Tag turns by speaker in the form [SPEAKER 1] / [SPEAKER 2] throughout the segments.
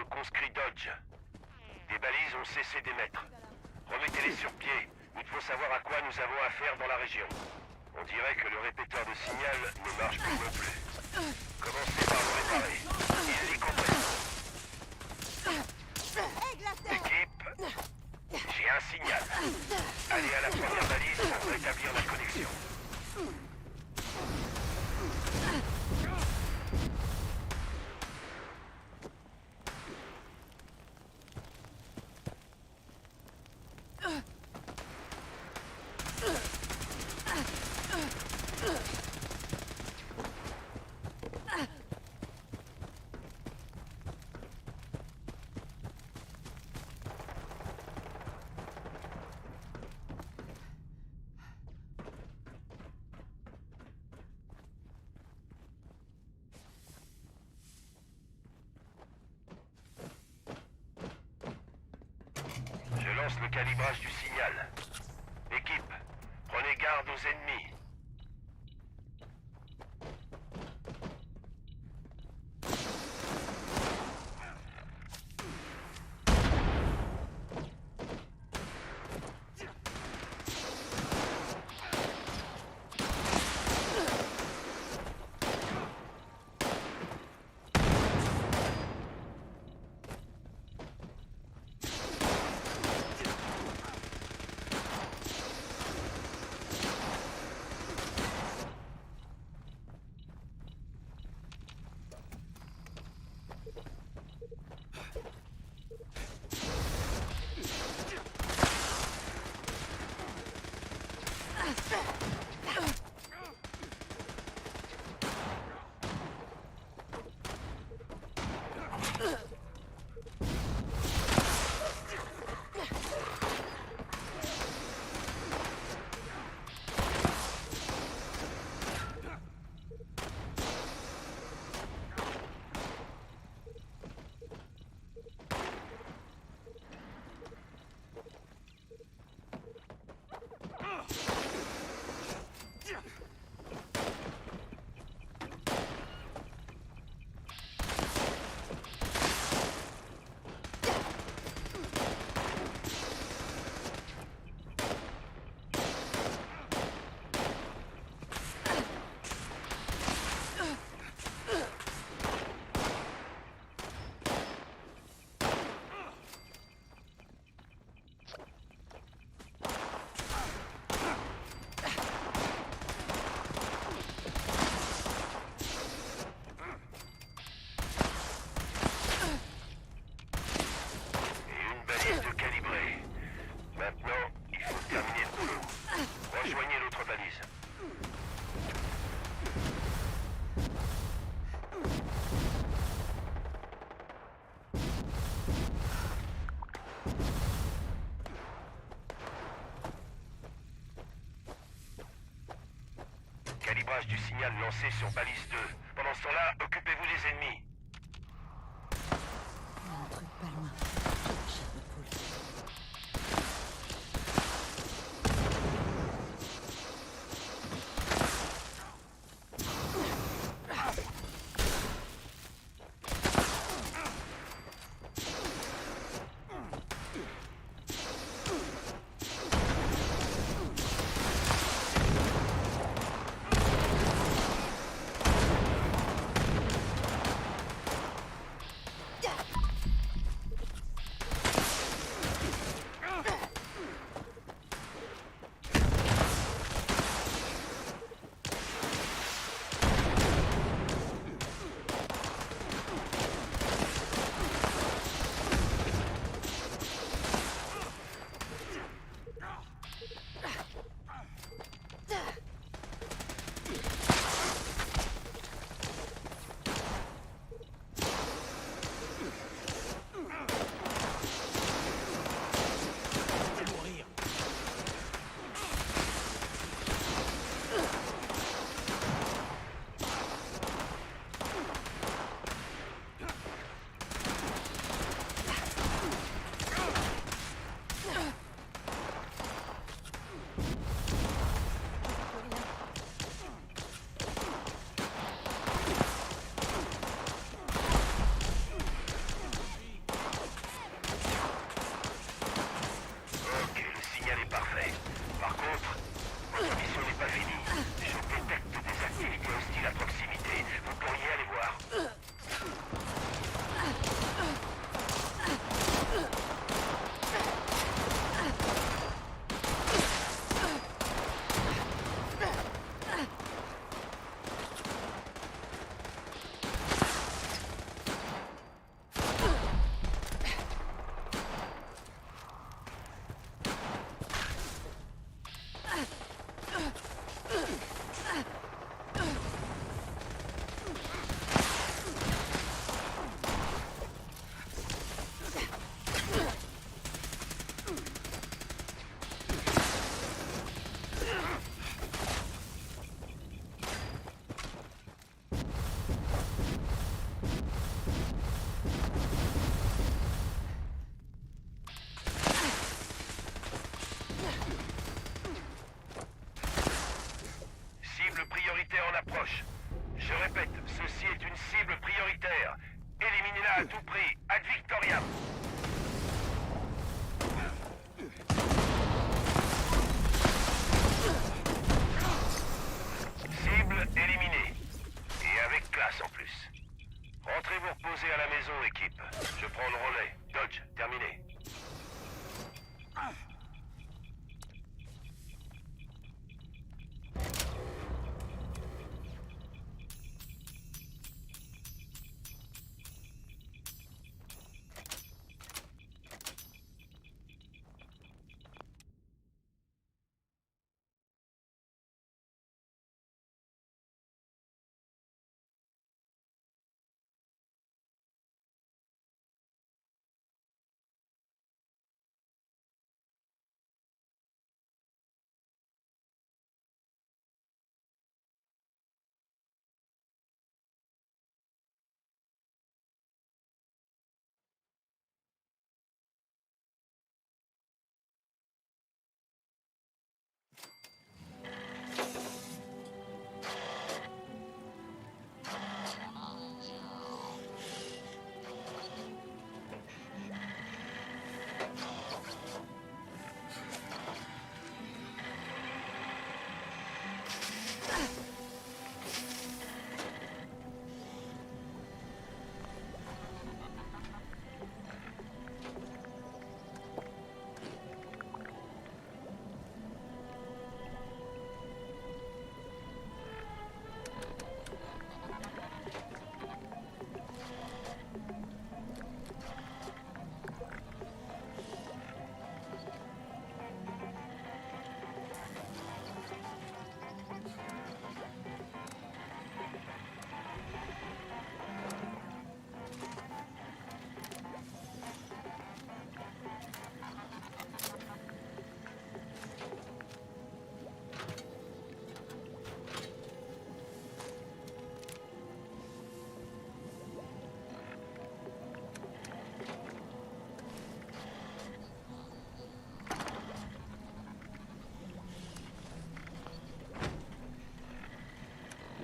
[SPEAKER 1] Conscrit Dodge. Des balises ont cessé d'émettre. Remettez-les sur pied. Il faut savoir à quoi nous avons affaire dans la région. On dirait que le répéteur de signal ne marche plus non plus. Commencez par le réparer. Ils y comprennent. Équipe, j'ai un signal. Allez à la première balise pour rétablir la connexion. Je lance le calibrage du signal. Équipe, prenez garde aux ennemis. Barrage du signal lancé sur balise 2. Pendant ce temps-là, occupez-vous des ennemis.
[SPEAKER 2] Il y a un truc pas loin. Chair de poule.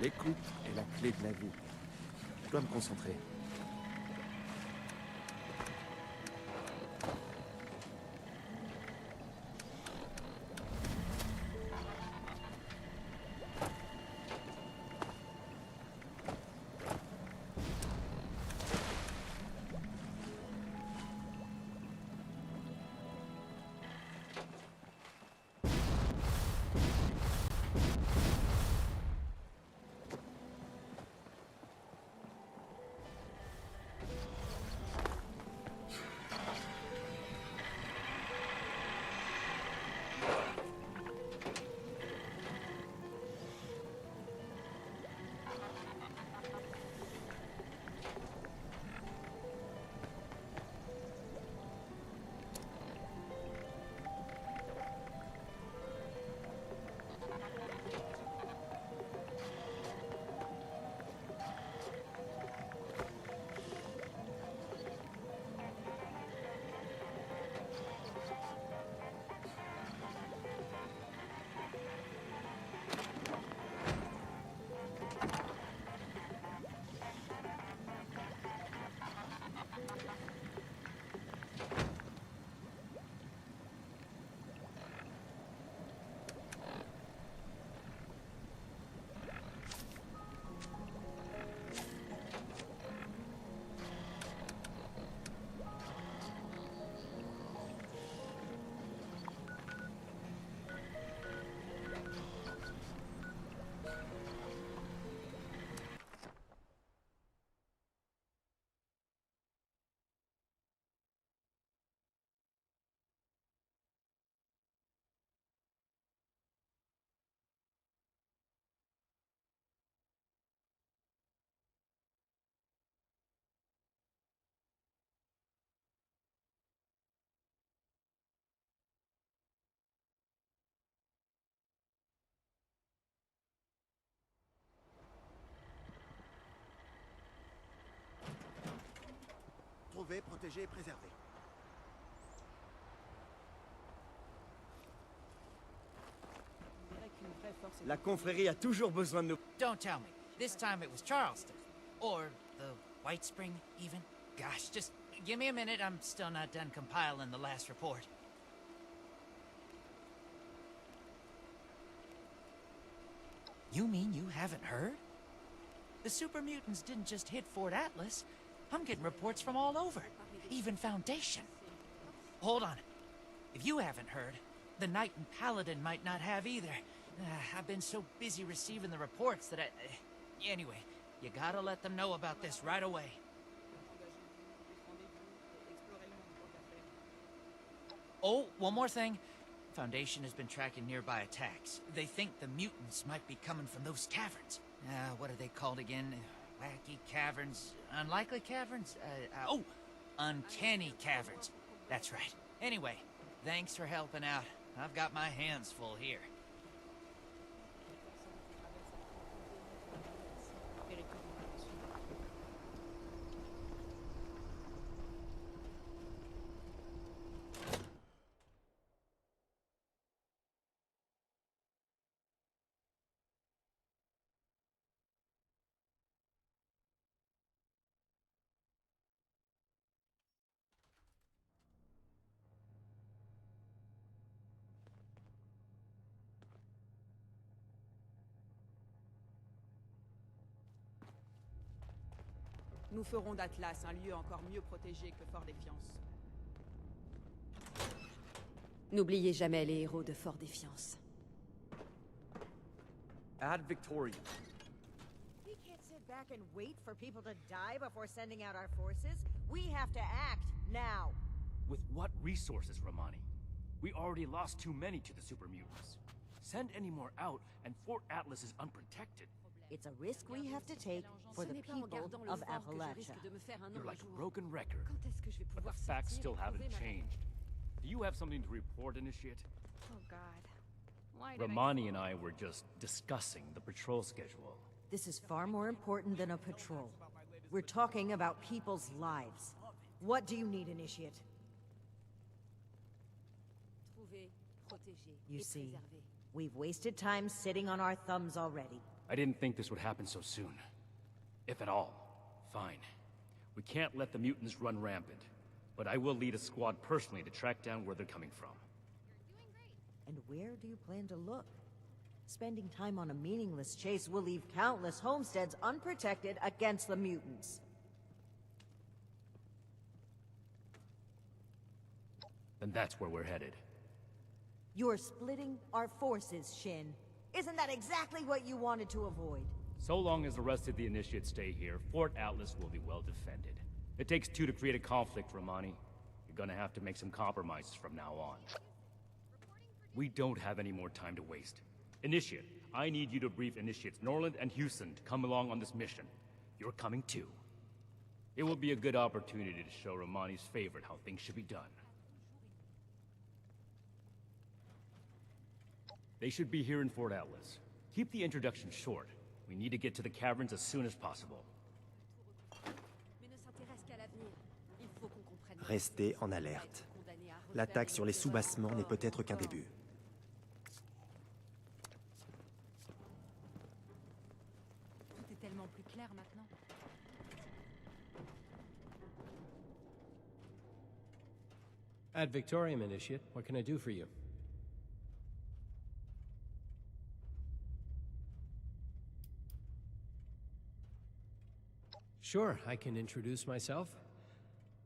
[SPEAKER 3] L'écoute est la clé de la vie. Je dois me concentrer.
[SPEAKER 4] Trouvé, protégé et préservé. La confrérie a toujours besoin de nous.
[SPEAKER 5] Don't tell me. This time it was Charleston. Or the White Spring, even. Gosh, just give me a minute. I'm still not done compiling the last report. You mean you haven't heard? The super mutants didn't just hit Fort Atlas. I'm getting reports from all over. Even Foundation. Hold on. If you haven't heard, the Knight and Paladin might not have either. I've been so busy receiving the reports that anyway, you gotta let them know about this right away. Oh, one more thing. Foundation has been tracking nearby attacks. They think the mutants might be coming from those caverns. What are they called again? Wacky caverns? Unlikely caverns? Oh, uncanny caverns. That's right. Anyway, thanks for helping out. I've got my hands full here.
[SPEAKER 6] Nous ferons d'Atlas un lieu encore mieux protégé que Fort Défiance.
[SPEAKER 2] N'oubliez jamais les héros de Fort Défiance.
[SPEAKER 3] Ad Victoriam.
[SPEAKER 7] We can't sit back and wait for people to die before sending out our forces. We have to act now.
[SPEAKER 8] With what resources, Romani? We already lost too many to the super mutants. Send any more out, and Fort Atlas is unprotected.
[SPEAKER 7] It's a risk we have to take for the people of Appalachia.
[SPEAKER 8] You're like a broken record, but the facts still haven't changed. Do you have something to report, Initiate?
[SPEAKER 6] Oh God. Why did
[SPEAKER 8] Romani and I were just discussing the patrol schedule.
[SPEAKER 7] This is far more important than a patrol. We're talking about people's lives. What do you need, Initiate? You see, we've wasted time sitting on our thumbs already.
[SPEAKER 8] I didn't think this would happen so soon. If at all. Fine. We can't let the mutants run rampant. But I will lead a squad personally to track down where they're coming from.
[SPEAKER 7] And where do you plan to look? Spending time on a meaningless chase will leave countless homesteads unprotected against the mutants.
[SPEAKER 8] Then that's where we're headed.
[SPEAKER 7] You're splitting our forces, Shin. Isn't that exactly what you wanted to avoid?
[SPEAKER 8] So long as the rest of the Initiates stay here, Fort Atlas will be well defended. It takes two to create a conflict, Romani. You're gonna have to make some compromises from now on. We don't have any more time to waste. Initiate, I need you to brief Initiates Norland and Houston to come along on this mission. You're coming too. It will be a good opportunity to show Romani's favorite how things should be done. They should be here in Fort Atlas. Keep the introduction short. We need to get to the caverns as soon as possible.
[SPEAKER 9] Restez en alerte. L'attaque sur les soubassements n'est peut-être qu'un début.
[SPEAKER 6] Tout est tellement plus clair maintenant.
[SPEAKER 10] Ad Victoriam, Initiate. What can I do for you? Sure, I can introduce myself.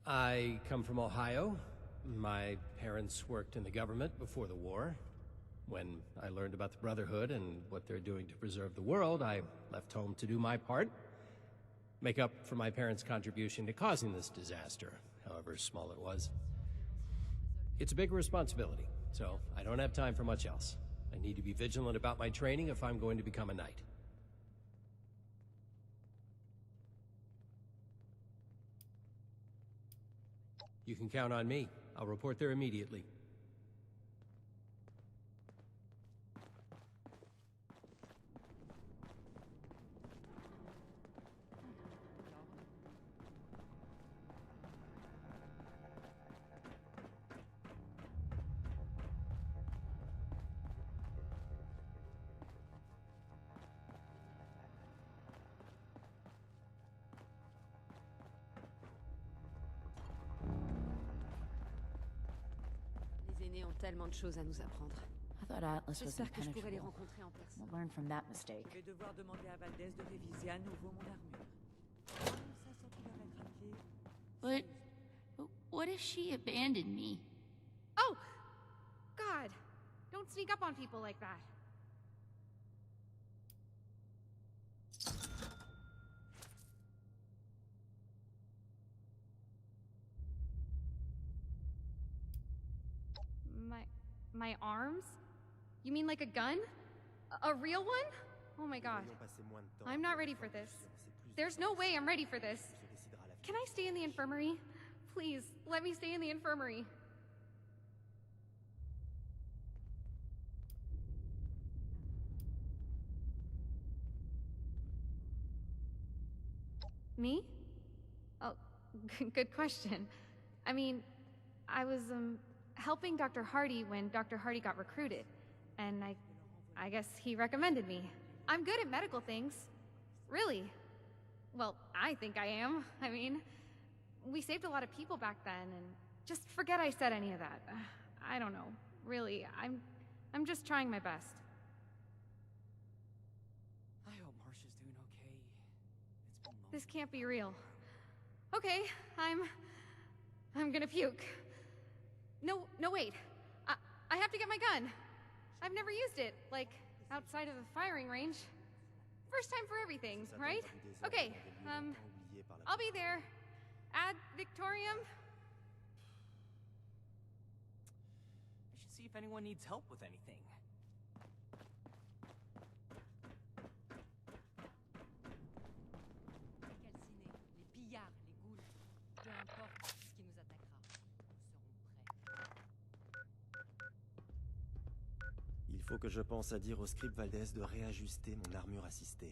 [SPEAKER 10] I come from Ohio. My parents worked in the government before the war. When I learned about the Brotherhood and what they're doing to preserve the world, I left home to do my part. Make up for my parents' contribution to causing this disaster, however small it was. It's a big responsibility, so I don't have time for much else. I need to be vigilant about my training if I'm going to become a knight. You can count on me. I'll report there immediately.
[SPEAKER 2] Les aînés ont tellement de choses à nous apprendre.
[SPEAKER 11] I thought Atlas was
[SPEAKER 2] J'espère que je pourrai les
[SPEAKER 11] impenetrable.
[SPEAKER 2] rencontrer en personne.
[SPEAKER 11] We'll learn from that mistake.
[SPEAKER 6] Je vais devoir demander à Valdez de réviser à nouveau mon armure. 500 km à pied.
[SPEAKER 11] But what if she abandoned me?
[SPEAKER 12] Oh! God! Don't sneak up on people like that. My arms? You mean like a gun? A real one? Oh my god. I'm not ready for this. There's no way I'm ready for this. Can I stay in the infirmary? Please, let me stay in the infirmary. Me? Oh, good question. I mean, I was, helping Dr. Hardy when Dr. Hardy got recruited. And I guess he recommended me. I'm good at medical things. Really. Well, I think I am. I mean, we saved a lot of people back then, and just forget I said any of that. I don't know. Really, I'm just trying my best.
[SPEAKER 5] I hope Marcia's doing okay. It's been long.
[SPEAKER 12] This can't be real. Okay, I'm gonna puke. No, wait. I have to get my gun. I've never used it, like, outside of the firing range. First time for everything, right? Okay, I'll be there. Ad Victoriam?
[SPEAKER 5] I should see if anyone needs help with anything.
[SPEAKER 6] Calcinés, les pillards, les ghouls. Peu importe ce qui nous attaquera. Nous serons prêts.
[SPEAKER 9] Il faut que je pense à dire au scribe Valdez de réajuster mon armure assistée.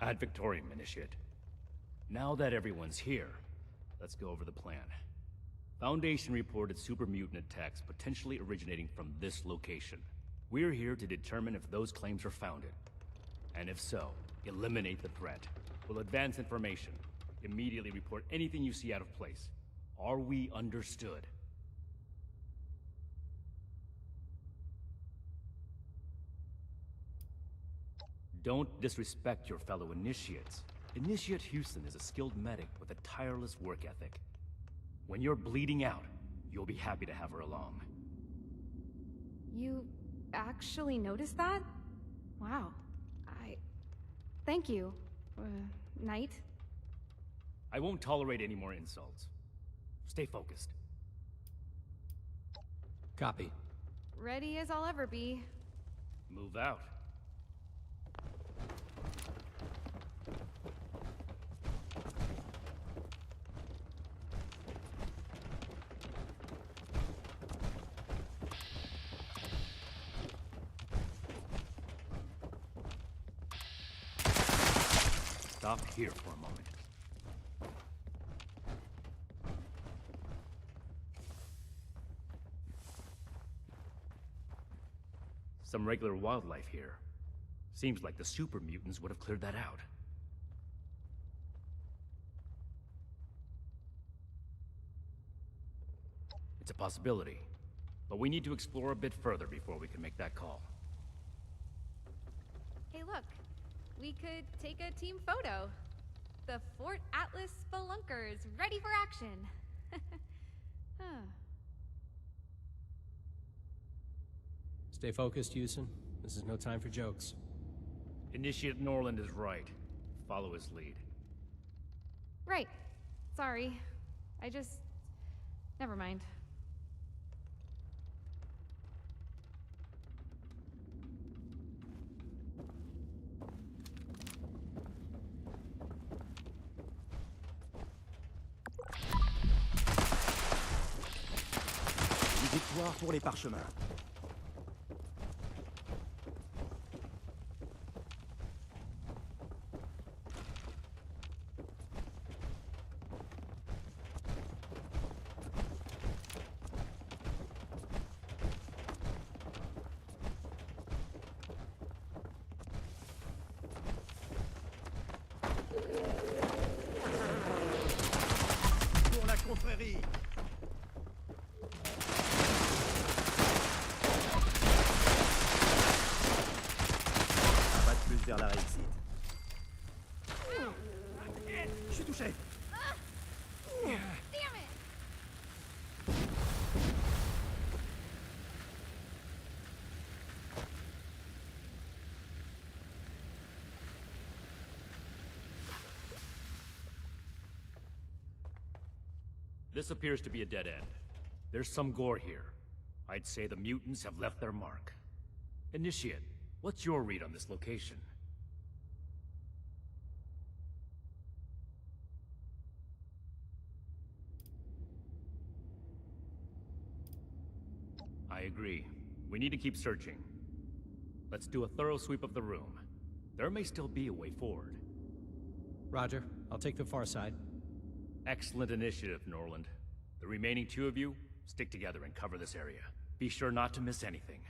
[SPEAKER 8] Ad Victorium, Initiate. Now that everyone's here, let's go over the plan. Foundation reported super mutant attacks potentially originating from this location. We're here to determine if those claims are founded. And if so, eliminate the threat. We'll advance information. Immediately report anything you see out of place. Are we understood? Don't disrespect your fellow initiates. Initiate Houston is a skilled medic with a tireless work ethic. When you're bleeding out, you'll be happy to have her along.
[SPEAKER 12] You actually noticed that? Wow. Thank you, Knight.
[SPEAKER 8] I won't tolerate any more insults. Stay focused.
[SPEAKER 10] Copy.
[SPEAKER 12] Ready as I'll ever be.
[SPEAKER 8] Move out. Stop here for a moment. Some regular wildlife here. Seems like the super mutants would have cleared that out. It's a possibility, but we need to explore a bit further before we can make that call.
[SPEAKER 12] Hey, look. We could take a team photo. The Fort Atlas Spelunkers, ready for action. Huh.
[SPEAKER 10] Stay focused, Houston. This is no time for jokes.
[SPEAKER 8] Initiate Norland is right. Follow his lead.
[SPEAKER 12] Right. Sorry. Never mind.
[SPEAKER 4] Victoire pour les parchemins. Pour la confrérie. Vers la réussite. Je suis touché.
[SPEAKER 12] Damn it!
[SPEAKER 8] This appears to be a dead end. There's some gore here. I'd say the mutants have left their mark. Initiate, what's your read on this location? I agree. We need to keep searching. Let's do a thorough sweep of the room. There may still be a way forward.
[SPEAKER 10] Roger. I'll take the far side.
[SPEAKER 8] Excellent initiative, Norland. The remaining two of you, stick together and cover this area. Be sure not to miss anything.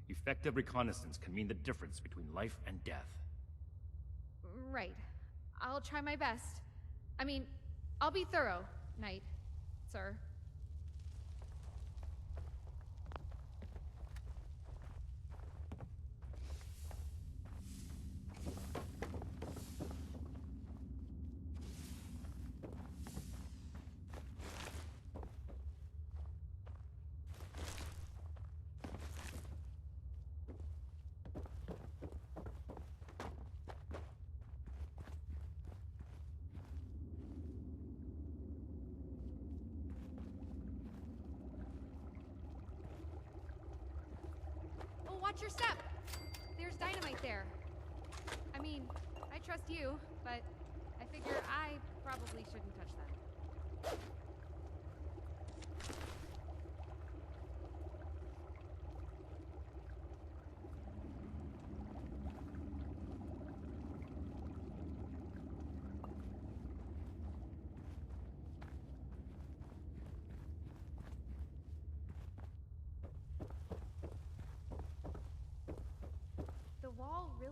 [SPEAKER 8] Effective reconnaissance can mean the difference between life and death.
[SPEAKER 12] Right. I'll try my best. I'll be thorough, Knight, sir. Watch your step! There's dynamite there. I trust you, but I figure I probably shouldn't touch them.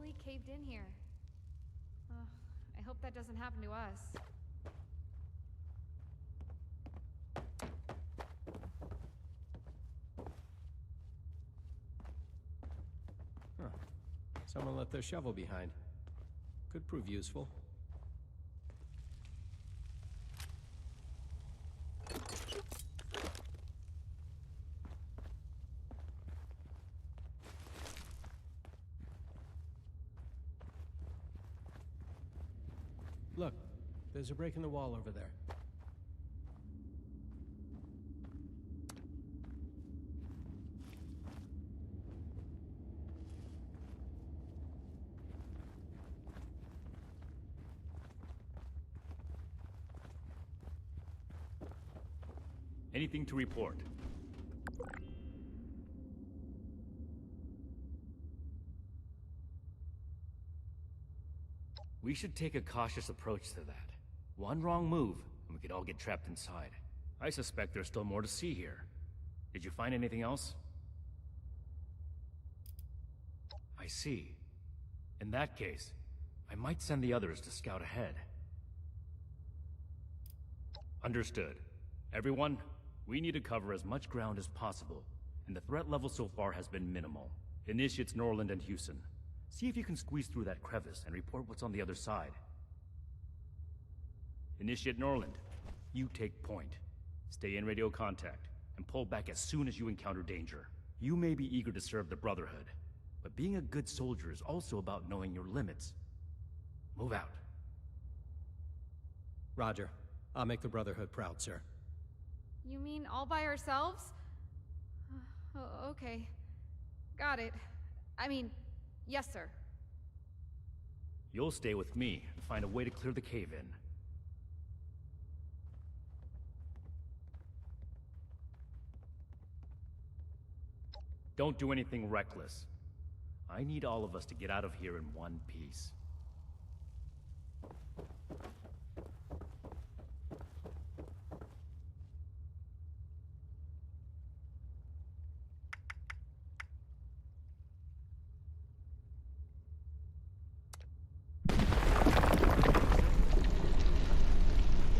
[SPEAKER 12] fully caved in here. I hope that doesn't happen to us.
[SPEAKER 10] Huh. Someone left their shovel behind. Could prove useful. Look, there's a break in the wall over there.
[SPEAKER 8] Anything to report? We should take a cautious approach to that. One wrong move, and we could all get trapped inside. I suspect there's still more to see here. Did you find anything else? I see. In that case, I might send the others to scout ahead. Understood. Everyone, we need to cover as much ground as possible, and the threat level so far has been minimal. Initiates Norland and Houston. See if you can squeeze through that crevice and report what's on the other side. Initiate Norland, you take point. Stay in radio contact, and pull back as soon as you encounter danger. You may be eager to serve the Brotherhood, but being a good soldier is also about knowing your limits. Move out.
[SPEAKER 10] Roger. I'll make the Brotherhood proud, sir.
[SPEAKER 12] You mean all by ourselves? Okay. Got it. I mean, yes, sir.
[SPEAKER 8] You'll stay with me and find a way to clear the cave-in. Don't do anything reckless. I need all of us to get out of here in one piece.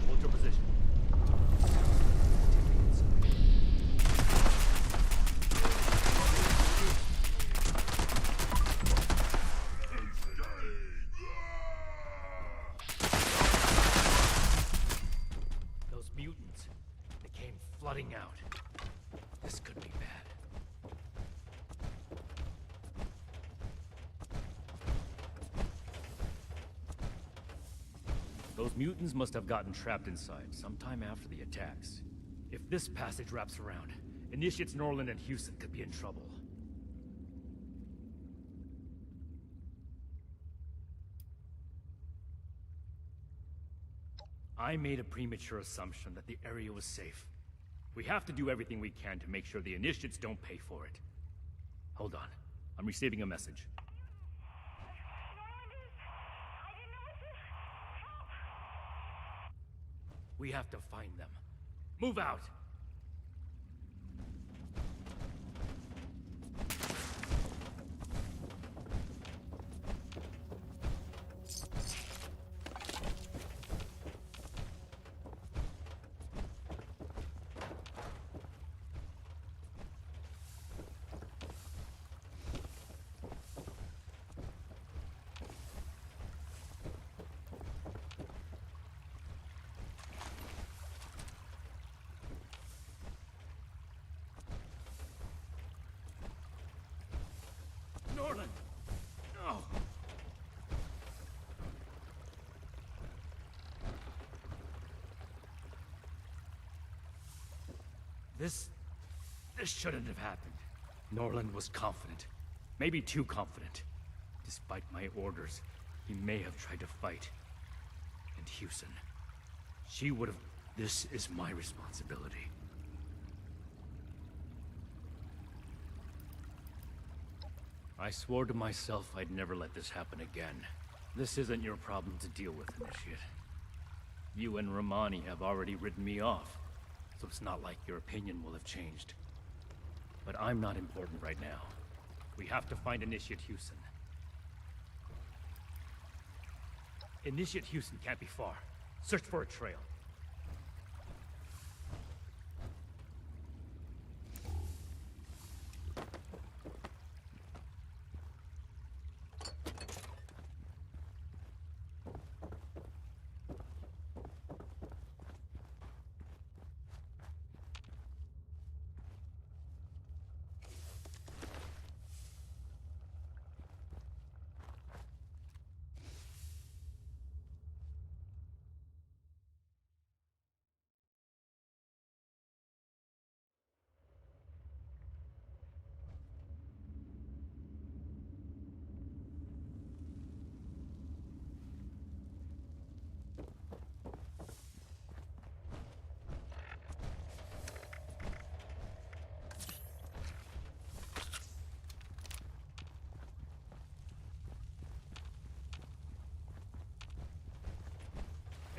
[SPEAKER 8] Hold your position. Those mutants, they came flooding out. This could be bad. Those mutants must have gotten trapped inside sometime after the attacks. If this passage wraps around, Initiates Norland and Houston could be in trouble. I made a premature assumption that the area was safe. We have to do everything we can to make sure the Initiates don't pay for it. Hold on. I'm receiving a message. We have to find them. Move out! Norland! No! This shouldn't have happened. Norland was confident. Maybe too confident. Despite my orders, he may have tried to fight. And Houston. She would have... This is my responsibility. I swore to myself I'd never let this happen again. This isn't your problem to deal with, Initiate. You and Romani have already written me off, so it's not like your opinion will have changed. But I'm not important right now. We have to find Initiate Houston. Initiate Houston can't be far. Search for a trail.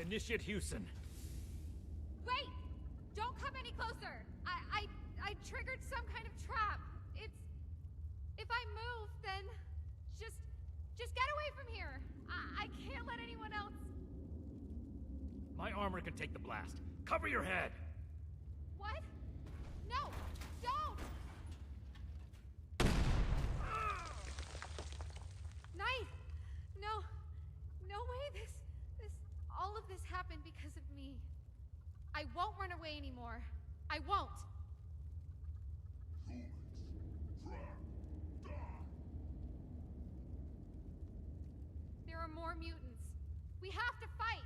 [SPEAKER 8] Initiate Houston.
[SPEAKER 12] Wait! Don't come any closer! I triggered some kind of trap. If I move, then just get away from here. I can't let anyone else.
[SPEAKER 8] My armor can take the blast. Cover your head!
[SPEAKER 12] What? No! Don't! Knight! No way all of this happened because of me. I won't run away anymore. I won't. There are more mutants. We have to fight!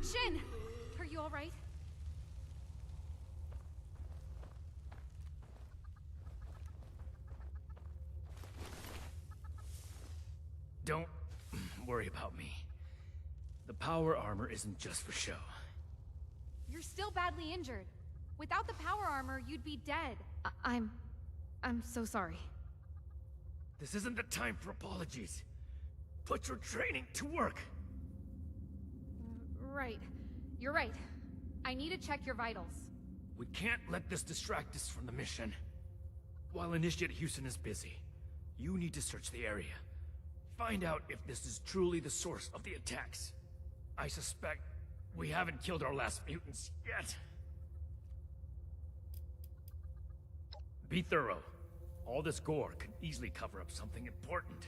[SPEAKER 12] Shin! Are you alright?
[SPEAKER 8] Don't worry about me. The power armor isn't just for show.
[SPEAKER 12] You're still badly injured. Without the power armor, you'd be dead. I'm so sorry.
[SPEAKER 8] This isn't the time for apologies. Put your training to work.
[SPEAKER 12] Right. You're right. I need to check your vitals.
[SPEAKER 8] We can't let this distract us from the mission. While Initiate Houston is busy, you need to search the area. Find out if this is truly the source of the attacks. I suspect we haven't killed our last mutants yet. Be thorough. All this gore could easily cover up something important.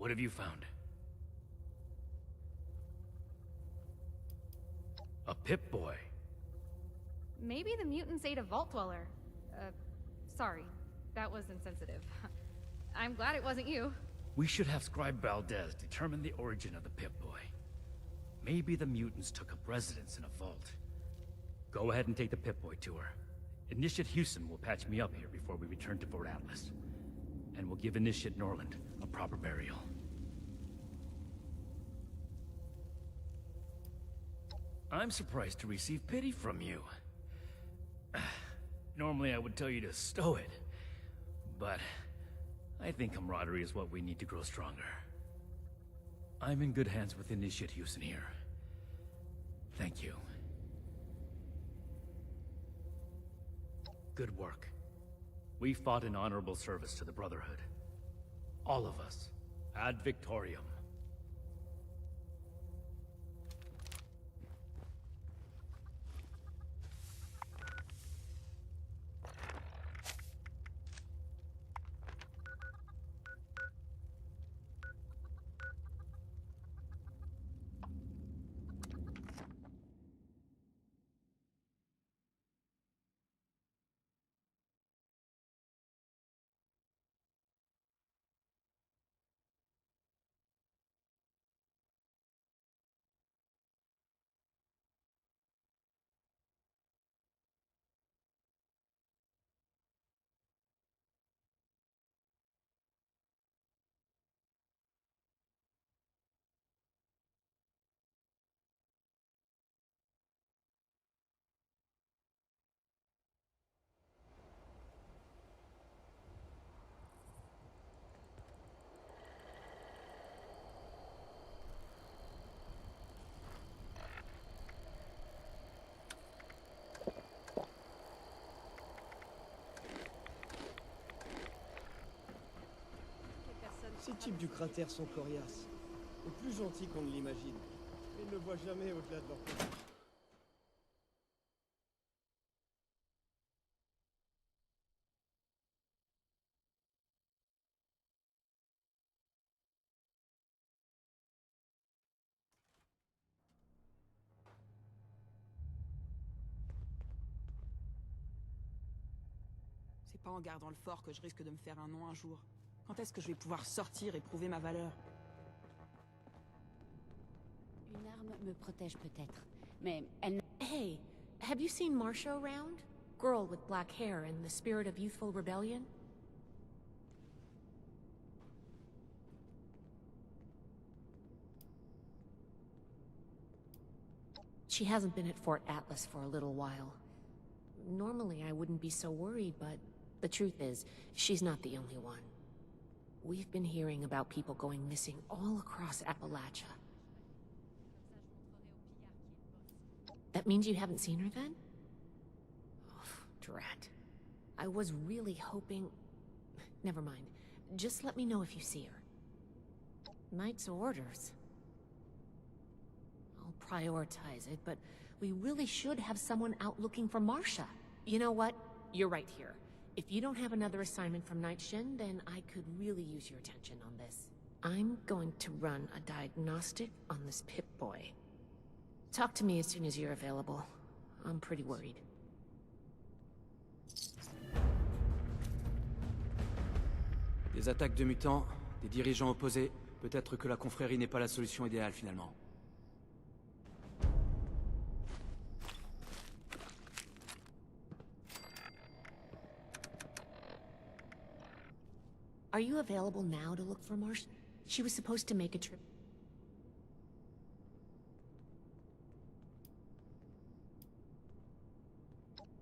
[SPEAKER 8] What have you found? A Pip-Boy.
[SPEAKER 12] Maybe the mutants ate a vault dweller. Sorry. That was insensitive. I'm glad it wasn't you.
[SPEAKER 8] We should have Scribe Valdez determine the origin of the Pip-Boy. Maybe the mutants took up residence in a vault. Go ahead and take the Pip-Boy tour. Initiate Houston will patch me up here before we return to Fort Atlas. And we'll give Initiate Norland a proper burial. I'm surprised to receive pity from you. Normally I would tell you to stow it, but I think camaraderie is what we need to grow stronger. I'm in good hands with Initiate Houston here. Thank you. Good work. We fought in honorable service to the Brotherhood. All of us. Ad Victoriam.
[SPEAKER 9] Ces types du cratère sont coriaces. Et plus gentils qu'on ne l'imagine. Ils ne voient jamais au-delà de leur tête.
[SPEAKER 13] C'est pas en gardant le fort que je risque de me faire un nom un jour. Quand est-ce que je vais pouvoir sortir et prouver ma valeur?
[SPEAKER 2] Une arme me protège peut-être, mais elle...
[SPEAKER 14] Hey, have you seen Marcia around? Girl with black hair and the spirit of youthful rebellion? She hasn't been at Fort Atlas for a little while. Normally I wouldn't be so worried, but the truth is, she's not the only one. We've been hearing about people going missing all across Appalachia. That means you haven't seen her then? Oh, drat. I was really hoping... Never mind. Just let me know if you see her. Knight's orders. I'll prioritize it, but we really should have someone out looking for Marcia. You know what? You're right here. If you don't have another assignment from Night Shin, then I could really use your attention on this. I'm going to run a diagnostic on this Pip-Boy. Talk to me as soon as you're available. I'm pretty worried.
[SPEAKER 3] Des attaques de mutants, des dirigeants opposés. Peut-être que la confrérie n'est pas la solution idéale finalement.
[SPEAKER 14] Are you available now to look for Marcia? She was supposed to make a trip.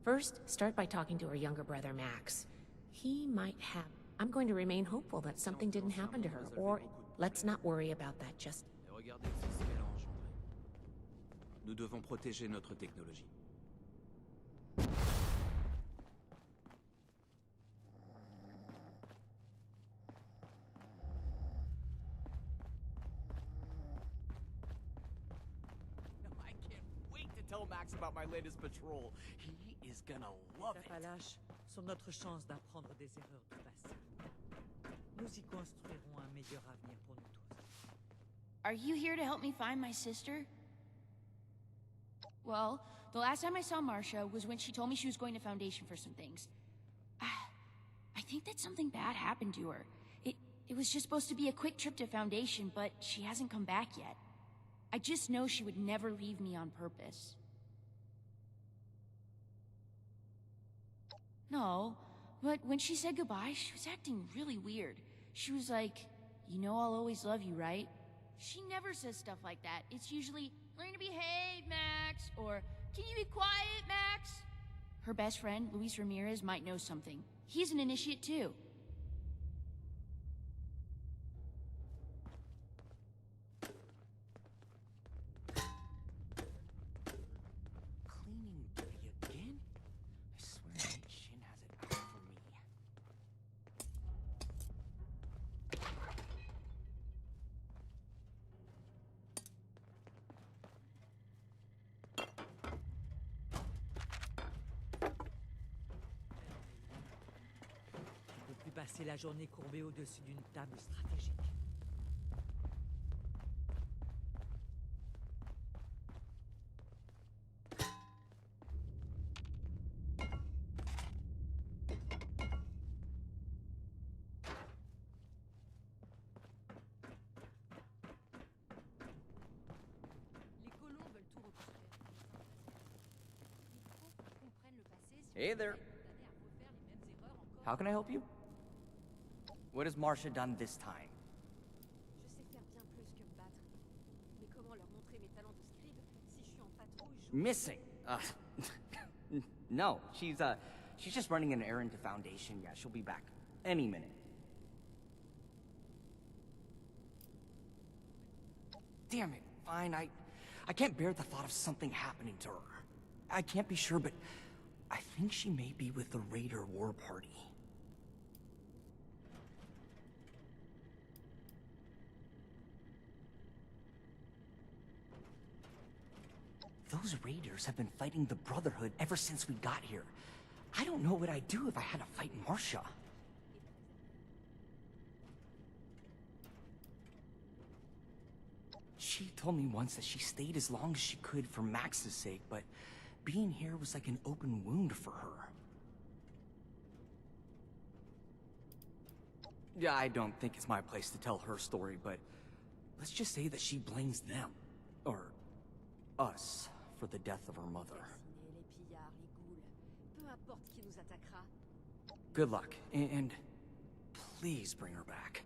[SPEAKER 14] First, start by talking to her younger brother, Max. He might have... I'm going to remain hopeful that something didn't happen to her, or let's not worry about that just...
[SPEAKER 3] Regardez ce qu'elle a engendré. Nous devons protéger notre technologie.
[SPEAKER 15] Tell Max about my latest patrol. He is gonna love it.
[SPEAKER 16] Les Appalaches sont notre chance d'apprendre des erreurs du passé. Nous y construirons un meilleur avenir pour nous tous.
[SPEAKER 11] Are you here to help me find my sister? Well, the last time I saw Marcia was when she told me she was going to Foundation for some things. I think that something bad happened to her. It was just supposed to be a quick trip to Foundation, but she hasn't come back yet. I just know she would never leave me on purpose. No, but when she said goodbye, she was acting really weird. She was like, "You know I'll always love you, right?" She never says stuff like that. It's usually, "Learn to behave, Max," or "Can you be quiet, Max?" Her best friend, Luis Ramirez, might know something. He's an initiate too.
[SPEAKER 15] Cleaning duty again? I swear Night Shin has it out for me.
[SPEAKER 16] Je ne peux plus passer la journée courbée au-dessus d'une table stratégique.
[SPEAKER 6] Les colons veulent tout reconstruire. Il faut qu'on comprenne le passé si
[SPEAKER 15] Hey there. How can I help you? What has Marcia done this time?
[SPEAKER 2] Je sais faire bien plus que me battre. Mais comment leur montrer mes talents de scribe si je suis en patrouille?
[SPEAKER 15] Missing. No, she's just running an errand to Foundation. Yeah, she'll be back any minute. Damn it, fine, I can't bear the thought of something happening to her. I can't be sure, but I think she may be with the Raider War Party. Those raiders have been fighting the Brotherhood ever since we got here. I don't know what I'd do if I had to fight Marcia. She told me once that she stayed as long as she could for Max's sake, but being here was like an open wound for her. Yeah, I don't think it's my place to tell her story, but let's just say that she blames them, or us, for the death of her mother.
[SPEAKER 2] Les pillards, les ghouls, peu importe qui nous attaquera.
[SPEAKER 15] Good luck, and please bring her back.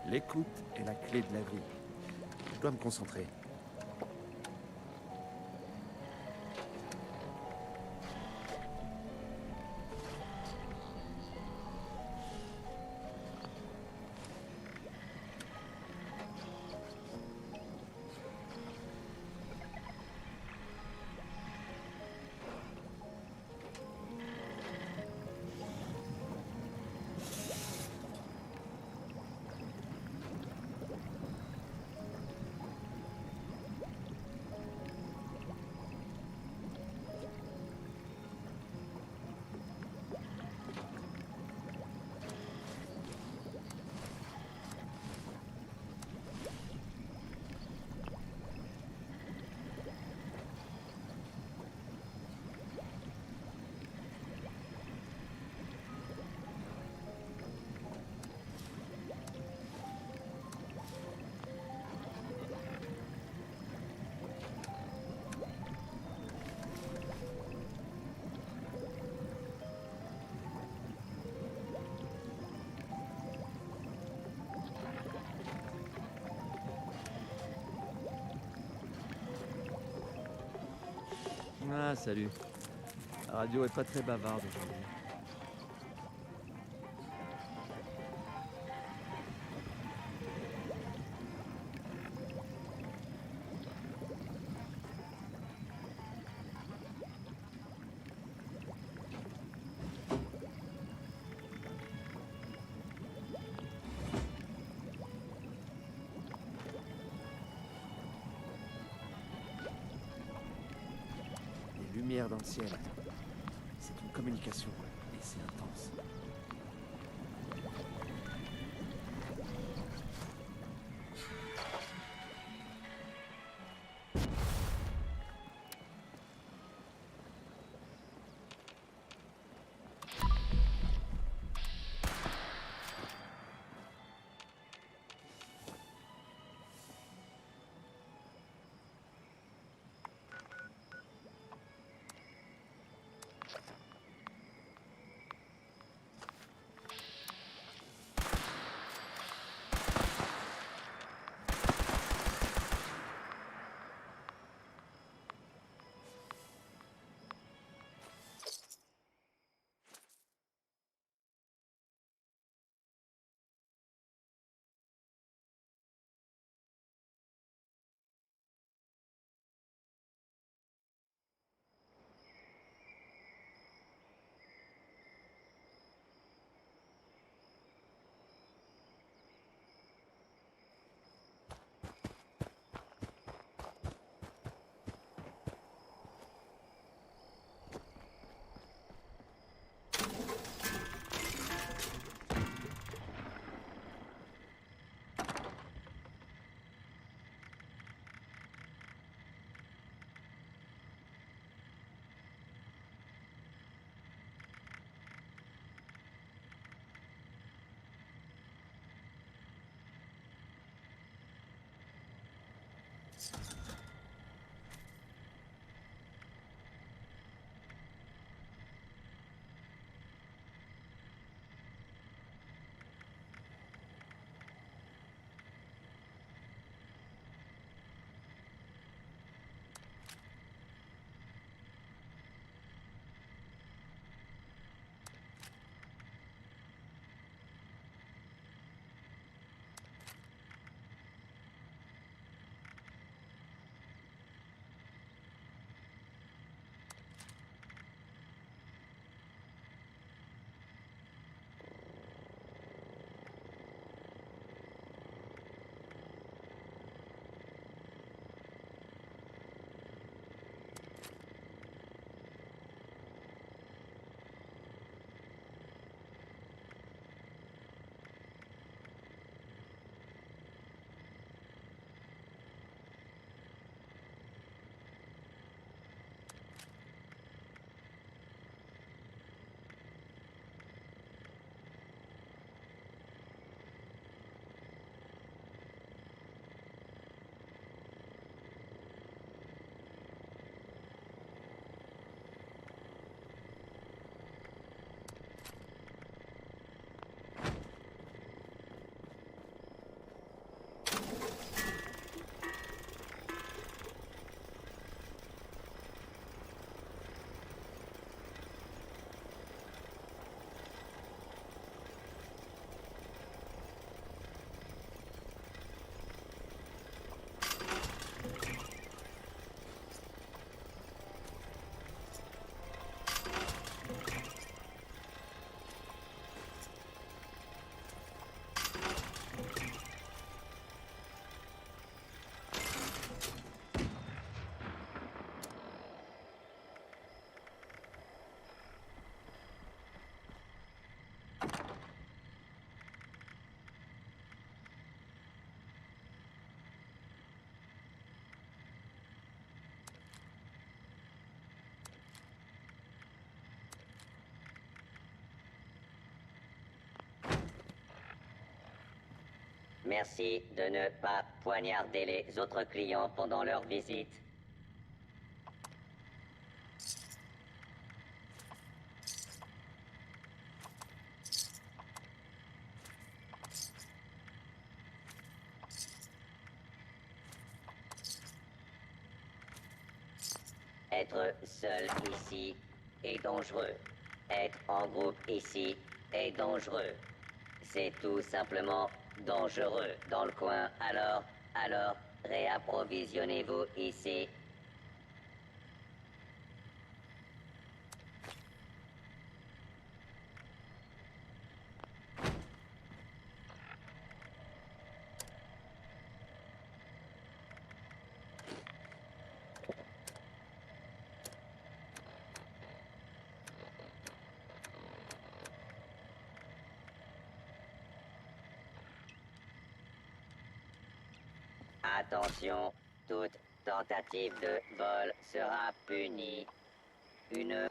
[SPEAKER 17] L'écoute est la clé de la vie. Je dois me concentrer. Ah, salut. La radio est pas très bavarde aujourd'hui. Les lumières dans le ciel. C'est une communication, et c'est intense.
[SPEAKER 18] Merci de ne pas poignarder les autres clients pendant leur visite. Être seul ici est dangereux. Être en groupe ici est dangereux. C'est tout simplement dangereux dans le coin. Alors, réapprovisionnez-vous ici. Attention, toute tentative de vol sera punie. Une...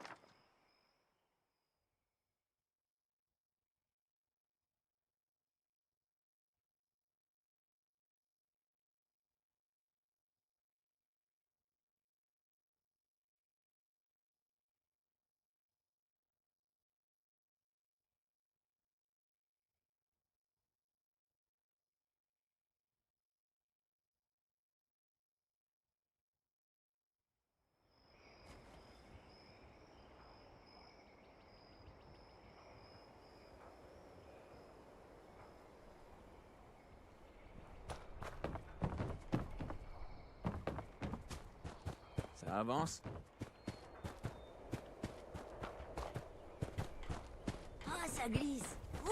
[SPEAKER 17] Ça avance?
[SPEAKER 19] Ah, ça glisse. Ouais.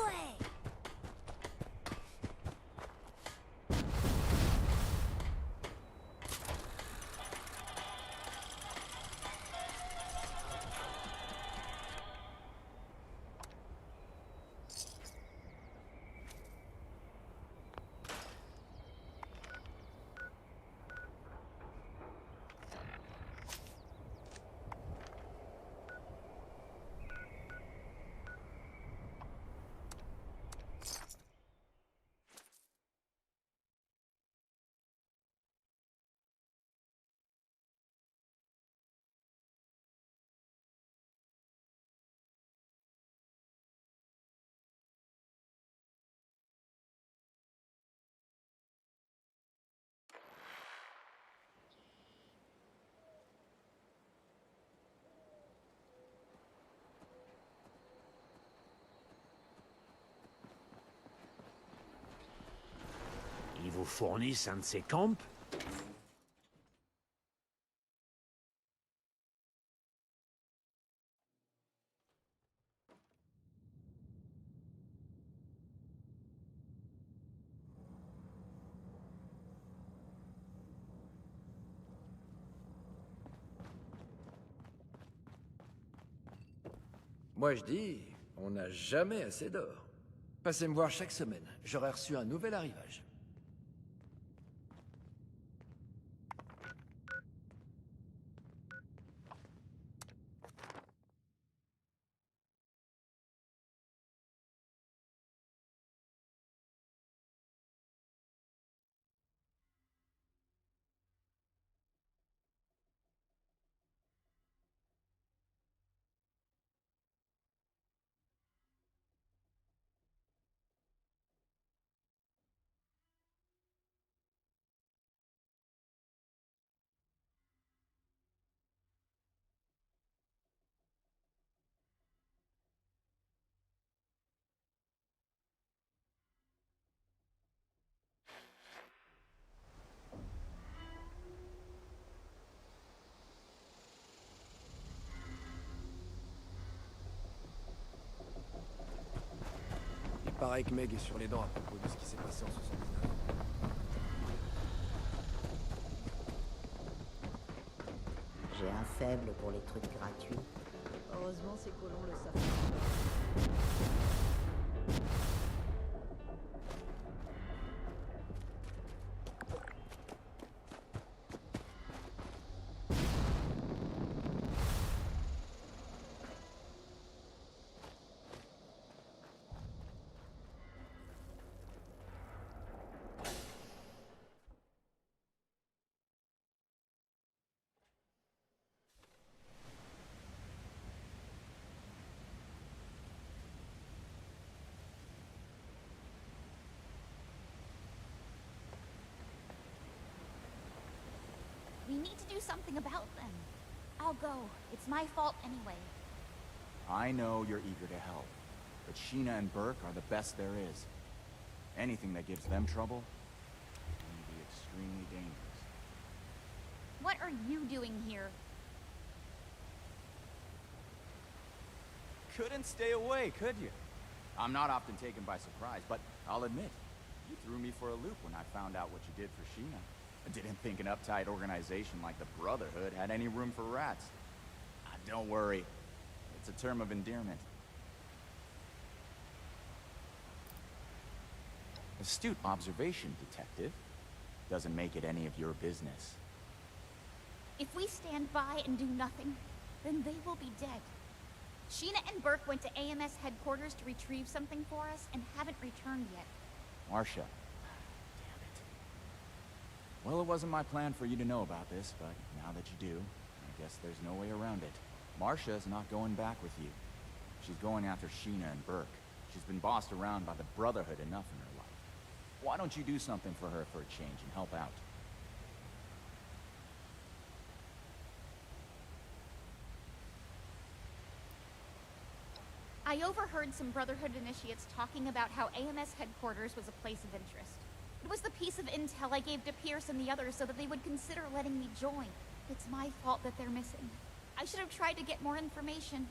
[SPEAKER 20] Ils vous fournissent un de ces camps?
[SPEAKER 17] Moi je dis, on n'a jamais assez d'or. Passez me voir chaque semaine, j'aurai reçu un nouvel arrivage.
[SPEAKER 9] Il paraît que Meg est sur les dents à propos de ce qui s'est passé en 79.
[SPEAKER 21] J'ai un faible pour les trucs gratuits.
[SPEAKER 7] Heureusement, ces colons le savent.
[SPEAKER 11] We need to do something about them.
[SPEAKER 1] I'll go. It's my fault anyway.
[SPEAKER 22] I know you're eager to help, but Sheena and Burke are the best there is. Anything that gives them trouble can be extremely dangerous.
[SPEAKER 1] What are you doing here?
[SPEAKER 22] Couldn't stay away, could you? I'm not often taken by surprise, but I'll admit, you threw me for a loop when I found out what you did for Sheena. I didn't think an uptight organization like the Brotherhood had any room for rats. Don't worry. It's a term of endearment. Astute observation, Detective. Doesn't make it any of your business.
[SPEAKER 1] If we stand by and do nothing, then they will be dead. Sheena and Burke went to AMS headquarters to retrieve something for us and haven't returned yet.
[SPEAKER 22] Marcia. Damn it. Well, it wasn't my plan for you to know about this, but now that you do, I guess there's no way around it. Marcia's not going back with you. She's going after Sheena and Burke. She's been bossed around by the Brotherhood enough in her life. Why don't you do something for her for a change and help out?
[SPEAKER 1] I overheard some Brotherhood initiates talking about how AMS headquarters was a place of interest. It was the piece of intel I gave to Pierce and the others so that they would consider letting me join. It's my fault that they're missing. I should have tried to get more information.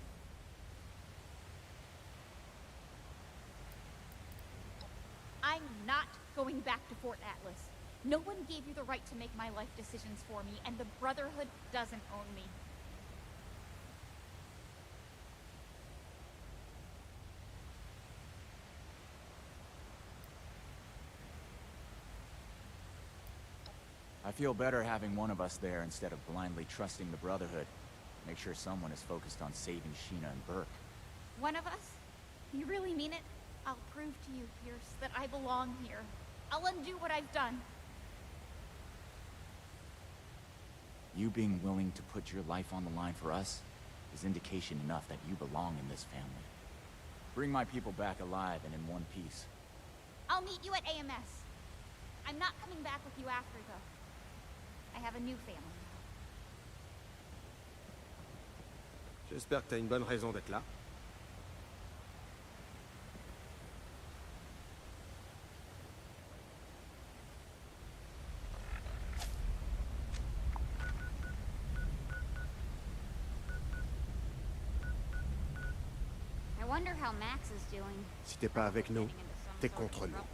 [SPEAKER 1] I'm not going back to Fort Atlas. No one gave you the right to make my life decisions for me, and the Brotherhood doesn't own me.
[SPEAKER 22] I feel better having one of us there instead of blindly trusting the Brotherhood. Make sure someone is focused on saving Sheena and Burke.
[SPEAKER 1] One of us? You really mean it? I'll prove to you, Pierce, that I belong here. I'll undo what I've done.
[SPEAKER 22] You being willing to put your life on the line for us is indication enough that you belong in this family. Bring my people back alive and in one piece.
[SPEAKER 1] I'll meet you at AMS. I'm not coming back with you after, though. I have a new family.
[SPEAKER 9] J'espère que t'as une bonne raison d'être là.
[SPEAKER 1] I wonder how Max is doing.
[SPEAKER 9] Si t'es pas avec nous, t'es contre nous.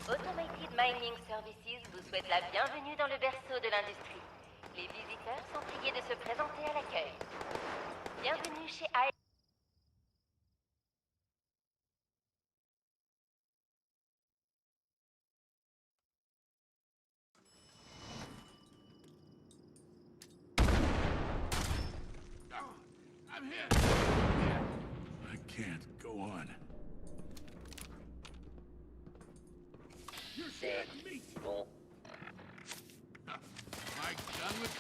[SPEAKER 23] Automated Mining Services vous souhaite la bienvenue dans le berceau de l'industrie. Les visiteurs sont priés de se présenter à l'accueil. Bienvenue chez I.
[SPEAKER 24] I'm here! I can't go on.
[SPEAKER 18] C'est bon.
[SPEAKER 24] Am I done with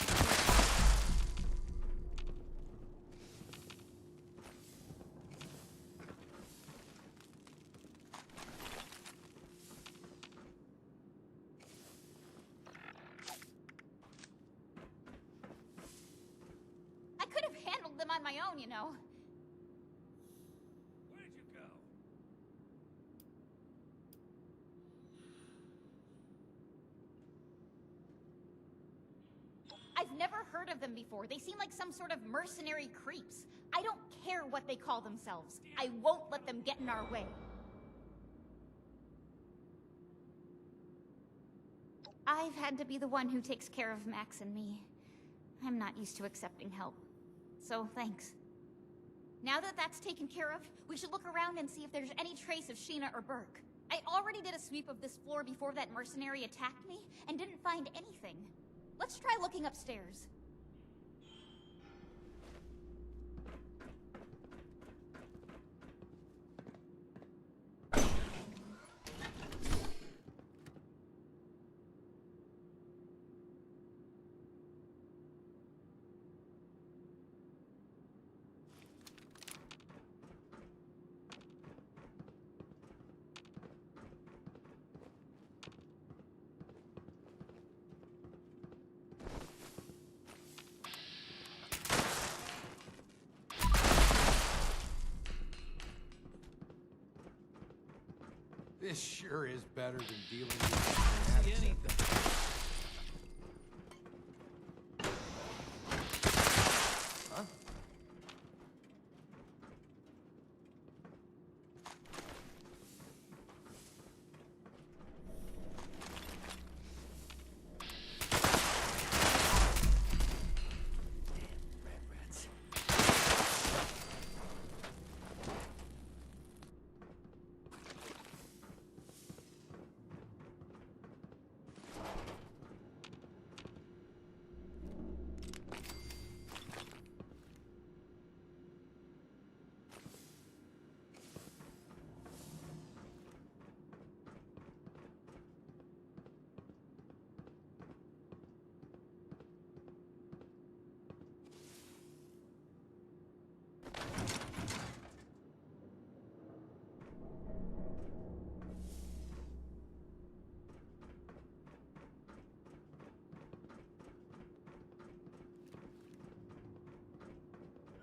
[SPEAKER 1] I could have handled them on my own, you know.
[SPEAKER 24] Where'd you go?
[SPEAKER 1] I've never heard heard of them before. They seem like some sort of mercenary creeps. I don't care what they call themselves. I won't let them get in our way. I've had to be the one who takes care of Max and me. I'm not used to accepting help. So, thanks. Now that that's taken care of, we should look around and see if there's any trace of Sheena or Burke. I already did a sweep of this floor before that mercenary attacked me, and didn't find anything. Let's try looking upstairs.
[SPEAKER 4] This sure is better than dealing with anything. Huh?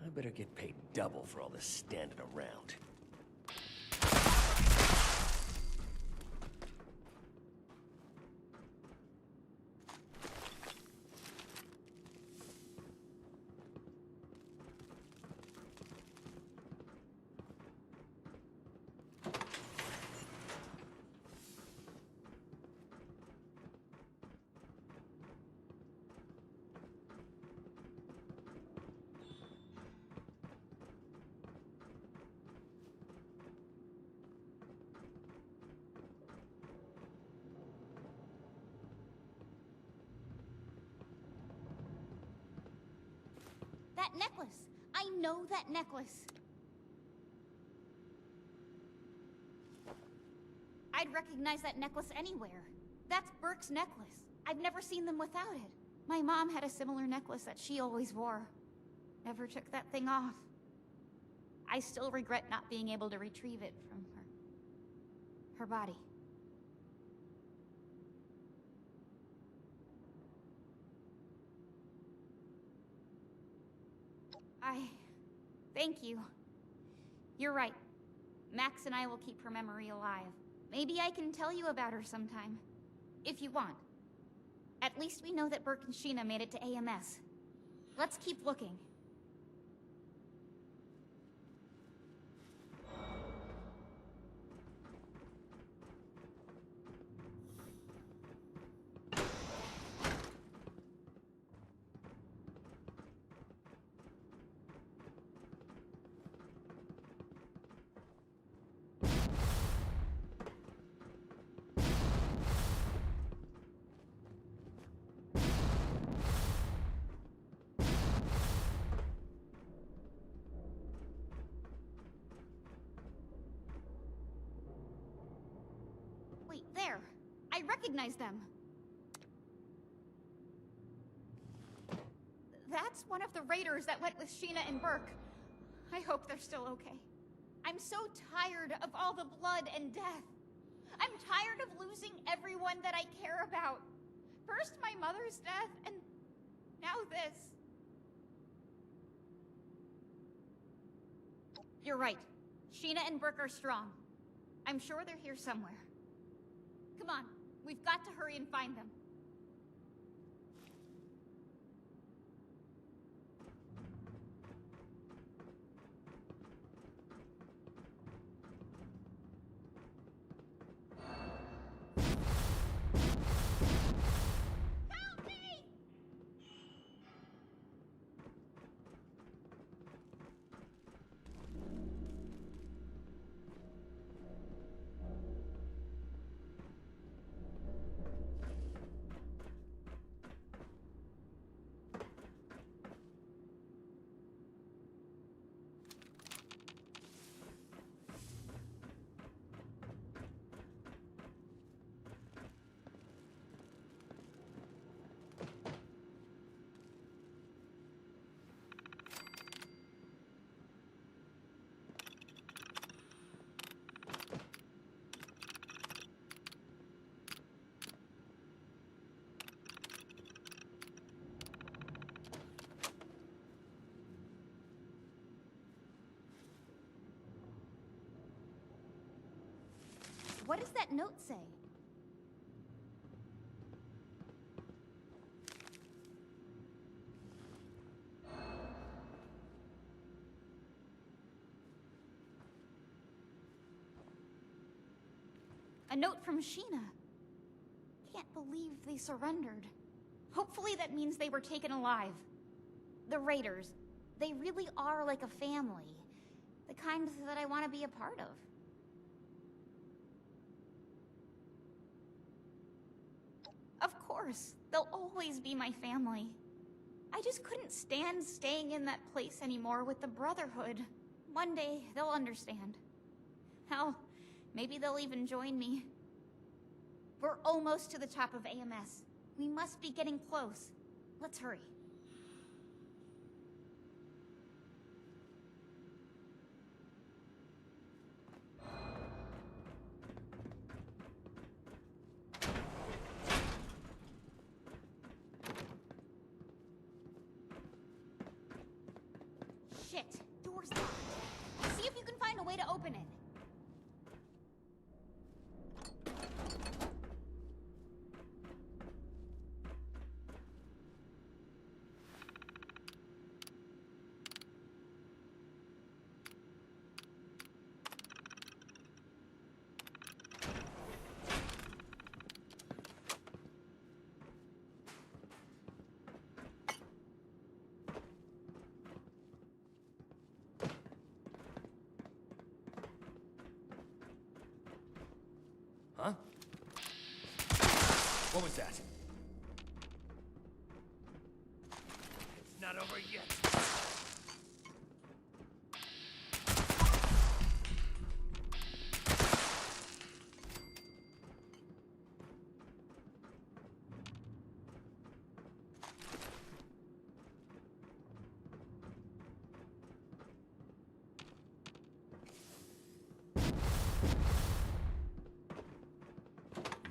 [SPEAKER 5] I better get paid double for all this standing around.
[SPEAKER 1] That necklace! I know that necklace! I'd recognize that necklace anywhere. That's Burke's necklace. I've never seen them without it. My mom had a similar necklace that she always wore. Never took that thing off. I still regret not being able to retrieve it from her body. Thank you. You're right. Max and I will keep her memory alive. Maybe I can tell you about her sometime. If you want. At least we know that Burke and Sheena made it to AMS. Let's keep looking. Wait, there! I recognize them! That's one of the raiders that went with Sheena and Burke. I hope they're still okay. I'm so tired of all the blood and death. I'm tired of losing everyone that I care about. First my mother's death, and now this. You're right. Sheena and Burke are strong. I'm sure they're here somewhere. Come on, we've got to hurry and find them. that note say? A note from Sheena. Can't believe they surrendered. Hopefully that means they were taken alive. The Raiders, they really are like a family. The kind that I want to be a part of. Of course, they'll always be my family. I just couldn't stand staying in that place anymore with the Brotherhood. One day, they'll understand. Hell, maybe they'll even join me. We're almost to the top of AMS. We must be getting close. Let's hurry. Shit, door's locked. See if you can find a way to open it.
[SPEAKER 5] Huh? What was that? It's not over yet.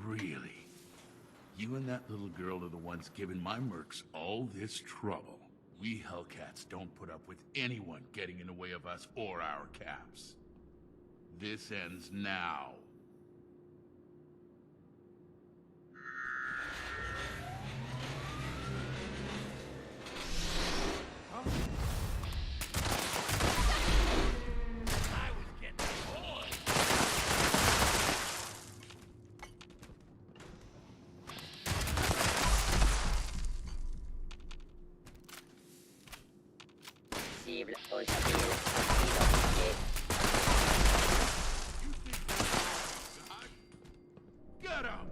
[SPEAKER 24] Really? You and that little girl are the ones giving my mercs all this trouble. We Hellcats don't put up with anyone getting in the way of us or our caps. This ends now.
[SPEAKER 18] Cible hostile identifiée.
[SPEAKER 24] Get up!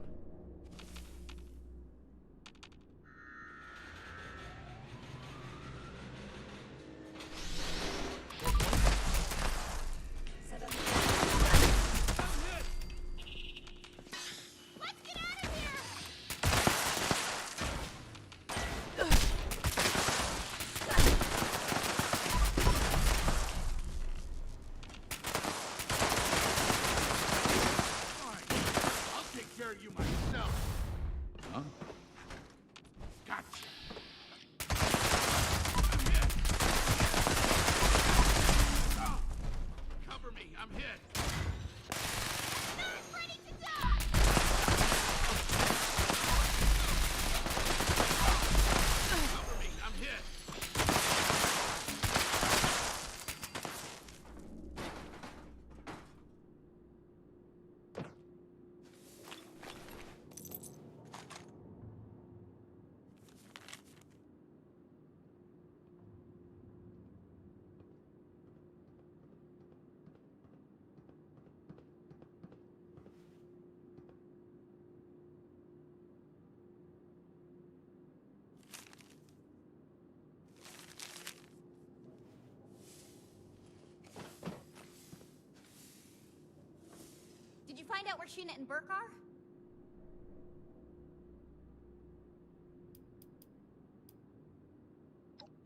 [SPEAKER 1] Did you find out where Sheena and Burke are?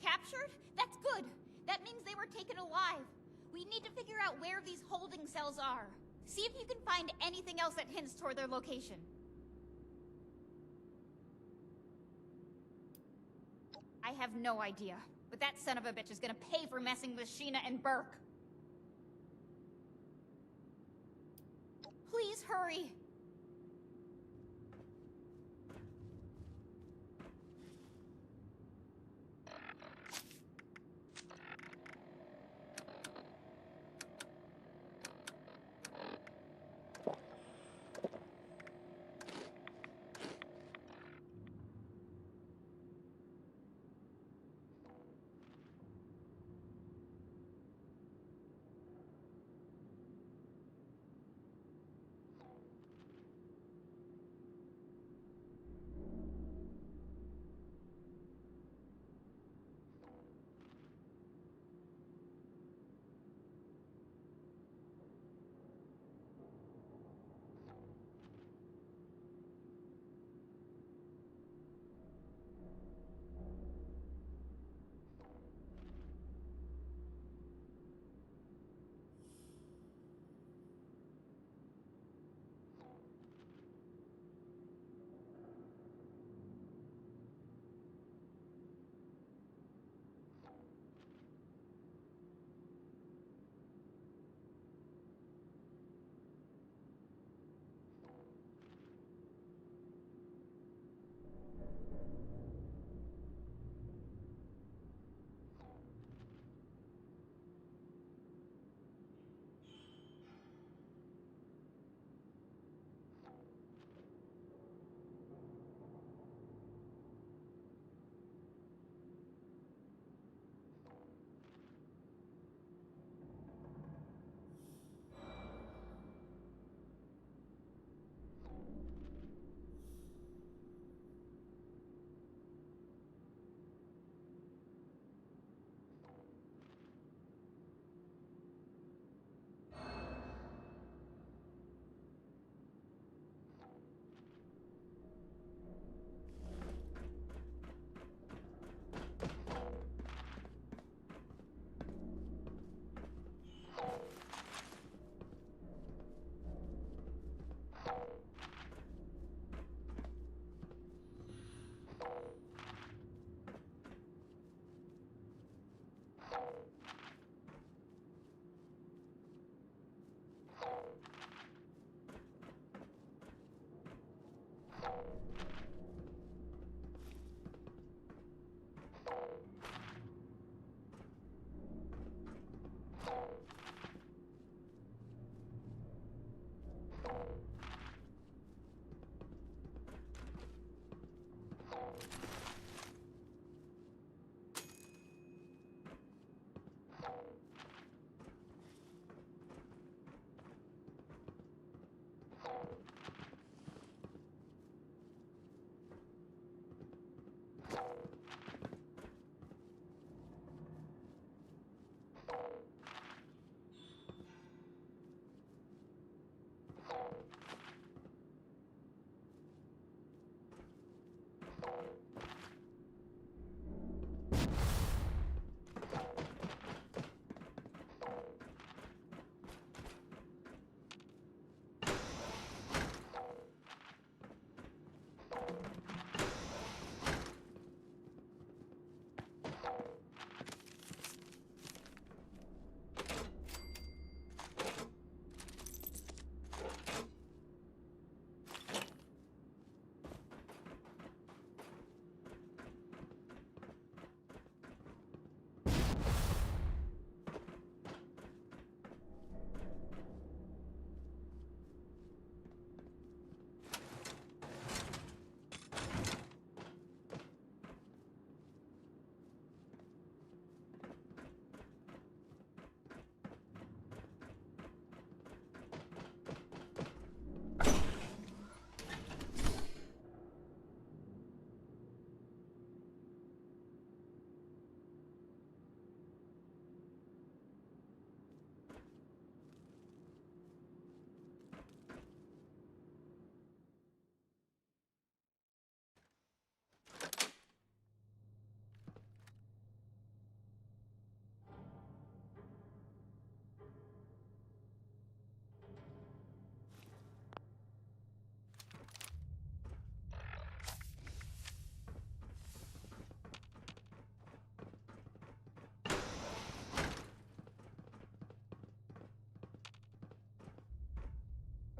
[SPEAKER 1] Captured? That's good. That means they were taken alive. We need to figure out where these holding cells are. See if you can find anything else that hints toward their location. I have no idea, but that son of a bitch is gonna pay for messing with Sheena and Burke. Please hurry.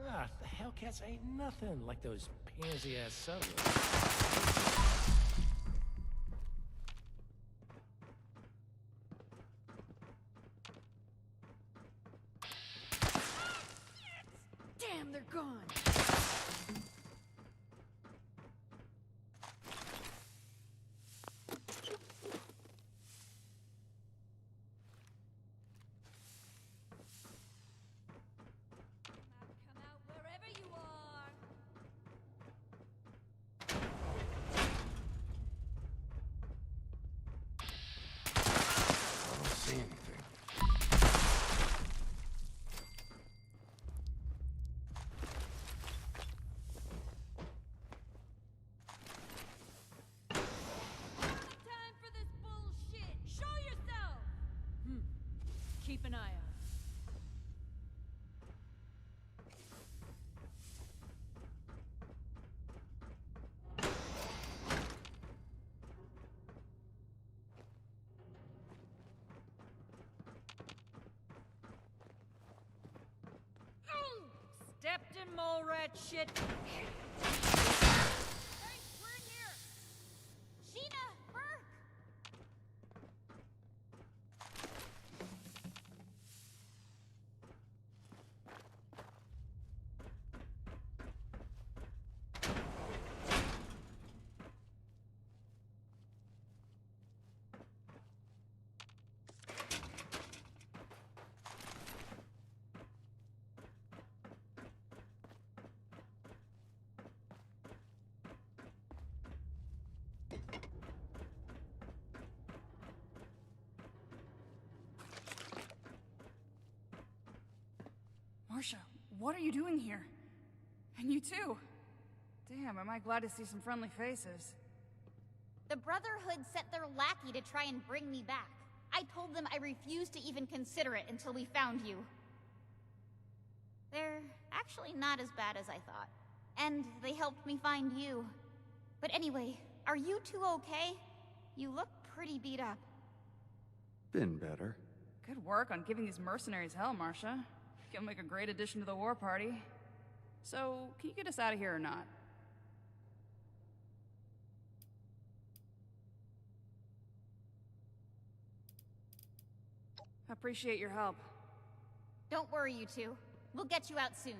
[SPEAKER 8] Ah, the Hellcats ain't nothing like those pansy-ass settlers.
[SPEAKER 2] Damn, they're gone.
[SPEAKER 6] Keep an eye out. Stepped in mole rat shit.
[SPEAKER 1] Hey, we're in here! Sheena! Burke!
[SPEAKER 10] Marsha, what are you doing here? And you too. Damn, am I glad to see some friendly faces.
[SPEAKER 1] The Brotherhood sent their lackey to try and bring me back. I told them I refused to even consider it until we found you. They're actually not as bad as I thought. And they helped me find you. But anyway, are you two okay? You look pretty beat up.
[SPEAKER 17] Been better.
[SPEAKER 10] Good work on giving these mercenaries hell, Marsha. You'll make a great addition to the war party. So, can you get us out of here or not? I appreciate your help.
[SPEAKER 1] Don't worry, you two. We'll get you out soon.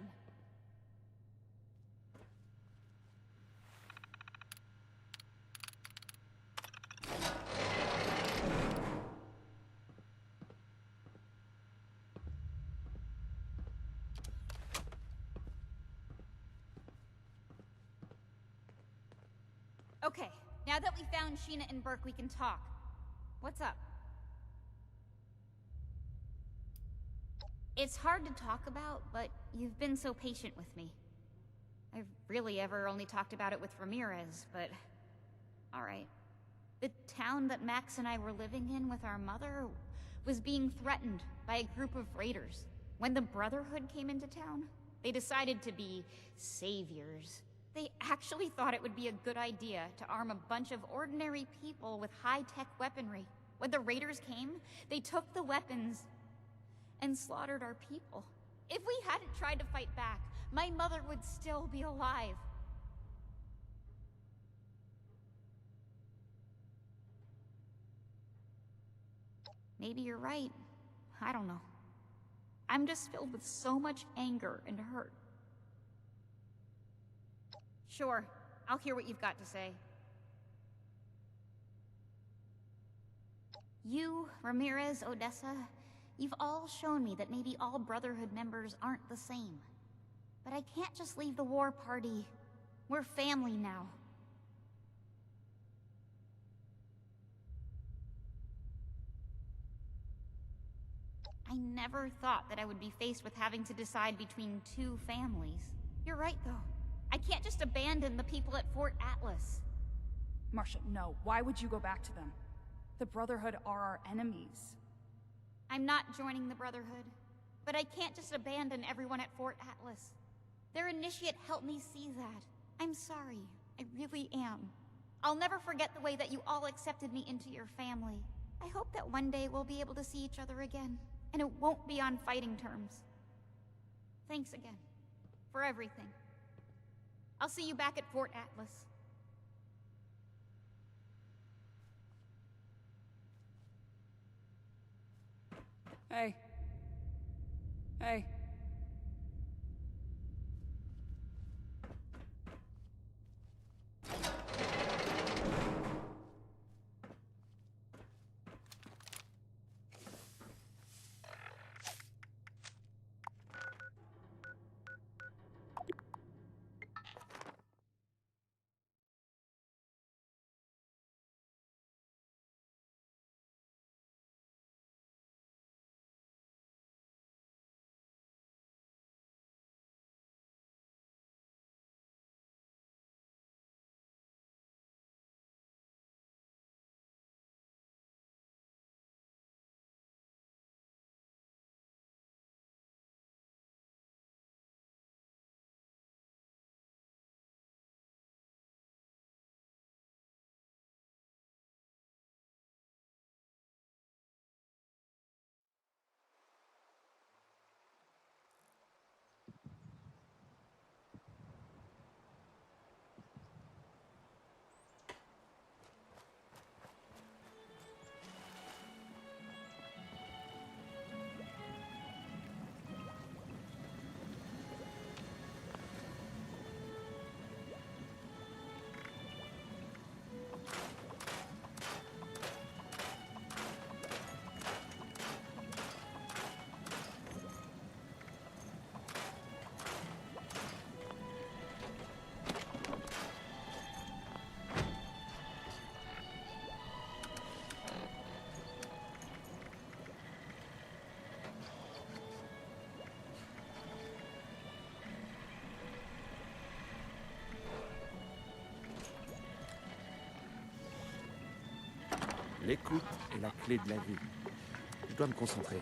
[SPEAKER 1] Okay, now that we found Sheena and Burke, we can talk. What's up? It's hard to talk about, but you've been so patient with me. I've really ever only talked about it with Ramirez, but... alright. The town that Max and I were living in with our mother was being threatened by a group of raiders. When the Brotherhood came into town, they decided to be saviors. They actually thought it would be a good idea to arm a bunch of ordinary people with high-tech weaponry. When the raiders came, they took the weapons and slaughtered our people. If we hadn't tried to fight back, my mother would still be alive. Maybe you're right. I don't know. I'm just filled with so much anger and hurt. Sure, I'll hear what you've got to say. You, Ramirez, Odessa, you've all shown me that maybe all Brotherhood members aren't the same. But I can't just leave the war party. We're family now. I never thought that I would be faced with having to decide between two families. You're right, though. I can't just abandon the people at Fort Atlas.
[SPEAKER 10] Marsha, no. Why would you go back to them? The Brotherhood are our enemies.
[SPEAKER 1] I'm not joining the Brotherhood, but I can't just abandon everyone at Fort Atlas. Their initiate helped me see that. I'm sorry. I really am. I'll never forget the way that you all accepted me into your family. I hope that one day we'll be able to see each other again, and it won't be on fighting terms. Thanks again. For everything. I'll see you back at Fort Atlas.
[SPEAKER 10] Hey. Hey.
[SPEAKER 17] L'écoute est la clé de la vie. Je dois me concentrer.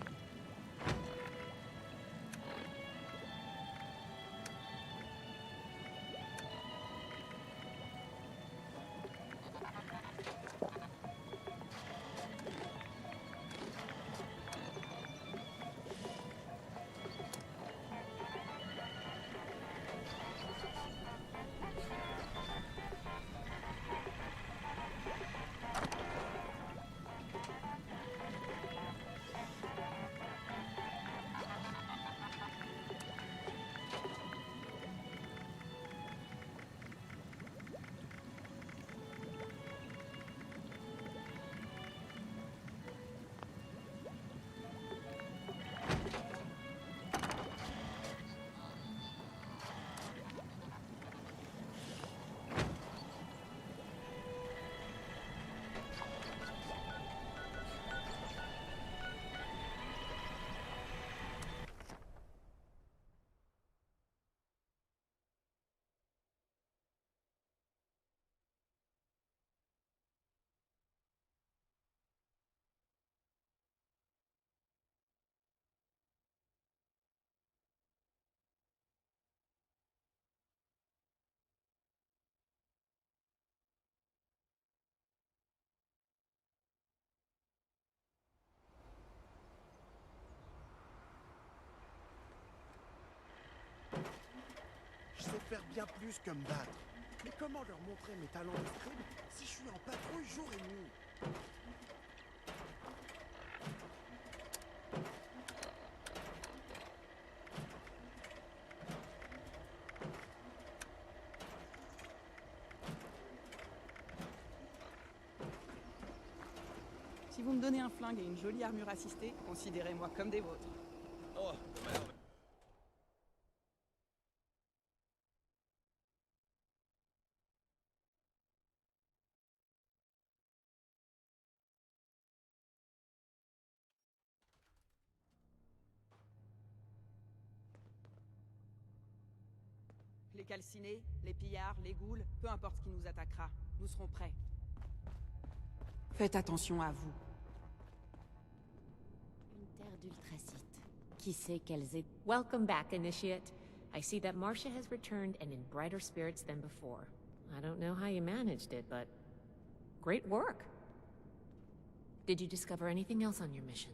[SPEAKER 9] Je sais faire bien plus que me battre. Mais comment leur montrer mes talents de scribe si je suis en patrouille jour et nuit?
[SPEAKER 10] Si vous me donnez un flingue et une jolie armure assistée, considérez-moi comme des vôtres.
[SPEAKER 9] Oh, merde.
[SPEAKER 10] Les calcinés, les pillards, les ghouls, peu importe ce qui nous attaquera, nous serons prêts. Faites attention à vous.
[SPEAKER 3] Une terre d'ultracites. Qui sait quelles est... Welcome back, Initiate. I see that Marcia has returned and in brighter spirits than before. I don't know how you managed it, but... great work! Did you discover anything else on your mission?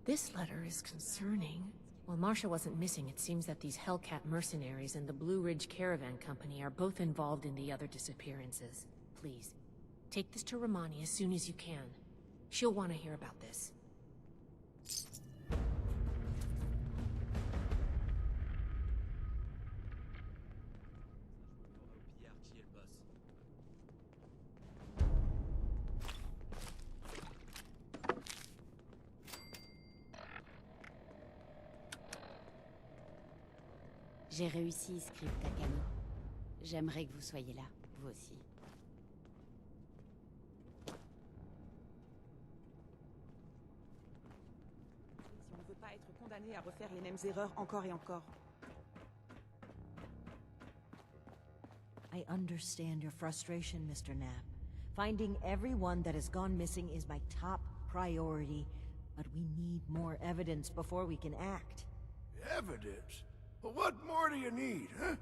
[SPEAKER 3] This letter is concerning. While Marcia wasn't missing, it seems that these Hellcat mercenaries and the Blue Ridge Caravan Company are both involved in the other disappearances. Please, take this to Romani as soon as you can. She'll want to hear about this.
[SPEAKER 21] J'ai réussi, Script Takano. J'aimerais que vous soyez là, vous aussi.
[SPEAKER 12] Si on ne veut pas être condamné à refaire les mêmes erreurs encore et encore.
[SPEAKER 7] I understand your frustration, Mr. Knapp. Finding everyone that has gone missing is my top priority, but we need more evidence before we can act.
[SPEAKER 13] Evidence? Well, what more do you need, huh?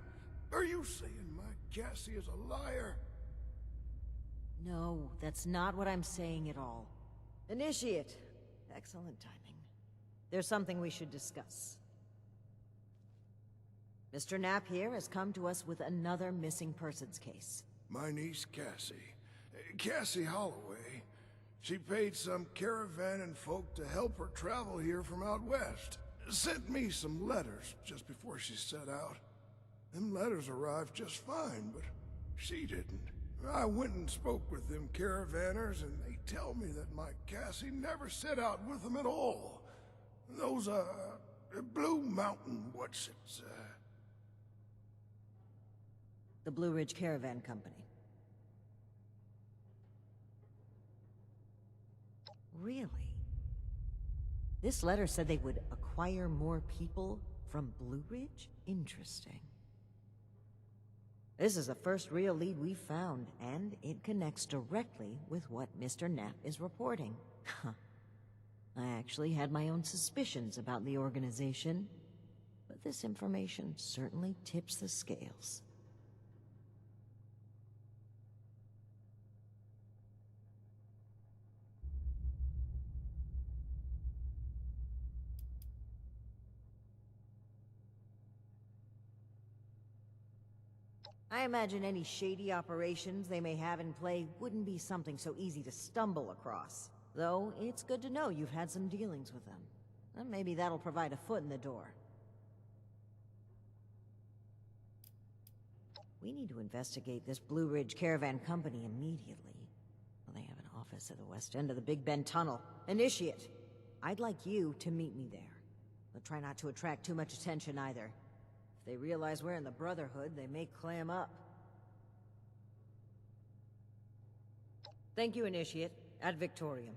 [SPEAKER 13] Are you saying my Cassie is a liar?
[SPEAKER 7] No, that's not what I'm saying at all. Initiate. Excellent timing. There's something we should discuss. Mr. Knapp here has come to us with another missing persons case.
[SPEAKER 13] My niece Cassie. Cassie Holloway. She paid some caravan and folk to help her travel here from out west. Sent me some letters just before she set out. Them letters arrived just fine, but she didn't. I went and spoke with them caravanners, and they tell me that my Cassie never set out with them at all. Those, Blue Mountain,
[SPEAKER 7] The Blue Ridge Caravan Company. Really? This letter said they would acquire more people from Blue Ridge? Interesting. This is the first real lead we've found, and it connects directly with what Mr. Knapp is reporting. I actually had my own suspicions about the organization, but this information certainly tips the scales. I imagine any shady operations they may have in play wouldn't be something so easy to stumble across. Though, it's good to know you've had some dealings with them. And maybe that'll provide a foot in the door. We need to investigate this Blue Ridge Caravan Company immediately. Well, they have an office at the west end of the Big Bend Tunnel. Initiate! I'd like you to meet me there. But try not to attract too much attention either. If they realize we're in the Brotherhood, they may clam up. Thank you, Initiate. Ad Victoriam.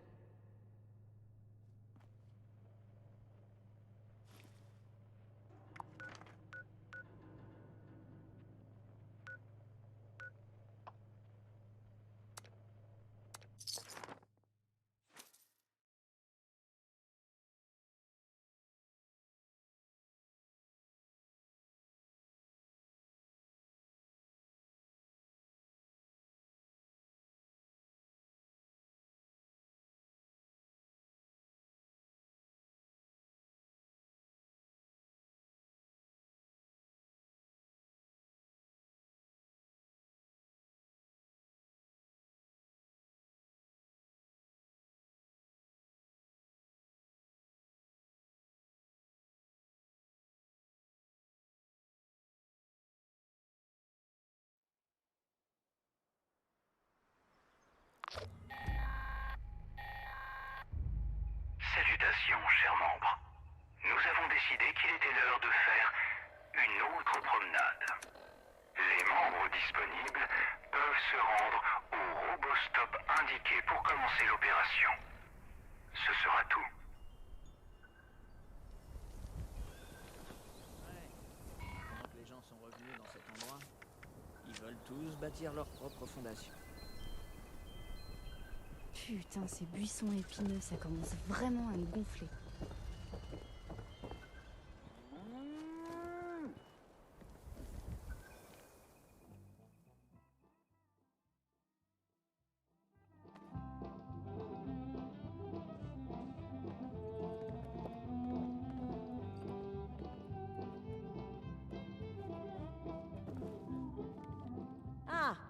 [SPEAKER 14] Salutations, chers membres. Nous avons décidé qu'il était l'heure de faire une autre promenade. Les membres disponibles peuvent se rendre au robostop indiqué pour commencer l'opération. Ce sera tout.
[SPEAKER 17] Maintenant que les gens sont revenus dans cet endroit, ils veulent tous bâtir leur propre fondation.
[SPEAKER 2] Putain, ces buissons épineux, ça commence vraiment à me gonfler.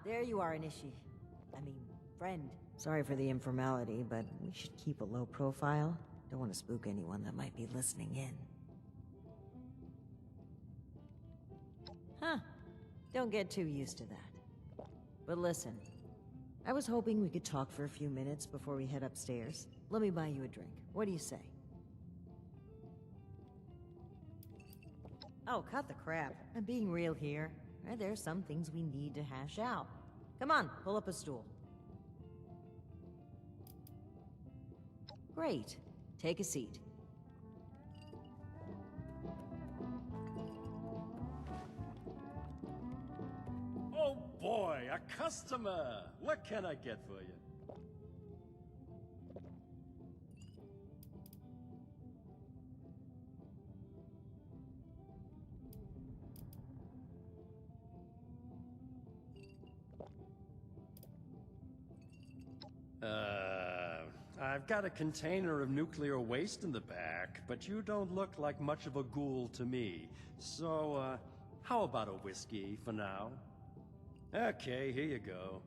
[SPEAKER 7] there you are, friend. Sorry for the informality, but we should keep a low profile. Don't want to spook anyone that might be listening in. Huh. Don't get too used to that. But listen, I was hoping we could talk for a few minutes before we head upstairs. Let me buy you a drink. What do you say? Oh, cut the crap. I'm being real here. There's some things we need to hash out. Come on, pull up a stool. Great. Take a seat.
[SPEAKER 15] Oh boy, a customer! What can I get for you? I've got a container of nuclear waste in the back, but you don't look like much of a ghoul to me. So, how about a whiskey for now? Okay, here you go.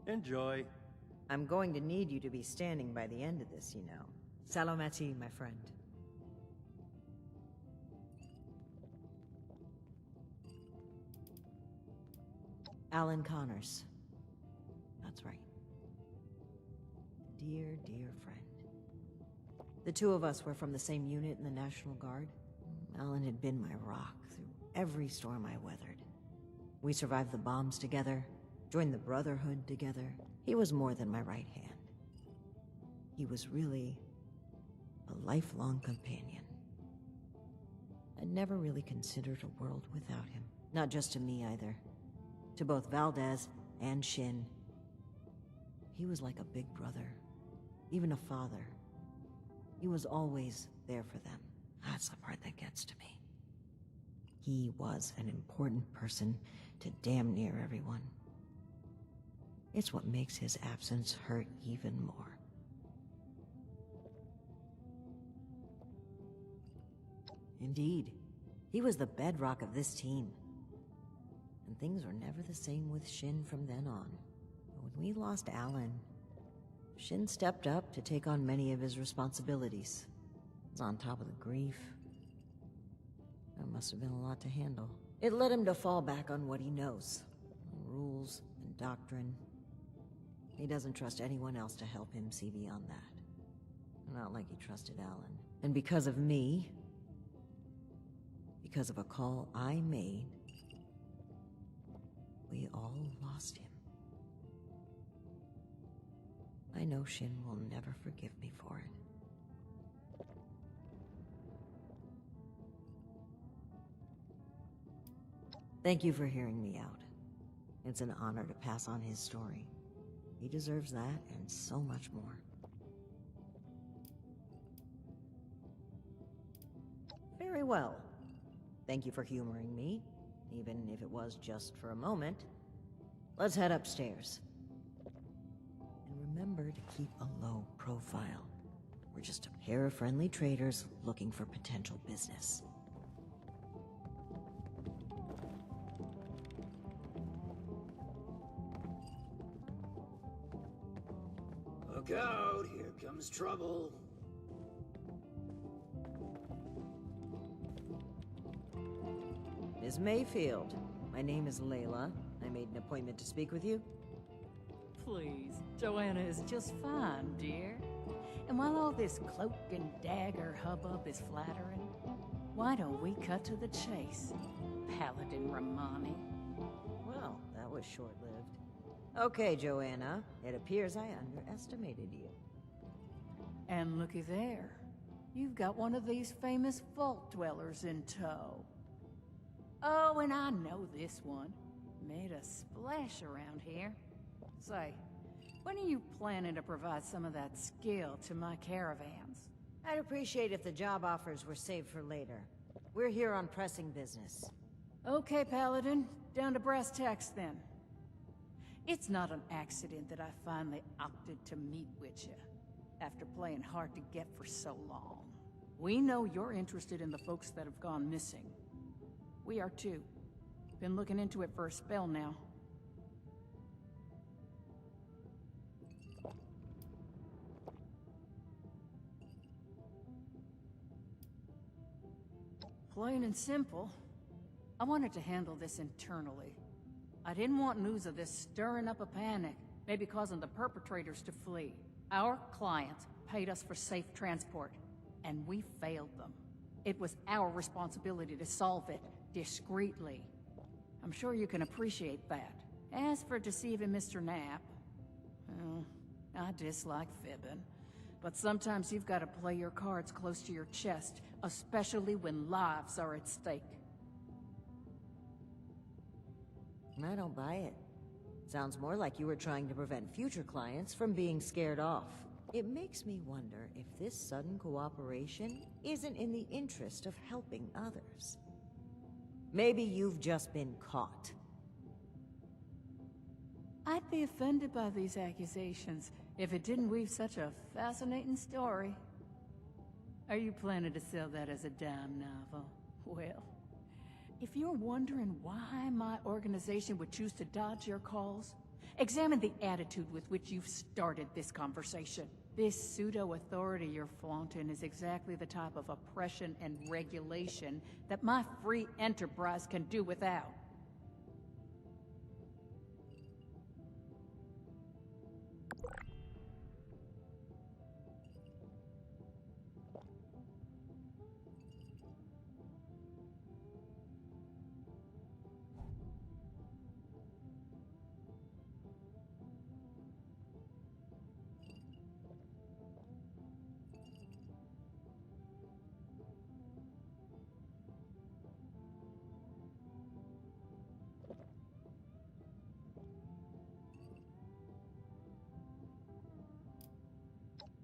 [SPEAKER 15] Enjoy.
[SPEAKER 7] I'm going to need you to be standing by the end of this, you know. Salomati, my friend. Alan Connors. That's right. Dear, dear friend. The two of us were from the same unit in the National Guard. Alan had been my rock through every storm I weathered. We survived the bombs together, joined the Brotherhood together. He was more than my right hand. He was really a lifelong companion. I'd never really considered a world without him. Not just to me either. To both Valdez and Shin. He was like a big brother. Even a father. He was always there for them. That's the part that gets to me. He was an important person to damn near everyone. It's what makes his absence hurt even more. Indeed, he was the bedrock of this team. And things were never the same with Shin from then on. But when we lost Alan, Shin stepped up to take on many of his responsibilities. He was on top of the grief. That must have been a lot to handle. It led him to fall back on what he knows. Rules and doctrine. He doesn't trust anyone else to help him see beyond that. Not like he trusted Alan. And because of me, because of a call I made, we all lost him. I know Shin will never forgive me for it. Thank you for hearing me out. It's an honor to pass on his story. He deserves that and so much more. Very well. Thank you for humoring me, even if it was just for a moment. Let's head upstairs. And remember to keep a low profile. We're just a pair of friendly traders looking for potential business.
[SPEAKER 16] Look out, here comes trouble.
[SPEAKER 7] Miss Mayfield, my name is Layla. I made an appointment to speak with you.
[SPEAKER 19] Please, Joanna is just fine, dear. And while all this cloak and dagger hubbub is flattering, why don't we cut to the chase, Paladin Romani?
[SPEAKER 7] Well, that was short-lived. Okay, Joanna. It appears I underestimated you.
[SPEAKER 19] And looky there. You've got one of these famous vault dwellers in tow. Oh, and I know this one. Made a splash around here. Say, when are you planning to provide some of that skill to my caravans?
[SPEAKER 7] I'd appreciate if the job offers were saved for later. We're here on pressing business.
[SPEAKER 19] Okay, Paladin. Down to brass tacks, then. It's not an accident that I finally opted to meet with you, after playing hard to get for so long. We know you're interested in the folks that have gone missing. We are too. Been looking into it for a spell now. Plain and simple. I wanted to handle this internally. I didn't want news of this stirring up a panic, maybe causing the perpetrators to flee. Our client paid us for safe transport, and we failed them. It was our responsibility to solve it discreetly. I'm sure you can appreciate that. As for deceiving Mr. Knapp, well, I dislike fibbing. But sometimes you've got to play your cards close to your chest, especially when lives are at stake.
[SPEAKER 7] I don't buy it. Sounds more like you were trying to prevent future clients from being scared off. It makes me wonder if this sudden cooperation isn't in the interest of helping others. Maybe you've just been caught.
[SPEAKER 19] I'd be offended by these accusations if it didn't weave such a fascinating story. Are you planning to sell that as a dime novel? Well, if you're wondering why my organization would choose to dodge your calls, examine the attitude with which you've started this conversation. This pseudo-authority you're flaunting is exactly the type of oppression and regulation that my free enterprise can do without.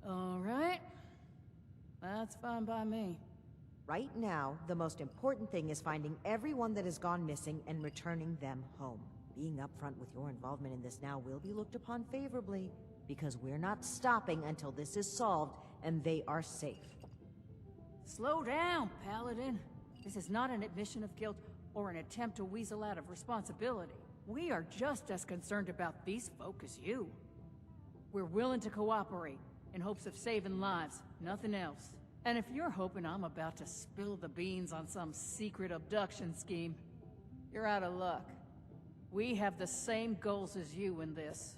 [SPEAKER 19] All right. That's fine by me.
[SPEAKER 7] Right now, the most important thing is finding everyone that has gone missing and returning them home. Being upfront with your involvement in this now will be looked upon favorably, because we're not stopping until this is solved and they are safe.
[SPEAKER 19] Slow down, Paladin. This is not an admission of guilt or an attempt to weasel out of responsibility. We are just as concerned about these folk as you. We're willing to cooperate in hopes of saving lives, nothing else. And if you're hoping I'm about to spill the beans on some secret abduction scheme, you're out of luck. We have the same goals as you in this.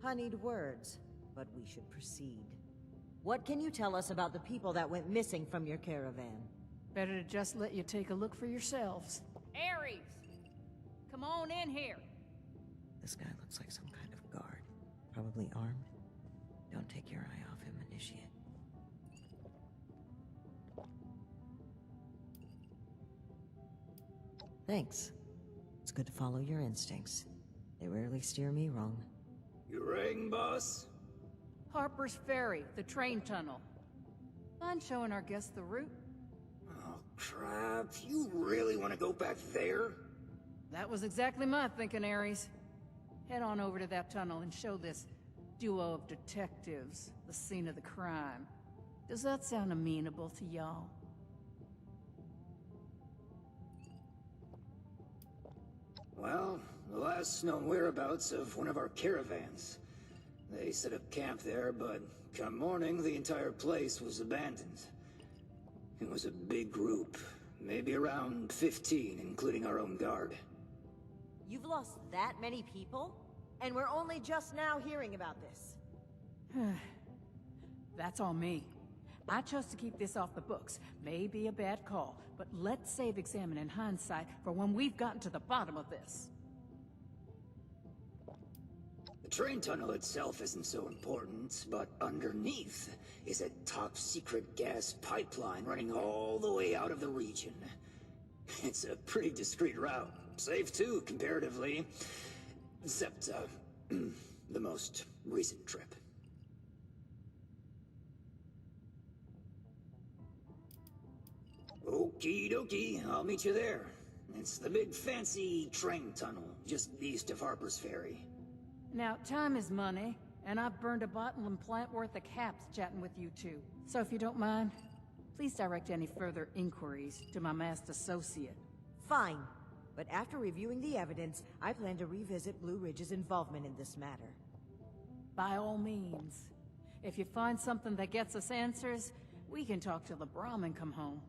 [SPEAKER 7] Honeyed words, but we should proceed. What can you tell us about the people that went missing from your caravan?
[SPEAKER 19] Better to just let you take a look for yourselves. Ares! Come on in here!
[SPEAKER 7] This guy looks like some kind of guard. Probably armed. Don't take your eye off him, Initiate. Thanks. It's good to follow your instincts. They rarely steer me wrong.
[SPEAKER 16] You rang, boss?
[SPEAKER 19] Harper's Ferry, the train tunnel. Mind showing our guests the route?
[SPEAKER 16] Oh, crap. You really want to go back there?
[SPEAKER 19] That was exactly my thinking, Ares. Head on over to that tunnel and show this duo of detectives the scene of the crime. Does that sound amenable to y'all?
[SPEAKER 16] Well, the last known whereabouts of one of our caravans. They set up camp there, but come morning, the entire place was abandoned. It was a big group, maybe around 15, including our own guard.
[SPEAKER 7] You've lost that many people? And we're only just now hearing about this.
[SPEAKER 19] That's on me. I chose to keep this off the books. May be a bad call, but let's save examining hindsight for when we've gotten to the bottom of this.
[SPEAKER 16] The train tunnel itself isn't so important, but underneath is a top-secret gas pipeline running all the way out of the region. It's a pretty discreet route. Safe too, comparatively. Except, the most recent trip. Okie dokie, I'll meet you there. It's the big fancy train tunnel, just east of Harper's Ferry.
[SPEAKER 19] Now, time is money, and I've burned a bottle and plant worth of caps chatting with you two. So if you don't mind, please direct any further inquiries to my masked associate.
[SPEAKER 7] Fine. But after reviewing the evidence, I plan to revisit Blue Ridge's involvement in this matter.
[SPEAKER 19] By all means. If you find something that gets us answers, we can talk till the Brahmin come home.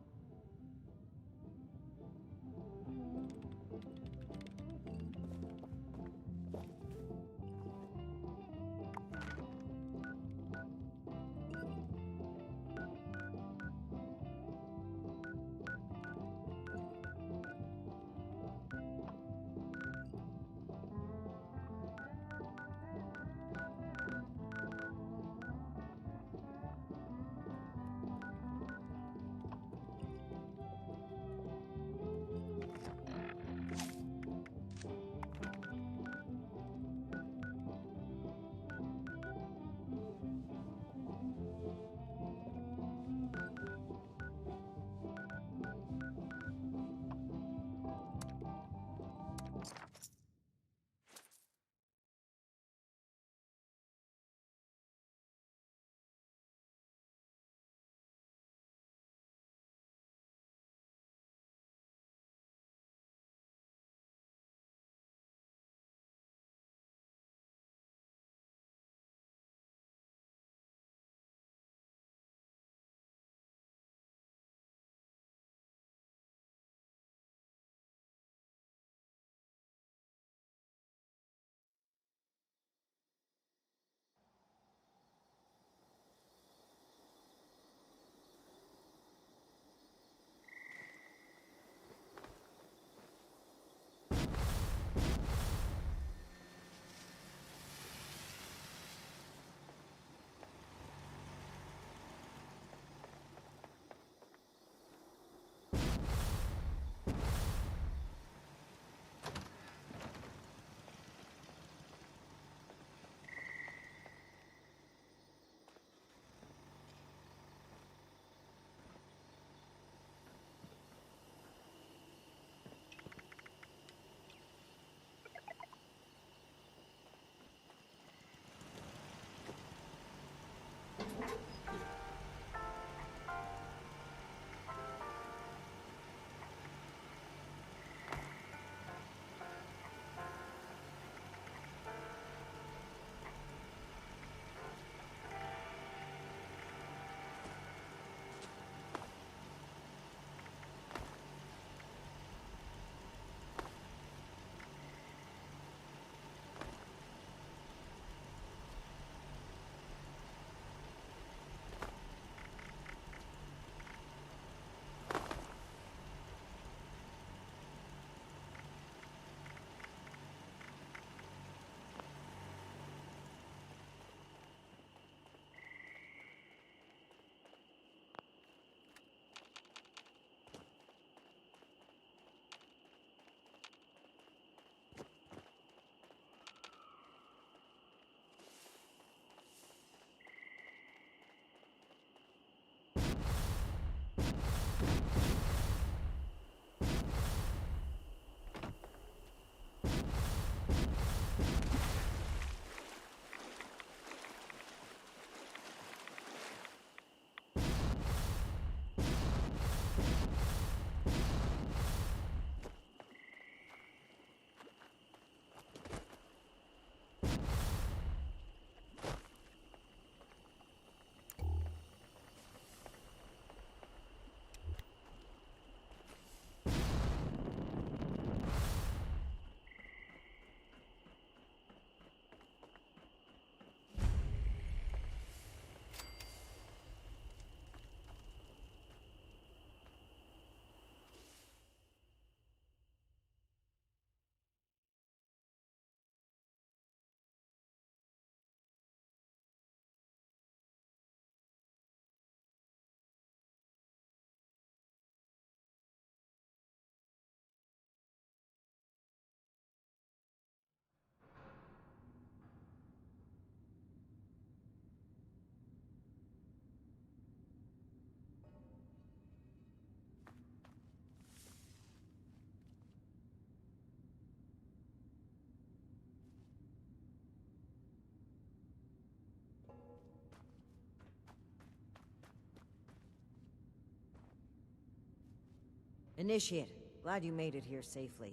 [SPEAKER 7] Initiate, glad you made it here safely.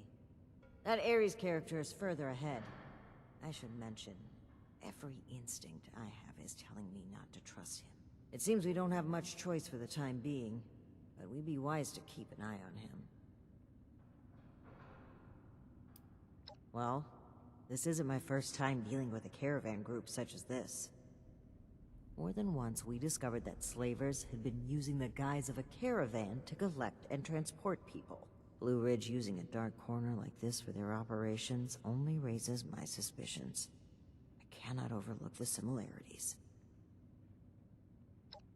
[SPEAKER 7] That Ares character is further ahead. I should mention, every instinct I have is telling me not to trust him. It seems we don't have much choice for the time being, but we'd be wise to keep an eye on him. Well, this isn't my first time dealing with a caravan group such as this. More than once, we discovered that slavers had been using the guise of a caravan to collect and transport people. Blue Ridge using a dark corner like this for their operations only raises my suspicions. I cannot overlook the similarities.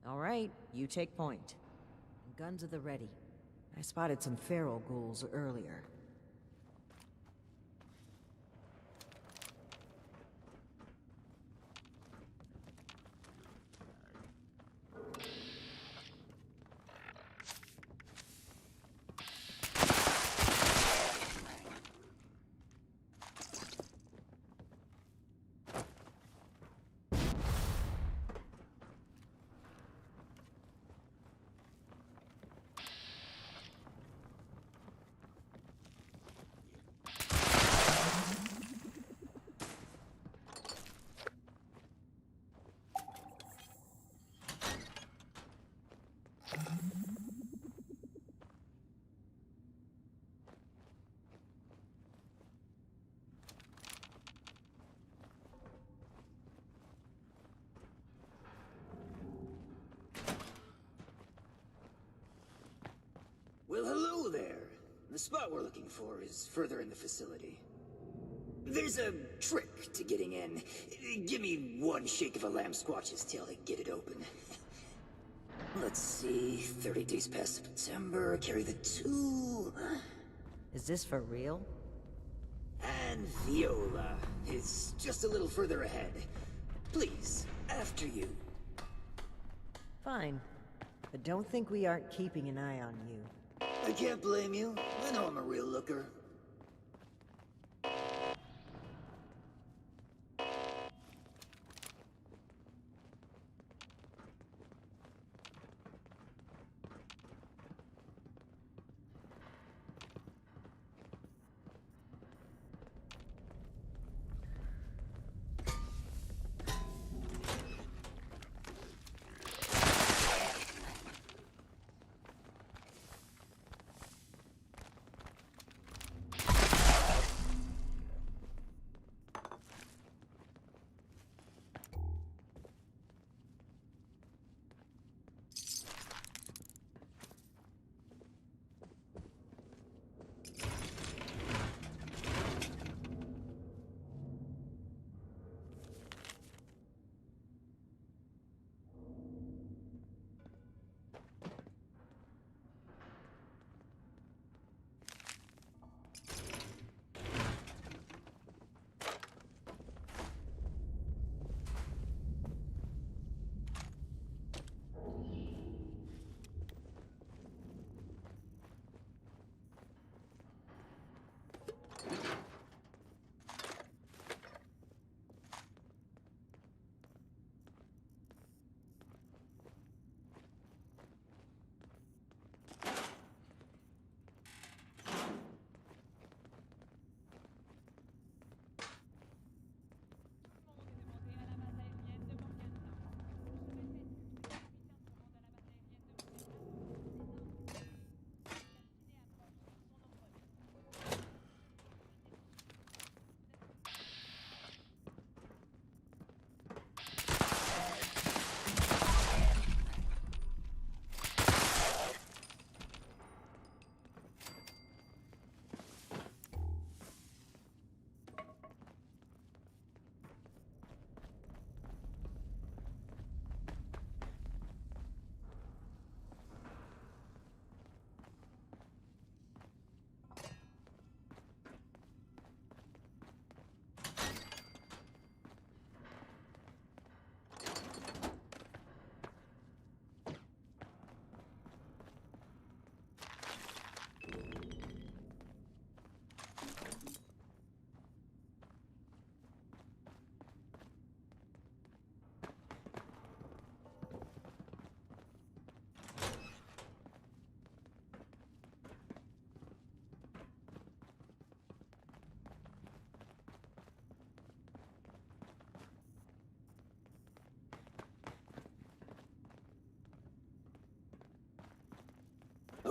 [SPEAKER 7] All right, you take point. Guns at the ready. I spotted some feral ghouls earlier.
[SPEAKER 16] Well, hello there. The spot we're looking for is further in the facility. There's a trick to getting in. Give me one shake of a lamb squatch's tail to get it open. Let's see, 30 days past September, carry the 2.
[SPEAKER 7] Is this for real?
[SPEAKER 16] And Viola is just a little further ahead. Please, after you.
[SPEAKER 7] Fine. But don't think we aren't keeping an eye on you.
[SPEAKER 16] I can't blame you. I know I'm a real looker.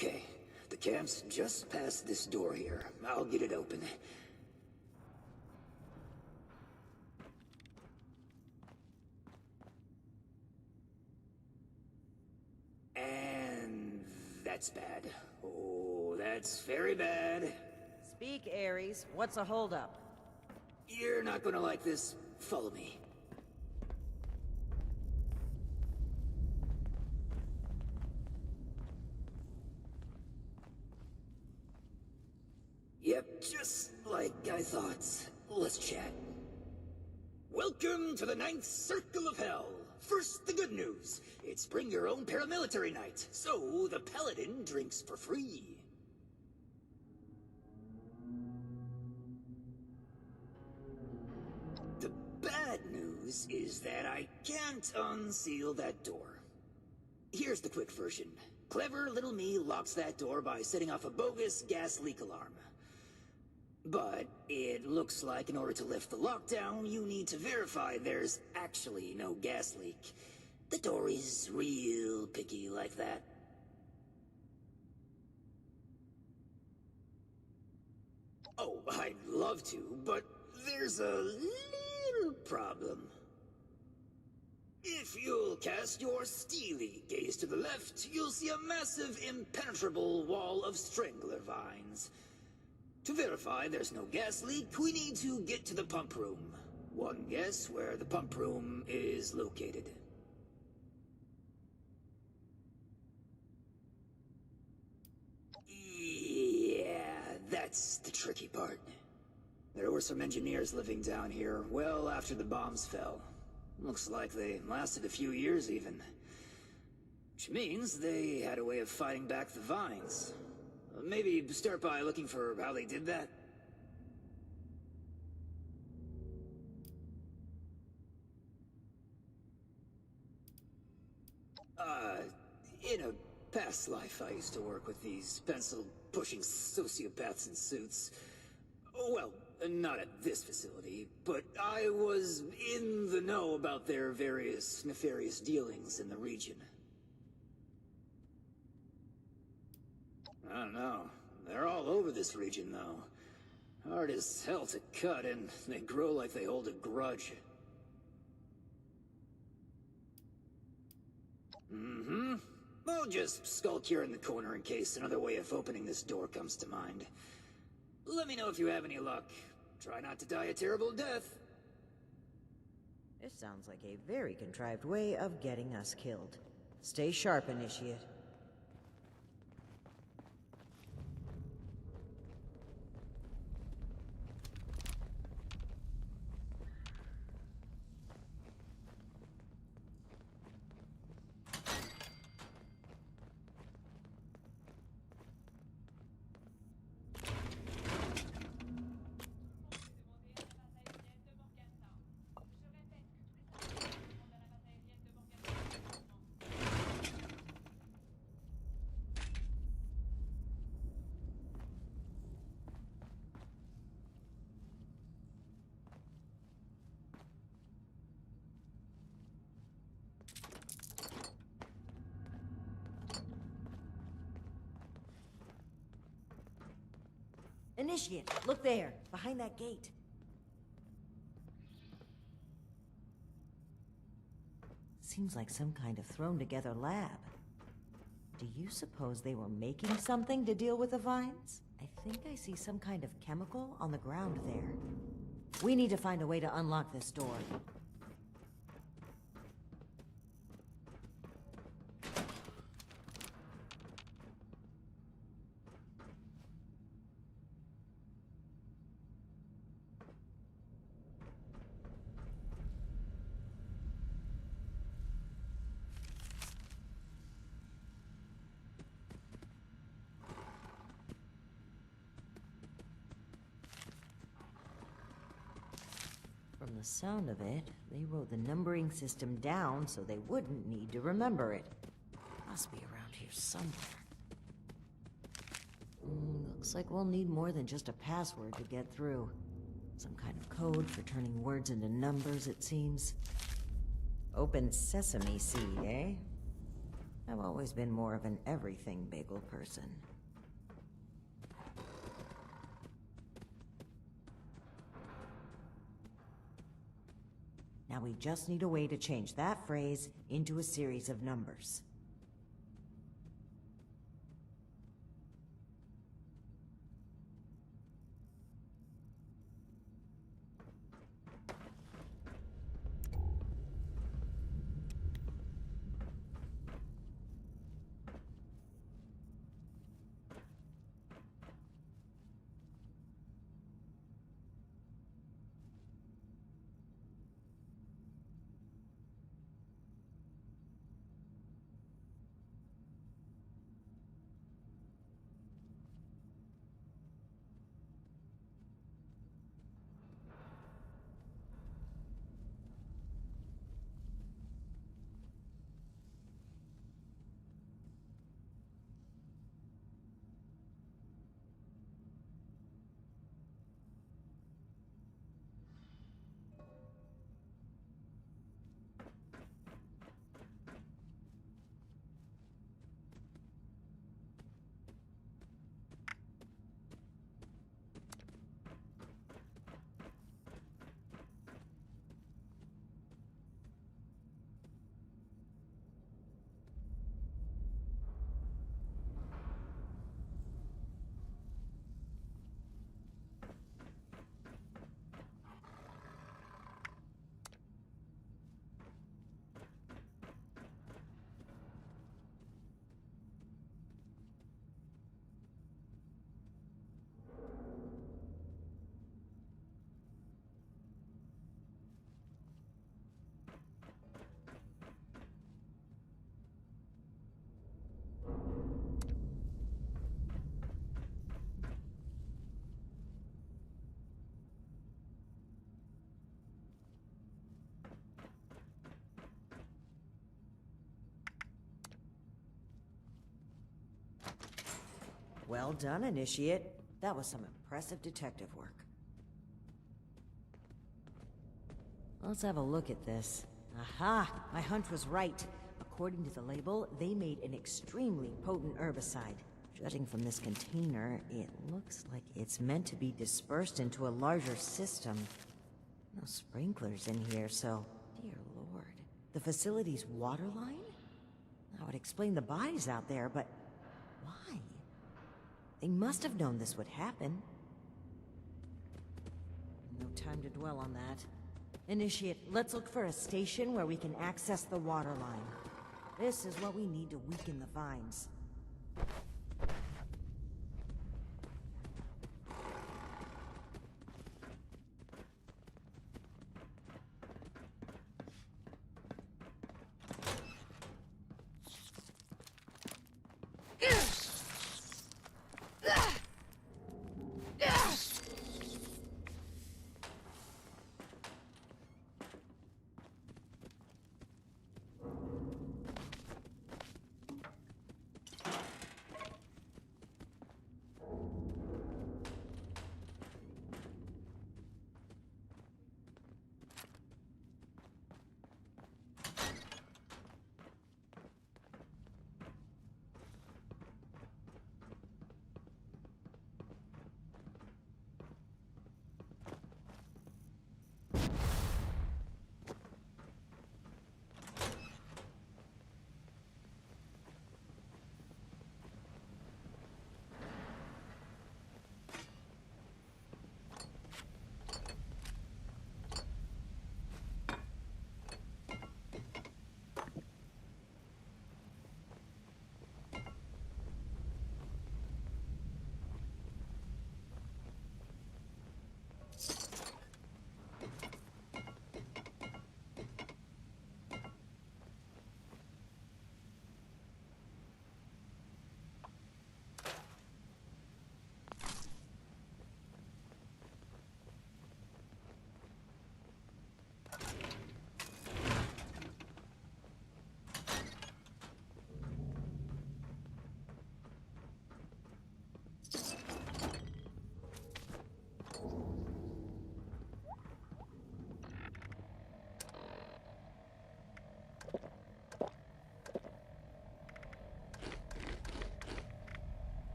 [SPEAKER 16] Okay, the camp's just past this door here. I'll get it open. And that's bad. Oh, that's very bad.
[SPEAKER 7] Speak, Ares. What's a holdup?
[SPEAKER 16] You're not gonna like this. Follow me. Yep, just like I thought. Let's chat. Welcome to the 9th Circle of Hell. First, the good news. It's bring your own paramilitary night, so the paladin drinks for free. The bad news is that I can't unseal that door. Here's the quick version. Clever little me locks that door by setting off a bogus gas leak alarm. But it looks like in order to lift the lockdown, you need to verify there's actually no gas leak. The door is real picky like that. Oh, I'd love to, but there's a little problem. If you'll cast your steely gaze to the left, you'll see a massive, impenetrable wall of strangler vines. To verify there's no gas leak, we need to get to the pump room. One guess where the pump room is located. Yeah, that's the tricky part. There were some engineers living down here well after the bombs fell. Looks like they lasted a few years even. Which means they had a way of fighting back the vines. Maybe start by looking for how they did that. In a past life, I used to work with these pencil-pushing sociopaths in suits. Well, not at this facility, but I was in the know about their various nefarious dealings in the region. I don't know. They're all over this region, though. Hard as hell to cut, and they grow like they hold a grudge. Mm-hmm. I'll just skulk here in the corner in case another way of opening this door comes to mind. Let me know if you have any luck. Try not to die a terrible death.
[SPEAKER 7] This sounds like a very contrived way of getting us killed. Stay sharp, Initiate. Initiate, look there, behind that gate. Seems like some kind of thrown-together lab. Do you suppose they were making something to deal with the vines? I think I see some kind of chemical on the ground there. We need to find a way to unlock this door. From the sound of it, they wrote the numbering system down so they wouldn't need to remember it. Must be around here somewhere. Looks like we'll need more than just a password to get through. Some kind of code for turning words into numbers, it seems. Open sesame seed, eh? I've always been more of an everything bagel person. Now we just need a way to change that phrase into a series of numbers. Well done, Initiate. That was some impressive detective work. Let's have a look at this. Aha! My hunch was right. According to the label, they made an extremely potent herbicide. Judging from this container, it looks like it's meant to be dispersed into a larger system. No sprinklers in here, so... Dear Lord. The facility's water line? That would explain the bodies out there, but... why? They must have known this would happen. No time to dwell on that. Initiate, let's look for a station where we can access the water line. This is what we need to weaken the vines.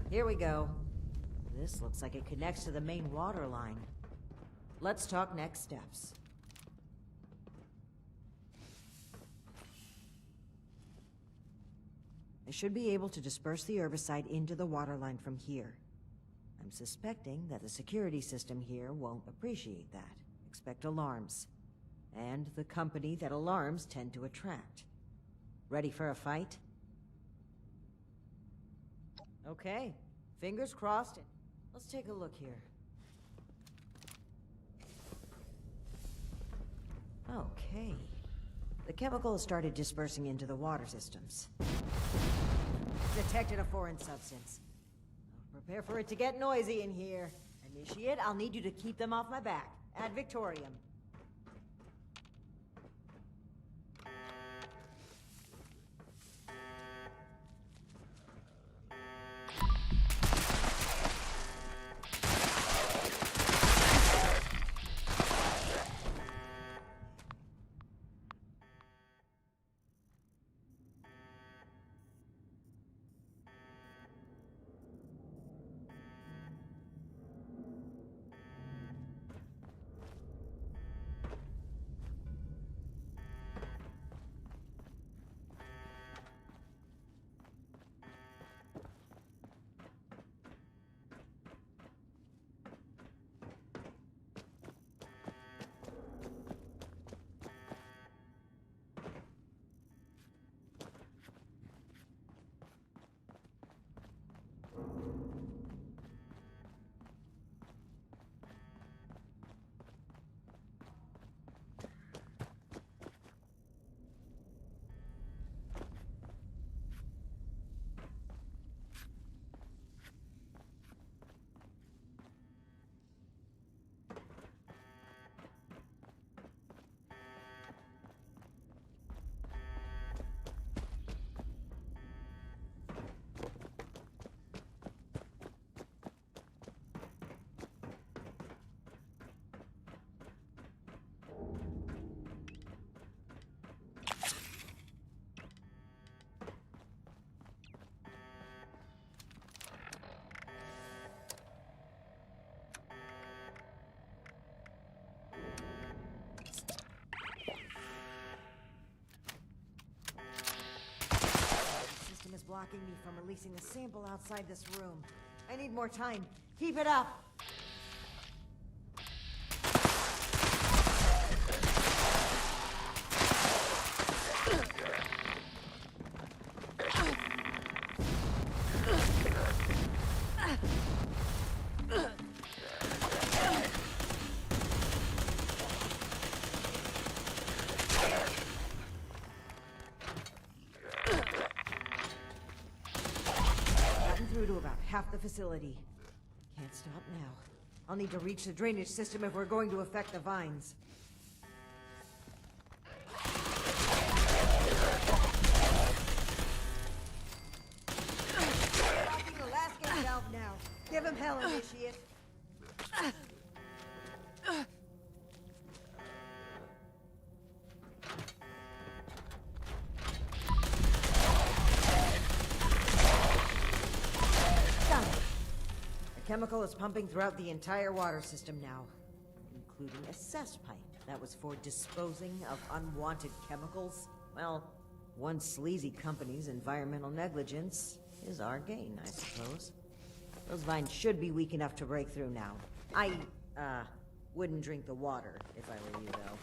[SPEAKER 7] Here we go. This looks like it connects to the main water line. Let's talk next steps. I should be able to disperse the herbicide into the water line from here. I'm suspecting that the security system here won't appreciate that. Expect alarms. And the company that alarms tend to attract. Ready for a fight? Okay. Fingers crossed. Let's take a look here. Okay. The chemical has started dispersing into the water systems. Detected a foreign substance. Prepare for it to get noisy in here. Initiate, I'll need you to keep them off my back. Ad Victorium. Blocking me from releasing a sample outside this room. I need more time. Keep it up! Half the facility. Can't stop now. I'll need to reach the drainage system if we're going to affect the vines. Blocking the last gate valve now. Give him hell, Initiate. Chemical is pumping throughout the entire water system now, including a cess pipe that was for disposing of unwanted chemicals. Well, one sleazy company's environmental negligence is our gain, I suppose. Those vines should be weak enough to break through now. I, wouldn't drink the water if I were you, though.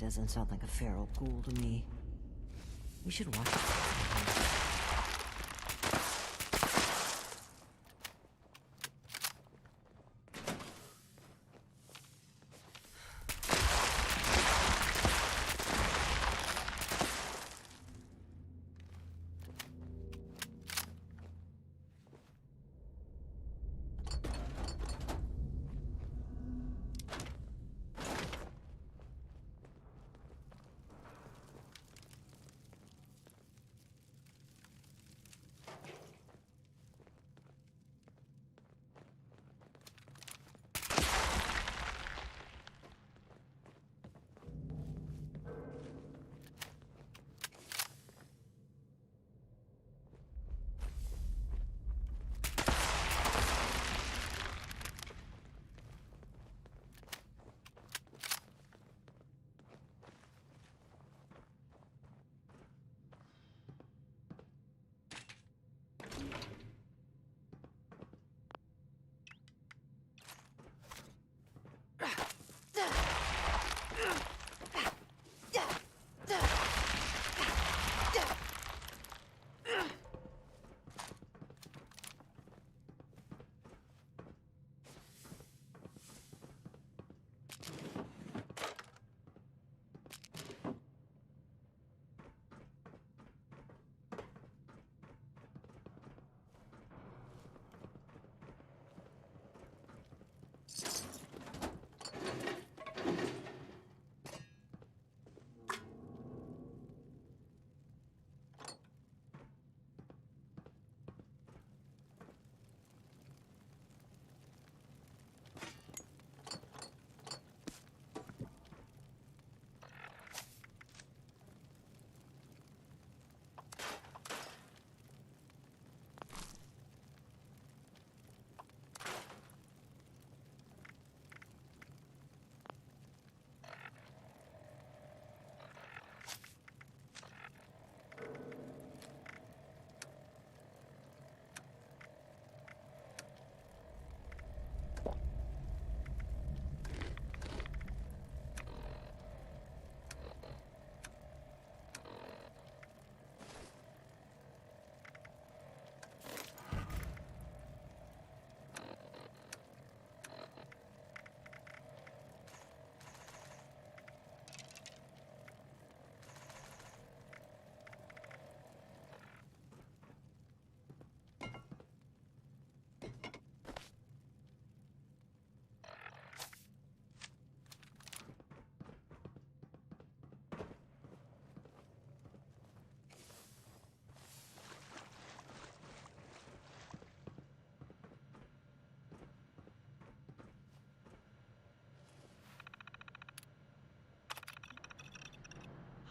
[SPEAKER 7] doesn't sound like a feral ghoul to me. We should watch it.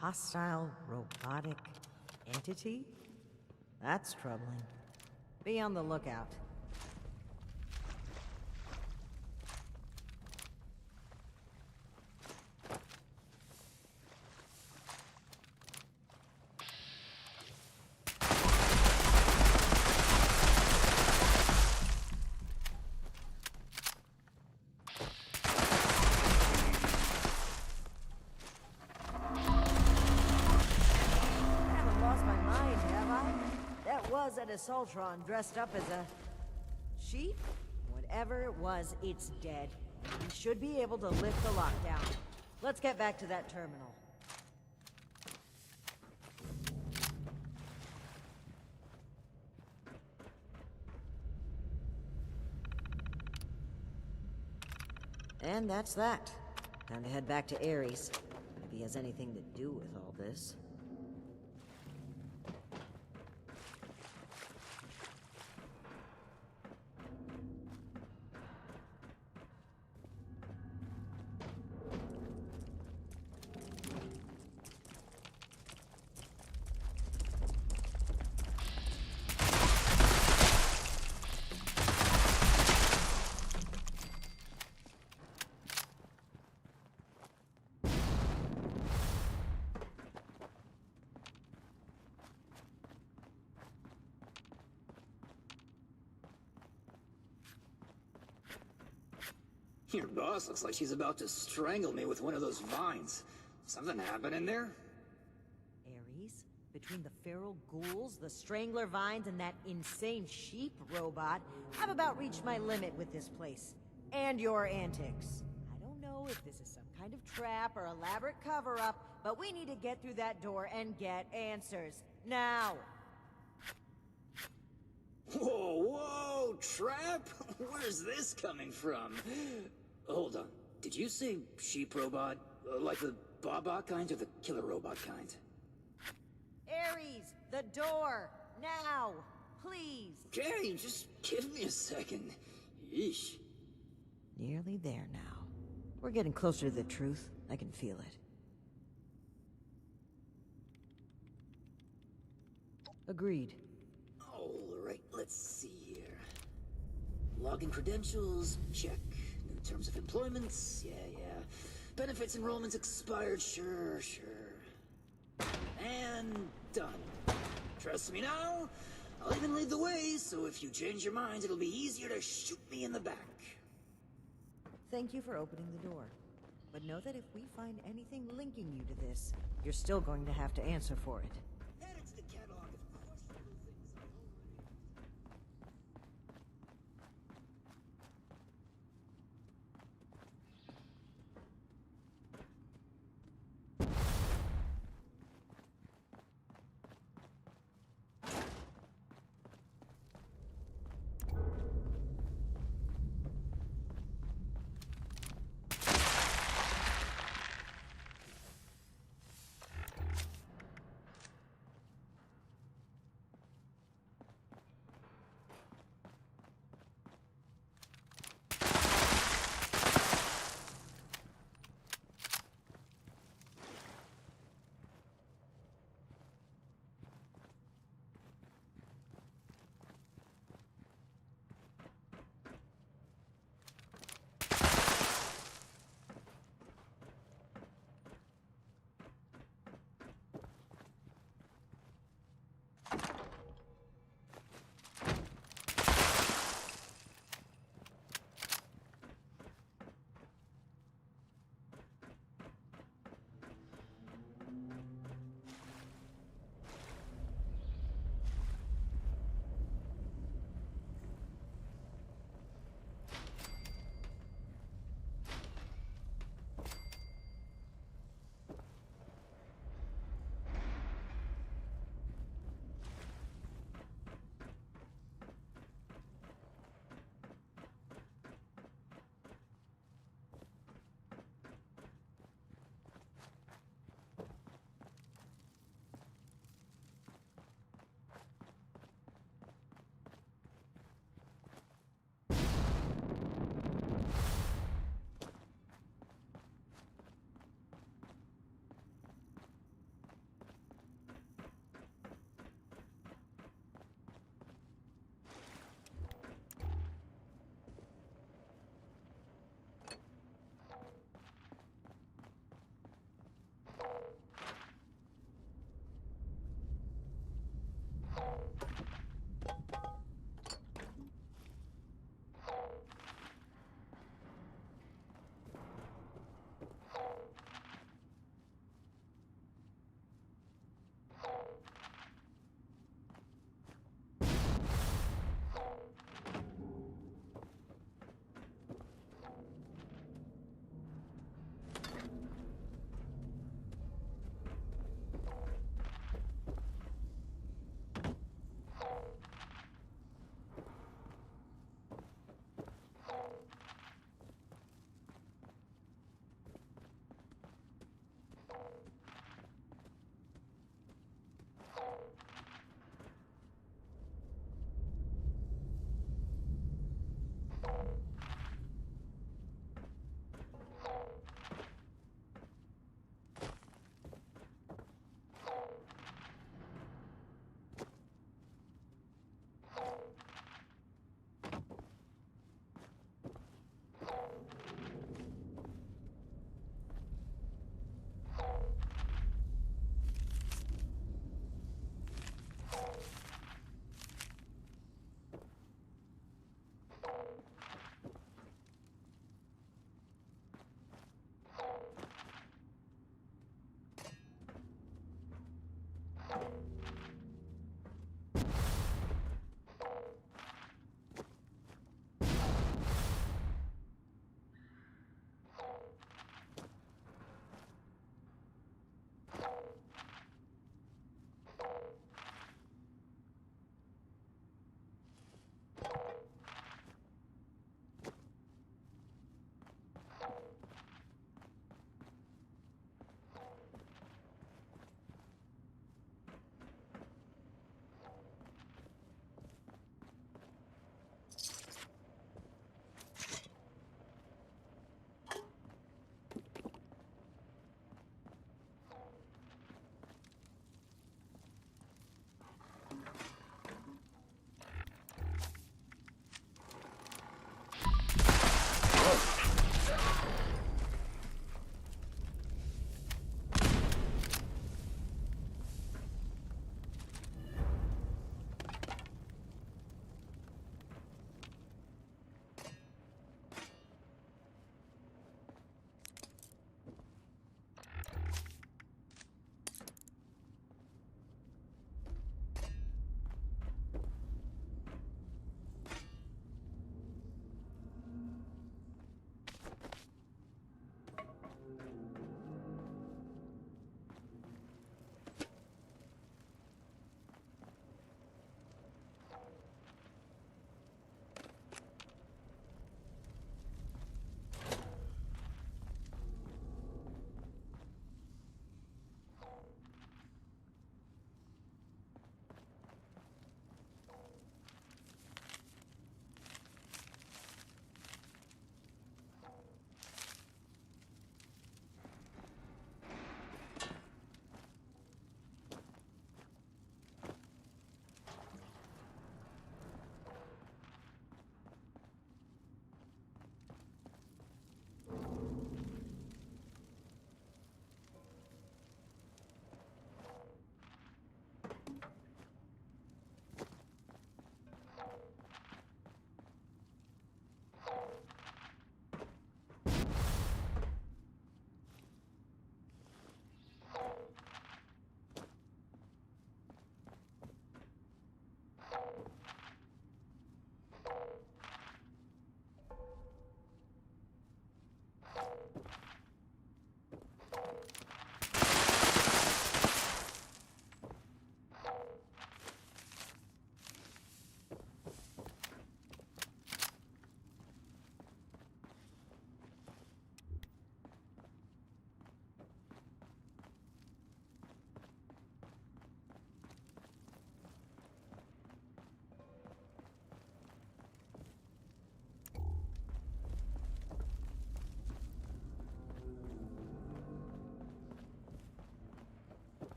[SPEAKER 7] Hostile robotic entity? That's troubling. Be on the lookout. At a Soltron dressed up as a sheep? Whatever it was, it's dead. We should be able to lift the lockdown. Let's get back to that terminal. And that's that. Time to head back to Ares. If he has anything to do with all this.
[SPEAKER 16] Your boss looks like she's about to strangle me with one of those vines. Something happened in there?
[SPEAKER 7] Ares, between the feral ghouls, the strangler vines, and that insane sheep robot, I've about reached my limit with this place. And your antics. I don't know if this is some kind of trap or elaborate cover-up, but we need to get through that door and get answers. Now!
[SPEAKER 16] Whoa, whoa, trap? Where's this coming from? Hold on. Did you say sheep robot? Like the Baba kind or the killer robot kind?
[SPEAKER 7] Ares, the door! Now! Please!
[SPEAKER 16] Okay, just give me a second. Yeesh.
[SPEAKER 7] Nearly there now. We're getting closer to the truth. I can feel it. Agreed.
[SPEAKER 16] Alright, let's see here. Login credentials, check. New terms of employment, yeah. Benefits enrollments expired, sure. And done. Trust me now? I'll even lead the way, so if you change your mind, it'll be easier to shoot me in the back.
[SPEAKER 7] Thank you for opening the door. But know that if we find anything linking you to this, you're still going to have to answer for it.
[SPEAKER 16] Add it to the catalog of questionable things I already...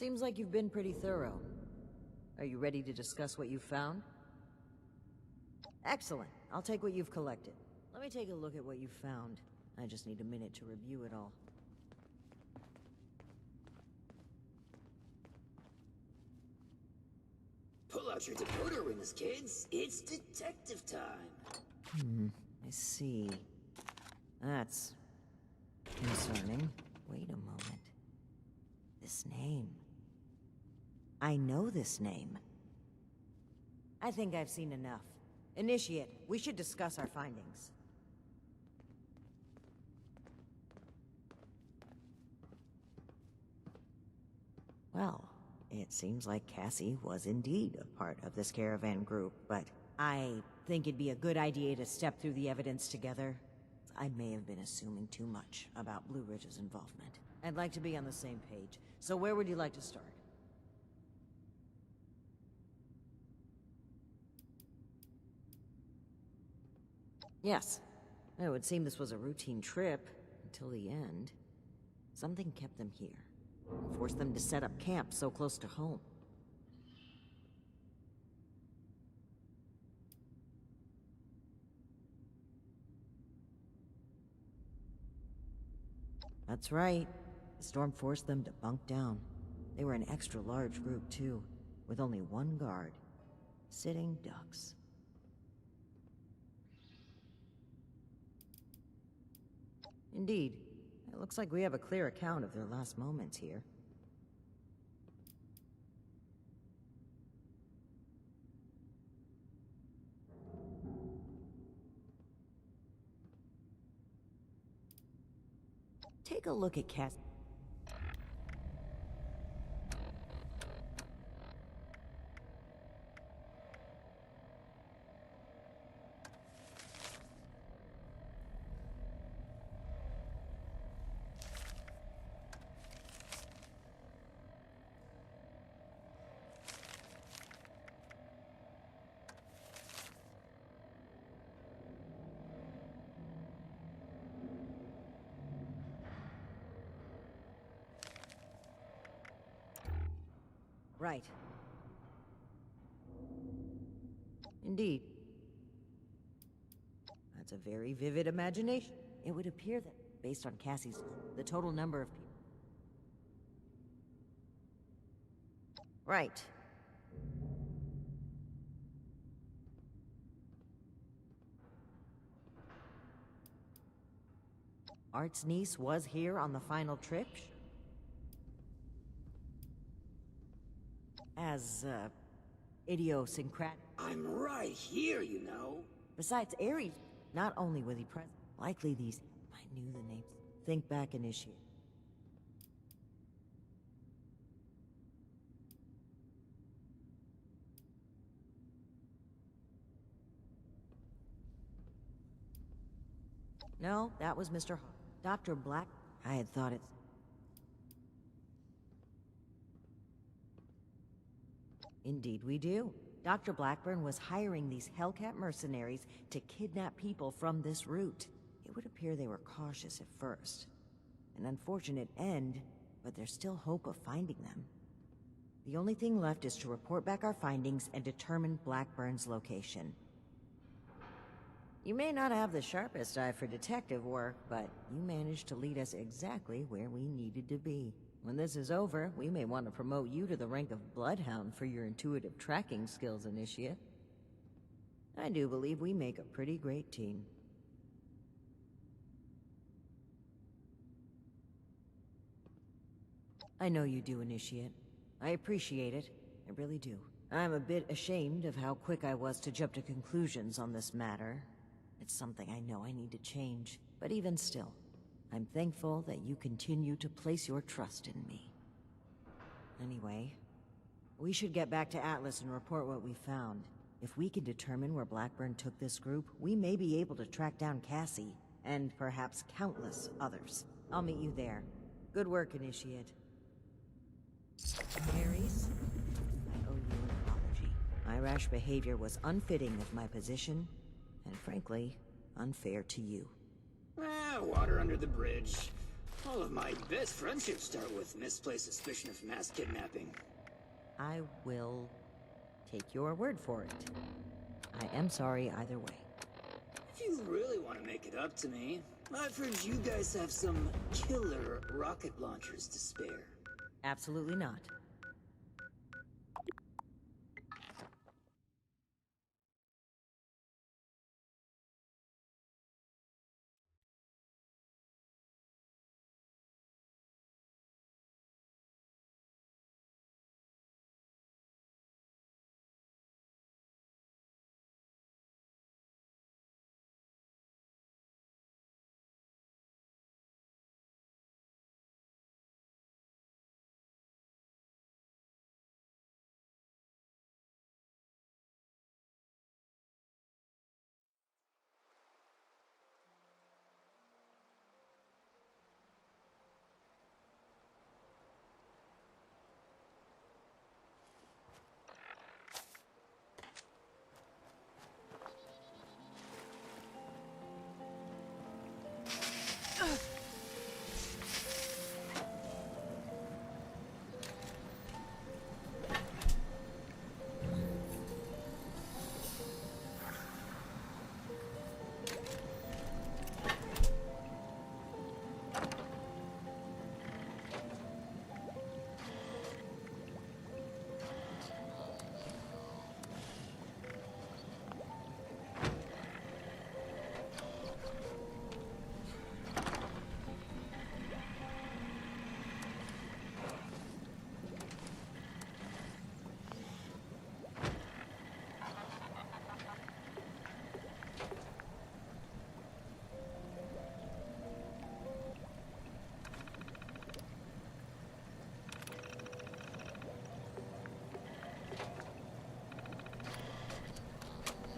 [SPEAKER 7] Seems like you've been pretty thorough. Are you ready to discuss what you've found? Excellent. I'll take what you've collected. Let me take a look at what you've found. I just need a minute to review it all.
[SPEAKER 16] Pull out your decoder rings, kids. It's detective time.
[SPEAKER 7] I see. That's concerning. Wait a moment. This name. I know this name. I think I've seen enough. Initiate, we should discuss our findings. Well, it seems like Cassie was indeed a part of this caravan group, but I think it'd be a good idea to step through the evidence together. I may have been assuming too much about Blue Ridge's involvement. I'd like to be on the same page, so where would you like to start? Yes. It would seem this was a routine trip, until the end. Something kept them here. Forced them to set up camp so close to home. That's right. The storm forced them to bunk down. They were an extra large group, too, with only one guard. Sitting ducks. Indeed. It looks like we have a clear account of their last moments here. Take a look at Cass. Right. Indeed. That's a very vivid imagination. It would appear that, based on Cassie's, the total number of people... Right. Art's niece was here on the final trip? As, idiosyncratic.
[SPEAKER 16] I'm right here, you know.
[SPEAKER 7] Besides, Ares, not only was he present, likely these... I knew the names. Think back, Initiate. No, that was Mr. Hawk. Dr. Black... I had thought it... Indeed we do. Dr. Blackburn was hiring these Hellcat mercenaries to kidnap people from this route. It would appear they were cautious at first. An unfortunate end, but there's still hope of finding them. The only thing left is to report back our findings and determine Blackburn's location. You may not have the sharpest eye for detective work, but you managed to lead us exactly where we needed to be. When this is over, we may want to promote you to the rank of Bloodhound for your intuitive tracking skills, Initiate. I do believe we make a pretty great team. I know you do, Initiate. I appreciate it. I really do. I'm a bit ashamed of how quick I was to jump to conclusions on this matter. It's something I know I need to change, but even still, I'm thankful that you continue to place your trust in me. Anyway, we should get back to Atlas and report what we found. If we can determine where Blackburn took this group, we may be able to track down Cassie, and perhaps countless others. I'll meet you there. Good work, Initiate. Ares, I owe you an apology. My rash behavior was unfitting of my position, and frankly, unfair to you.
[SPEAKER 16] Water under the bridge. All of my best friendships start with misplaced suspicion of mass kidnapping.
[SPEAKER 7] I will take your word for it. I am sorry either way.
[SPEAKER 16] If you really want to make it up to me, I've heard you guys have some killer rocket launchers to spare.
[SPEAKER 7] Absolutely not.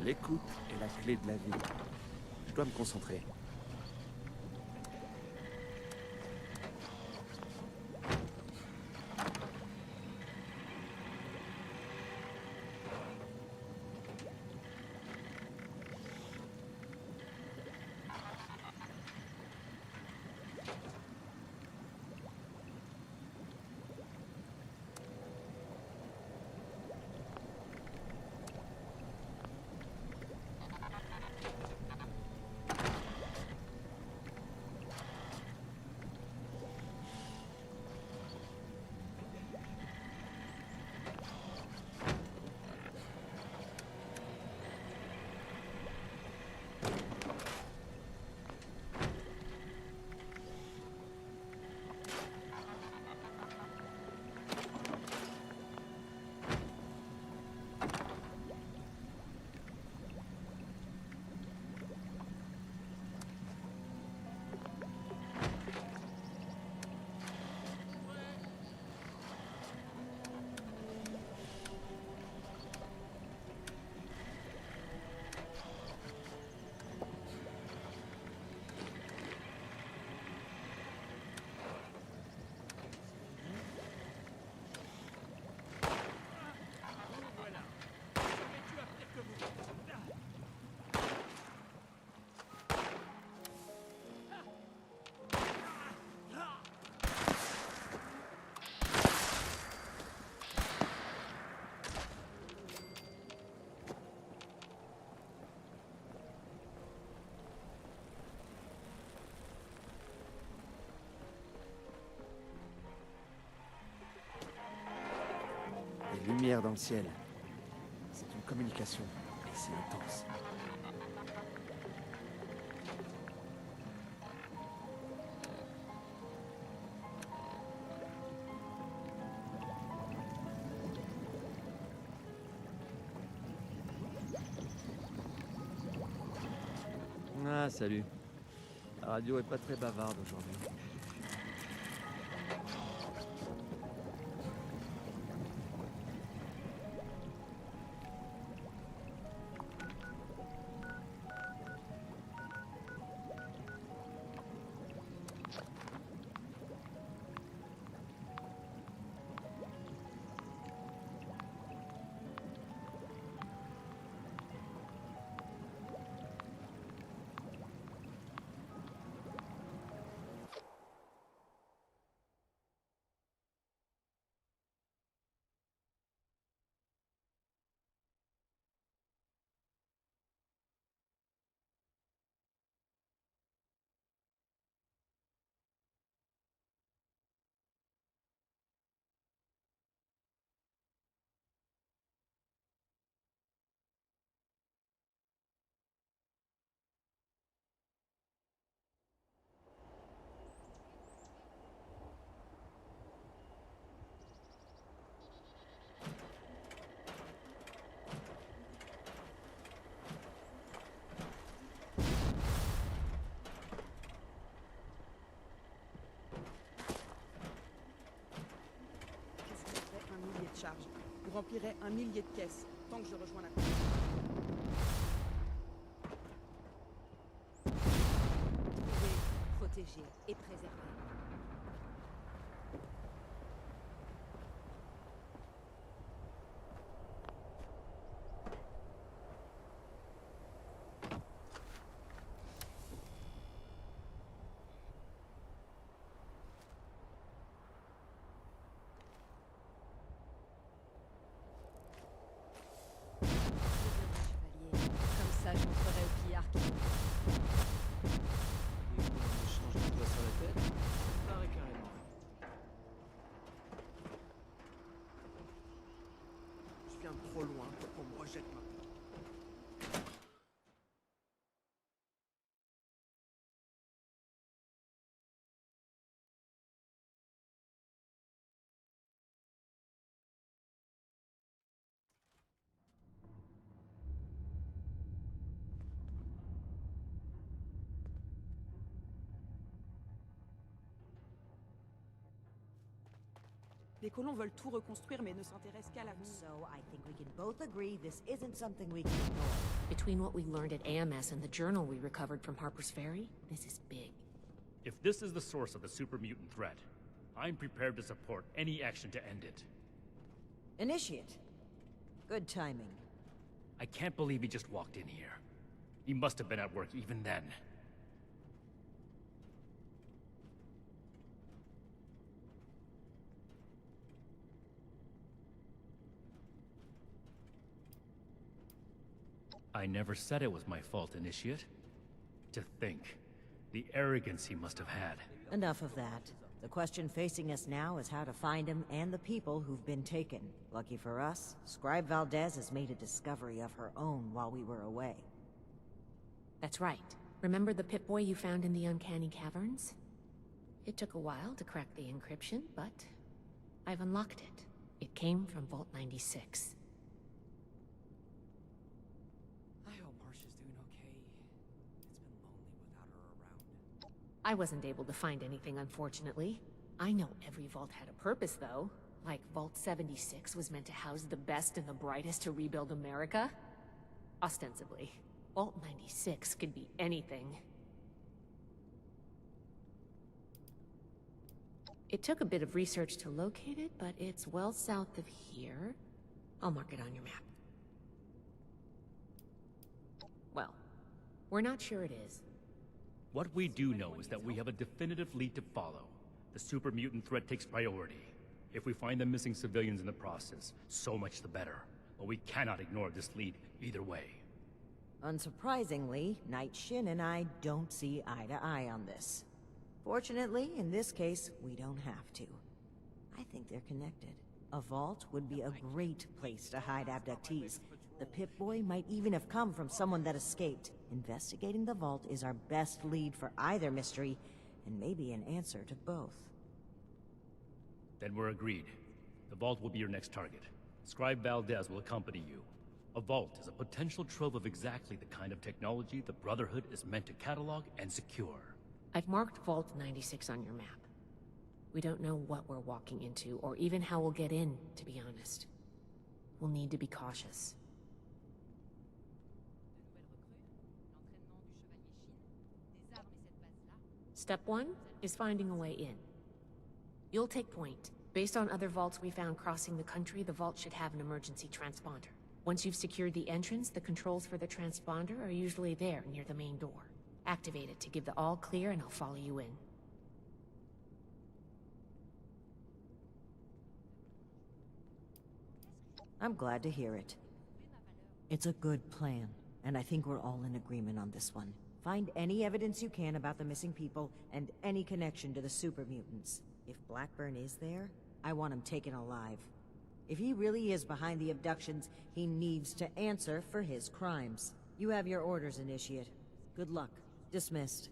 [SPEAKER 17] L'écoute est la clé de la vie. Je dois me concentrer. Les lumières dans le ciel. C'est une communication, et c'est intense. Ah, salut. La radio est pas très bavarde aujourd'hui.
[SPEAKER 12] charge. Vous remplirez 1 millier de caisses, tant que je rejoins la...
[SPEAKER 2] Trouver, protéger et préserver. Comme ça, je montrerai au pillard qui...
[SPEAKER 17] Et on me change de doigt sur la tête? Pareil carrément. Je viens de trop loin pour qu'on me rejette maintenant.
[SPEAKER 12] Les colons veulent tout reconstruire mais ne s'intéressent qu'à l'avenir.
[SPEAKER 7] So I think we can both agree this isn't something we can ignore.
[SPEAKER 3] Between what we learned at AMS and the journal we recovered from Harper's Ferry, this is big.
[SPEAKER 11] If this is the source of the super mutant threat, I'm prepared to support any action to end it.
[SPEAKER 7] Initiate. Good timing.
[SPEAKER 11] I can't believe he just walked in here. He must have been at work even then. I never said it was my fault, Initiate. To think, the arrogance he must have had.
[SPEAKER 7] Enough of that. The question facing us now is how to find him and the people who've been taken. Lucky for us, Scribe Valdez has made a discovery of her own while we were away.
[SPEAKER 3] That's right. Remember the Pip-Boy you found in the Uncanny Caverns? It took a while to crack the encryption, but I've unlocked it. It came from Vault 96.
[SPEAKER 17] I hope Marcia's doing okay. It's been lonely without her around.
[SPEAKER 3] I wasn't able to find anything, unfortunately. I know every vault had a purpose, though. Like Vault 76 was meant to house the best and the brightest to rebuild America. Ostensibly. Vault 96 could be anything. It took a bit of research to locate it, but it's well south of here. I'll mark it on your map. Well, we're not sure it is.
[SPEAKER 11] What we do know is that we have a definitive lead to follow. The super mutant threat takes priority. If we find the missing civilians in the process, so much the better. But we cannot ignore this lead either way.
[SPEAKER 7] Unsurprisingly, Knight Shin and I don't see eye to eye on this. Fortunately, in this case, we don't have to. I think they're connected. A vault would be a great place to hide abductees. The Pip-Boy might even have come from someone that escaped. Investigating the vault is our best lead for either mystery, and maybe an answer to both.
[SPEAKER 11] Then we're agreed. The vault will be your next target. Scribe Valdez will accompany you. A vault is a potential trove of exactly the kind of technology the Brotherhood is meant to catalog and secure.
[SPEAKER 3] I've marked Vault 96 on your map. We don't know what we're walking into, or even how we'll get in, to be honest. We'll need to be cautious. Step 1 is finding a way in. You'll take point. Based on other vaults we found crossing the country, the vault should have an emergency transponder. Once you've secured the entrance, the controls for the transponder are usually there, near the main door. Activate it to give the all clear, and I'll follow you in.
[SPEAKER 7] I'm glad to hear it. It's a good plan, and I think we're all in agreement on this one. Find any evidence you can about the missing people, and any connection to the super mutants. If Blackburn is there, I want him taken alive. If he really is behind the abductions, he needs to answer for his crimes. You have your orders, Initiate. Good luck. Dismissed.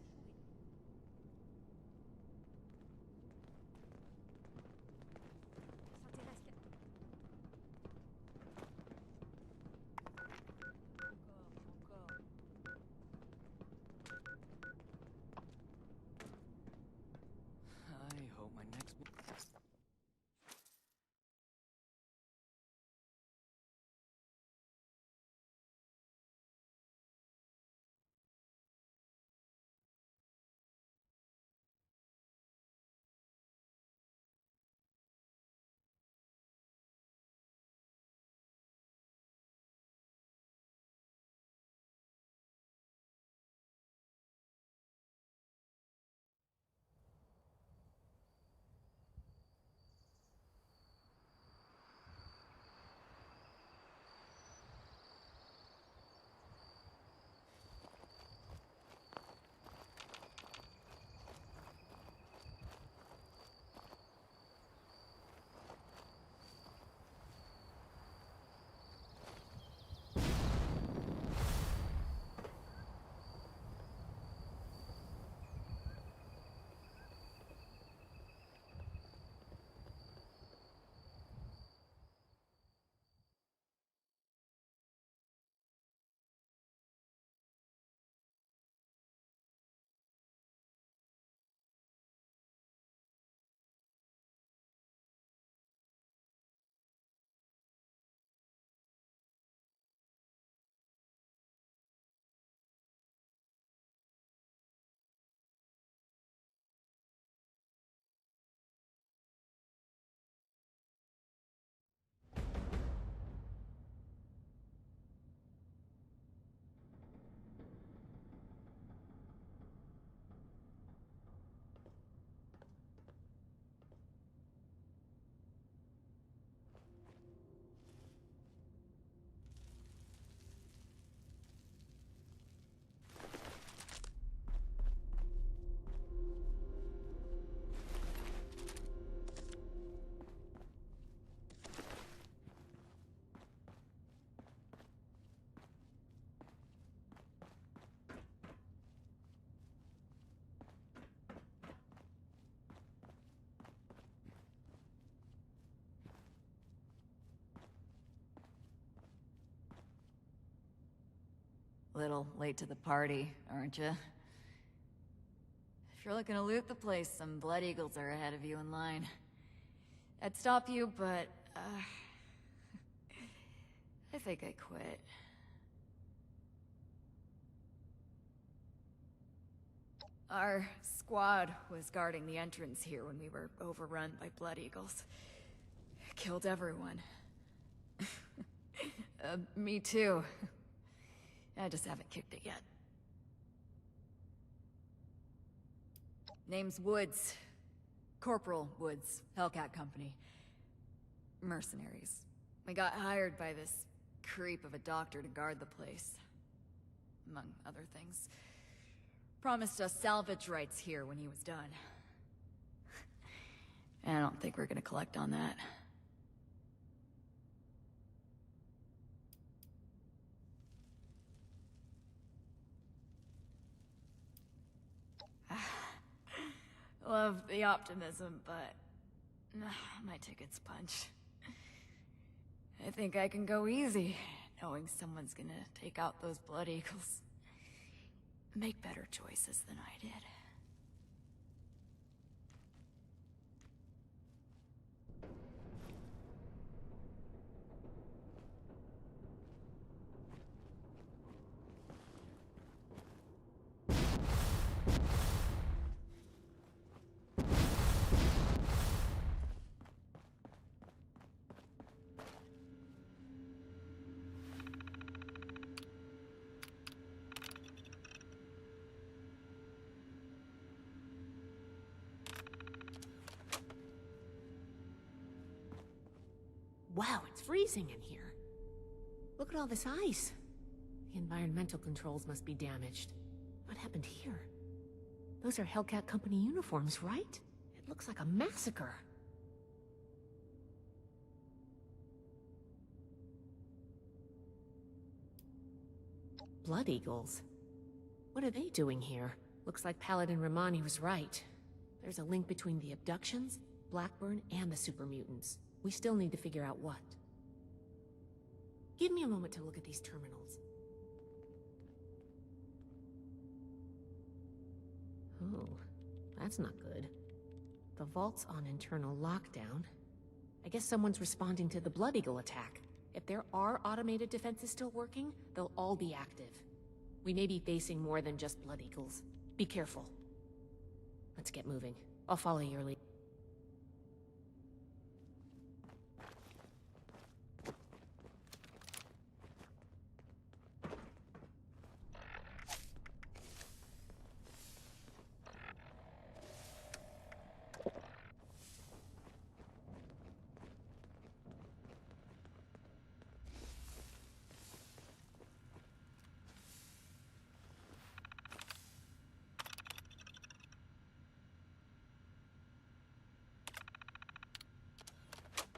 [SPEAKER 4] Little late to the party, aren't you? If you're looking to loot the place, some Blood Eagles are ahead of you in line. I'd stop you, but, I think I quit. Our squad was guarding the entrance here when we were overrun by Blood Eagles. Killed everyone. Me too. I just haven't kicked it yet. Name's Woods. Corporal Woods, Hellcat Company. Mercenaries. We got hired by this creep of a doctor to guard the place. Among other things. Promised us salvage rights here when he was done. I don't think we're gonna collect on that. Love the optimism, but my ticket's punched. I think I can go easy, knowing someone's gonna take out those Blood Eagles. Make better choices than I did.
[SPEAKER 3] Wow, it's freezing in here. Look at all this ice. The environmental controls must be damaged. What happened here? Those are Hellcat Company uniforms, right? It looks like a massacre. Blood Eagles? What are they doing here? Looks like Paladin Romani was right. There's a link between the abductions, Blackburn, and the super mutants. We still need to figure out what. Give me a moment to look at these terminals. Oh, that's not good. The vault's on internal lockdown. I guess someone's responding to the Blood Eagle attack. If there are automated defenses still working, they'll all be active. We may be facing more than just Blood Eagles. Be careful. Let's get moving. I'll follow your lead.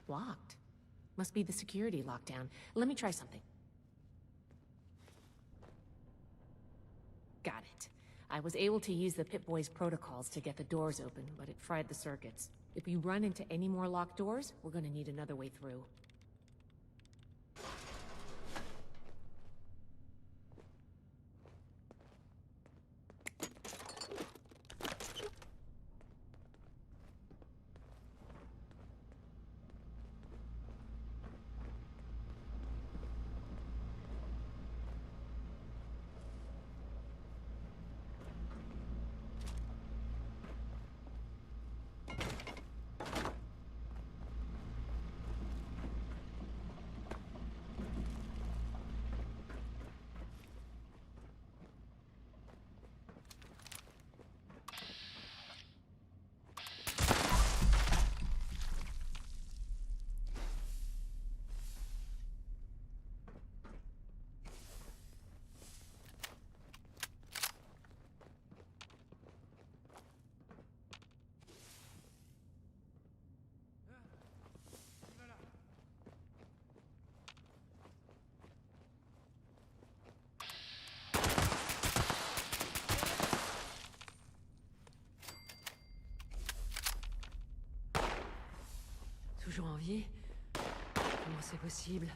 [SPEAKER 3] Locked. Must be the security lockdown. Let me try something. Got it. I was able to use the Pip-Boy's protocols to get the doors open, but it fried the circuits. If we run into any more locked doors, we're gonna need another way through.
[SPEAKER 4] Toujours en vie? Comment c'est possible?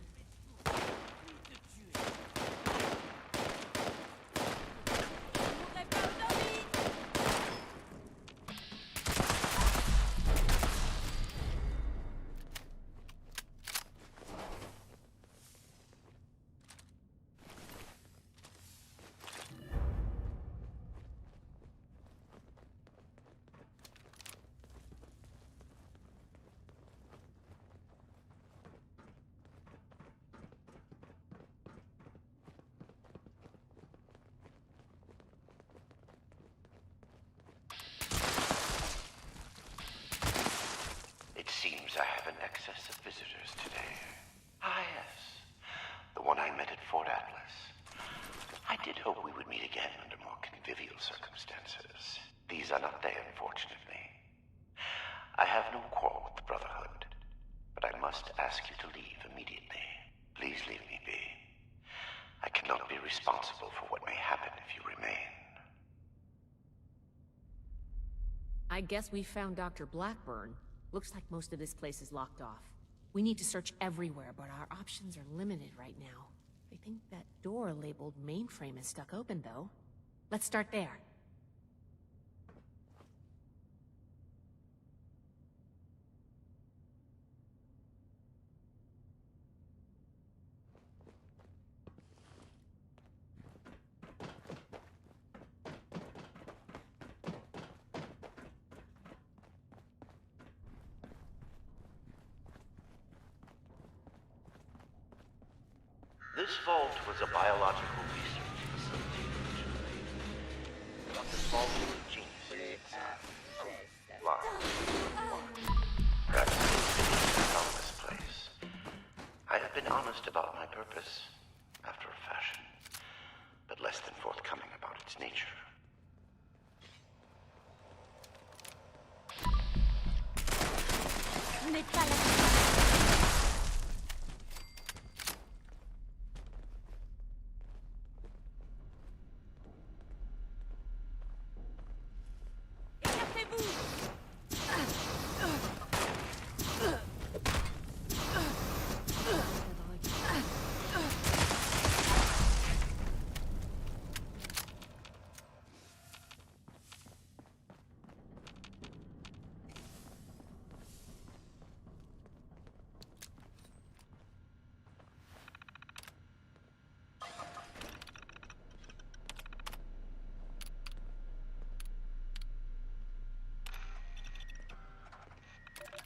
[SPEAKER 5] excess of visitors today. Ah, yes. The one I met at Fort Atlas. I did hope we would meet again under more convivial circumstances. These are not they, unfortunately. I have no quarrel with the Brotherhood, but I must ask you to leave immediately. Please leave me be. I cannot be responsible for what may happen if you remain.
[SPEAKER 3] I guess we found Dr. Blackburn. Looks like most of this place is locked off. We need to search everywhere, but our options are limited right now. I think that door labeled mainframe is stuck open, though. Let's start there.
[SPEAKER 5] This vault was a biological research facility originally. But the small group of geniuses inside. Blind. Perhaps they found this place. I have been honest about my purpose, after a fashion, but less than forthcoming about its nature.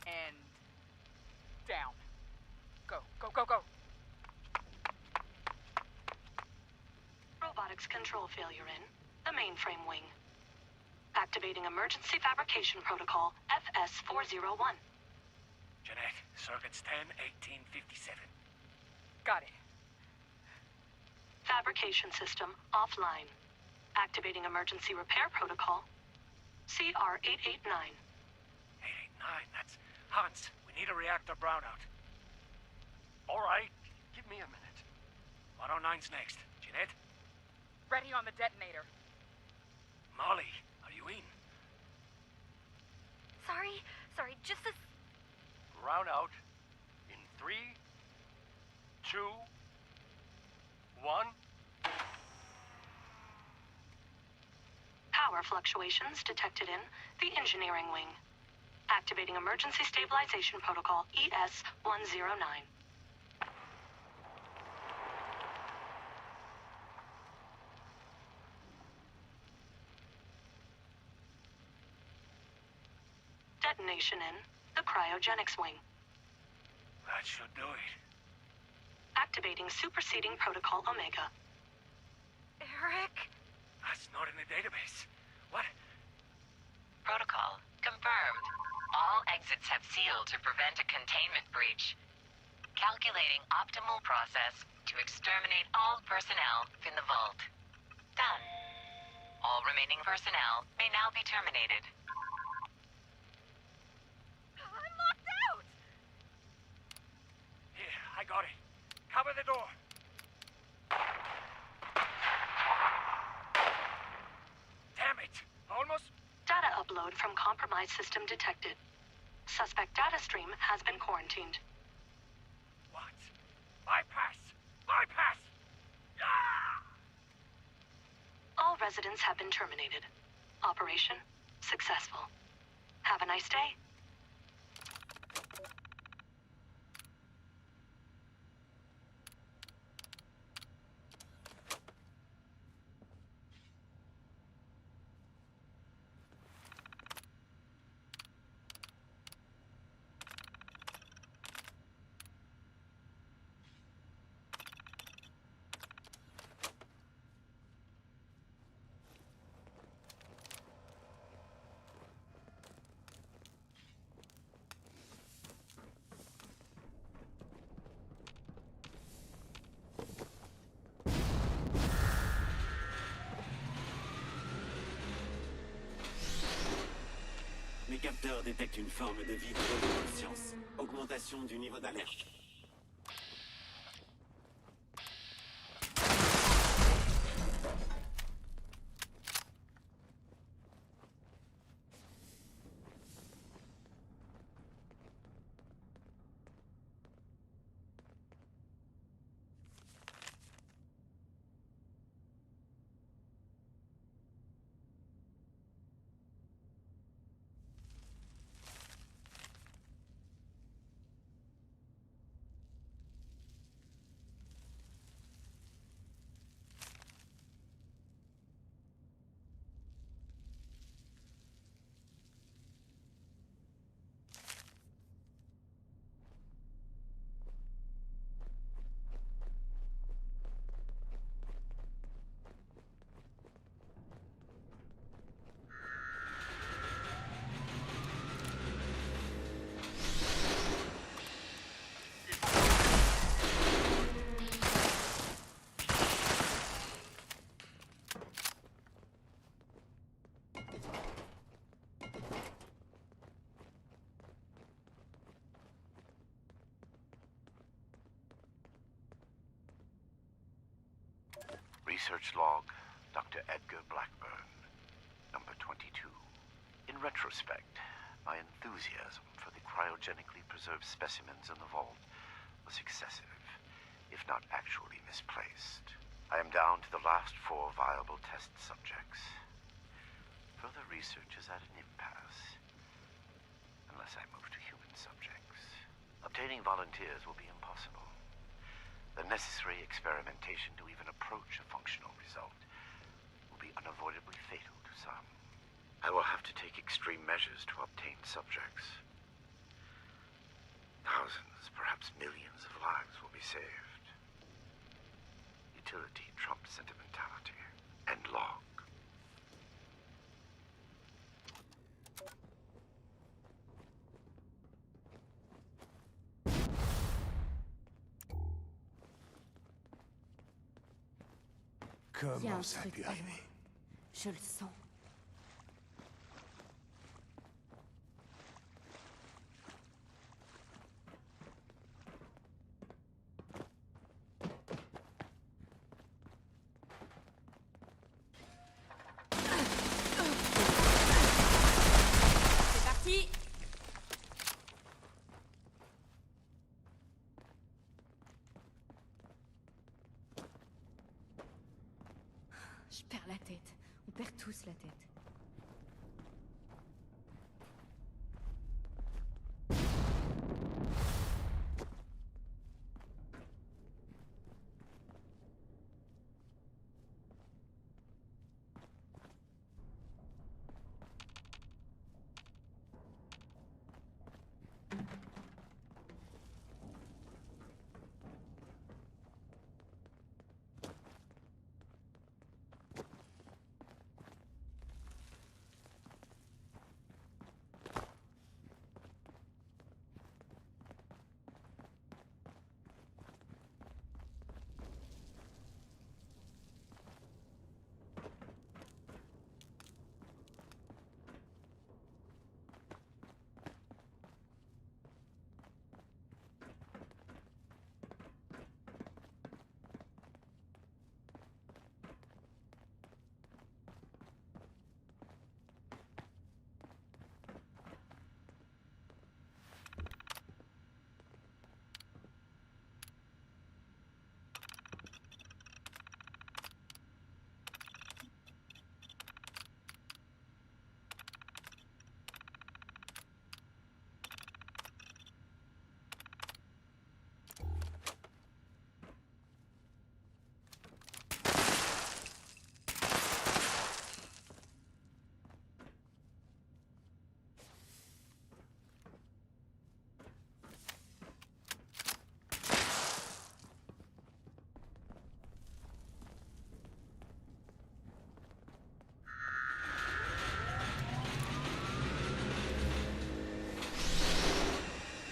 [SPEAKER 20] And down. Go, go, go, go.
[SPEAKER 22] Robotics control failure in the mainframe wing. Activating emergency fabrication protocol FS401.
[SPEAKER 8] Jeanette, circuits 10, 1857.
[SPEAKER 20] Got it.
[SPEAKER 22] Fabrication system offline. Activating emergency repair protocol CR889.
[SPEAKER 8] 889, that's... Hans, we need a reactor brownout. All right, give me a minute. 109's next. Jeanette?
[SPEAKER 20] Ready on the detonator.
[SPEAKER 8] Molly, are you in?
[SPEAKER 2] Sorry, just a...
[SPEAKER 8] Brownout in 3, 2, 1...
[SPEAKER 22] Power fluctuations detected in the engineering wing. Activating emergency stabilization protocol ES-109. Detonation in the cryogenics wing.
[SPEAKER 8] That should do it.
[SPEAKER 22] Activating superseding protocol Omega.
[SPEAKER 2] Eric?
[SPEAKER 8] That's not in the database. What?
[SPEAKER 23] Protocol confirmed. All exits have sealed to prevent a containment breach. Calculating optimal process to exterminate all personnel in the vault. Done. All remaining personnel may now be terminated.
[SPEAKER 20] I'm locked out!
[SPEAKER 8] Here, I got it. Cover the door. Damn it! Almost...
[SPEAKER 22] Data upload from compromised system detected. Suspect data stream has been quarantined.
[SPEAKER 8] What? Bypass! Bypass! Ah!
[SPEAKER 22] All residents have been terminated. Operation successful. Have a nice day.
[SPEAKER 1] capteurs détectent une forme de vide de conscience. Augmentation du niveau d'alerte.
[SPEAKER 5] Research log, Dr. Edgar Blackburn, number 22. In retrospect, my enthusiasm for the cryogenically preserved specimens in the vault was excessive, if not actually misplaced. I am down to the last 4 viable test subjects. Further research is at an impasse, unless I move to human subjects. Obtaining volunteers will be impossible. The necessary experimentation to even approach a functional result will be unavoidably fatal to some. I will have to take extreme measures to obtain subjects. Thousands, perhaps millions of lives will be saved. Utility trumps sentimentality. End log.
[SPEAKER 19] Il y a un
[SPEAKER 13] Comment ça a
[SPEAKER 19] truc
[SPEAKER 13] pu
[SPEAKER 19] pas
[SPEAKER 13] arriver?
[SPEAKER 19] loin. Je le sens.
[SPEAKER 4] C'est parti!
[SPEAKER 3] Je perds la tête. On perd tous la tête.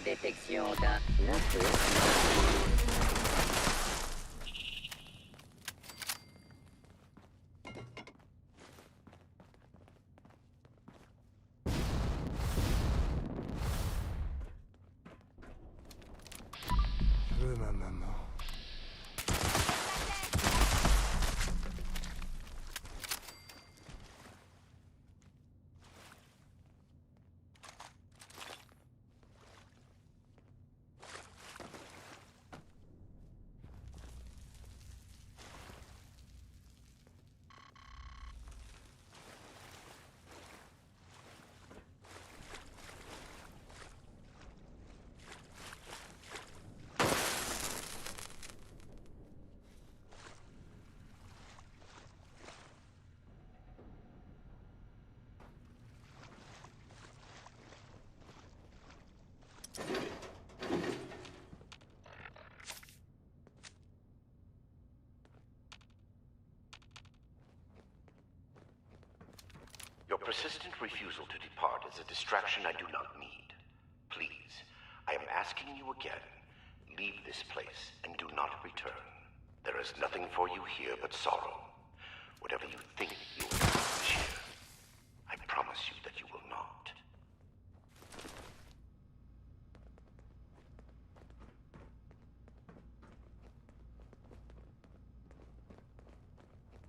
[SPEAKER 23] Détection d'un intrus.
[SPEAKER 5] Your persistent refusal to depart is a distraction I do not need. Please, I am asking you again, leave this place and do not return. There is nothing for you here but sorrow. Whatever you think you will accomplish here, I promise you that you will not.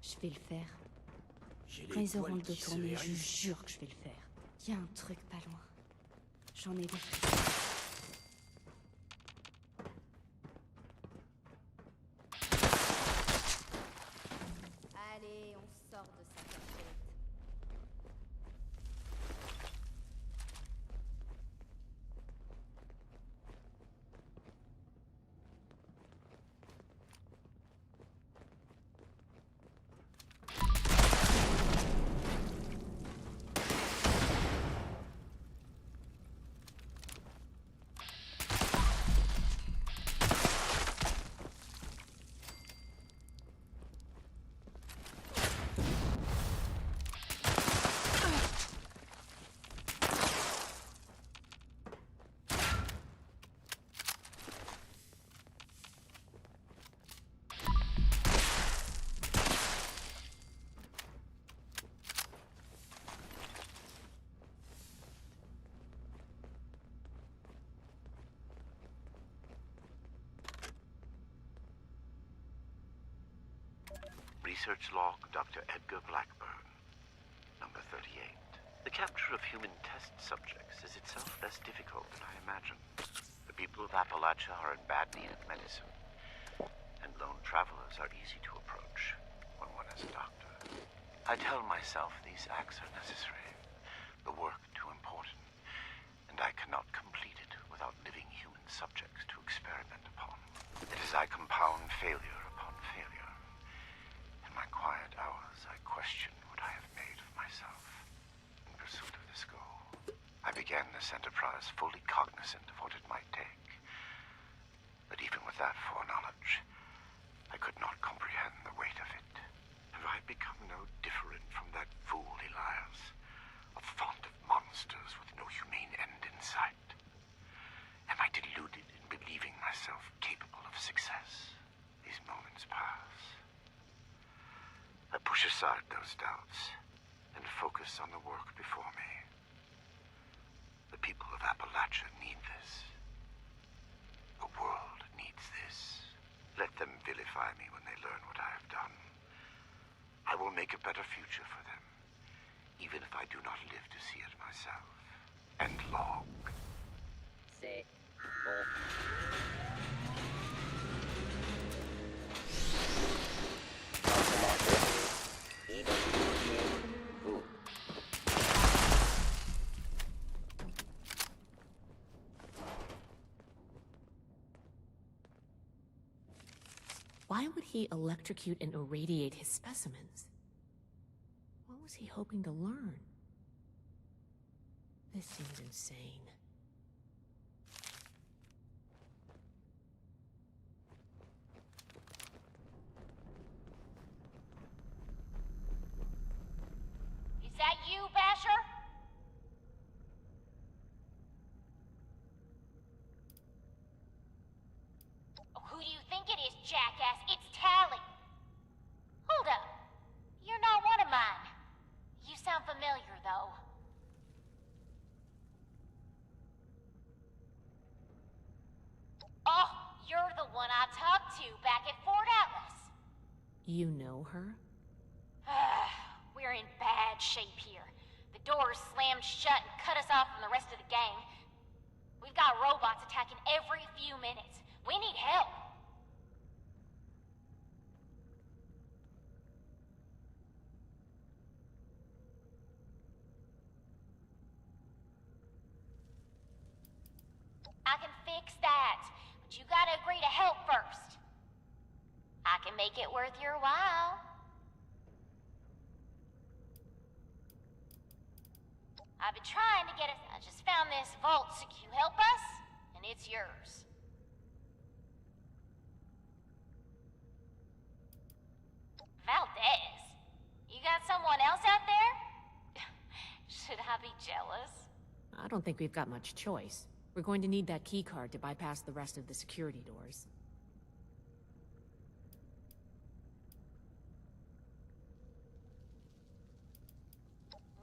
[SPEAKER 21] Je vais le faire. Quand ils auront le dos tourné, je jure que je vais le faire. Y a un truc pas loin. J'en ai des...
[SPEAKER 2] Allez, on sort de sa cachette.
[SPEAKER 5] Research log, Dr. Edgar Blackburn, number 38. The capture of human test subjects is itself less difficult than I imagined. The people of Appalachia are in bad need of medicine, and lone travelers are easy to approach when one is a doctor. I tell myself these acts are necessary, the work too important, and I cannot complete it without living human subjects to experiment upon. It is I compound failure upon failure. In my quiet hours, I question what I have made of myself in pursuit of this goal. I began this enterprise fully cognizant of what it might take. But even with that foreknowledge, I could not comprehend the weight of it. Have I become no different from that fool Elias, a font of monsters with no humane end in sight? Am I deluded in believing myself capable of success? These moments pass. I push aside those doubts and focus on the work before me. The people of Appalachia need this. The world needs this. Let them vilify me when they learn what I have done. I will make a better future for them, even if I do not live to see it myself. And log.
[SPEAKER 21] C'est bon.
[SPEAKER 3] Why would he electrocute and irradiate his specimens? What was he hoping to learn? This seems insane.
[SPEAKER 6] Is that you, Basher? Who do you think it is, jackass? It's Tally. Hold up. You're not one of mine. You sound familiar, though. Oh, you're the one I talked to back at Fort Atlas.
[SPEAKER 3] You know her?
[SPEAKER 6] We're in bad shape here. The doors slammed shut and cut us off from the rest of the gang. We've got robots attacking every few minutes. We need help. I can fix that, but you gotta agree to help first. I can make it worth your while. I've been trying to get us. I just found this vault. So can you help us? And it's yours. Valdez, you got someone else out there? Should I be jealous?
[SPEAKER 3] I don't think we've got much choice. We're going to need that key card to bypass the rest of the security doors.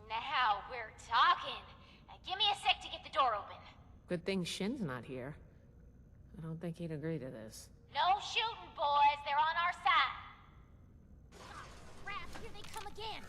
[SPEAKER 6] Now we're talking. Give me a sec to get the door open.
[SPEAKER 3] Good thing Shin's not here. I don't think he'd agree to this.
[SPEAKER 6] No shooting, boys. They're on our side. Oh, crap. Here they come again.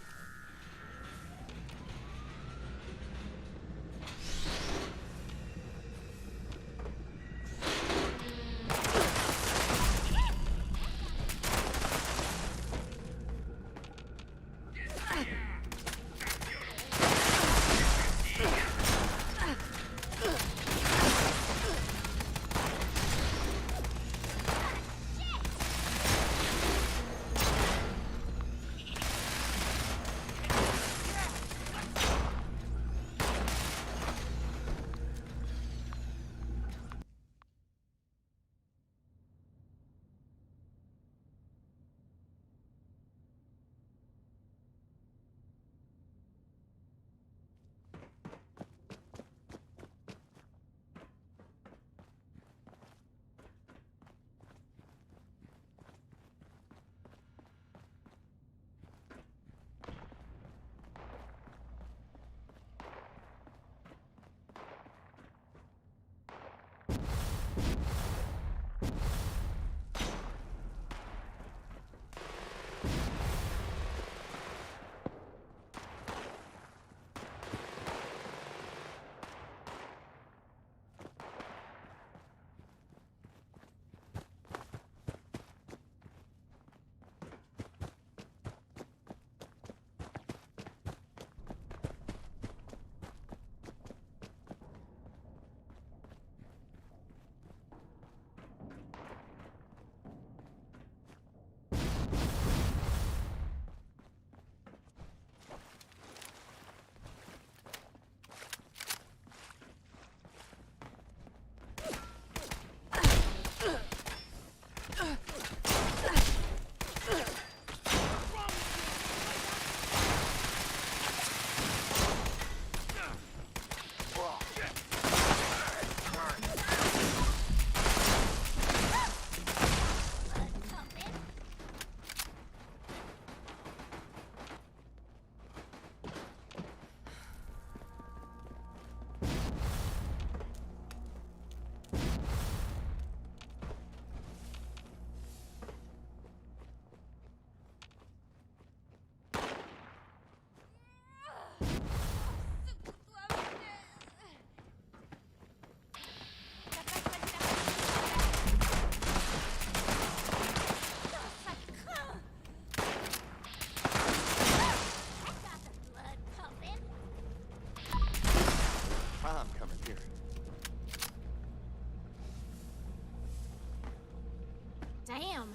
[SPEAKER 6] Damn.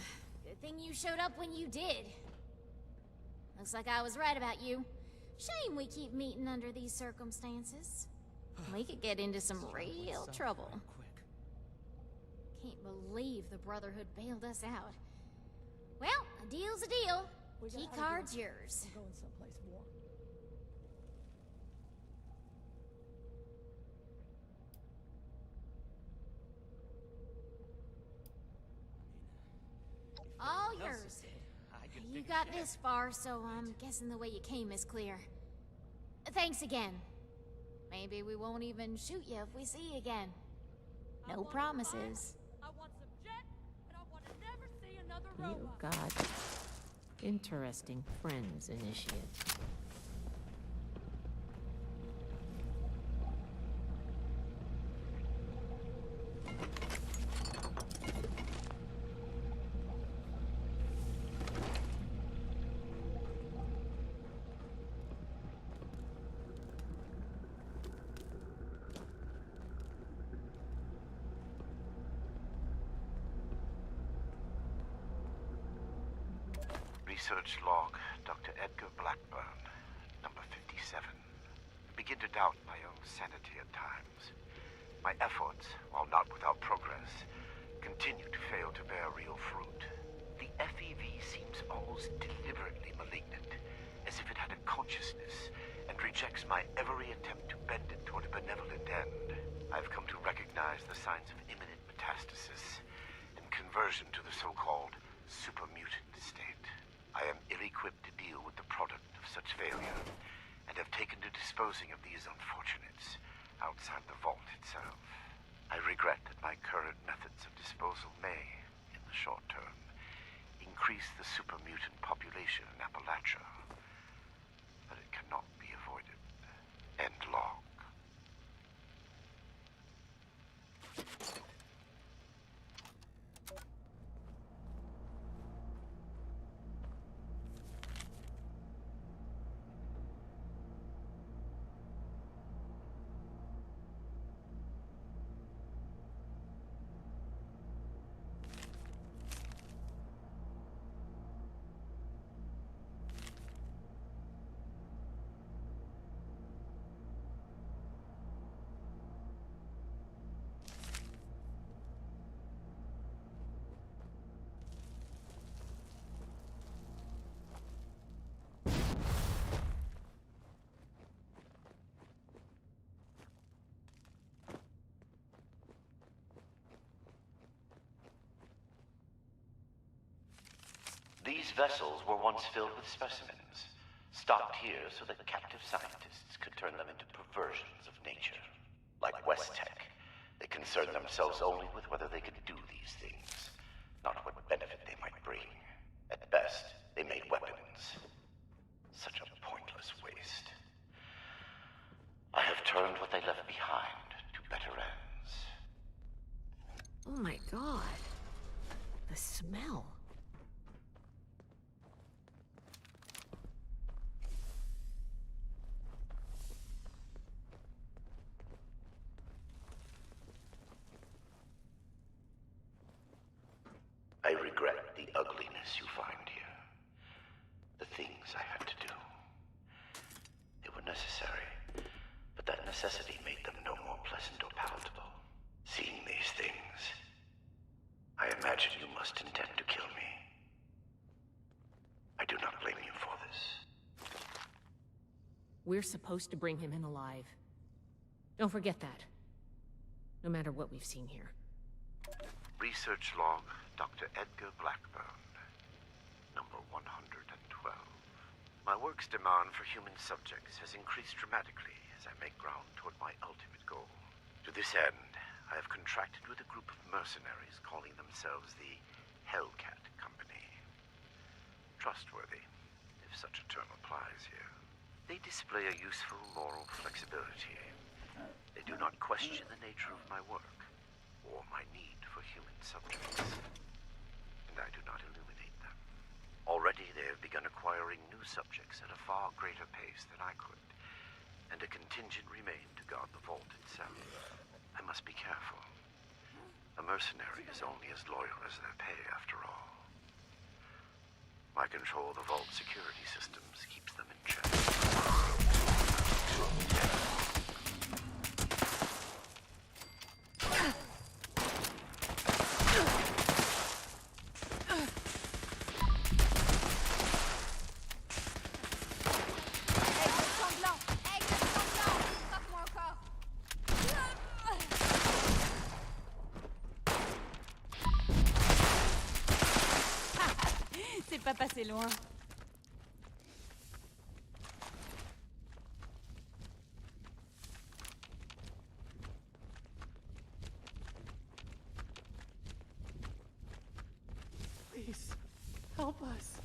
[SPEAKER 6] Good thing you showed up when you did. Looks like I was right about you. Shame we keep meeting under these circumstances. We could get into some real trouble. Can't believe the Brotherhood bailed us out. Well, a deal's a deal. Key card's yours.
[SPEAKER 12] We're going someplace warm.
[SPEAKER 6] All yours. You got this far, so I'm guessing the way you came is clear. Thanks again. Maybe we won't even shoot you if we see you again. No promises.
[SPEAKER 20] I want some jet,
[SPEAKER 3] You've got interesting friends, Initiate.
[SPEAKER 5] Research log, Dr. Edgar Blackburn, number 57. I begin to doubt my own sanity at times. My efforts, while not without progress, continue to fail to bear real fruit. The FEV seems almost deliberately malignant, as if it had a consciousness and rejects my every attempt to bend it toward a benevolent end. I've come to recognize the signs of imminent metastasis and conversion to the so-called supermutant state. I am ill-equipped to deal with the product of such failure, and have taken to disposing of these unfortunates outside the vault itself. I regret that my current methods of disposal may, in the short term, increase the supermutant population in Appalachia, but it cannot be avoided. End log. These vessels were once filled with specimens, stocked here so that captive scientists could turn them into perversions of nature. Like West Tech, they concerned themselves only with whether they could do these things, not what benefit they might bring. At best, they made weapons. Such a pointless waste. I have turned what they left behind to better ends.
[SPEAKER 3] Oh my god. The smell.
[SPEAKER 5] I regret the ugliness you find here. The things I had to do. They were necessary, but that necessity made them no more pleasant or palatable. Seeing these things, I imagine you must intend to kill me. I do not blame you for this.
[SPEAKER 3] We're supposed to bring him in alive. Don't forget that. No matter what we've seen here.
[SPEAKER 5] Research log, Dr. Edgar Blackburn, number 112. My work's demand for human subjects has increased dramatically as I make ground toward my ultimate goal. To this end, I have contracted with a group of mercenaries calling themselves the Hellcat Company. Trustworthy, if such a term applies here. They display a useful moral flexibility. They do not question the nature of my work, or my need for human subjects. And I do not illuminate them. Already they have begun acquiring new subjects at a far greater pace than I could, and a contingent remained to guard the vault itself. I must be careful. A mercenary is only as loyal as their pay, after all. My control of the vault security systems keeps them in check.
[SPEAKER 21] C'est pas passé loin.
[SPEAKER 17] Please,
[SPEAKER 19] us.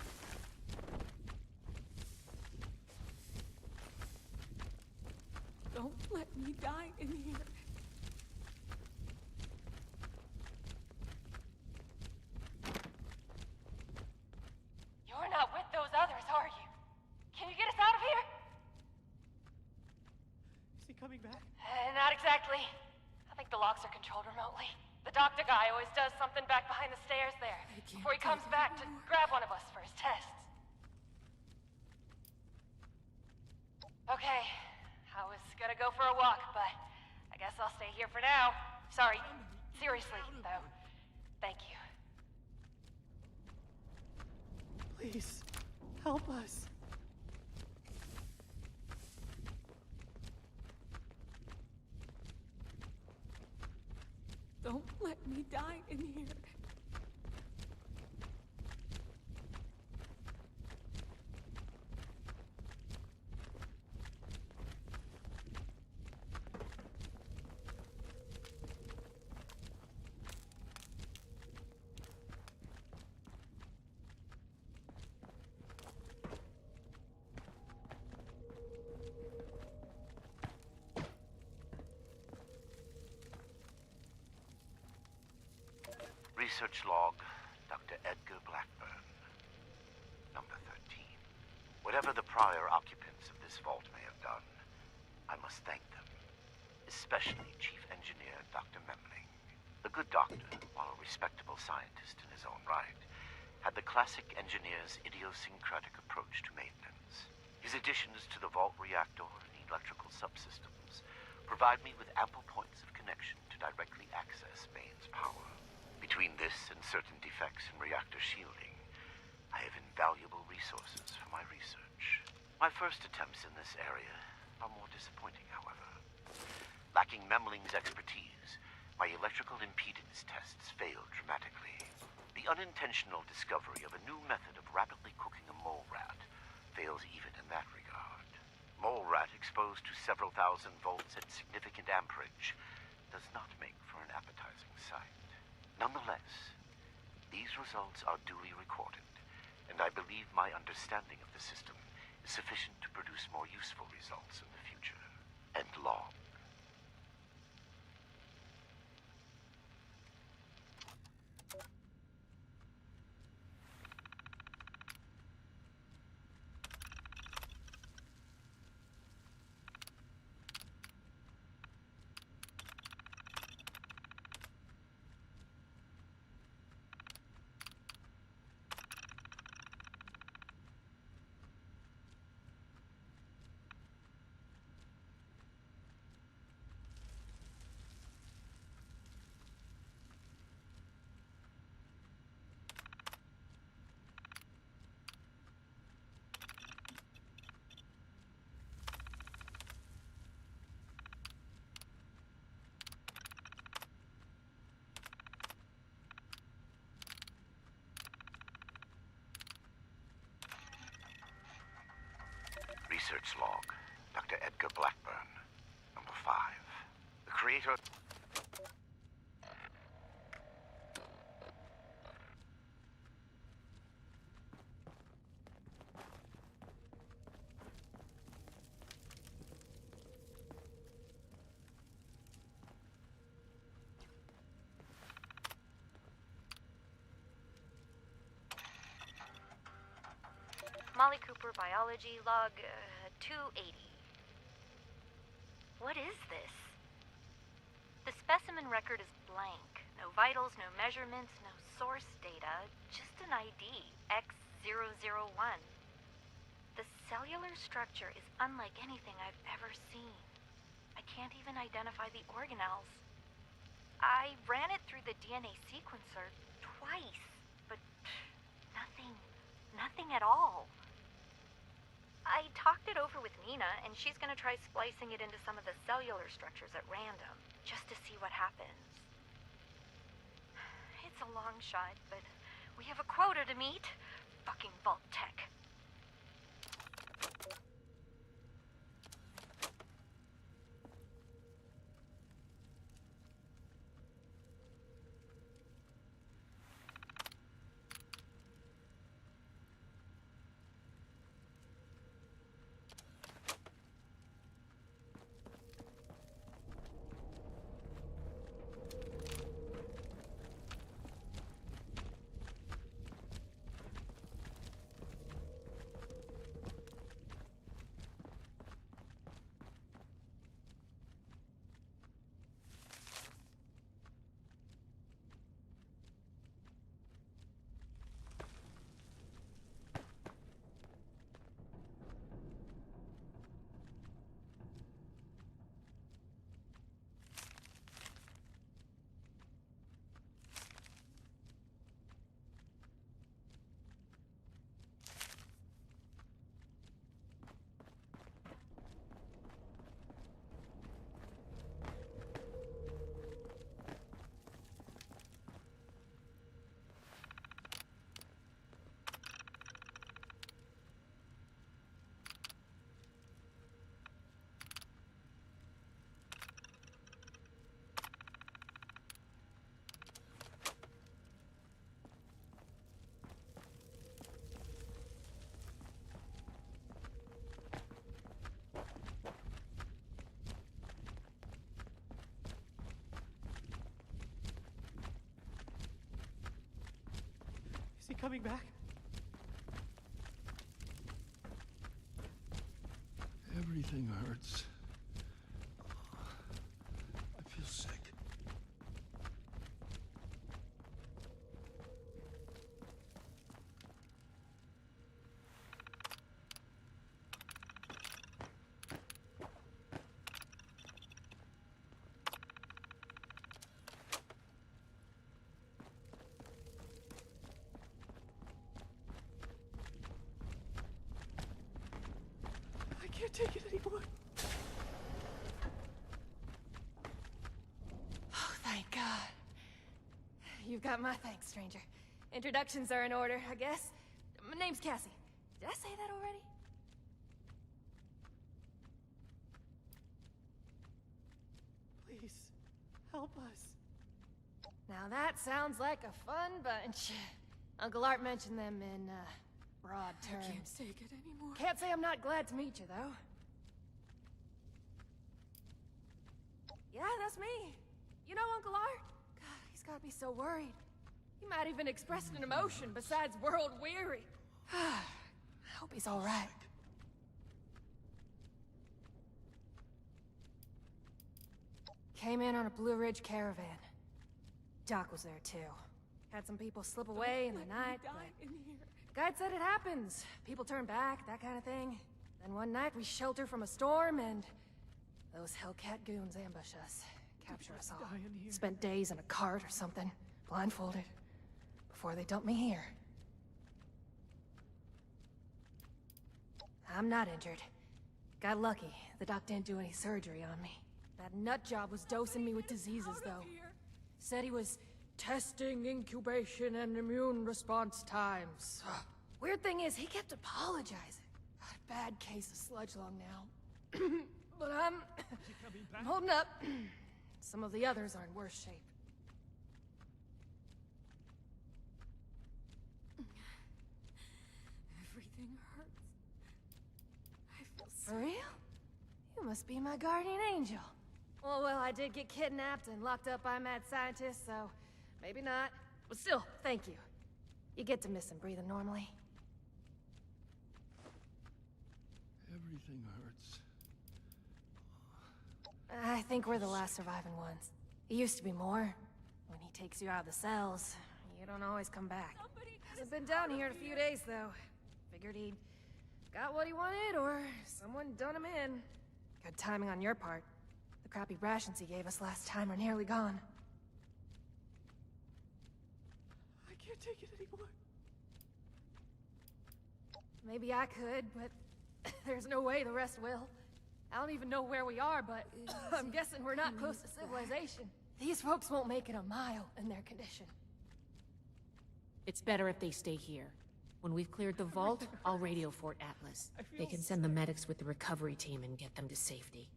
[SPEAKER 19] Don't let me die in here.
[SPEAKER 20] You're not with those others, are you? Can you get us out of here?
[SPEAKER 17] Is he coming back?
[SPEAKER 20] Not exactly. I think the locks are controlled remotely. The doctor guy always does something back behind the stairs there before he comes back to grab one of us for his tests. Okay, I was gonna go for a walk, but I guess I'll stay here for now. Sorry. Seriously, though. Thank you.
[SPEAKER 17] Please, help us.
[SPEAKER 19] Don't let me die in here.
[SPEAKER 5] Research log, Dr. Edgar Blackburn. Number 13. Whatever the prior occupants of this vault may have done, I must thank them. Especially Chief Engineer Dr. Memling. The good doctor, while a respectable scientist in his own right, had the classic engineer's idiosyncratic approach to maintenance. His additions to the vault reactor and electrical subsystems provide me with ample points of connection to directly access Bane's power. Between this and certain defects in reactor shielding, I have invaluable resources for my research. My first attempts in this area are more disappointing, however. Lacking Memling's expertise, my electrical impedance tests failed dramatically. The unintentional discovery of a new method of rapidly cooking a mole rat fails even in that regard. Mole rat exposed to several thousand volts at significant amperage does not make for an appetizing sight. Nonetheless, these results are duly recorded, and I believe my understanding of the system is sufficient to produce more useful results in the future. End log. Research log, Dr. Edgar Blackburn. Number 5. The creator...
[SPEAKER 9] Molly Cooper, biology, log 280. What is this? The specimen record is blank. No vitals, no measurements, no source data, just an ID, X001. The cellular structure is unlike anything I've ever seen. I can't even identify the organelles. I ran it through the DNA sequencer twice, but nothing at all. I talked it over with Nina, and she's gonna try splicing it into some of the cellular structures at random, just to see what happens. It's a long shot, but we have a quota to meet. Fucking Vault Tech.
[SPEAKER 8] coming back?
[SPEAKER 13] Everything hurts. I feel sick.
[SPEAKER 8] I can't take it anymore.
[SPEAKER 20] Oh, thank God. You've got my thanks, stranger. Introductions are in order, I guess. My name's Cassie. Did I say that already?
[SPEAKER 8] Please, help us.
[SPEAKER 20] Now that sounds like a fun bunch. Uncle Art mentioned them in, broad terms.
[SPEAKER 4] I can't take it anymore.
[SPEAKER 20] Can't say I'm not glad to meet you, though. Yeah, that's me. You know Uncle Art? God, he's got me so worried. He might even express an emotion besides world weary. I hope he's all right. Came in on a Blue Ridge caravan. Doc was there too. Had some people slip away in the night, but guide said it happens. People turn back, that kind of thing. Then one night we shelter from a storm and those Hellcat goons ambush us. Capture us all. Spent days in a cart or something, blindfolded, before they dump me here. I'm not injured. Got lucky. The doc didn't do any surgery on me. That nut job was dosing me with diseases, though. Said he was testing incubation and immune response times. Weird thing is, he kept apologizing. Got a bad case of sludge lung now. But I'm holding up. Some of the others are in worse shape.
[SPEAKER 4] Everything hurts. I feel sick.
[SPEAKER 20] For real? You must be my guardian angel. Well, I did get kidnapped and locked up by mad scientists, so maybe not. But still, thank you. You get to miss him breathing normally.
[SPEAKER 13] Everything hurts.
[SPEAKER 20] I think we're the last surviving ones. It used to be more. When he takes you out of the cells, you don't always come back. Hasn't been down here in a few days, though. Figured he'd got what he wanted, or someone done him in. Good timing on your part. The crappy rations he gave us last time are nearly gone.
[SPEAKER 8] I can't take it anymore.
[SPEAKER 20] Maybe I could, but there's no way the rest will. I don't even know where we are, but I'm guessing we're not close to civilization. These folks won't make it a mile in their condition.
[SPEAKER 3] It's better if they stay here. When we've cleared the vault, I'll radio Fort Atlas. They can send the medics with the recovery team and get them to safety.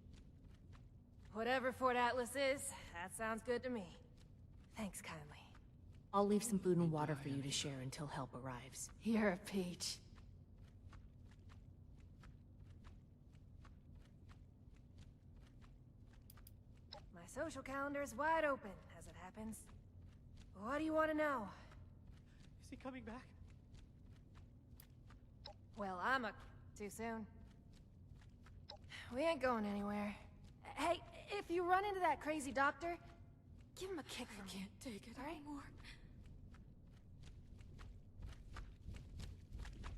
[SPEAKER 20] Whatever Fort Atlas is, that sounds good to me. Thanks kindly.
[SPEAKER 3] I'll leave some food and water for you to share until help arrives.
[SPEAKER 20] You're a peach. My social calendar's wide open, as it happens. What do you want to know?
[SPEAKER 8] Is he coming back?
[SPEAKER 20] Well, too soon. We ain't going anywhere. Hey, if you run into that crazy doctor, give him a kick for me.
[SPEAKER 4] I can't take it anymore.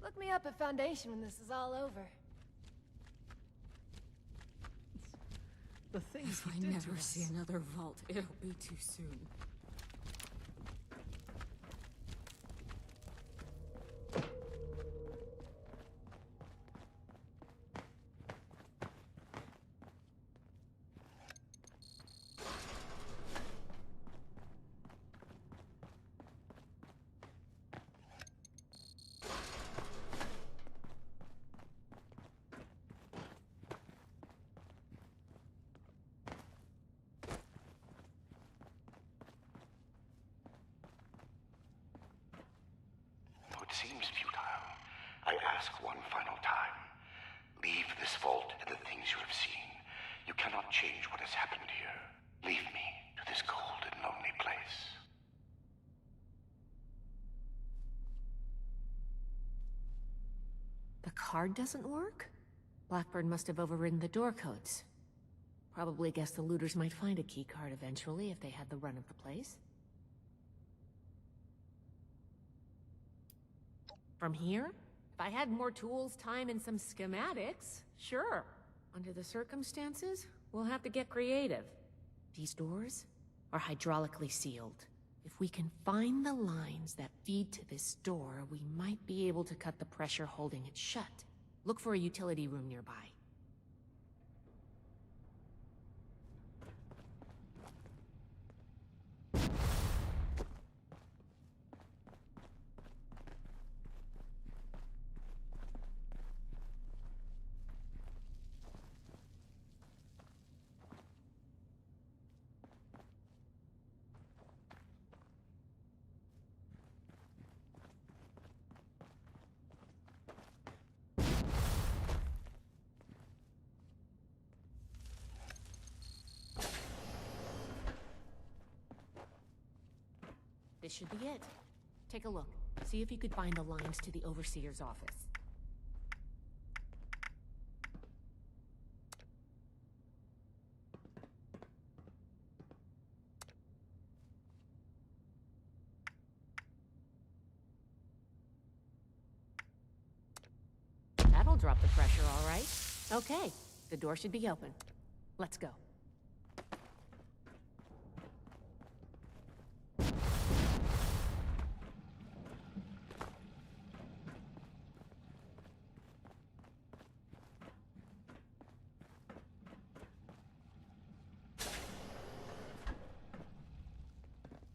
[SPEAKER 20] Look me up at Foundation when this is all over.
[SPEAKER 17] The things
[SPEAKER 3] If I never see another vault, it'll be too soon.
[SPEAKER 5] It seems futile. I ask one final time. Leave this vault and the things you have seen. You cannot change what has happened here. Leave me to this cold and lonely place.
[SPEAKER 3] card doesn't work? Blackbird must have overridden the door codes. Probably guess the looters might find a key card eventually if they had the run of the place. From here? If I had more tools, time, and some schematics, sure. Under the circumstances, we'll have to get creative. These doors are hydraulically sealed. If we can find the lines that feed to this door, we might be able to cut the pressure holding it shut. Look for a utility room nearby. This should be it. Take a look. See if you could find the lines to the Overseer's office. That'll drop the pressure, all right. Okay, the door should be open. Let's go.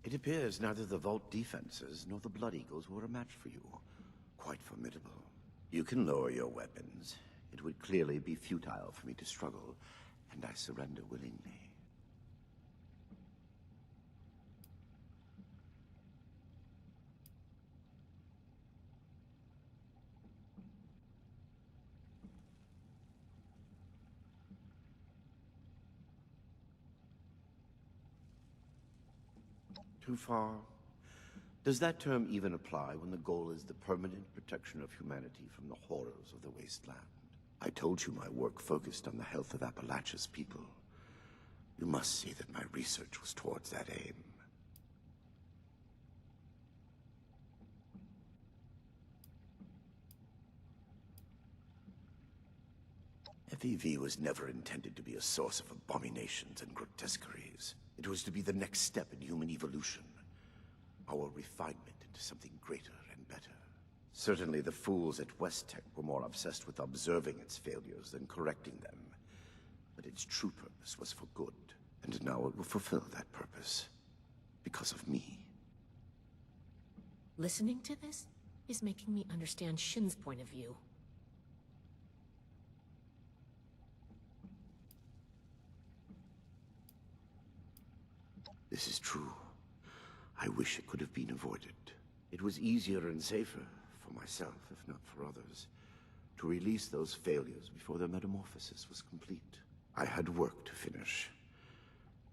[SPEAKER 5] It appears neither the Vault defenses nor the Blood Eagles were a match for you. Quite formidable. You can lower your weapons. It would clearly be futile for me to struggle, and I surrender willingly. Too far? Does that term even apply when the goal is the permanent protection of humanity from the horrors of the wasteland? I told you my work focused on the health of Appalachia's people. You must see that my research was towards that aim. FEV was never intended to be a source of abominations and grotesqueries. It was to be the next step in human evolution. Our refinement into something greater and better. Certainly the fools at West Tech were more obsessed with observing its failures than correcting them. But its true purpose was for good. And now it will fulfill that purpose. Because of me.
[SPEAKER 3] Listening to this is making me understand Shin's point of view.
[SPEAKER 5] This is true. I wish it could have been avoided. It was easier and safer, for myself, if not for others, to release those failures before their metamorphosis was complete. I had work to finish,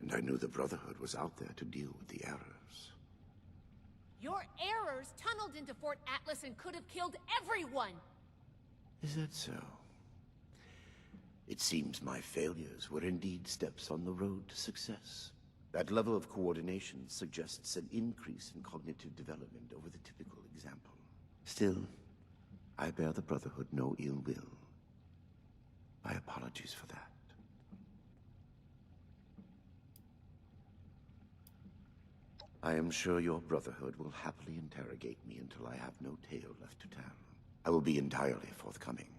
[SPEAKER 5] and I knew the Brotherhood was out there to deal with the errors.
[SPEAKER 3] Your errors tunneled into Fort Atlas and could have killed everyone!
[SPEAKER 5] Is that so? It seems my failures were indeed steps on the road to success. That level of coordination suggests an increase in cognitive development over the typical example. Still, I bear the Brotherhood no ill will. My apologies for that. I am sure your Brotherhood will happily interrogate me until I have no tale left to tell. I will be entirely forthcoming,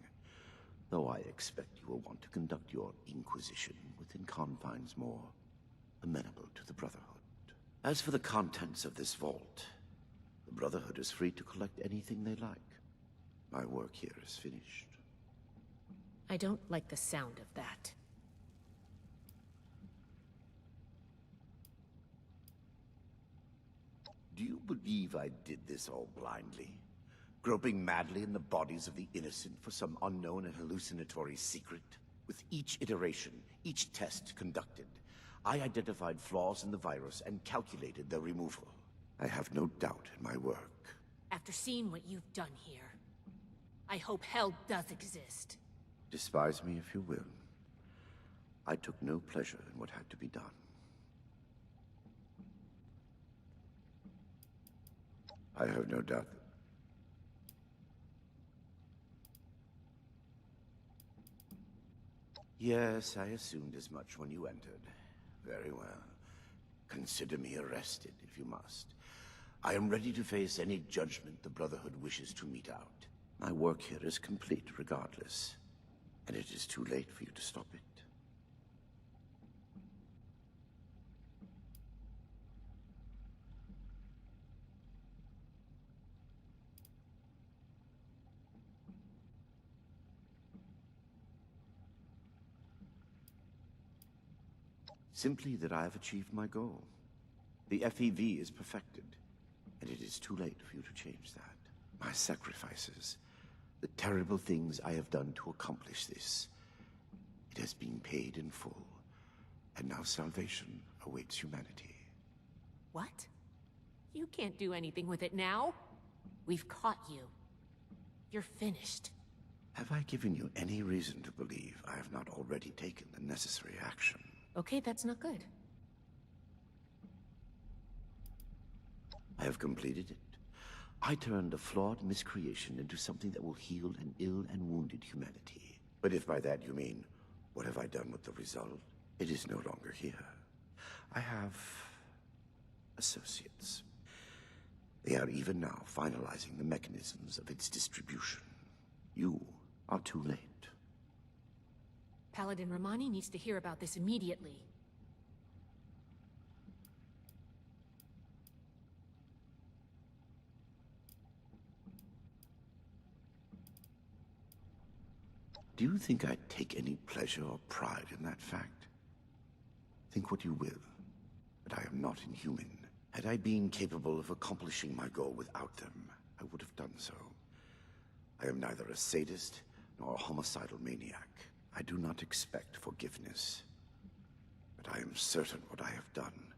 [SPEAKER 5] though I expect you will want to conduct your inquisition within confines more amenable to the Brotherhood. As for the contents of this vault, the Brotherhood is free to collect anything they like. My work here is finished.
[SPEAKER 3] I don't like the sound of that.
[SPEAKER 5] Do you believe I did this all blindly? Groping madly in the bodies of the innocent for some unknown and hallucinatory secret? With each iteration, each test conducted, I identified flaws in the virus and calculated their removal. I have no doubt in my work.
[SPEAKER 3] After seeing what you've done here, I hope hell does exist.
[SPEAKER 5] Despise me if you will. I took no pleasure in what had to be done. I have no doubt that... Yes, I assumed as much when you entered. Very well. Consider me arrested, if you must. I am ready to face any judgment the Brotherhood wishes to mete out. My work here is complete regardless, and it is too late for you to stop it. Simply that I have achieved my goal. The FEV is perfected, and it is too late for you to change that. My sacrifices, the terrible things I have done to accomplish this, it has been paid in full, and now salvation awaits humanity.
[SPEAKER 3] What? You can't do anything with it now. We've caught you. You're finished.
[SPEAKER 5] Have I given you any reason to believe I have not already taken the necessary action?
[SPEAKER 3] Okay, that's not good.
[SPEAKER 5] I have completed it. I turned a flawed miscreation into something that will heal an ill and wounded humanity. But if by that you mean, what have I done with the result? It is no longer here. I have... associates. They are even now finalizing the mechanisms of its distribution. You are too late.
[SPEAKER 3] Paladin Romani needs to hear about this immediately.
[SPEAKER 5] Do you think I take any pleasure or pride in that fact? Think what you will, but I am not inhuman. Had I been capable of accomplishing my goal without them, I would have done so. I am neither a sadist nor a homicidal maniac. I do not expect forgiveness, but I am certain what I have done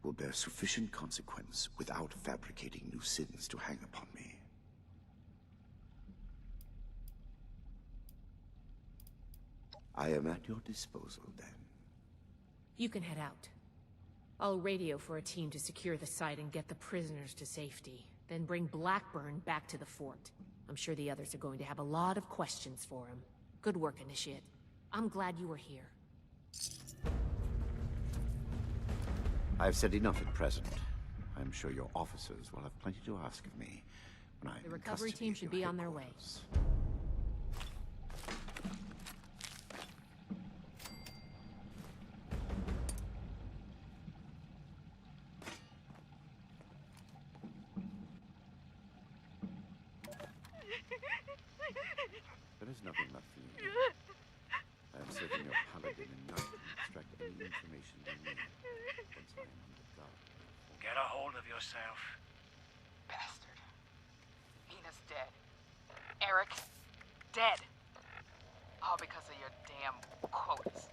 [SPEAKER 5] will bear sufficient consequence without fabricating new sins to hang upon me. I am at your disposal, then.
[SPEAKER 3] You can head out. I'll radio for a team to secure the site and get the prisoners to safety. Then bring Blackburn back to the fort. I'm sure the others are going to have a lot of questions for him. Good work, Initiate. I'm glad you were here.
[SPEAKER 5] I've said enough at present. I'm sure your officers will have plenty to ask of me when I'm
[SPEAKER 3] The recovery team should be on their way.
[SPEAKER 5] There is nothing left for you. I am serving your paladin and not to extract any information they need. Once I am under guard.
[SPEAKER 8] Get a hold of yourself.
[SPEAKER 10] Bastard. Nina's dead. Eric, dead. All because of your damn quotas.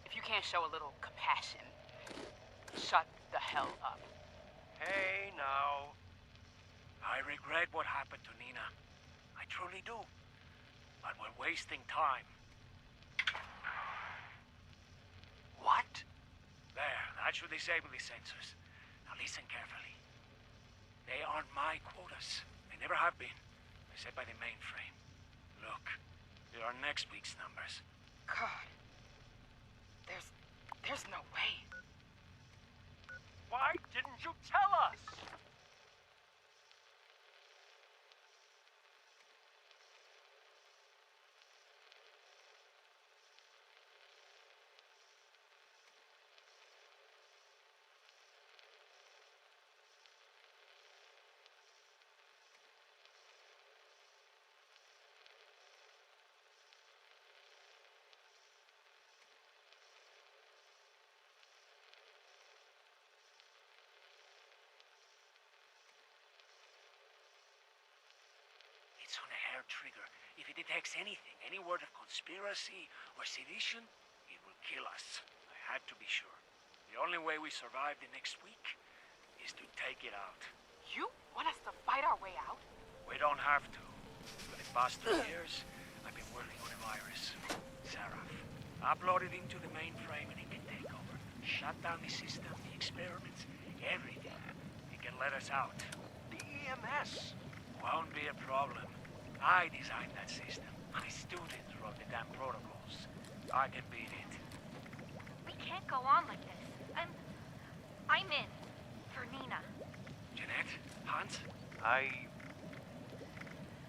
[SPEAKER 10] If you can't show a little compassion, shut the hell up.
[SPEAKER 8] Hey, now. I regret what happened to Nina. I truly do. But we're wasting time. What? There, that should disable the sensors. Now listen carefully. They aren't my quotas. They never have been. They're set by the mainframe. Look, there are next week's numbers.
[SPEAKER 10] God. There's no way.
[SPEAKER 8] Why didn't you tell us? It's on a hair trigger. If it detects anything, any word of conspiracy or sedition, it will kill us. I had to be sure. The only way we survive the next week is to take it out.
[SPEAKER 10] You want us to fight our way out?
[SPEAKER 8] We don't have to. For the past 2 years, I've been working on a virus, Seraph. Upload it into the mainframe and it can take over. Shut down the system, the experiments, everything. It can let us out. The EMS won't be a problem. I designed that system. My students wrote the damn protocols. I can beat it.
[SPEAKER 9] We can't go on like this. I'm in. For Nina.
[SPEAKER 8] Jeanette? Hans?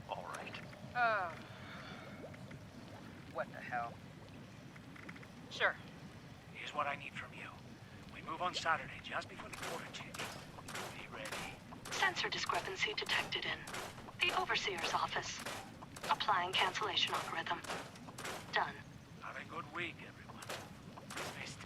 [SPEAKER 5] All right.
[SPEAKER 10] What the hell? Sure.
[SPEAKER 8] Here's what I need from you. We move on Saturday, just before the quarter change. Be ready.
[SPEAKER 22] Sensor discrepancy detected in the Overseer's office. Applying cancellation algorithm. Done.
[SPEAKER 8] Have a good week, everyone. Dismissed.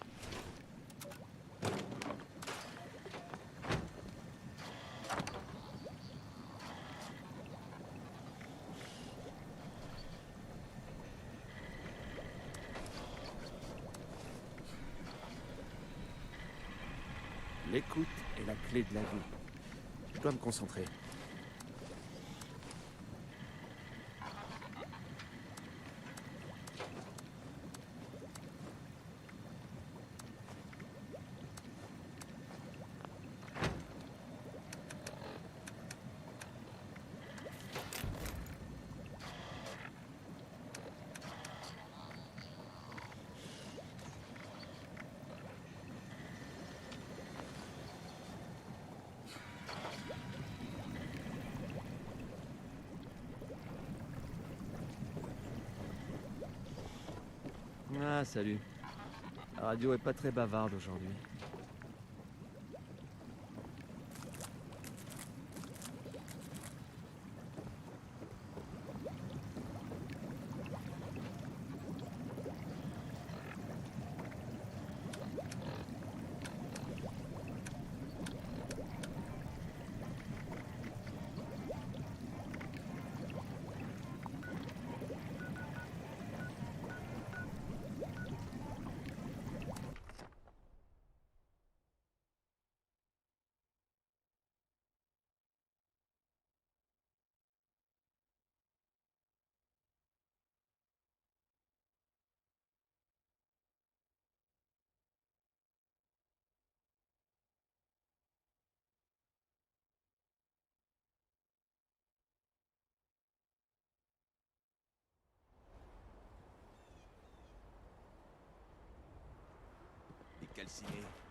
[SPEAKER 17] L'écoute est la clé de la vie. Je dois me concentrer. Ah, salut. La radio est pas très bavarde aujourd'hui.
[SPEAKER 14] Les calcinés,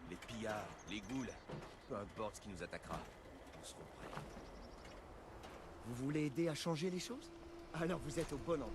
[SPEAKER 14] les pillards, les ghouls, peu importe ce qui nous attaquera, nous serons prêts.
[SPEAKER 17] Vous voulez aider à changer les choses? Alors vous êtes au bon endroit.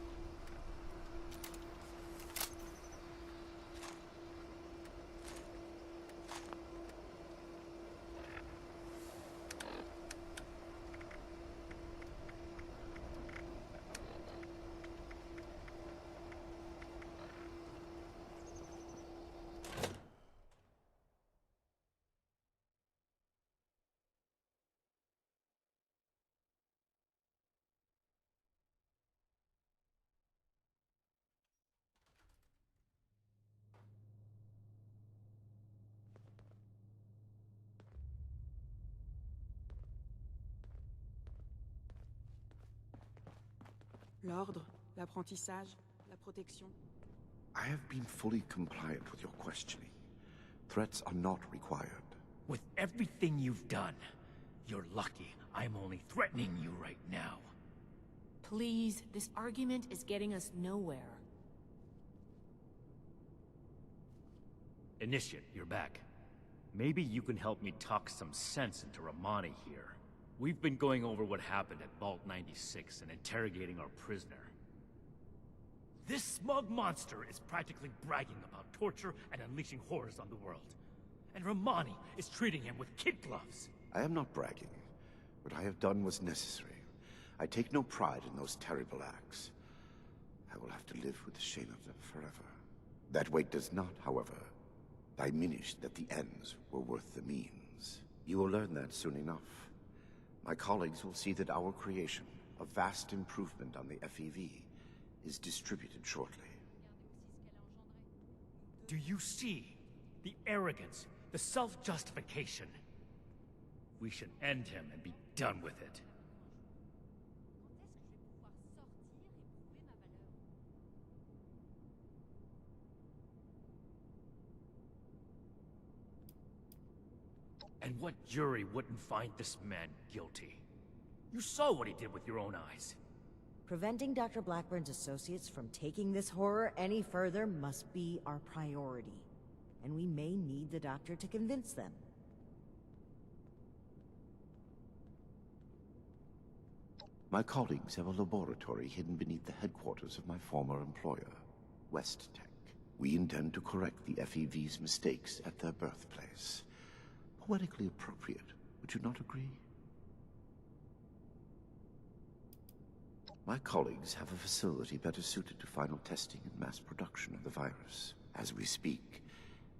[SPEAKER 12] L'ordre, l'apprentissage, la protection.
[SPEAKER 5] I have been fully compliant with your questioning. Threats are not required.
[SPEAKER 11] With everything you've done, you're lucky I'm only threatening you right now.
[SPEAKER 3] Please, this argument is getting us nowhere.
[SPEAKER 11] Initiate, you're back. Maybe you can help me talk some sense into Romani here. We've been going over what happened at Vault 96 and interrogating our prisoner. This smug monster is practically bragging about torture and unleashing horrors on the world. And Romani is treating him with kid gloves.
[SPEAKER 5] I am not bragging. What I have done was necessary. I take no pride in those terrible acts. I will have to live with the shame of them forever. That weight does not, however, diminish that the ends were worth the means. You will learn that soon enough. My colleagues will see that our creation, a vast improvement on the FEV, is distributed shortly.
[SPEAKER 11] Do you see the arrogance, the self-justification? We should end him and be done with it. And what jury wouldn't find this man guilty? You saw what he did with your own eyes.
[SPEAKER 7] Preventing Dr. Blackburn's associates from taking this horror any further must be our priority. And we may need the doctor to convince them.
[SPEAKER 5] My colleagues have a laboratory hidden beneath the headquarters of my former employer, West Tech. We intend to correct the FEV's mistakes at their birthplace. Poetically appropriate, would you not agree? My colleagues have a facility better suited to final testing and mass production of the virus. As we speak,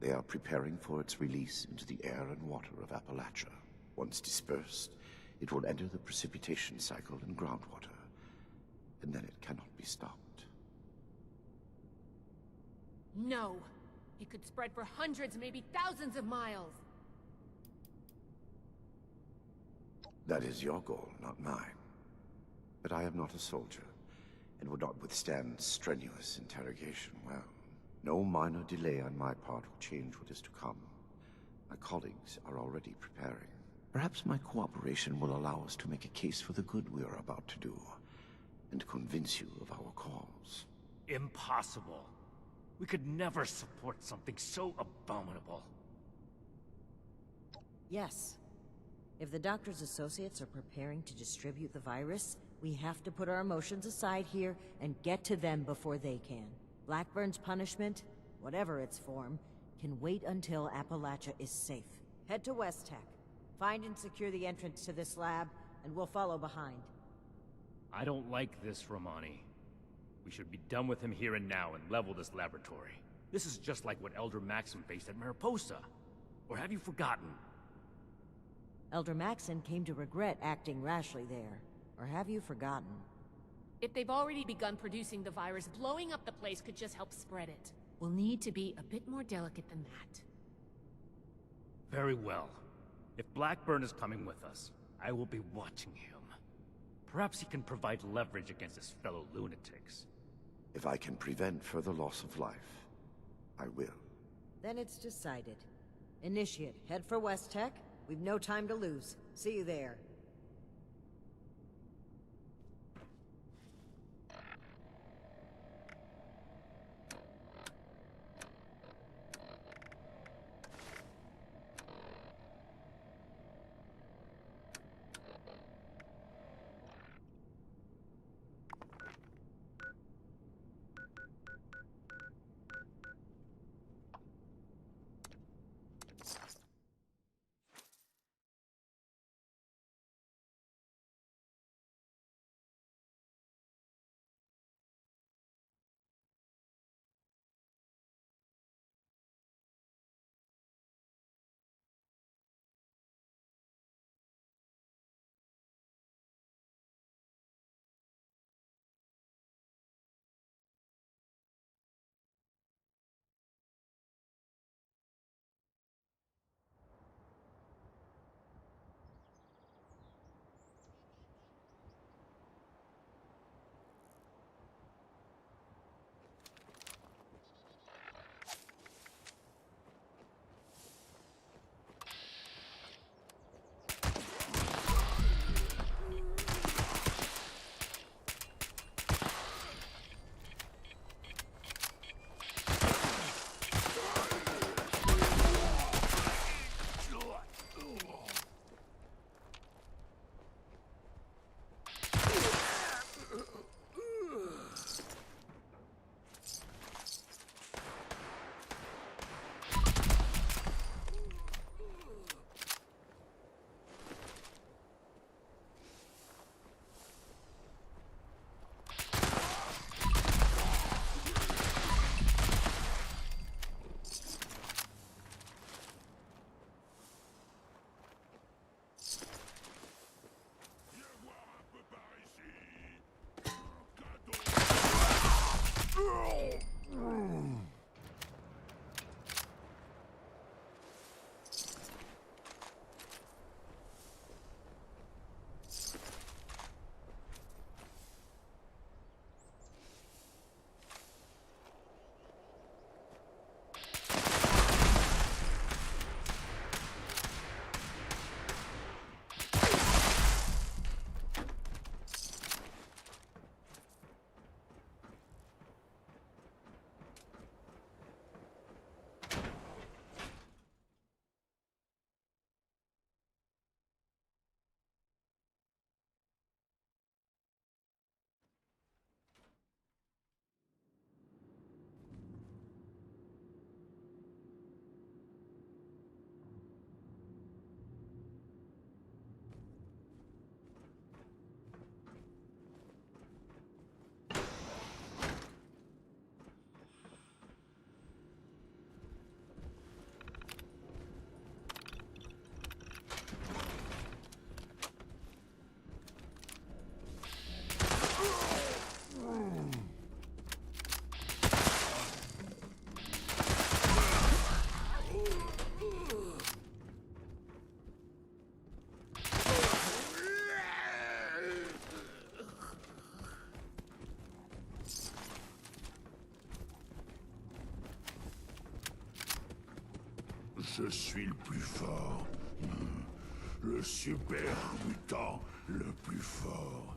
[SPEAKER 5] they are preparing for its release into the air and water of Appalachia. Once dispersed, it will enter the precipitation cycle in groundwater, and then it cannot be stopped.
[SPEAKER 3] No! It could spread for hundreds, maybe thousands of miles!
[SPEAKER 5] That is your goal, not mine. But I am not a soldier, and would not withstand strenuous interrogation well. No minor delay on my part will change what is to come. My colleagues are already preparing. Perhaps my cooperation will allow us to make a case for the good we are about to do, and convince you of our cause.
[SPEAKER 11] Impossible. We could never support something so abominable.
[SPEAKER 7] Yes. If the doctor's associates are preparing to distribute the virus, we have to put our emotions aside here and get to them before they can. Blackburn's punishment, whatever its form, can wait until Appalachia is safe. Head to West Tech. Find and secure the entrance to this lab, and we'll follow behind.
[SPEAKER 11] I don't like this, Romani. We should be done with him here and now and level this laboratory. This is just like what Elder Maxim faced at Mariposa. Or have you forgotten?
[SPEAKER 7] Elder Maxon came to regret acting rashly there. Or have you forgotten?
[SPEAKER 3] If they've already begun producing the virus, blowing up the place could just help spread it. We'll need to be a bit more delicate than that.
[SPEAKER 11] Very well. If Blackburn is coming with us, I will be watching him. Perhaps he can provide leverage against his fellow lunatics.
[SPEAKER 5] If I can prevent further loss of life, I will.
[SPEAKER 7] Then it's decided. Initiate, head for West Tech. We've no time to lose. See you there.
[SPEAKER 13] Je suis le plus fort. Le super mutant le plus fort.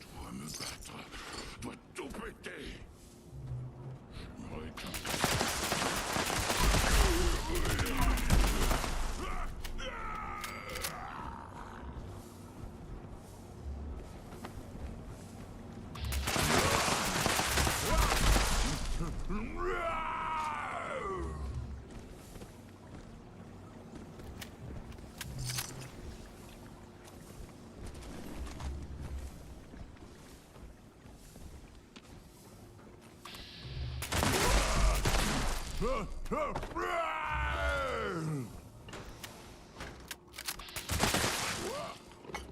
[SPEAKER 13] Je dois me battre. Je dois tout péter. J'aimerais que...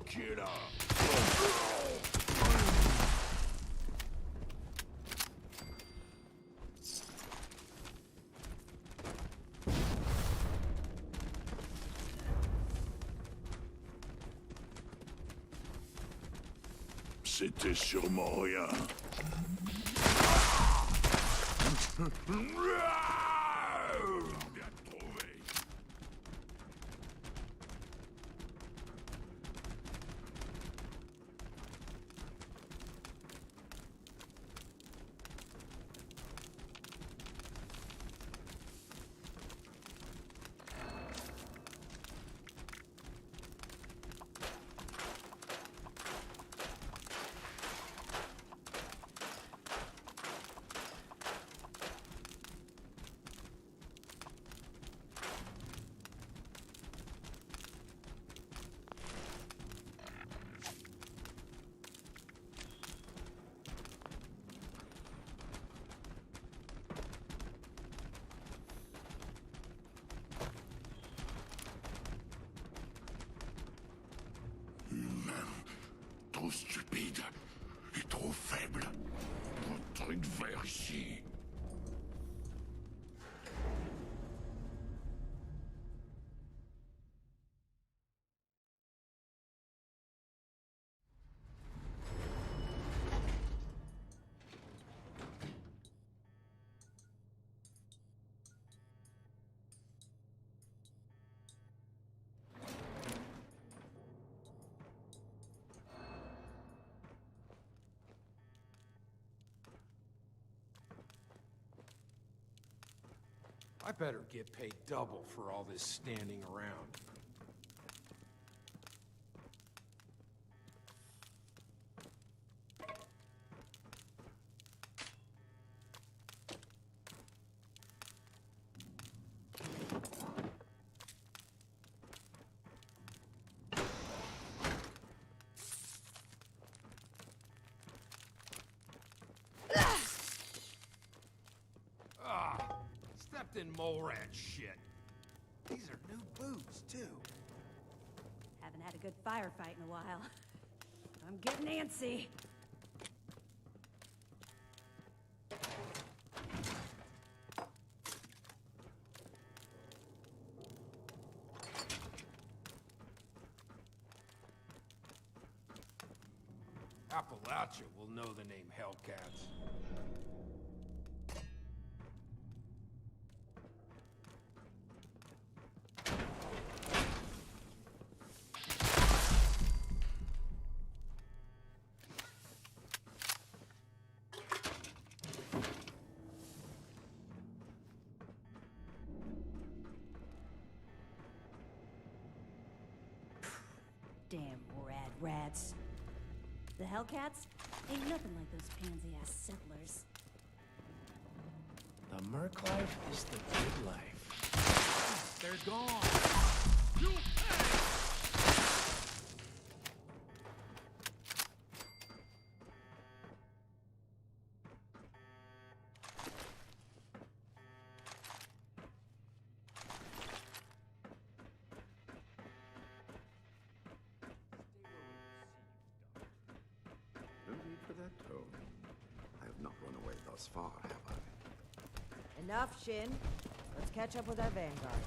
[SPEAKER 13] Get up! C'était sûrement rien. Bien trouvé. Trop stupide et trop faible. Trop truc vert ici.
[SPEAKER 15] I better get paid double for all this standing around. In mole rat shit. These are new boots, too.
[SPEAKER 19] Haven't had a good firefight in a while. I'm getting antsy.
[SPEAKER 15] Appalachia will know the name Hellcats.
[SPEAKER 19] Damn rats. The Hellcats ain't nothing like those pansy-ass settlers.
[SPEAKER 15] The Merc life is the good life. They're gone. You pay!
[SPEAKER 17] No need for that tone. I have not run away thus far, have I?
[SPEAKER 7] Enough, Shin. Let's catch up with our vanguard.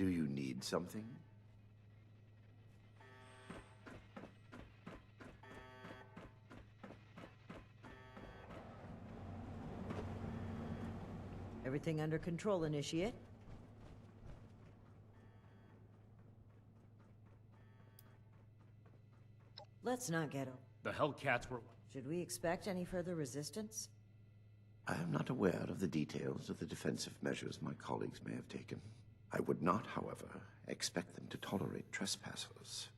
[SPEAKER 5] Do you need something?
[SPEAKER 7] Everything under control, Initiate. Let's not get over.
[SPEAKER 11] The Hellcats were...
[SPEAKER 7] Should we expect any further resistance?
[SPEAKER 5] I am not aware of the details of the defensive measures my colleagues may have taken. I would not, however, expect them to tolerate trespassers.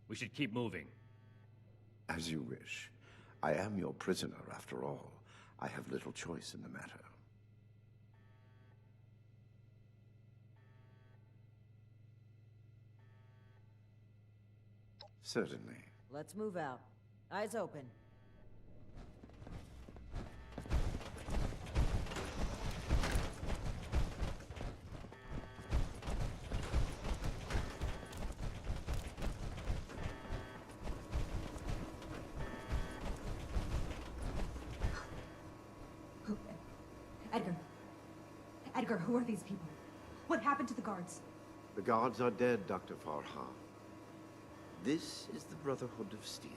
[SPEAKER 11] We should keep moving.
[SPEAKER 5] As you wish. I am your prisoner, after all. I have little choice in the matter. Certainly.
[SPEAKER 7] Let's move out. Eyes open.
[SPEAKER 1] Edgar, who are these people? What happened to the guards?
[SPEAKER 5] The guards are dead, Dr. Farha. This is the Brotherhood of Steel.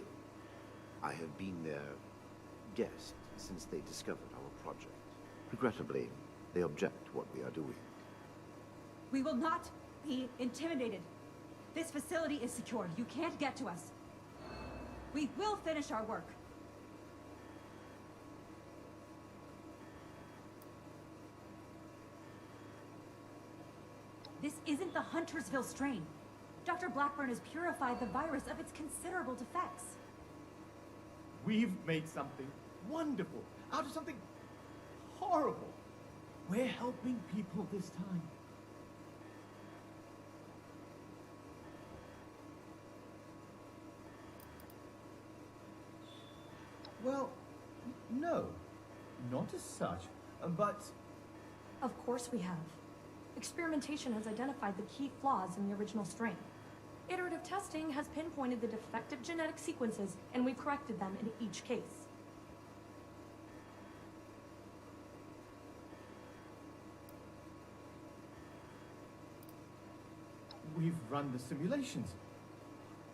[SPEAKER 5] I have been their guest since they discovered our project. Regrettably, they object to what we are doing.
[SPEAKER 1] We will not be intimidated. This facility is secure. You can't get to us. We will finish our work. This isn't the Huntersville strain. Dr. Blackburn has purified the virus of its considerable defects.
[SPEAKER 15] We've made something wonderful out of something horrible. We're helping people this time. Well, no, not as such, but...
[SPEAKER 20] Of course we have. Experimentation has identified the key flaws in the original strain. Iterative testing has pinpointed the defective genetic sequences, and we've corrected them in each case.
[SPEAKER 15] We've run the simulations.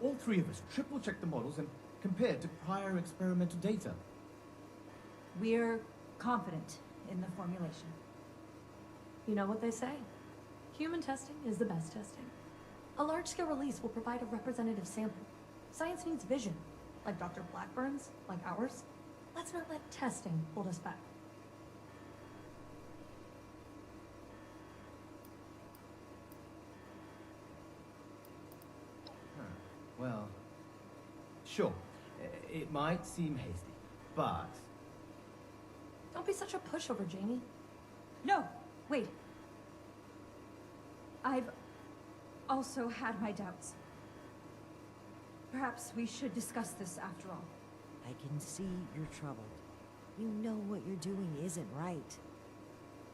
[SPEAKER 15] All three of us triple-checked the models and compared to prior experimental data.
[SPEAKER 1] We're confident in the formulation.
[SPEAKER 20] You know what they say? Human testing is the best testing. A large-scale release will provide a representative sample. Science needs vision, like Dr. Blackburn's, like ours. Let's not let testing hold us back.
[SPEAKER 15] Well, sure, it might seem hasty, but...
[SPEAKER 20] Don't be such a pushover, Jamie.
[SPEAKER 1] No, wait. I've also had my doubts. Perhaps we should discuss this after all.
[SPEAKER 7] I can see you're troubled. You know what you're doing isn't right.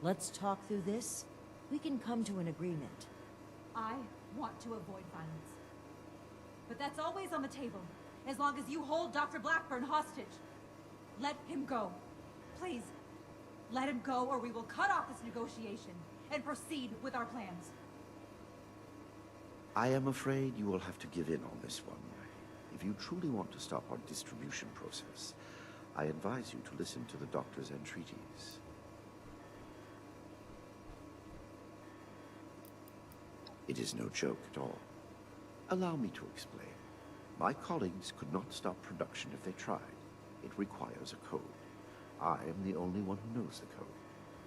[SPEAKER 7] Let's talk through this. We can come to an agreement.
[SPEAKER 1] I want to avoid violence. But that's always on the table, as long as you hold Dr. Blackburn hostage. Let him go. Please, let him go or we will cut off this negotiation and proceed with our plans.
[SPEAKER 5] I am afraid you will have to give in on this one. If you truly want to stop our distribution process, I advise you to listen to the doctor's entreaties. It is no joke at all. Allow me to explain. My colleagues could not stop production if they tried. It requires a code. I am the only one who knows the code.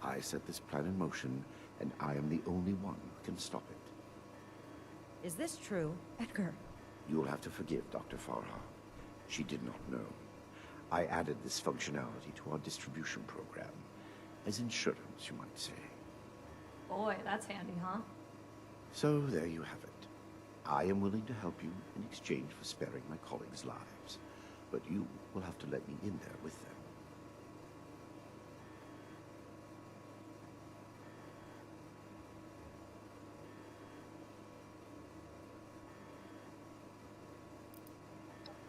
[SPEAKER 5] I set this plan in motion, and I am the only one who can stop it.
[SPEAKER 7] Is this true, Edgar?
[SPEAKER 5] You'll have to forgive Dr. Farha. She did not know. I added this functionality to our distribution program. As insurance, you might say.
[SPEAKER 20] Boy, that's handy, huh?
[SPEAKER 5] So there you have it. I am willing to help you in exchange for sparing my colleagues' lives. But you will have to let me in there with them.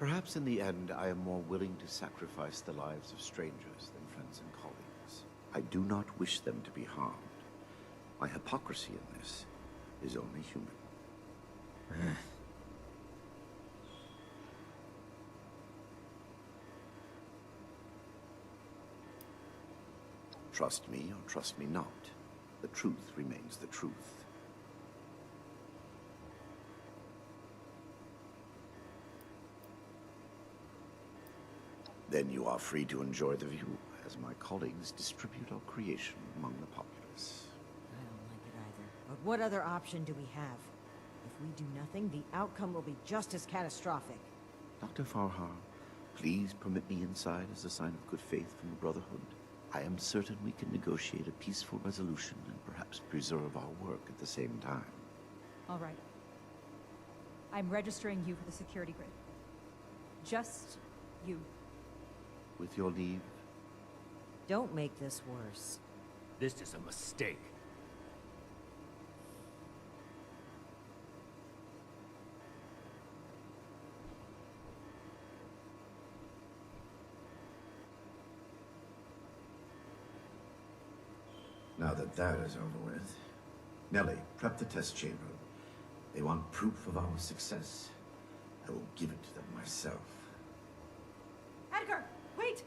[SPEAKER 5] Perhaps in the end, I am more willing to sacrifice the lives of strangers than friends and colleagues. I do not wish them to be harmed. My hypocrisy in this is only human. Trust me or trust me not, the truth remains the truth. Then you are free to enjoy the view, as my colleagues distribute our creation among the populace.
[SPEAKER 7] I don't like it either. But what other option do we have? If we do nothing, the outcome will be just as catastrophic.
[SPEAKER 5] Dr. Farhar, please permit me inside as a sign of good faith from the Brotherhood. I am certain we can negotiate a peaceful resolution and perhaps preserve our work at the same time.
[SPEAKER 1] All right. I'm registering you for the security grid. Just you.
[SPEAKER 5] With your leave?
[SPEAKER 7] Don't make this worse.
[SPEAKER 11] This is a mistake.
[SPEAKER 5] Now that that is over with, Nellie, prep the test chamber. They want proof of our success. I will give it to them myself.
[SPEAKER 1] Edgar, wait!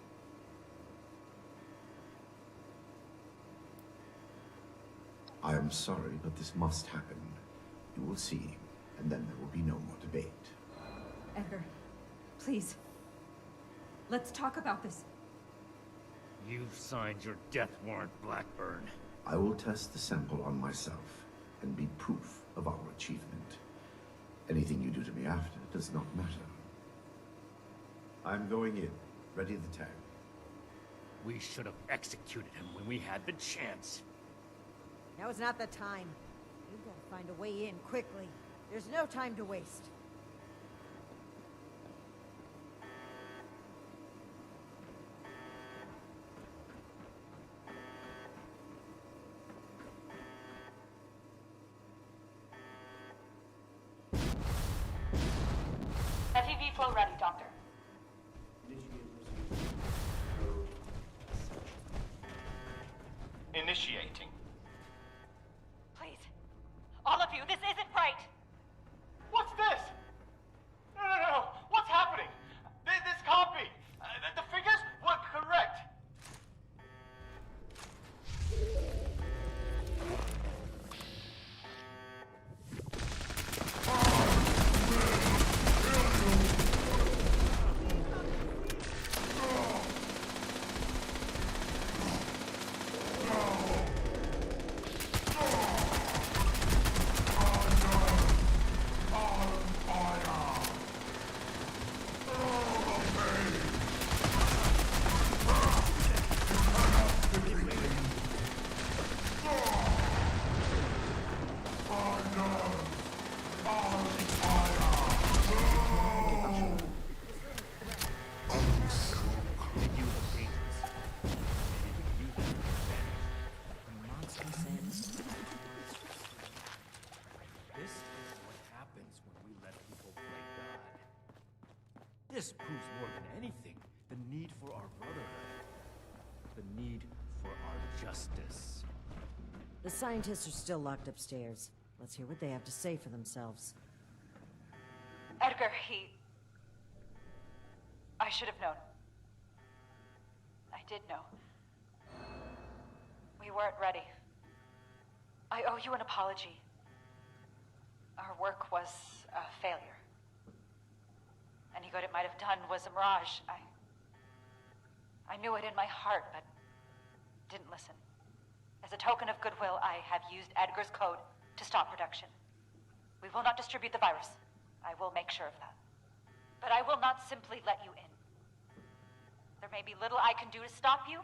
[SPEAKER 5] I am sorry, but this must happen. You will see, and then there will be no more debate.
[SPEAKER 1] Edgar, please. Let's talk about this.
[SPEAKER 11] You've signed your death warrant, Blackburn.
[SPEAKER 5] I will test the sample on myself, and be proof of our achievement. Anything you do to me after does not matter. I'm going in. Ready the tag.
[SPEAKER 11] We should have executed him when we had the chance.
[SPEAKER 7] Now is not the time. You've got to find a way in quickly. There's no time to waste.
[SPEAKER 22] FEV flow ready, Doctor.
[SPEAKER 16] Initiating.
[SPEAKER 1] Please. All of you, this isn't right!
[SPEAKER 16] What's this? No. What's happening? This can't be. The figures were correct.
[SPEAKER 11] This proves more than anything the need for our brotherhood. The need for our justice.
[SPEAKER 7] The scientists are still locked upstairs. Let's hear what they have to say for themselves.
[SPEAKER 1] Edgar, I should have known. I did know. We weren't ready. I owe you an apology. Our work was a failure. Any good it might have done was a mirage. I knew it in my heart, but didn't listen. As a token of goodwill, I have used Edgar's code to stop production. We will not distribute the virus. I will make sure of that. But I will not simply let you in. There may be little I can do to stop you,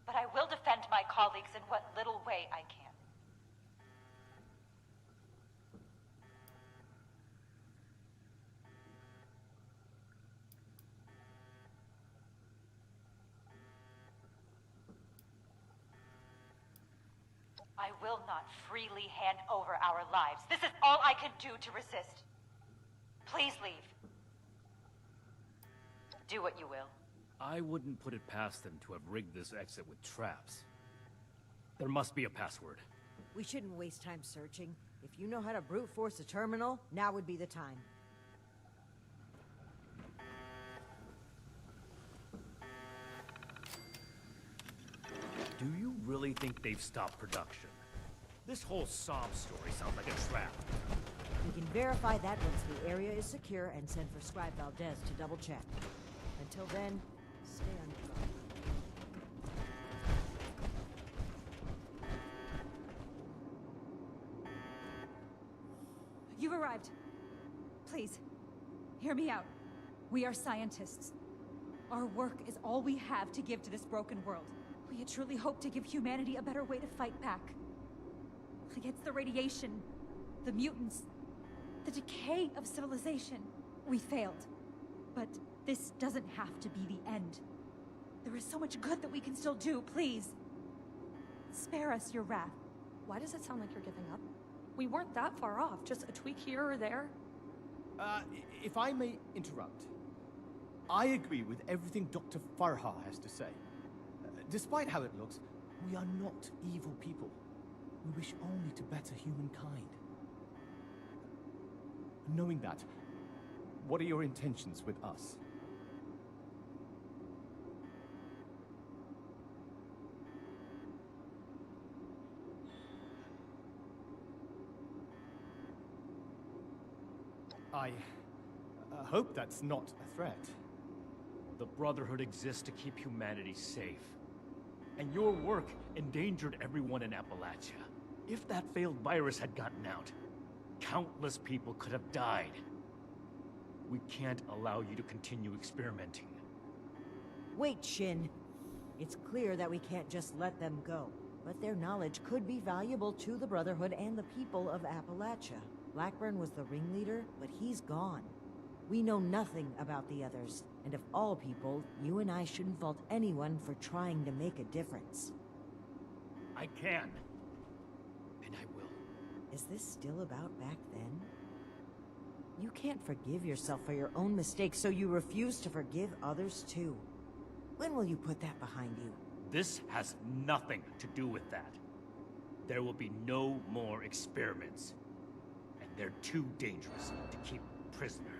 [SPEAKER 1] but I will defend my colleagues in what little way I can. I will not freely hand over our lives. This is all I can do to resist. Please leave. Do what you will.
[SPEAKER 11] I wouldn't put it past them to have rigged this exit with traps. There must be a password.
[SPEAKER 7] We shouldn't waste time searching. If you know how to brute force a terminal, now would be the time.
[SPEAKER 11] Do you really think they've stopped production? This whole sob story sounds like a trap.
[SPEAKER 7] We can verify that once the area is secure and send for Scribe Valdez to double check. Until then, stay on your guard.
[SPEAKER 1] You've arrived. Please, hear me out. We are scientists. Our work is all we have to give to this broken world. We had truly hoped to give humanity a better way to fight back. Against the radiation, the mutants, the decay of civilization. We failed. But this doesn't have to be the end. There is so much good that we can still do, please. Spare us your wrath.
[SPEAKER 20] Why does it sound like you're giving up? We weren't that far off, just a tweak here or there.
[SPEAKER 15] If I may interrupt. I agree with everything Dr. Farha has to say. Despite how it looks, we are not evil people. We wish only to better humankind. Knowing that, what are your intentions with us? I hope that's not a threat.
[SPEAKER 11] The Brotherhood exists to keep humanity safe. And your work endangered everyone in Appalachia. If that failed virus had gotten out, countless people could have died. We can't allow you to continue experimenting.
[SPEAKER 7] Wait, Shin. It's clear that we can't just let them go. But their knowledge could be valuable to the Brotherhood and the people of Appalachia. Blackburn was the ringleader, but he's gone. We know nothing about the others, and of all people, you and I shouldn't fault anyone for trying to make a difference.
[SPEAKER 11] I can. And I will.
[SPEAKER 7] Is this still about back then? You can't forgive yourself for your own mistakes, so you refuse to forgive others too. When will you put that behind you?
[SPEAKER 11] This has nothing to do with that. There will be no more experiments. And they're too dangerous to keep prisoner.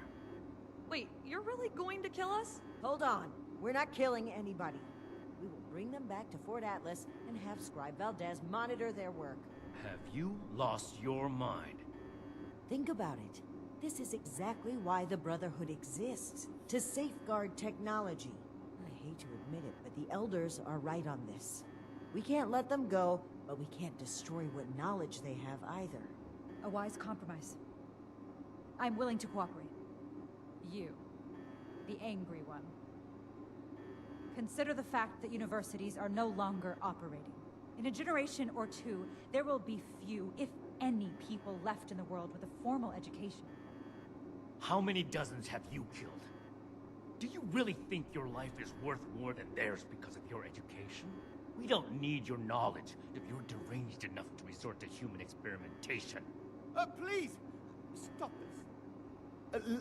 [SPEAKER 20] Wait, you're really going to kill us?
[SPEAKER 7] Hold on. We're not killing anybody. We will bring them back to Fort Atlas and have Scribe Valdez monitor their work.
[SPEAKER 11] Have you lost your mind?
[SPEAKER 7] Think about it. This is exactly why the Brotherhood exists. To safeguard technology. I hate to admit it, but the Elders are right on this. We can't let them go, but we can't destroy what knowledge they have either.
[SPEAKER 1] A wise compromise. I'm willing to cooperate. You, the angry one. Consider the fact that universities are no longer operating. In a generation or two, there will be few, if any, people left in the world with a formal education.
[SPEAKER 11] How many dozens have you killed? Do you really think your life is worth more than theirs because of your education? We don't need your knowledge if you're deranged enough to resort to human experimentation.
[SPEAKER 15] Please! Stop this.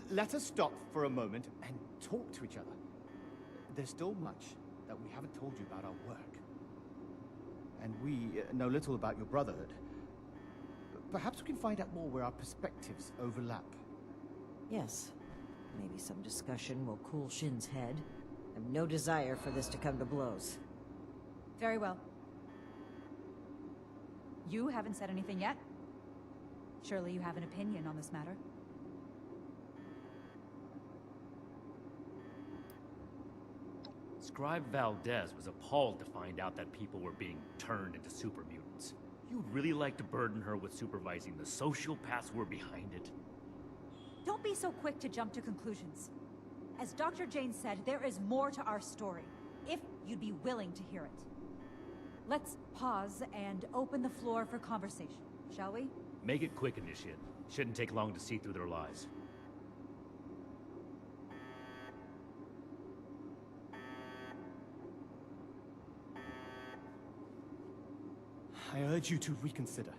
[SPEAKER 15] Let us stop for a moment and talk to each other. There's still much that we haven't told you about our work. And we know little about your Brotherhood. Perhaps we can find out more where our perspectives overlap.
[SPEAKER 7] Yes. Maybe some discussion will cool Shin's head. I have no desire for this to come to blows.
[SPEAKER 1] Very well. You haven't said anything yet? Surely you have an opinion on this matter.
[SPEAKER 11] Scribe Valdez was appalled to find out that people were being turned into super mutants. You'd really like to burden her with supervising the sociopaths who were behind it?
[SPEAKER 1] Don't be so quick to jump to conclusions. As Dr. Jane said, there is more to our story, if you'd be willing to hear it. Let's pause and open the floor for conversation, shall we?
[SPEAKER 11] Make it quick, Initiate. Shouldn't take long to see through their lies.
[SPEAKER 15] I urge you to reconsider.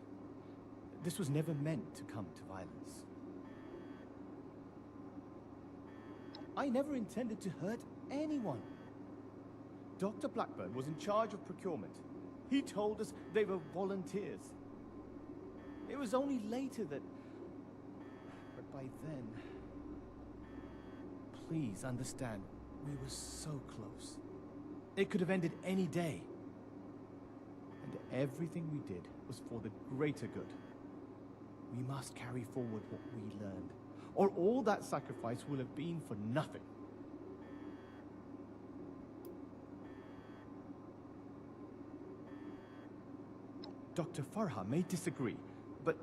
[SPEAKER 15] This was never meant to come to violence. I never intended to hurt anyone. Dr. Blackburn was in charge of procurement. He told us they were volunteers. It was only later that... But by then... Please understand, we were so close. It could have ended any day. And everything we did was for the greater good. We must carry forward what we learned, or all that sacrifice will have been for nothing. Dr. Farha may disagree, but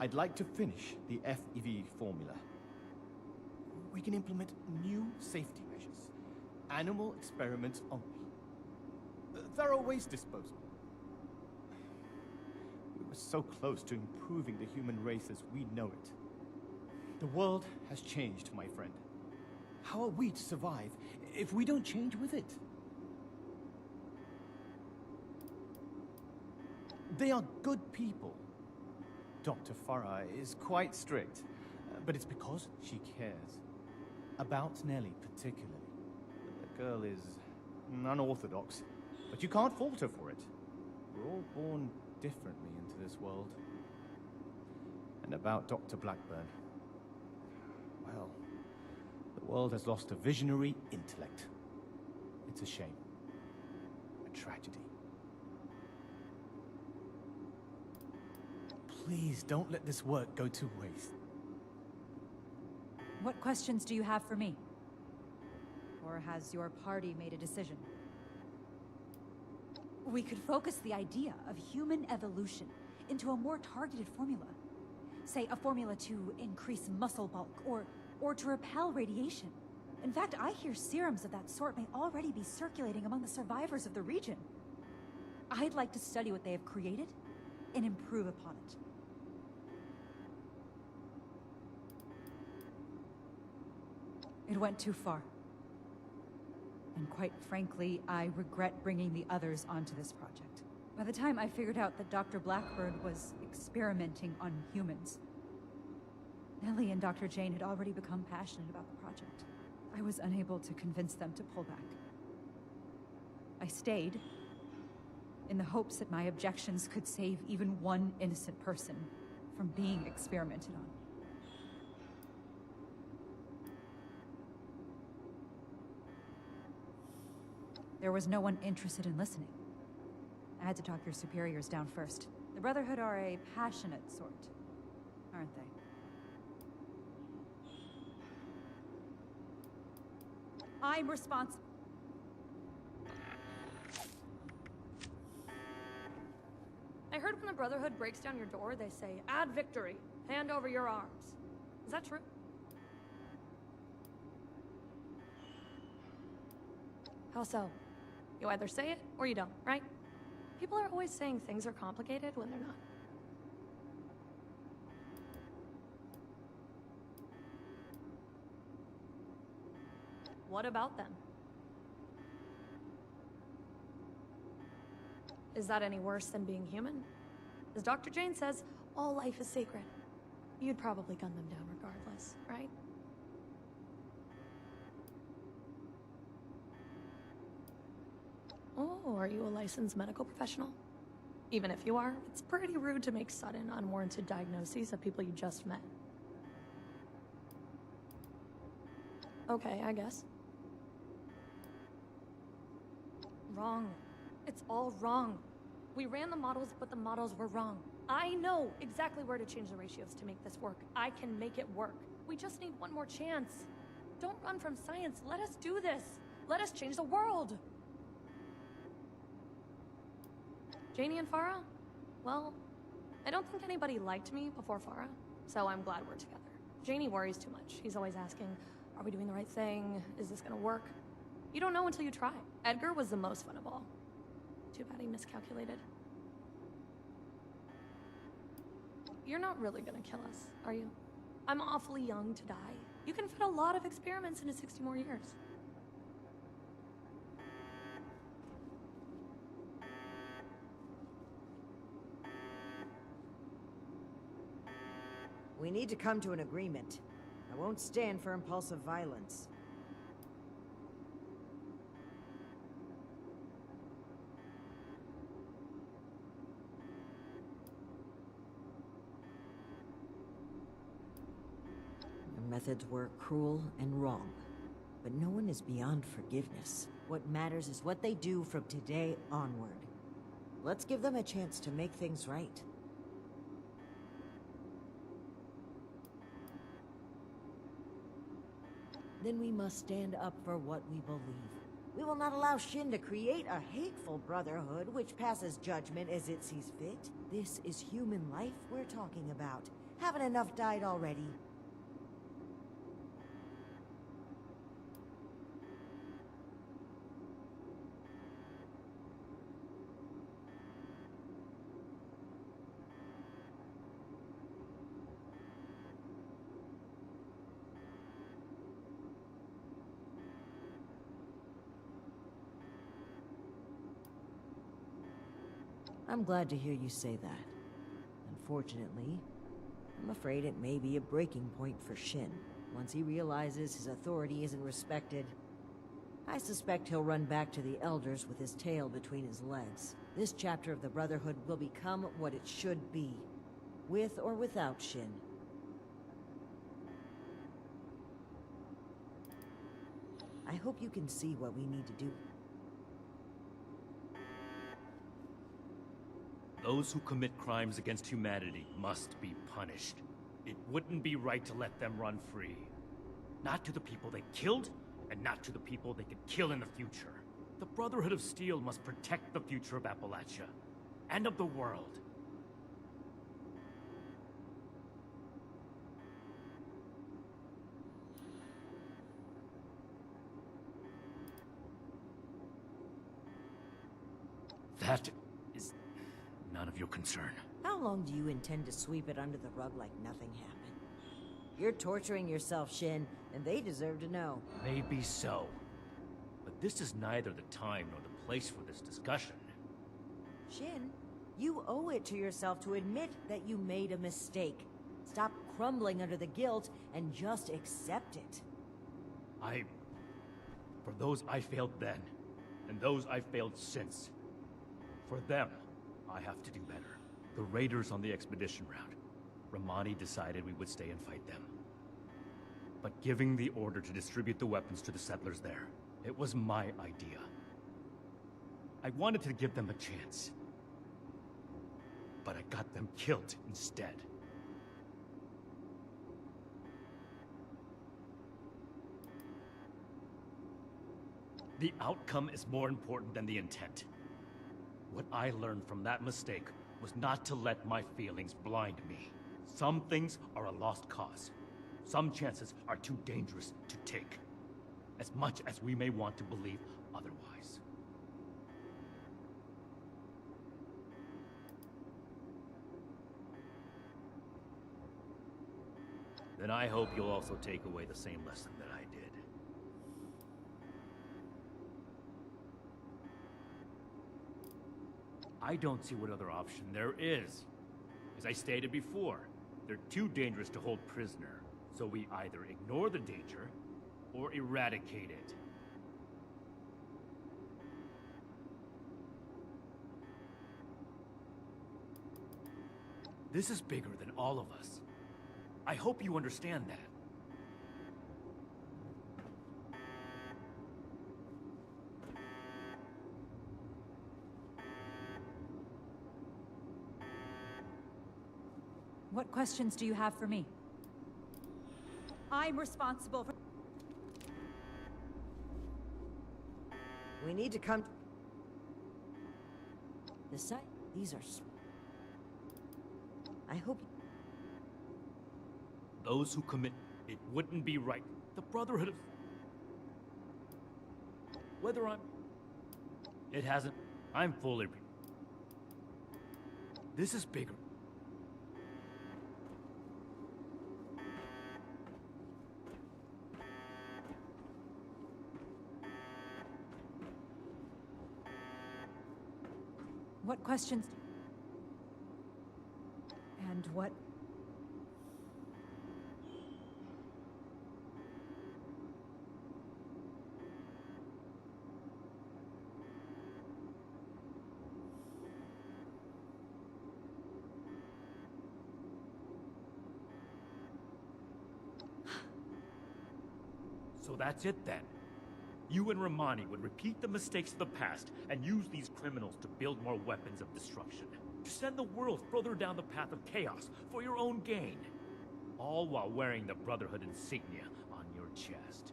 [SPEAKER 15] I'd like to finish the FEV formula. We can implement new safety measures, animal experiments only, thorough waste disposal. We were so close to improving the human race as we know it. The world has changed, my friend. How are we to survive if we don't change with it? They are good people. Dr. Farah is quite strict, but it's because she cares. About Nellie, particularly. The girl is unorthodox, but you can't fault her for it. We're all born differently into this world. And about Dr. Blackburn, well, the world has lost a visionary intellect. It's a shame. A tragedy. Please don't let this work go to waste.
[SPEAKER 1] What questions do you have for me? Or has your party made a decision? We could focus the idea of human evolution into a more targeted formula. Say, a formula to increase muscle bulk, or to repel radiation. In fact, I hear serums of that sort may already be circulating among the survivors of the region. I'd like to study what they have created and improve upon it. It went too far. And quite frankly, I regret bringing the others onto this project. By the time I figured out that Dr. Blackburn was experimenting on humans, Nellie and Dr. Jane had already become passionate about the project. I was unable to convince them to pull back. I stayed, in the hopes that my objections could save even one innocent person from being experimented on. There was no one interested in listening. I had to talk your superiors down first. The Brotherhood are a passionate sort, aren't they? I'm responsible.
[SPEAKER 20] I heard when the Brotherhood breaks down your door, they say, "Add victory. Hand over your arms." Is that true? How so? You either say it, or you don't, right? People are always saying things are complicated when they're not. What about them? Is that any worse than being human? As Dr. Jane says, all life is sacred. You'd probably gun them down regardless, right? Oh, are you a licensed medical professional? Even if you are, it's pretty rude to make sudden, unwarranted diagnoses of people you just met. Okay, I guess. Wrong. It's all wrong. We ran the models, but the models were wrong. I know exactly where to change the ratios to make this work. I can make it work. We just need one more chance. Don't run from science. Let us do this. Let us change the world. Janie and Farah? Well, I don't think anybody liked me before Farah, so I'm glad we're together. Janie worries too much. He's always asking, are we doing the right thing? Is this gonna work? You don't know until you try. Edgar was the most fun of all. Too bad he miscalculated. You're not really gonna kill us, are you? I'm awfully young to die. You can fit a lot of experiments into 60 more years.
[SPEAKER 7] We need to come to an agreement. I won't stand for impulsive violence. methods were cruel and wrong. But no one is beyond forgiveness. What matters is what they do from today onward. Let's give them a chance to make things right. Then we must stand up for what we believe. We will not allow Shin to create a hateful brotherhood which passes judgment as it sees fit. This is human life we're talking about. Haven't enough died already? I'm glad to hear you say that. Unfortunately, I'm afraid it may be a breaking point for Shin. Once he realizes his authority isn't respected, I suspect he'll run back to the Elders with his tail between his legs. This chapter of the Brotherhood will become what it should be, with or without Shin. I hope you can see what we need to do.
[SPEAKER 11] Those who commit crimes against humanity must be punished. It wouldn't be right to let them run free. Not to the people they killed, and not to the people they could kill in the future. The Brotherhood of Steel must protect the future of Appalachia, and of the world. That is none of your concern.
[SPEAKER 7] How long do you intend to sweep it under the rug like nothing happened? You're torturing yourself, Shin, and they deserve to know.
[SPEAKER 11] Maybe so. But this is neither the time nor the place for this discussion.
[SPEAKER 7] Shin, you owe it to yourself to admit that you made a mistake. Stop crumbling under the guilt and just accept it.
[SPEAKER 11] For those I failed then, and those I failed since, for them, I have to do better. The raiders on the expedition route, Ramani decided we would stay and fight them. But giving the order to distribute the weapons to the settlers there, it was my idea. I wanted to give them a chance. But I got them killed instead. The outcome is more important than the intent. What I learned from that mistake was not to let my feelings blind me. Some things are a lost cause. Some chances are too dangerous to take, as much as we may want to believe otherwise. Then I hope you'll also take away the same lesson that I did. I don't see what other option there is. As I stated before, they're too dangerous to hold prisoner, so we either ignore the danger or eradicate it. This is bigger than all of us. I hope you understand that.
[SPEAKER 1] What questions do you have for me? I'm responsible for...
[SPEAKER 7] We need to come... The site... These are... I hope...
[SPEAKER 11] Those who commit... It wouldn't be right. The Brotherhood of... Whether I'm... It hasn't... I'm fully... This is bigger.
[SPEAKER 1] What questions... And what...
[SPEAKER 11] So that's it then. You and Romani would repeat the mistakes of the past and use these criminals to build more weapons of destruction. To send the world further down the path of chaos for your own gain. All while wearing the Brotherhood insignia on your chest.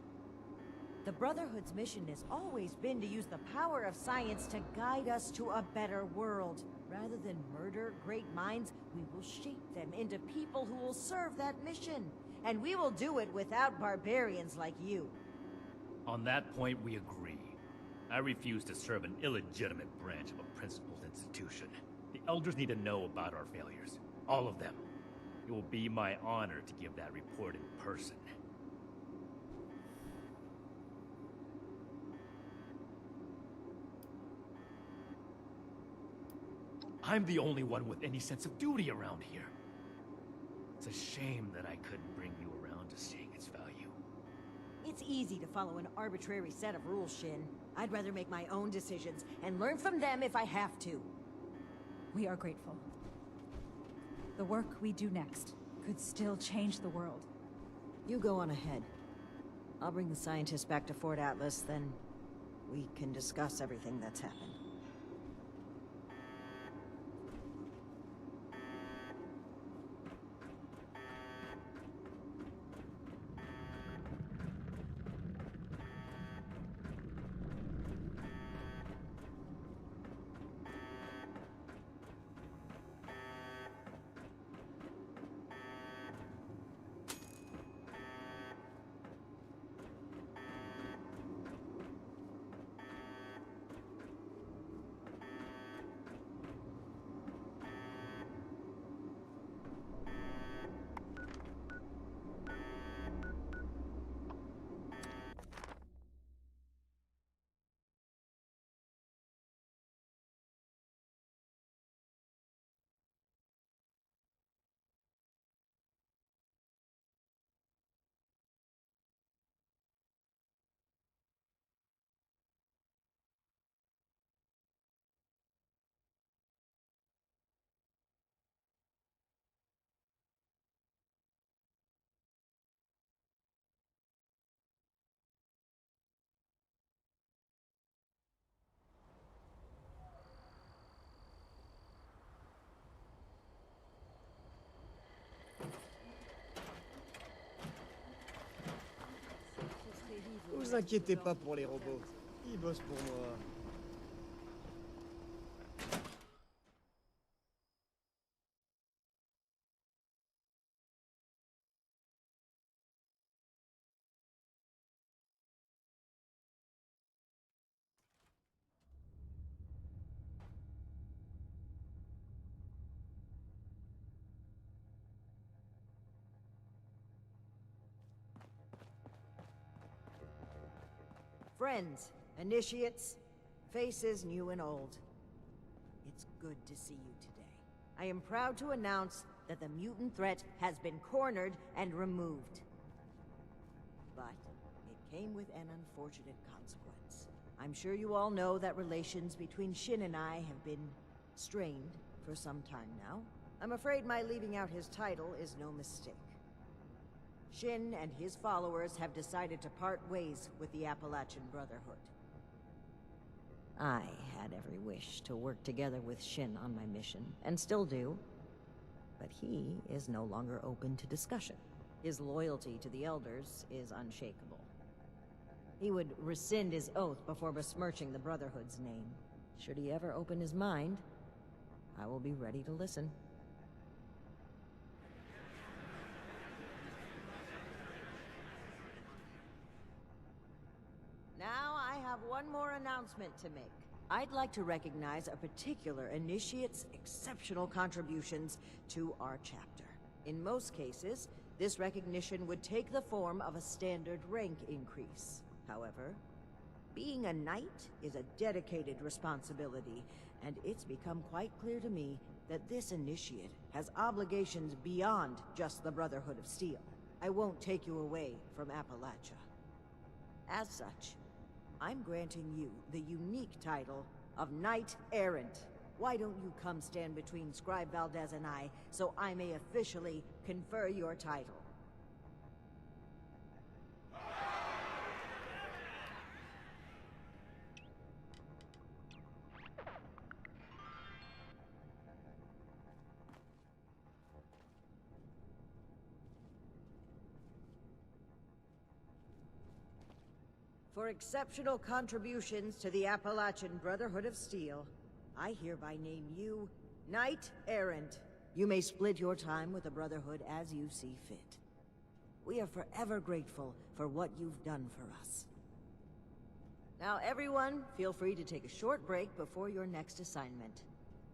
[SPEAKER 7] The Brotherhood's mission has always been to use the power of science to guide us to a better world. Rather than murder great minds, we will shape them into people who will serve that mission. And we will do it without barbarians like you.
[SPEAKER 11] On that point, we agree. I refuse to serve an illegitimate branch of a principled institution. The Elders need to know about our failures. All of them. It will be my honor to give that report in person. I'm the only one with any sense of duty around here. It's a shame that I couldn't bring you around to seeing its value.
[SPEAKER 7] It's easy to follow an arbitrary set of rules, Shin. I'd rather make my own decisions and learn from them if I have to.
[SPEAKER 1] We are grateful. The work we do next could still change the world.
[SPEAKER 7] You go on ahead. I'll bring the scientists back to Fort Atlas, then we can discuss everything that's happened.
[SPEAKER 17] Vous inquiétez pas pour les robots. Ils bossent pour moi.
[SPEAKER 7] Friends, initiates, faces new and old. It's good to see you today. I am proud to announce that the mutant threat has been cornered and removed. But it came with an unfortunate consequence. I'm sure you all know that relations between Shin and I have been strained for some time now. I'm afraid my leaving out his title is no mistake. Shin and his followers have decided to part ways with the Appalachian Brotherhood. I had every wish to work together with Shin on my mission, and still do. But he is no longer open to discussion. His loyalty to the Elders is unshakable. He would rescind his oath before besmirching the Brotherhood's name. Should he ever open his mind, I will be ready to listen. Now I have one more announcement to make. I'd like to recognize a particular initiate's exceptional contributions to our chapter. In most cases, this recognition would take the form of a standard rank increase. However, being a knight is a dedicated responsibility, and it's become quite clear to me that this initiate has obligations beyond just the Brotherhood of Steel. I won't take you away from Appalachia. As such, I'm granting you the unique title of Knight Errant. Why don't you come stand between Scribe Valdez and I, so I may officially confer your title? For exceptional contributions to the Appalachian Brotherhood of Steel, I hereby name you Knight Errant. You may split your time with the Brotherhood as you see fit. We are forever grateful for what you've done for us. Now everyone, feel free to take a short break before your next assignment.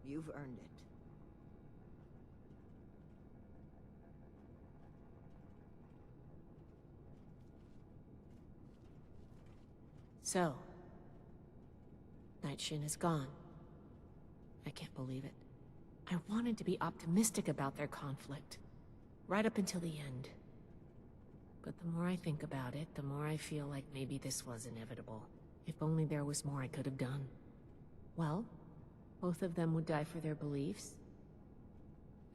[SPEAKER 7] You've earned it.
[SPEAKER 3] So, Night Shin is gone. I can't believe it. I wanted to be optimistic about their conflict, right up until the end. But the more I think about it, the more I feel like maybe this was inevitable. If only there was more I could have done. Well, both of them would die for their beliefs.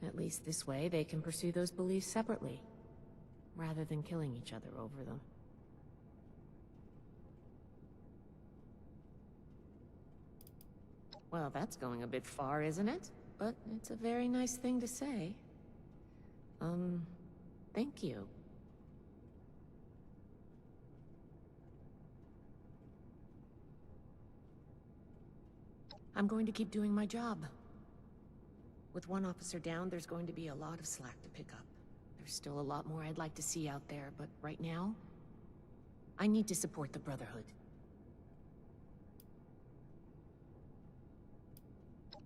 [SPEAKER 3] At least this way, they can pursue those beliefs separately, rather than killing each other over them. Well, that's going a bit far, isn't it? But it's a very nice thing to say. Thank you. I'm going to keep doing my job. With one officer down, there's going to be a lot of slack to pick up. There's still a lot more I'd like to see out there, but right now, I need to support the Brotherhood.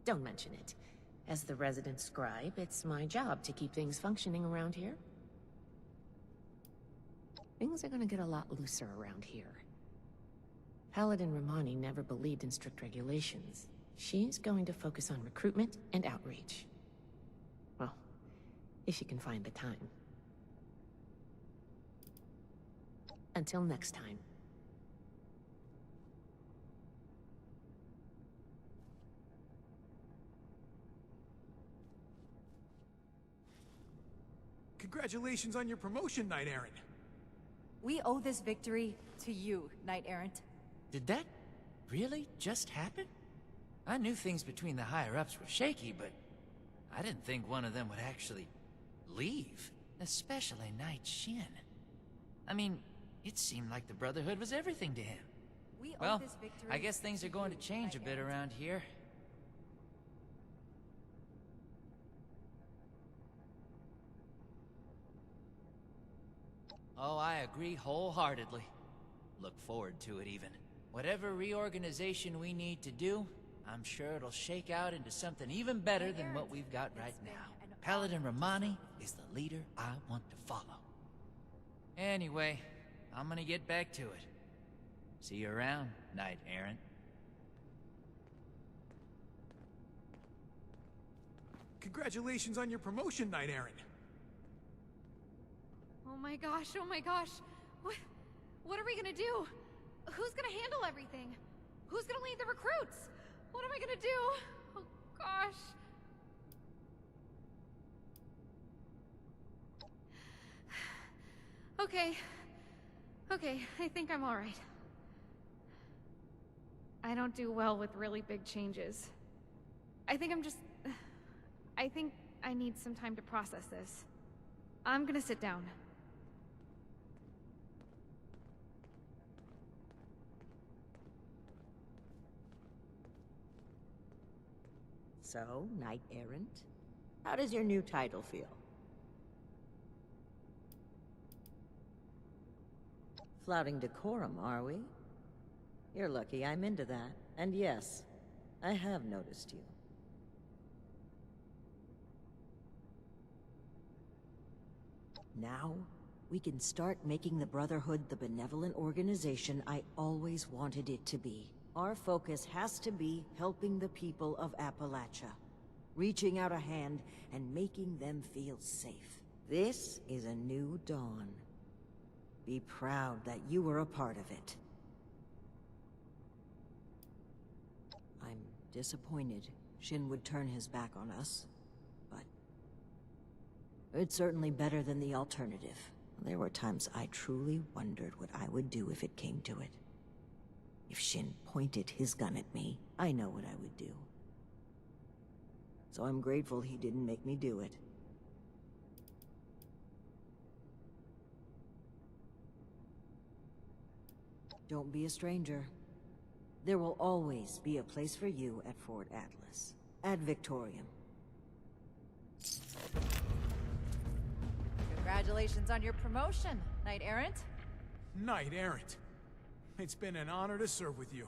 [SPEAKER 3] Don't mention it. As the resident scribe, it's my job to keep things functioning around here. Things are gonna get a lot looser around here. Paladin Romani never believed in strict regulations. She's going to focus on recruitment and outreach. Well, if she can find the time. Until next time.
[SPEAKER 2] Congratulations on your promotion, Knight Errant.
[SPEAKER 18] We owe this victory to you, Knight Errant.
[SPEAKER 23] Did that really just happen? I knew things between the higher-ups were shaky, but I didn't think one of them would actually leave, especially Knight Shin. I mean, it seemed like the Brotherhood was everything to him. Well, I guess things are going to change a bit around here. Oh, I agree wholeheartedly. Look forward to it, even. Whatever reorganization we need to do, I'm sure it'll shake out into something even better than what we've got right now. Paladin Romani is the leader I want to follow. Anyway, I'm gonna get back to it. See you around, Knight Errant.
[SPEAKER 2] Congratulations on your promotion, Knight Errant.
[SPEAKER 20] Oh my gosh, oh my gosh. What are we gonna do? Who's gonna handle everything? Who's gonna lead the recruits? What am I gonna do? Oh gosh. Okay, I think I'm alright. I don't do well with really big changes. I think I need some time to process this. I'm gonna sit down.
[SPEAKER 7] So, Knight Errant, how does your new title feel? Flouting decorum, are we? You're lucky I'm into that. And yes, I have noticed you. Now, we can start making the Brotherhood the benevolent organization I always wanted it to be. Our focus has to be helping the people of Appalachia, reaching out a hand and making them feel safe. This is a new dawn. Be proud that you were a part of it. I'm disappointed Shin would turn his back on us, but it's certainly better than the alternative. There were times I truly wondered what I would do if it came to it. If Shin pointed his gun at me, I know what I would do. So I'm grateful he didn't make me do it. Don't be a stranger. There will always be a place for you at Fort Atlas. Ad Victoriam.
[SPEAKER 18] Congratulations on your promotion, Knight Errant.
[SPEAKER 2] Knight Errant. It's been an honor to serve with you.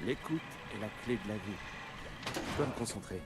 [SPEAKER 17] L'écoute est la clé de la vie. Je dois me concentrer.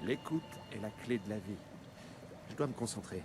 [SPEAKER 17] L'écoute est la clé de la vie. Je dois me concentrer.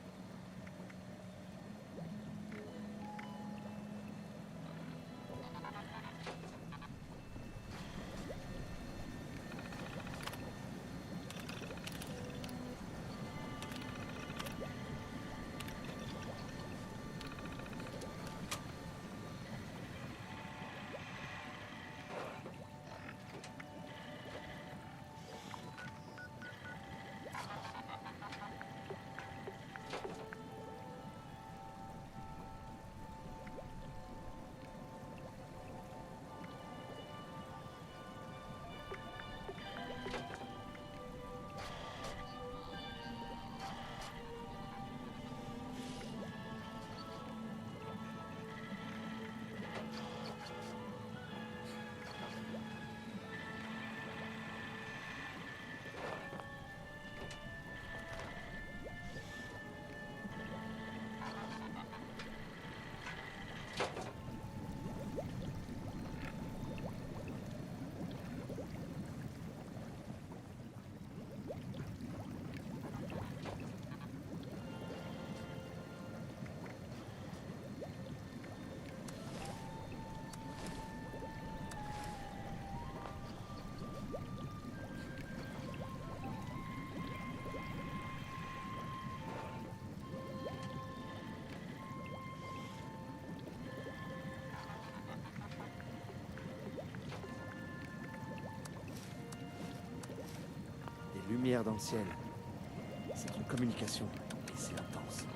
[SPEAKER 17] Lumière dans le ciel. C'est une communication, et c'est intense.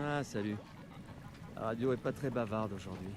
[SPEAKER 17] Ah, salut. La radio est pas très bavarde aujourd'hui.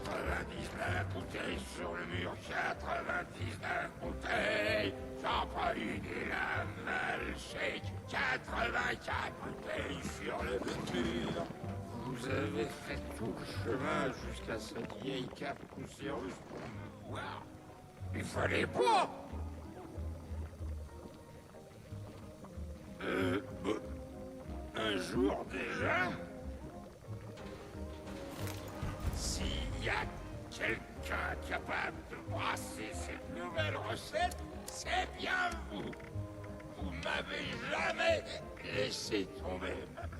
[SPEAKER 4] 99 bouteilles sur le mur, 99 bouteilles. J'en prends une et la milkshake. 84 bouteilles sur le mur. Vous avez fait tout le chemin jusqu'à cette vieille cave poussiéreuse pour me voir. Il fallait pas. Bon, un jour déjà. S'il y a quelqu'un capable de brasser cette nouvelle recette, c'est bien vous. Vous m'avez jamais laissé tomber, ma belle.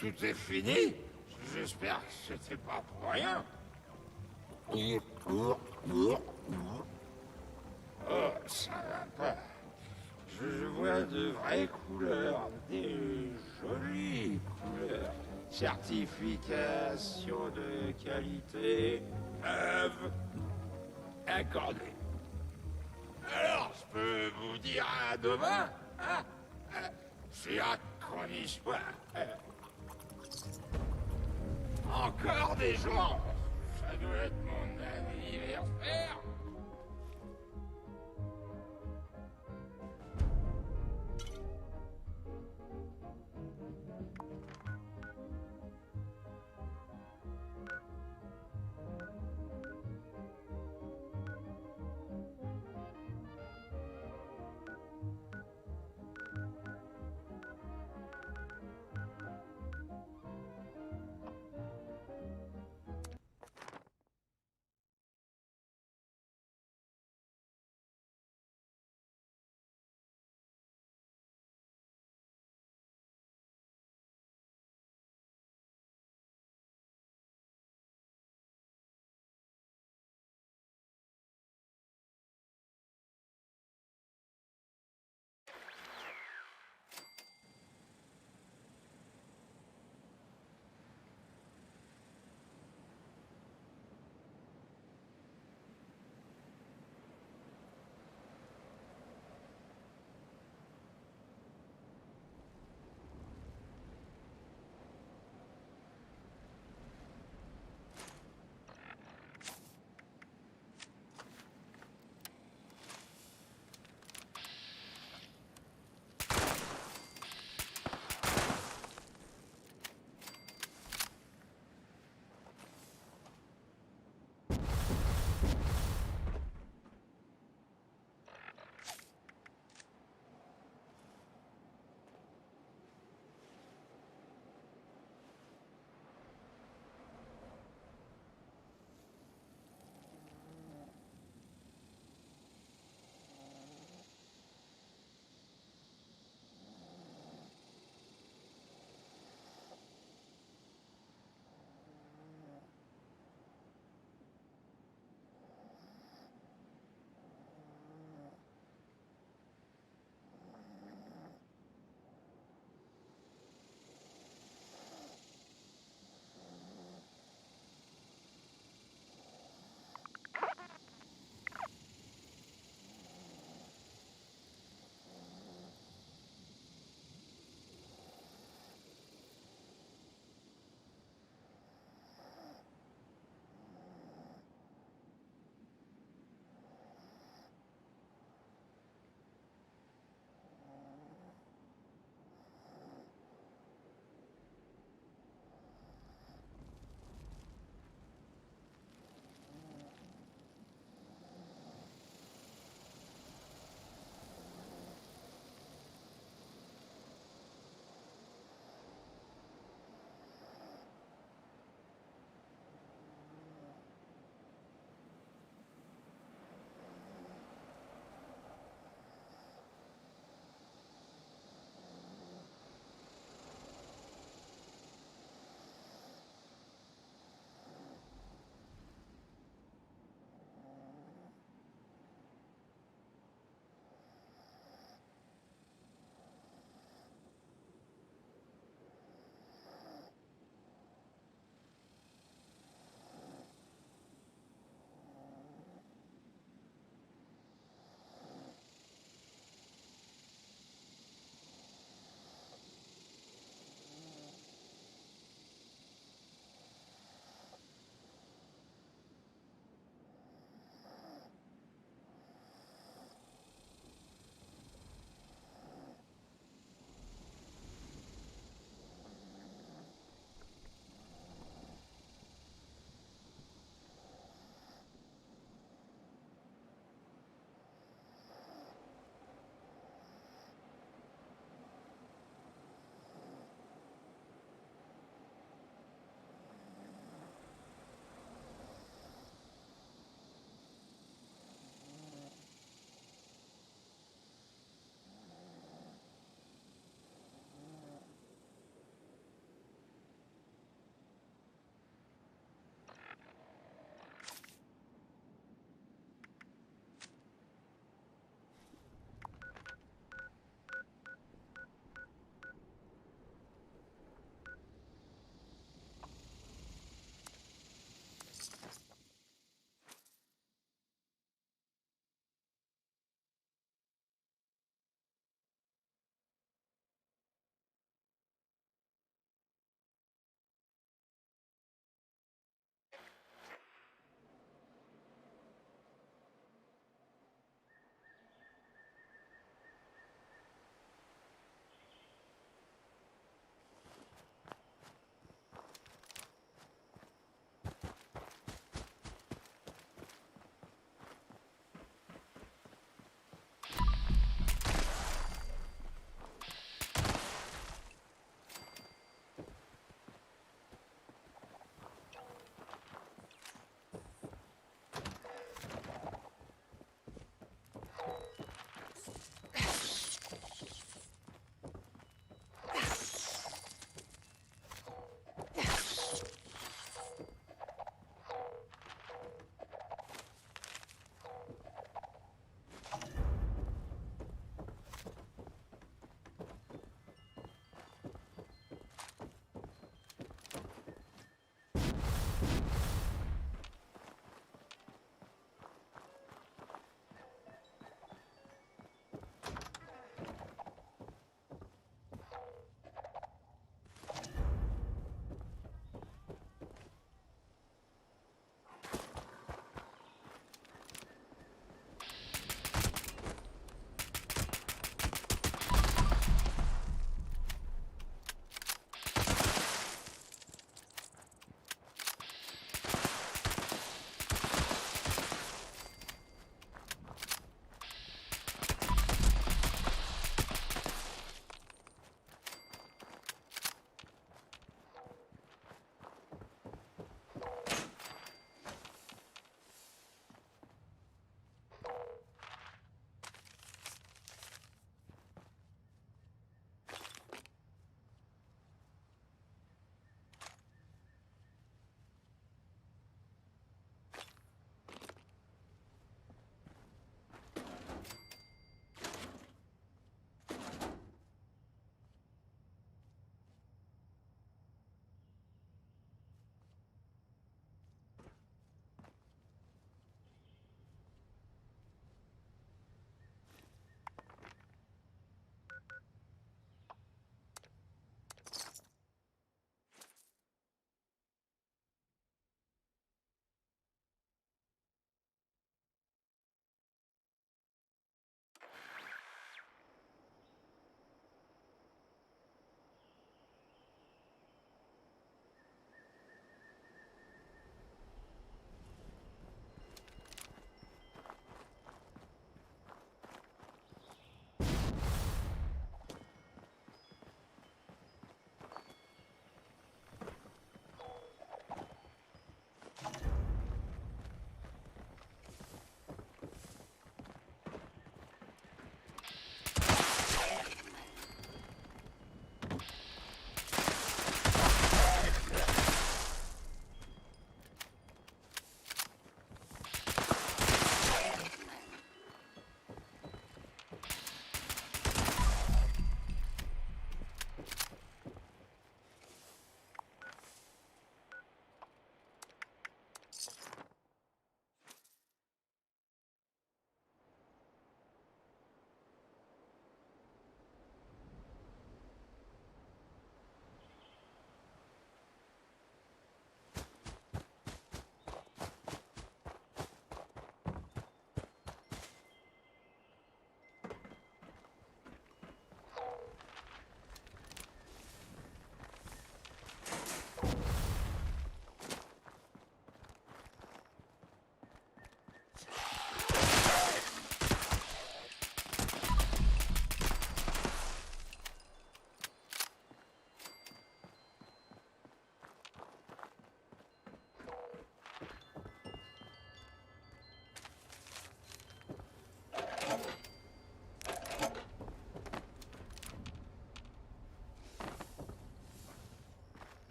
[SPEAKER 4] Tout est fini? J'espère que c'était pas pour rien. Oh, ça va pas. Je vois de vraies couleurs, des jolies couleurs. Certification de qualité, œuvre accordée. Alors, je peux vous dire à demain, hein? C'est un grande histoire. Encore des gens. Ça doit être mon anniversaire.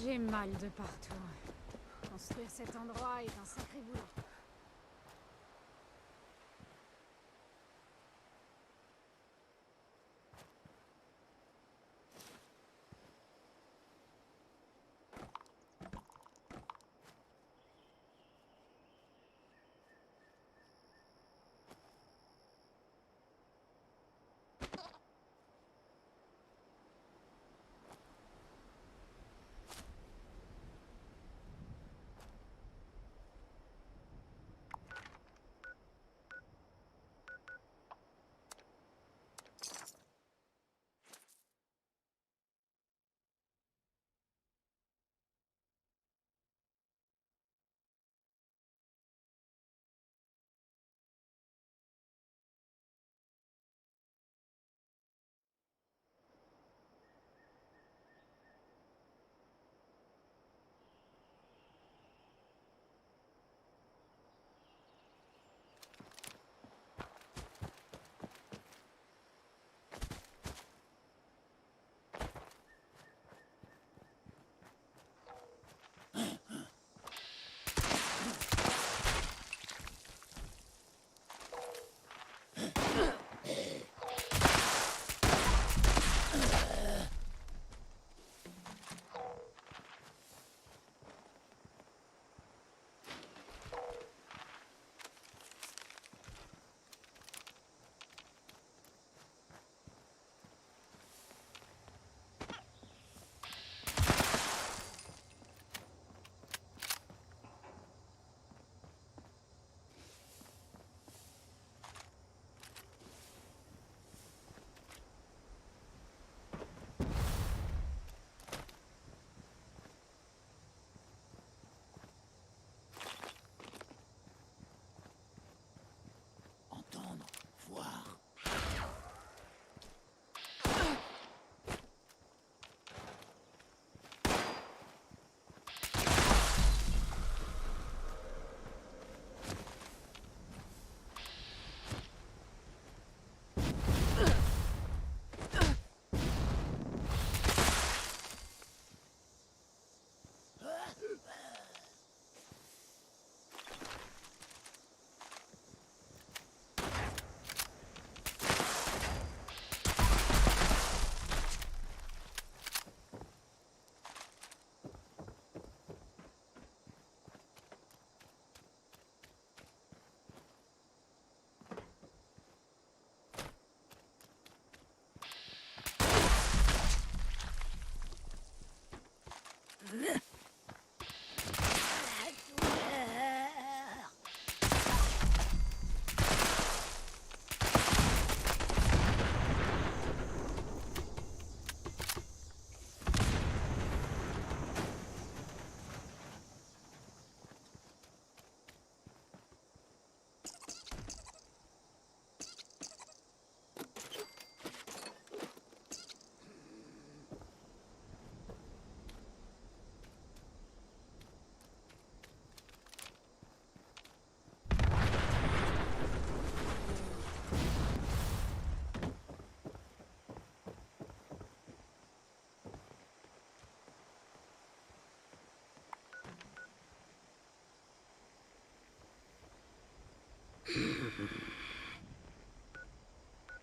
[SPEAKER 20] J'ai mal de partout. Construire cet endroit est un sacré boulot.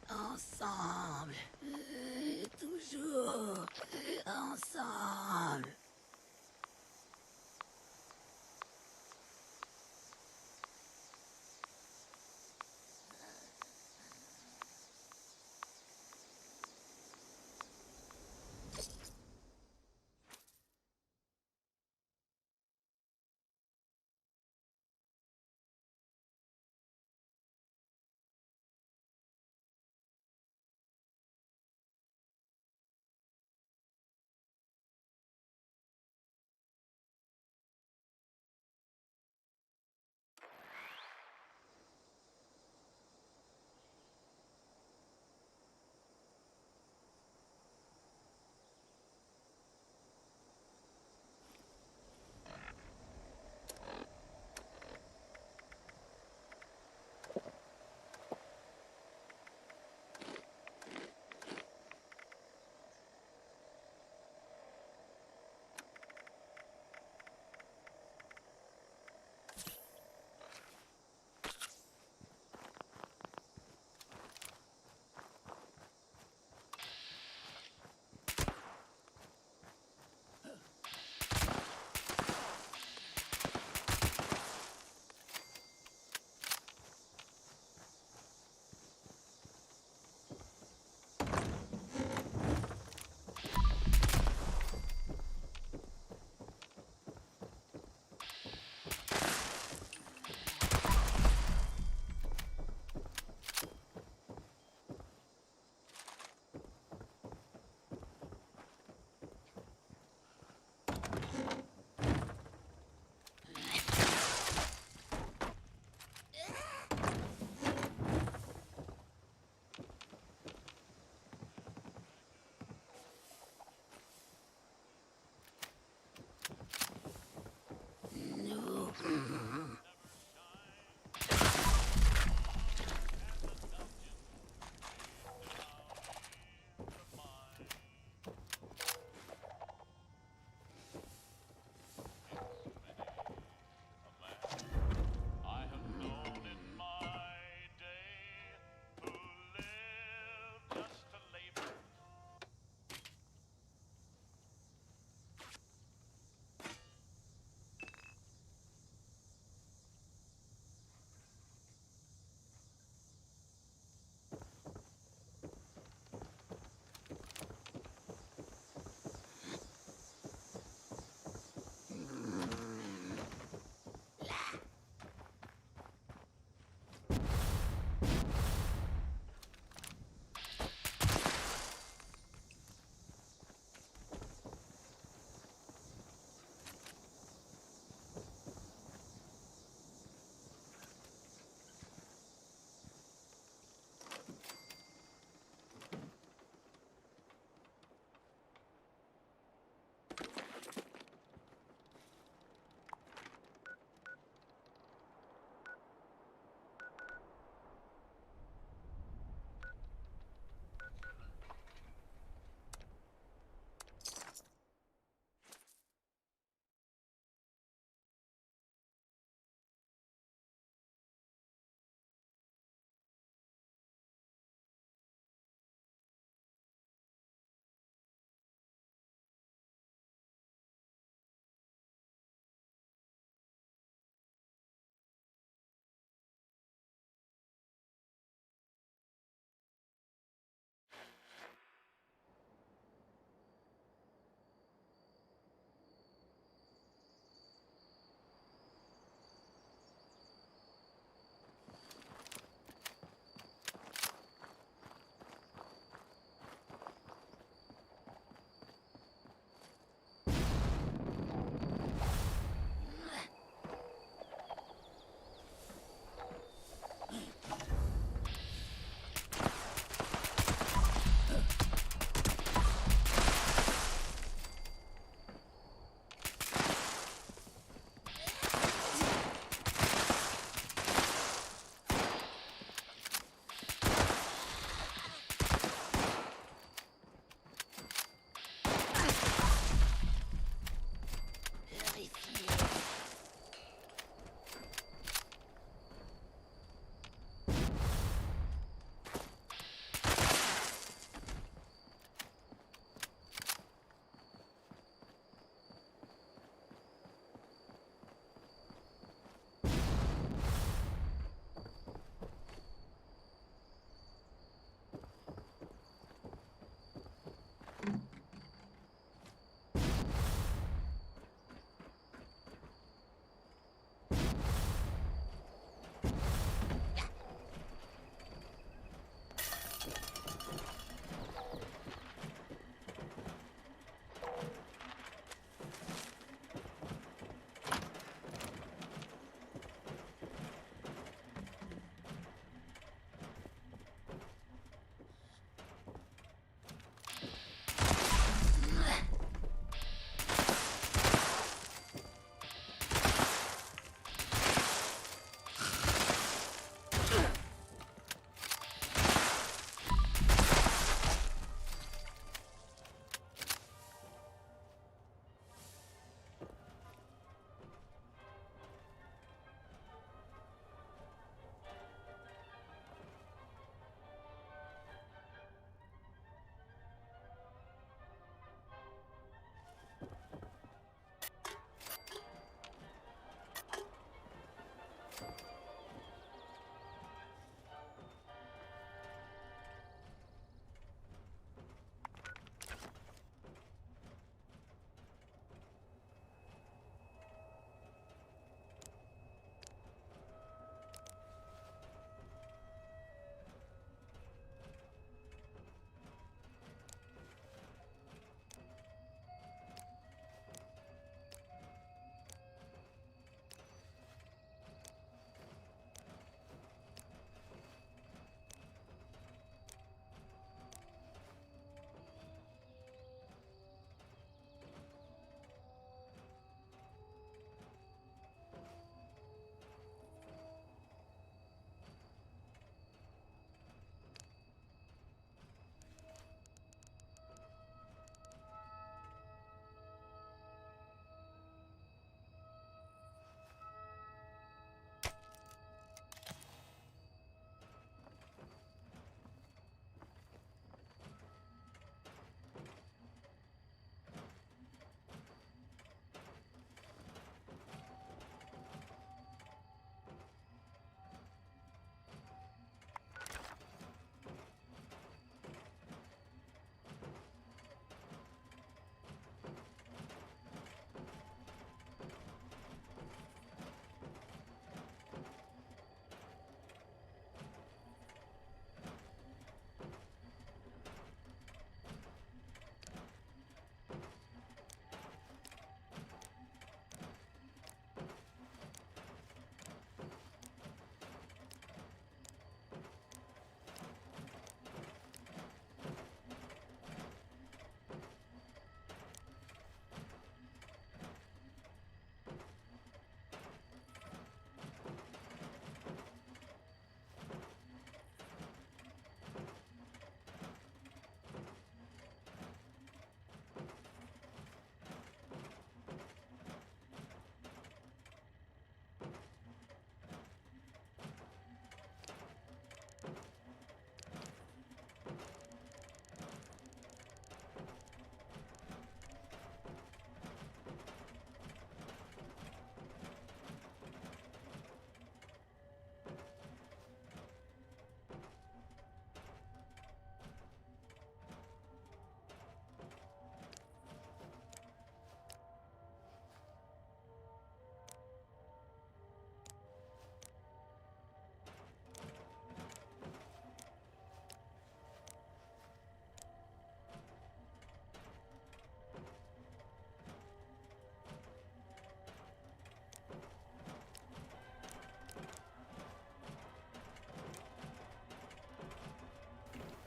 [SPEAKER 6] Ensemble. Toujours. Ensemble.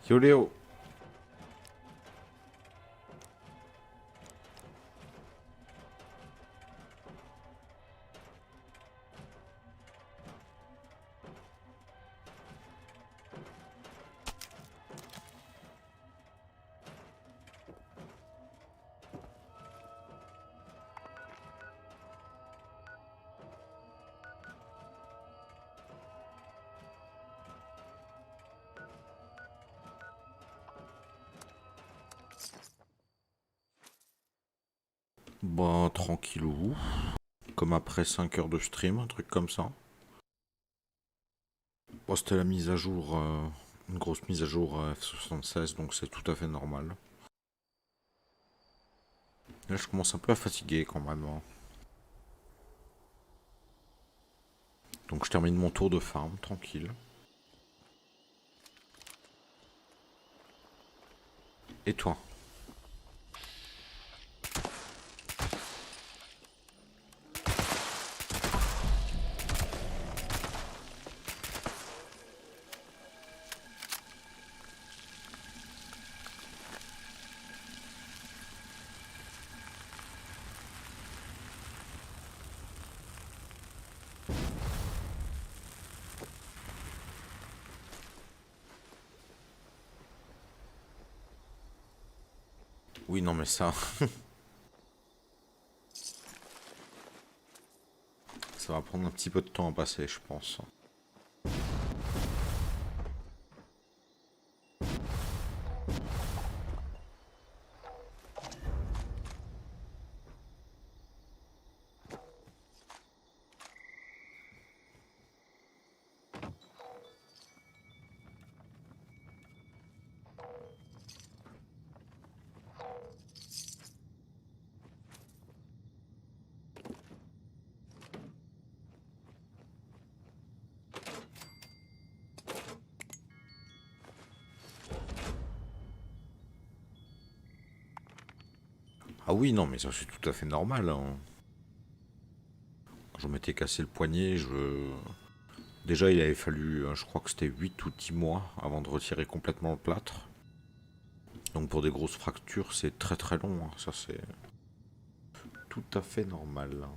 [SPEAKER 9] Yo Léo. Bah, tranquillou. Comme après 5 heures de stream, un truc comme ça. Bon, c'était la mise à jour, une grosse mise à jour F76, donc c'est tout à fait normal. Là, je commence un peu à fatiguer quand même. Hein. Donc je termine mon tour de farm, tranquille. Et toi ? Oui, non, mais ça... ça va prendre un petit peu de temps à passer, je pense. Ah oui, non, mais ça c'est tout à fait normal. Hein. Quand je m'étais cassé le poignet, déjà il avait fallu, je crois que c'était 8 ou 10 mois avant de retirer complètement le plâtre. Donc pour des grosses fractures, c'est très très long. Hein. Ça c'est tout à fait normal. Hein.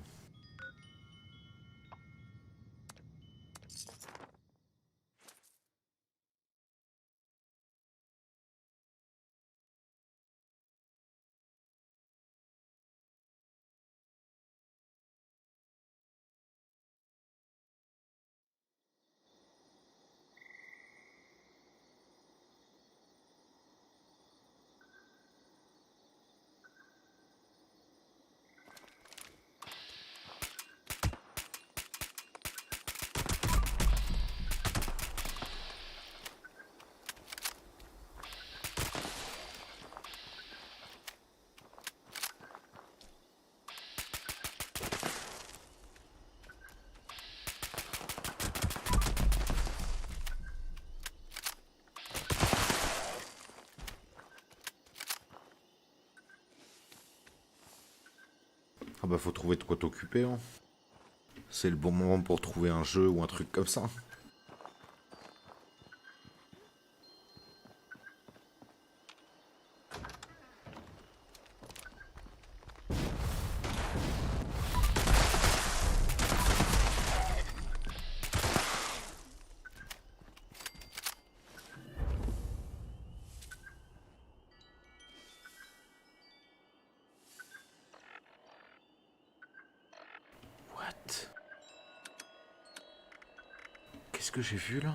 [SPEAKER 9] Ah bah faut trouver de quoi t'occuper. Hein. C'est le bon moment pour trouver un jeu ou un truc comme ça. Qu'est-ce que j'ai vu là?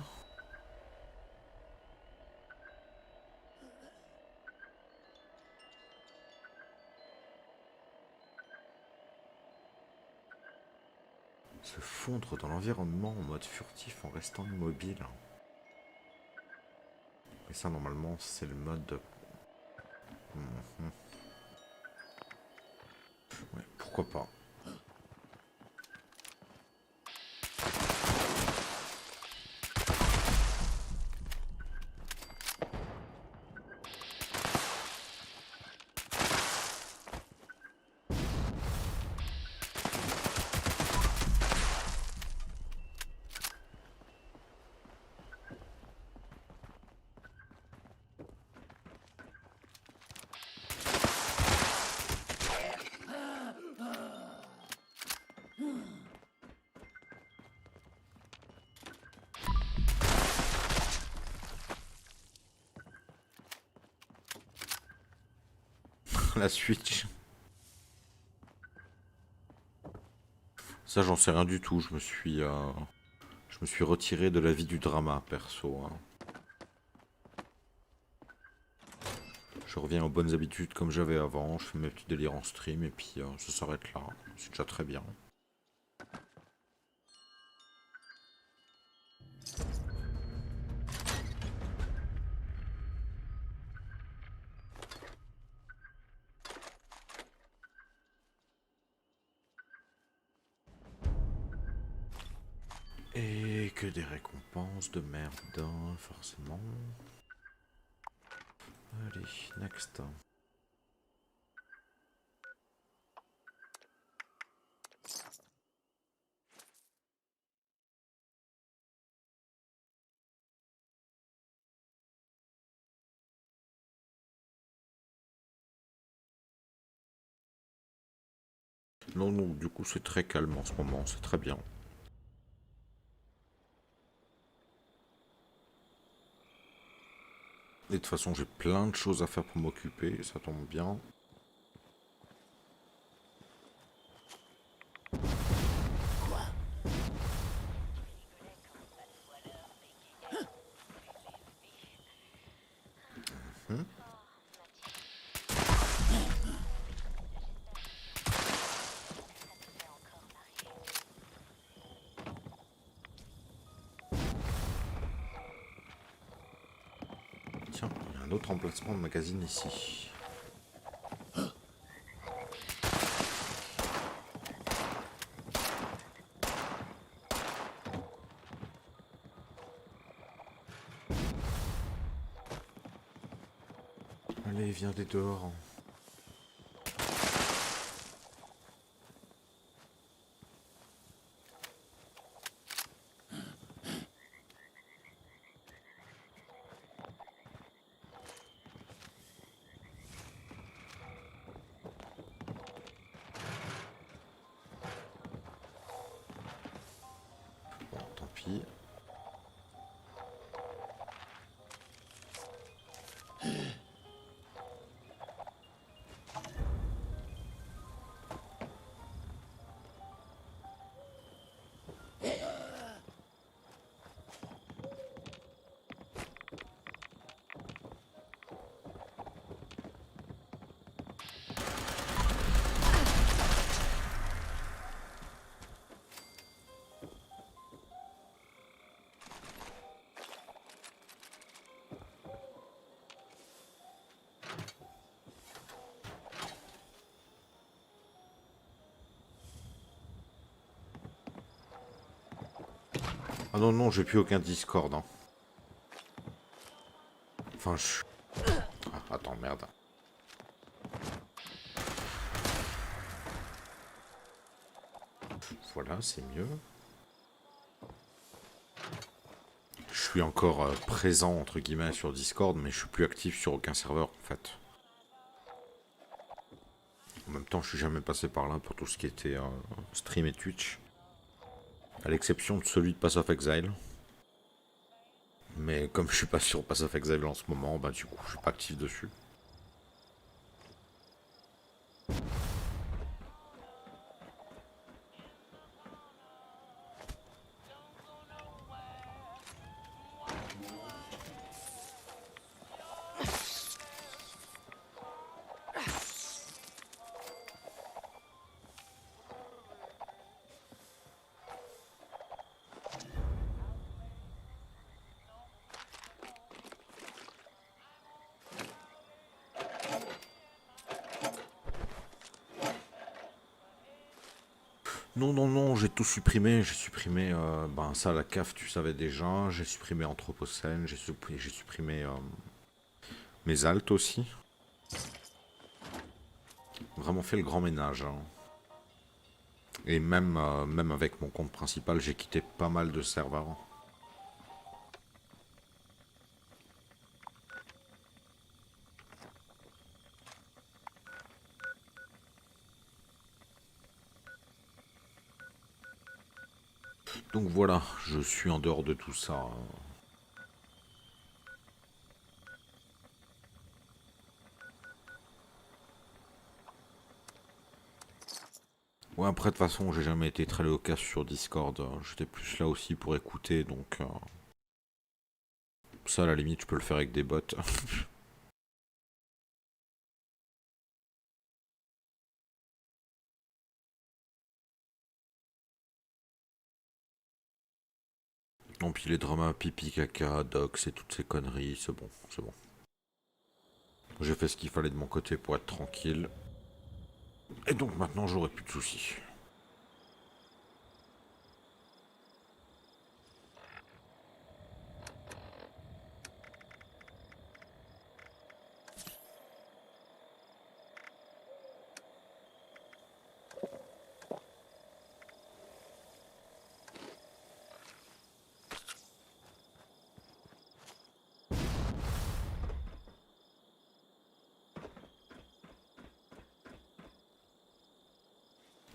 [SPEAKER 9] Se fondre dans l'environnement en mode furtif en restant immobile. Mais ça normalement c'est le mode... Ouais, pourquoi pas. La Switch. Ça, j'en sais rien du tout. Je me suis retiré de la vie du drama, perso. Hein. Je reviens aux bonnes habitudes comme j'avais avant. Je fais mes petits délires en stream et puis ça s'arrête là. C'est déjà très bien. Et que des récompenses de merde, hein, forcément. Allez, next. Non, non, du coup c'est très calme en ce moment, c'est très bien. Et de toute façon j'ai plein de choses à faire pour m'occuper, ça tombe bien. Mhm. Tiens, il y a un autre emplacement de magazine ici. Allez, viens des dehors. Bon, tant pis. Ah non, non, j'ai plus aucun Discord. Hein. Enfin, je... Ah, attends, merde. Voilà, c'est mieux. Je suis encore présent, entre guillemets, sur Discord, mais je suis plus actif sur aucun serveur, en fait. En même temps, je suis jamais passé par là pour tout ce qui était stream et Twitch. À l'exception de celui de Pass of Exile. Mais comme je suis pas sur Pass of Exile en ce moment, bah du coup, je suis pas actif dessus. Non, non, non, j'ai tout supprimé. J'ai supprimé, ben ça, la cave, tu savais déjà. J'ai supprimé Anthropocène, j'ai supprimé mes altes aussi. Vraiment fait le grand ménage. Hein. Et même, même avec mon compte principal, j'ai quitté pas mal de serveurs. Donc voilà, je suis en dehors de tout ça. Ouais, après, de toute façon, j'ai jamais été très loquace sur Discord. J'étais plus là aussi pour écouter, donc... Ça, à la limite, je peux le faire avec des bots. Non, puis les dramas pipi, caca, docs et toutes ces conneries, c'est bon, c'est bon. J'ai fait ce qu'il fallait de mon côté pour être tranquille. Et donc maintenant, j'aurai plus de soucis.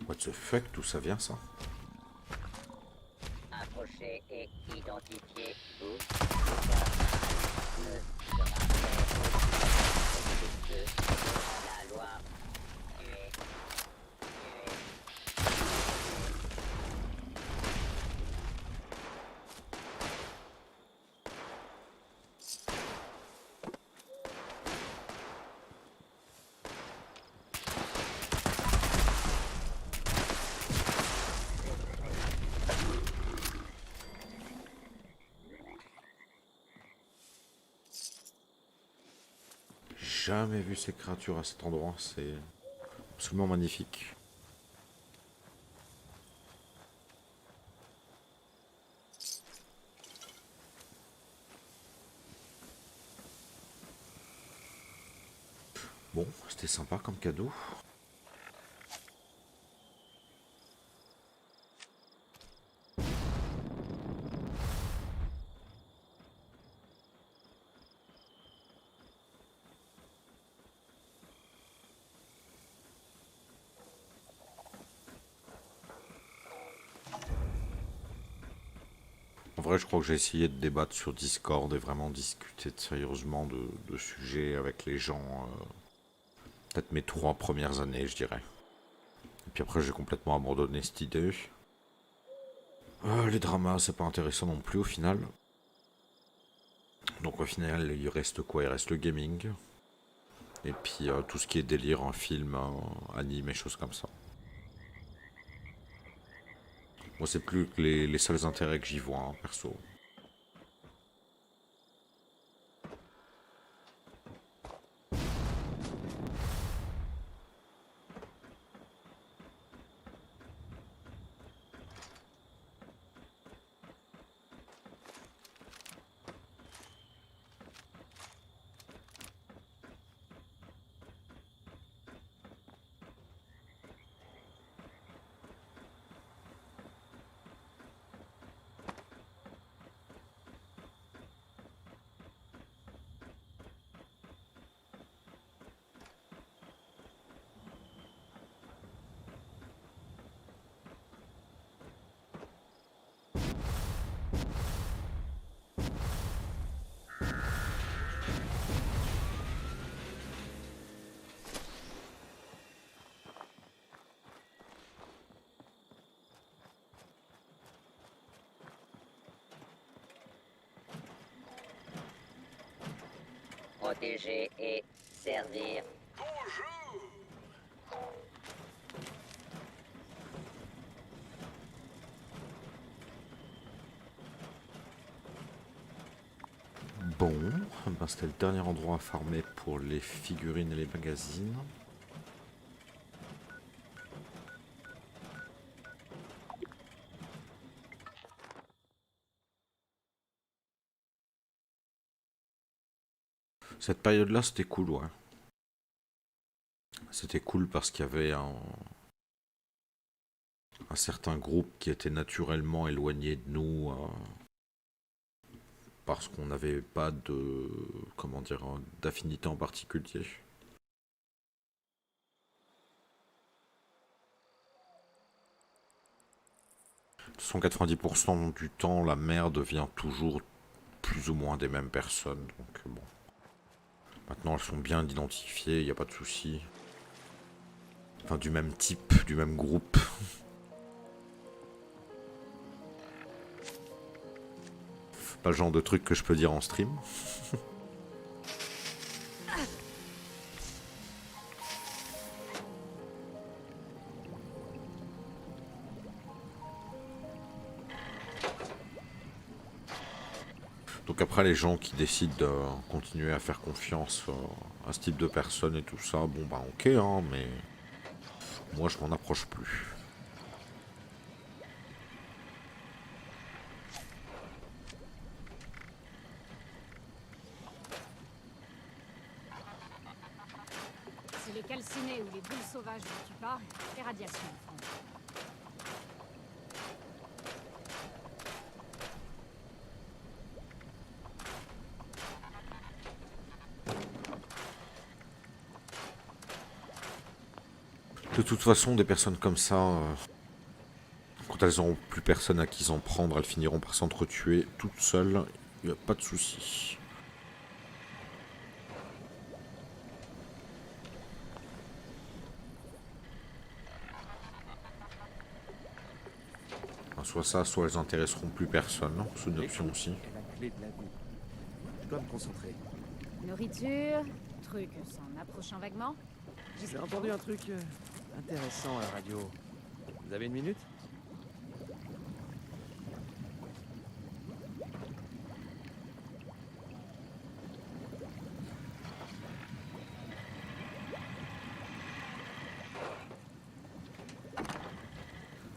[SPEAKER 9] What the fuck, d'où ça vient ça?
[SPEAKER 8] Approchez et identifiez-vous. La loi.
[SPEAKER 9] Jamais vu ces créatures à cet endroit, c'est absolument magnifique. Bon, c'était sympa comme cadeau. En vrai, je crois que j'ai essayé de débattre sur Discord et vraiment discuter sérieusement de sujets avec les gens. Peut-être mes 3 premières années, je dirais. Et puis après, j'ai complètement abandonné cette idée. Les dramas, c'est pas intéressant non plus au final. Donc au final, il reste quoi? Il reste le gaming. Et puis tout ce qui est délire, un film, anime et choses comme ça. Moi, c'est plus que les seuls intérêts que j'y vois, hein, perso.
[SPEAKER 8] Protéger et servir.
[SPEAKER 9] Bon, ben c'était le dernier endroit à farmer pour les figurines et les magazines. Cette période-là, c'était cool, ouais. C'était cool parce qu'il y avait un certain groupe qui était naturellement éloigné de nous parce qu'on n'avait pas de, comment dire, d'affinité en particulier. De 190% du temps, la merde vient toujours plus ou moins des mêmes personnes, donc bon. Maintenant, elles sont bien identifiées, il n'y a pas de souci. Enfin, du même type, du même groupe. Pas le genre de truc que je peux dire en stream. Donc après, les gens qui décident de continuer à faire confiance à ce type de personnes et tout ça, bon bah ok, hein, mais moi je m'en approche plus.
[SPEAKER 10] C'est les calcinés ou les boules sauvages dont tu parles, les radiations.
[SPEAKER 9] De toute façon, des personnes comme ça, quand elles n'auront plus personne à qui s'en prendre, elles finiront par s'entretuer toutes seules, il n'y a pas de souci. Soit ça, soit elles intéresseront plus personne, non? C'est une option aussi.
[SPEAKER 17] est la clé de la vie. Je dois me concentrer.
[SPEAKER 10] Nourriture, truc s'en approchant vaguement.
[SPEAKER 17] J'ai entendu un truc intéressant à la radio. Vous avez une minute?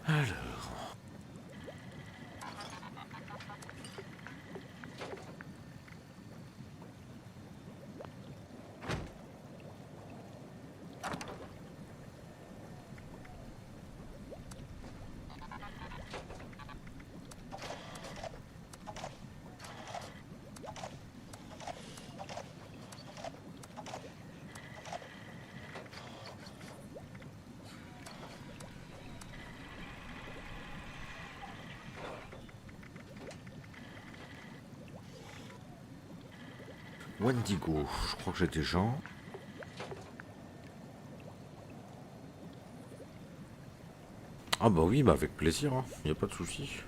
[SPEAKER 9] Alors... Wendigo, je crois que j'ai déjà. Ah bah oui, bah avec plaisir, hein. Y a pas de souci.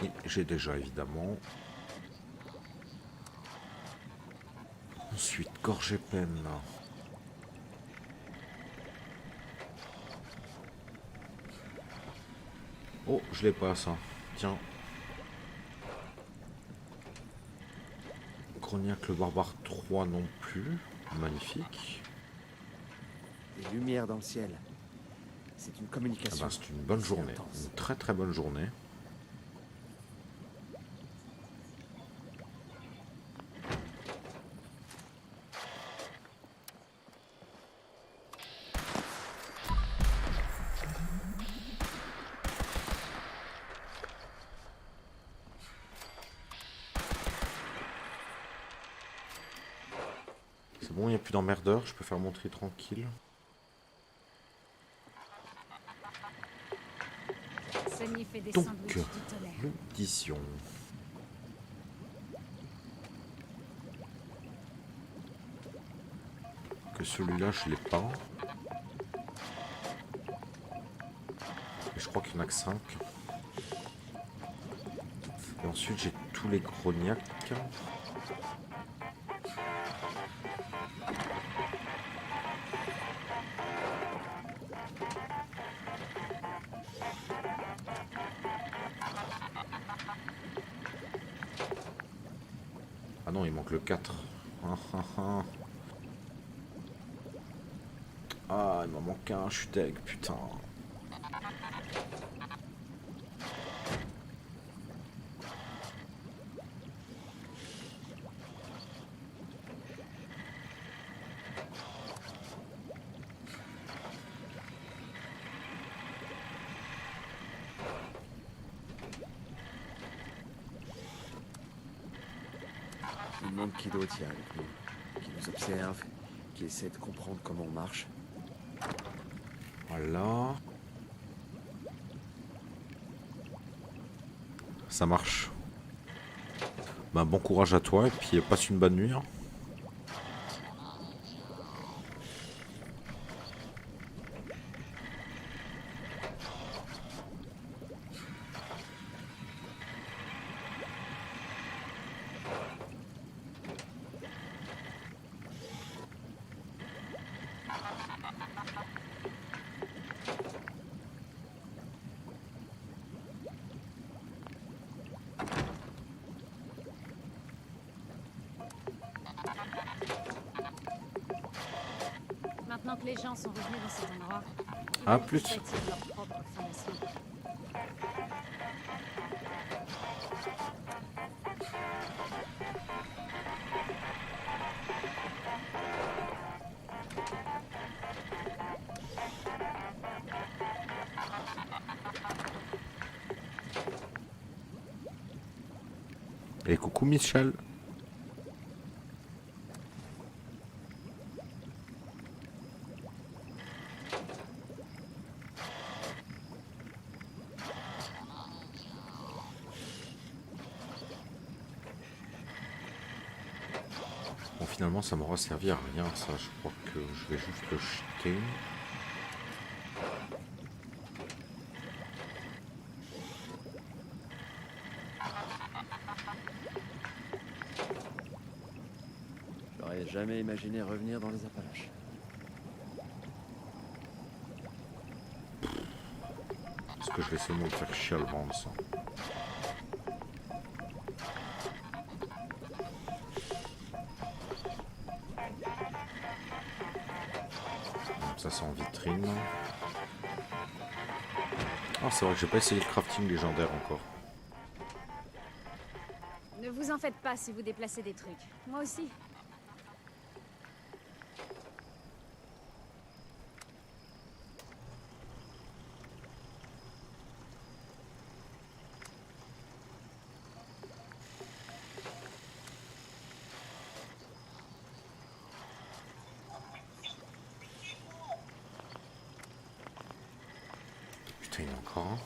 [SPEAKER 9] Oui, j'ai déjà évidemment. Ensuite, gorgée pleine. Oh, je l'ai pas ça. Tiens. Grognac le barbare 3 non plus. Magnifique.
[SPEAKER 17] Des lumières dans le ciel. C'est une communication.
[SPEAKER 9] Ah bah, c'est une bonne journée. Une très très bonne journée. C'est bon, il n'y a plus d'emmerdeur, je peux faire mon tri tranquille. Donc, l'audition. Que celui-là, je l'ai pas. Et je crois qu'il n'y en a que 5. Et ensuite, j'ai tous les grognacs. Ah non, il manque le 4. Ah, il m'en manque un, je suis deg, putain.
[SPEAKER 17] Il demande qui d'autre il y a avec nous, qui nous observe, qui essaie de comprendre comment on marche.
[SPEAKER 9] Voilà. Ça marche. Bah, bon courage à toi et puis passe une bonne nuit. Hein.
[SPEAKER 10] les gens sont revenus dans cet endroit.
[SPEAKER 9] À plus.
[SPEAKER 10] Ils bâtir leur propre fondation.
[SPEAKER 9] Et coucou Michel. Bon, finalement ça m'aura servi à rien ça, je crois que je vais juste le jeter.
[SPEAKER 17] J'aurais jamais imaginé revenir dans les Appalaches.
[SPEAKER 9] Est-ce que je vais essayer de me faire chier à le vendre ça? Ça c'est en vitrine. Ah c'est vrai que j'ai pas essayé le crafting légendaire encore.
[SPEAKER 10] Ne vous en faites pas si vous déplacez des trucs. Moi aussi.
[SPEAKER 9] Putain, il y en a encore un.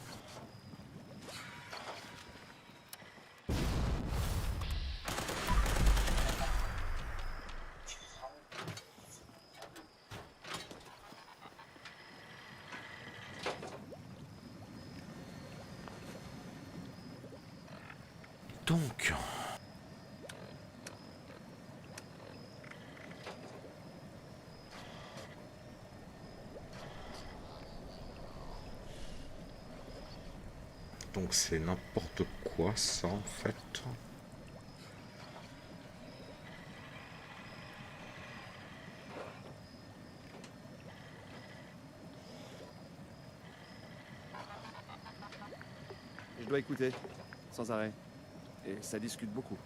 [SPEAKER 9] Donc... Donc c'est n'importe quoi ça en fait.
[SPEAKER 17] Je dois écouter, sans arrêt. Et ça discute beaucoup.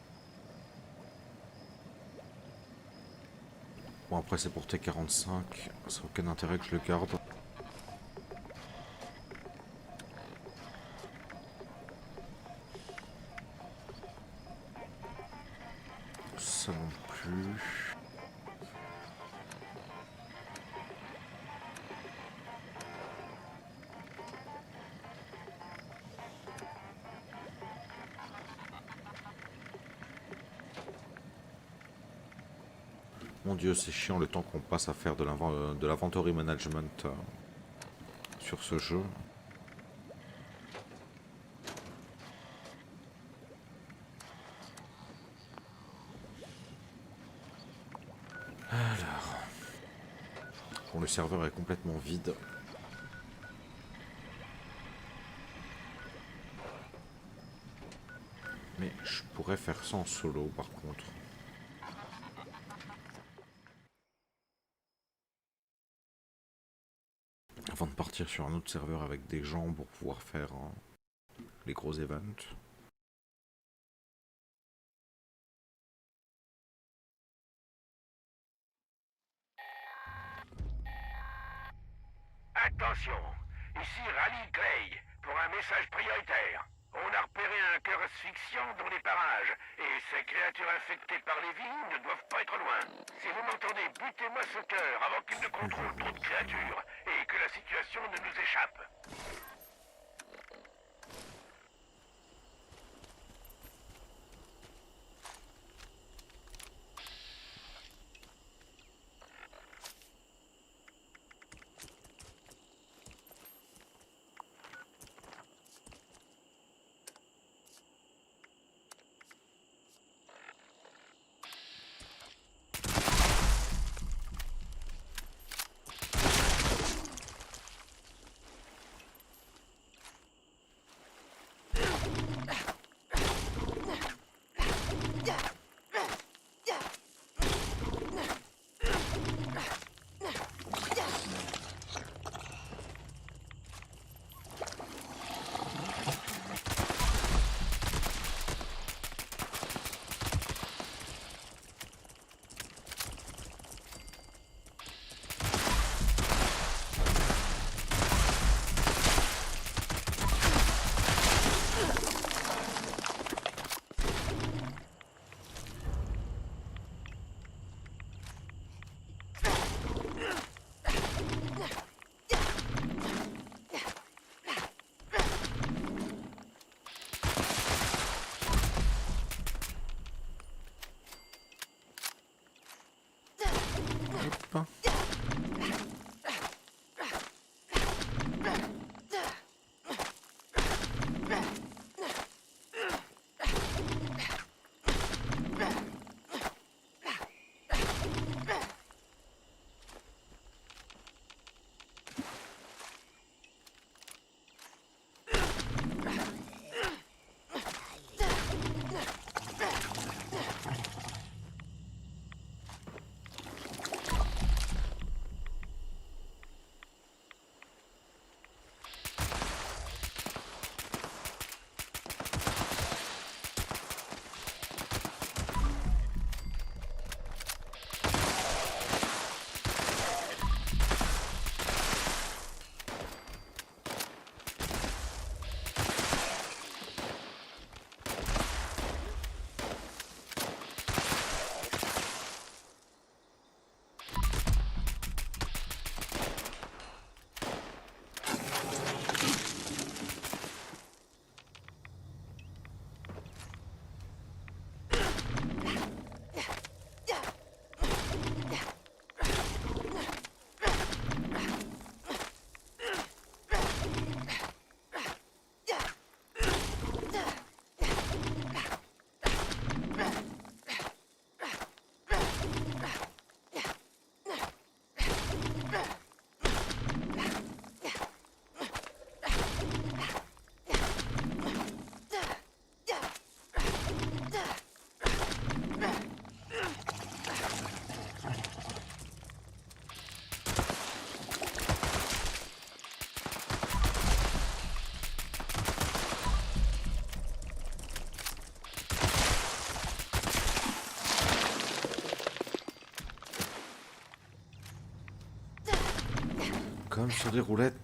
[SPEAKER 9] Bon après c'est pour T45, ça n'a aucun intérêt que je le garde. Ça non plus. Mon Dieu, c'est chiant le temps qu'on passe à faire de l'inventory management sur ce jeu. Alors... Bon, le serveur est complètement vide. Mais je pourrais faire ça en solo par contre. Avant de partir sur un autre serveur avec des gens pour pouvoir faire les gros events.
[SPEAKER 4] Attention, ici Raleigh Gray, pour un message prioritaire. On a repéré un cœur asphyxiant dans les parages, et ces créatures infectées par les vignes ne doivent pas être loin. Si vous m'entendez, butez-moi ce cœur avant qu'il ne contrôle trop de créatures, et que la situation ne nous échappe.
[SPEAKER 9] sur des roulettes.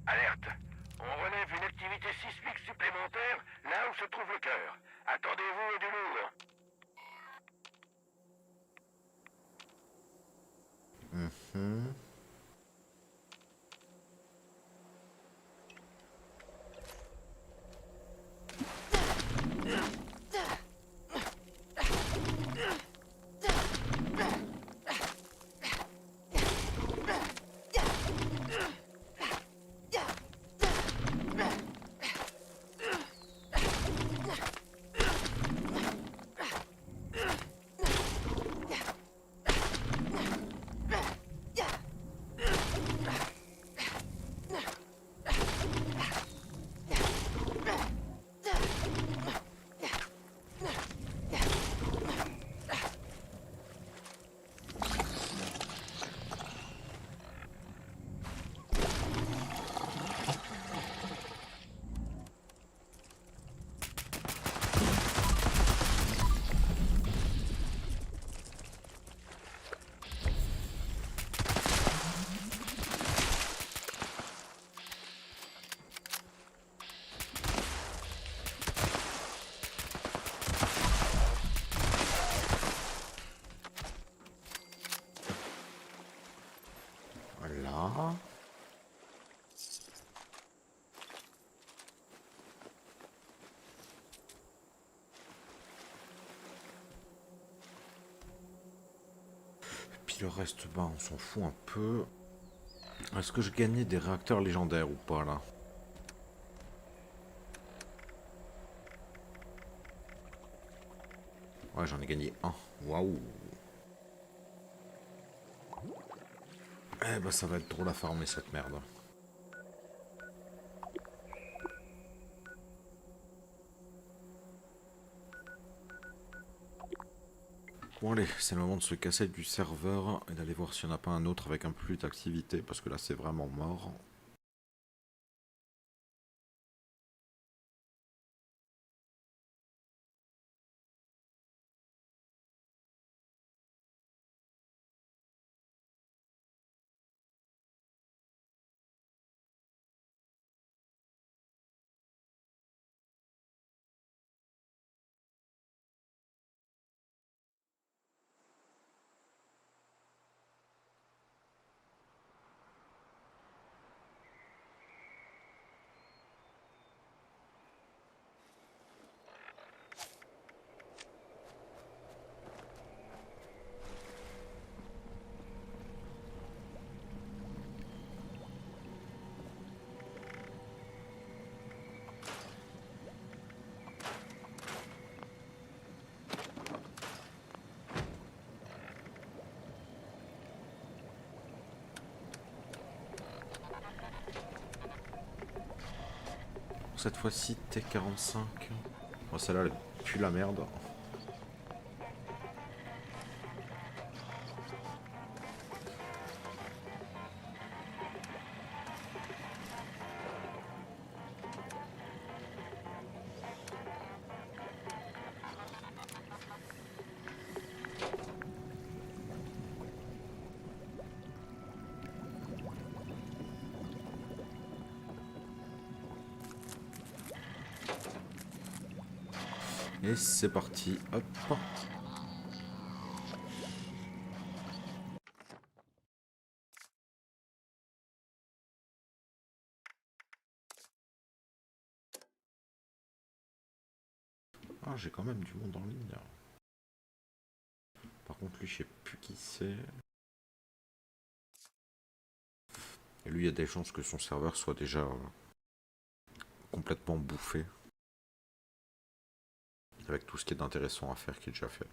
[SPEAKER 5] Alerte. On relève une activité sismique supplémentaire là où se trouve le cœur. Attendez-vous à du lourd.
[SPEAKER 9] Voilà. Puis le reste, bah, on s'en fout un peu. Est-ce que je gagnais des réacteurs légendaires ou pas là? Ouais, j'en ai gagné un. Waouh. Eh bah ça va être drôle à farmer cette merde. Bon allez, c'est le moment de se casser du serveur et d'aller voir s'il n'y en a pas un autre avec un peu plus d'activité parce que là c'est vraiment mort. Cette fois-ci T45. Bon, celle-là elle pue la merde. Et c'est parti, hop. Ah, j'ai quand même du monde en ligne. Par contre, lui, je sais plus qui c'est. Et lui, il y a des chances que son serveur soit déjà complètement bouffé. Avec tout ce qui est d'intéressant à faire qui est déjà fait.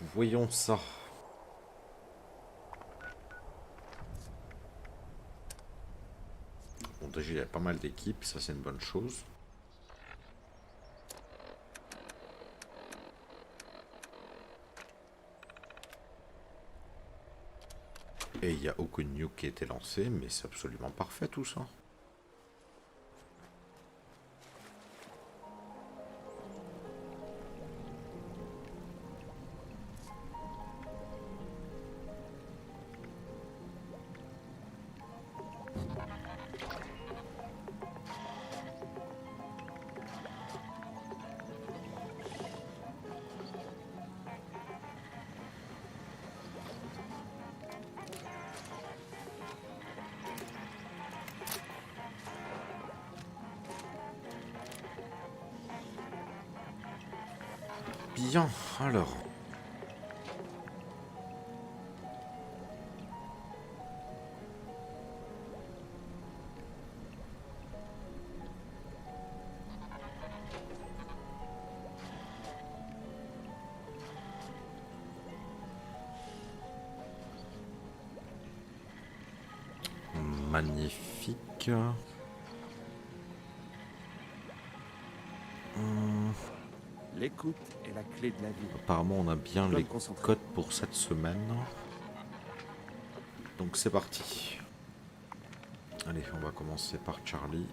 [SPEAKER 9] Voyons ça. Bon, déjà, il y a pas mal d'équipes, ça c'est une bonne chose. Et il n'y a aucune nuke qui a été lancée, mais c'est absolument parfait tout ça. Bien, alors. Magnifique.
[SPEAKER 17] L'écoute est la clé de la vie.
[SPEAKER 9] Apparemment, on a bien les codes pour cette semaine. Donc c'est parti. Allez, on va commencer par Charlie.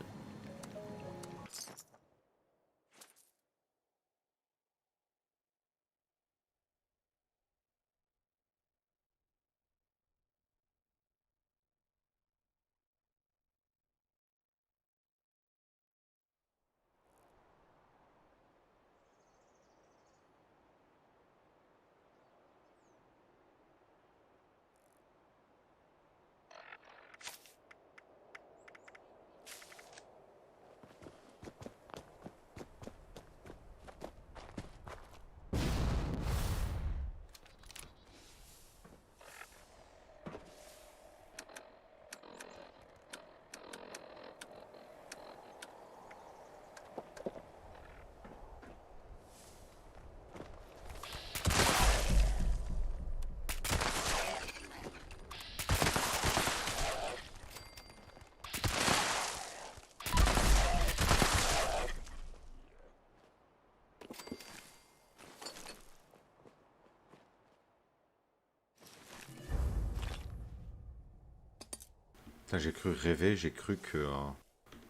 [SPEAKER 9] J'ai cru rêver, j'ai cru que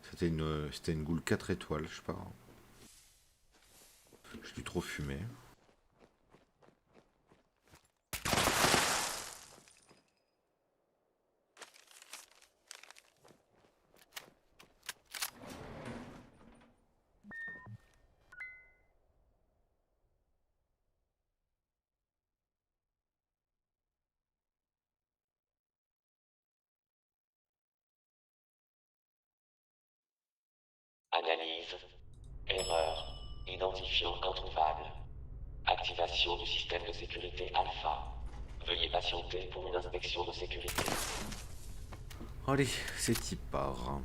[SPEAKER 9] c'était une goule 4 étoiles, je sais pas. J'ai dû trop fumer.
[SPEAKER 5] Analyse. Erreur. Identifiant introuvable. Activation du système de sécurité alpha. Veuillez patienter pour une inspection de sécurité.
[SPEAKER 9] Allez, c'est qui part.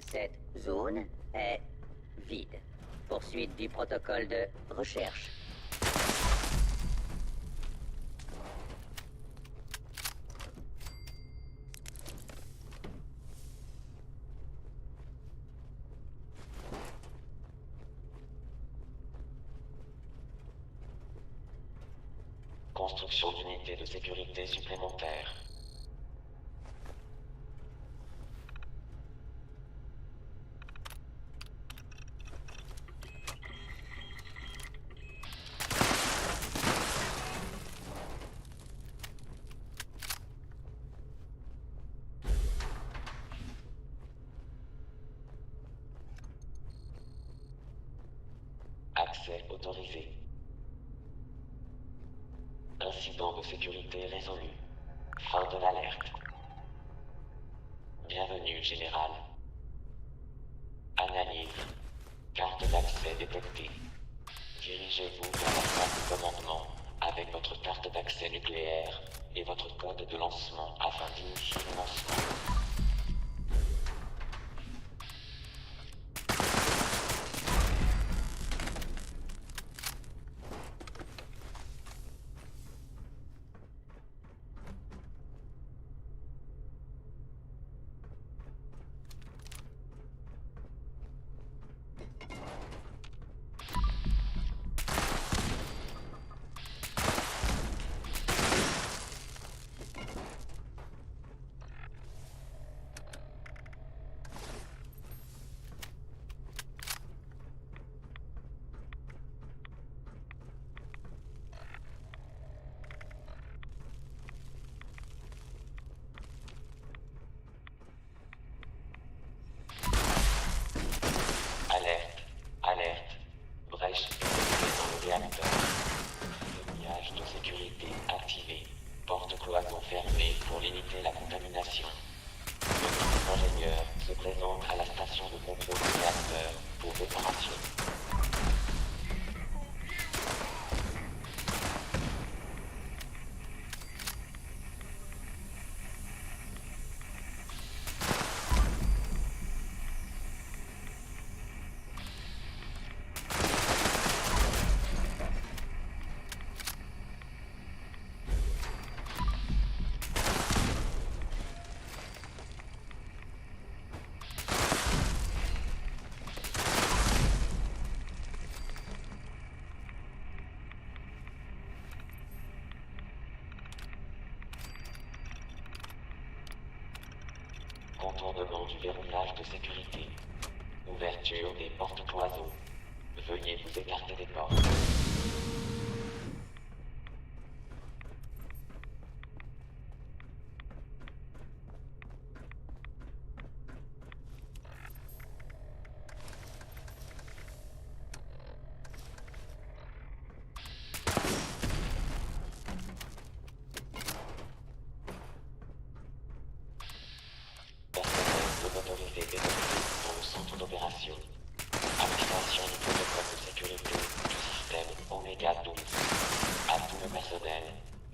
[SPEAKER 8] Cette zone est vide. Poursuite du protocole de recherche.
[SPEAKER 5] construction d'unités de sécurité supplémentaires. Accès autorisé. Incident de sécurité résolu. Fin de l'alerte. Bienvenue, Général. Analyse. Carte d'accès détectée. Dirigez-vous vers la salle de commandement avec votre carte d'accès nucléaire et votre code de lancement afin d'initier le lancement. Alerte. Brèche dans le réacteur. Verrouillage de sécurité activé. Porte cloison fermée pour limiter la contamination. Le ingénieur se présente à la station de contrôle du réacteur pour réparation. Contournement du verrouillage de sécurité. Ouverture des portes cloisons. Veuillez vous écarter des portes. Autorisé détecté dans le centre d'opération. Activation du protocole de sécurité du système Oméga 12. À tout le personnel,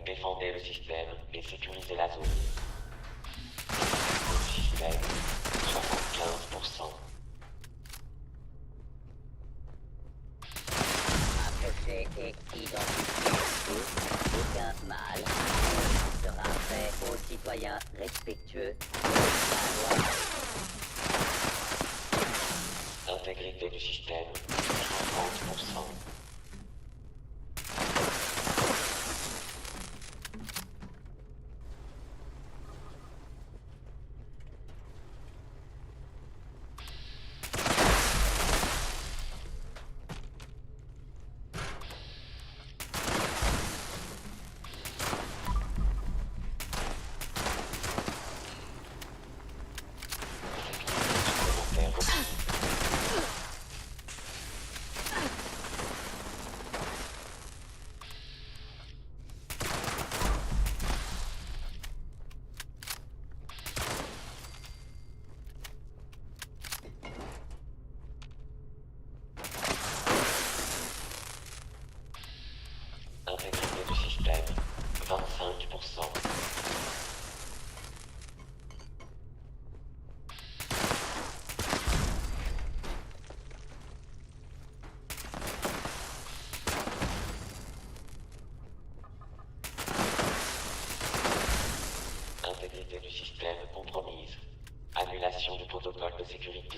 [SPEAKER 5] défendez le système et sécurisez la zone. Le système, 75%.
[SPEAKER 8] Approché et identifié. Aucun mal sera fait aux citoyens respectueux de la loi.
[SPEAKER 5] Intégrité du système, 50%. Intégrité du système, 25%. Intégrité du système compromise. Annulation du protocole de sécurité.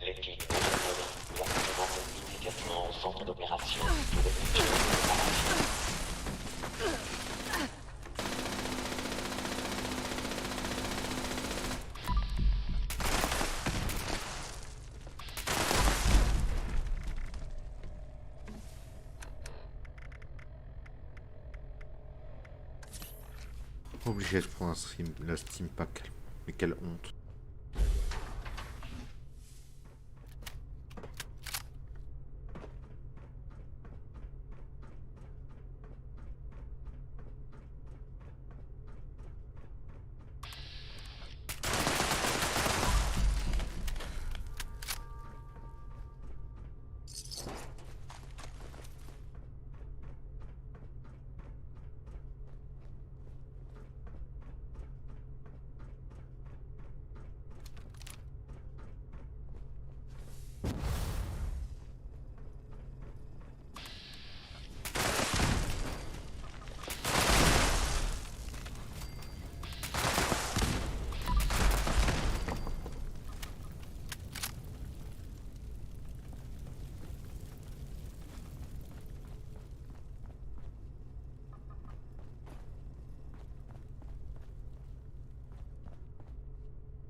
[SPEAKER 5] L'équipe d'ingénierie doit se présenter immédiatement au centre d'opération pour effectuer une réparation.
[SPEAKER 9] Obligé de prendre la Steam Pack. Mais quelle honte.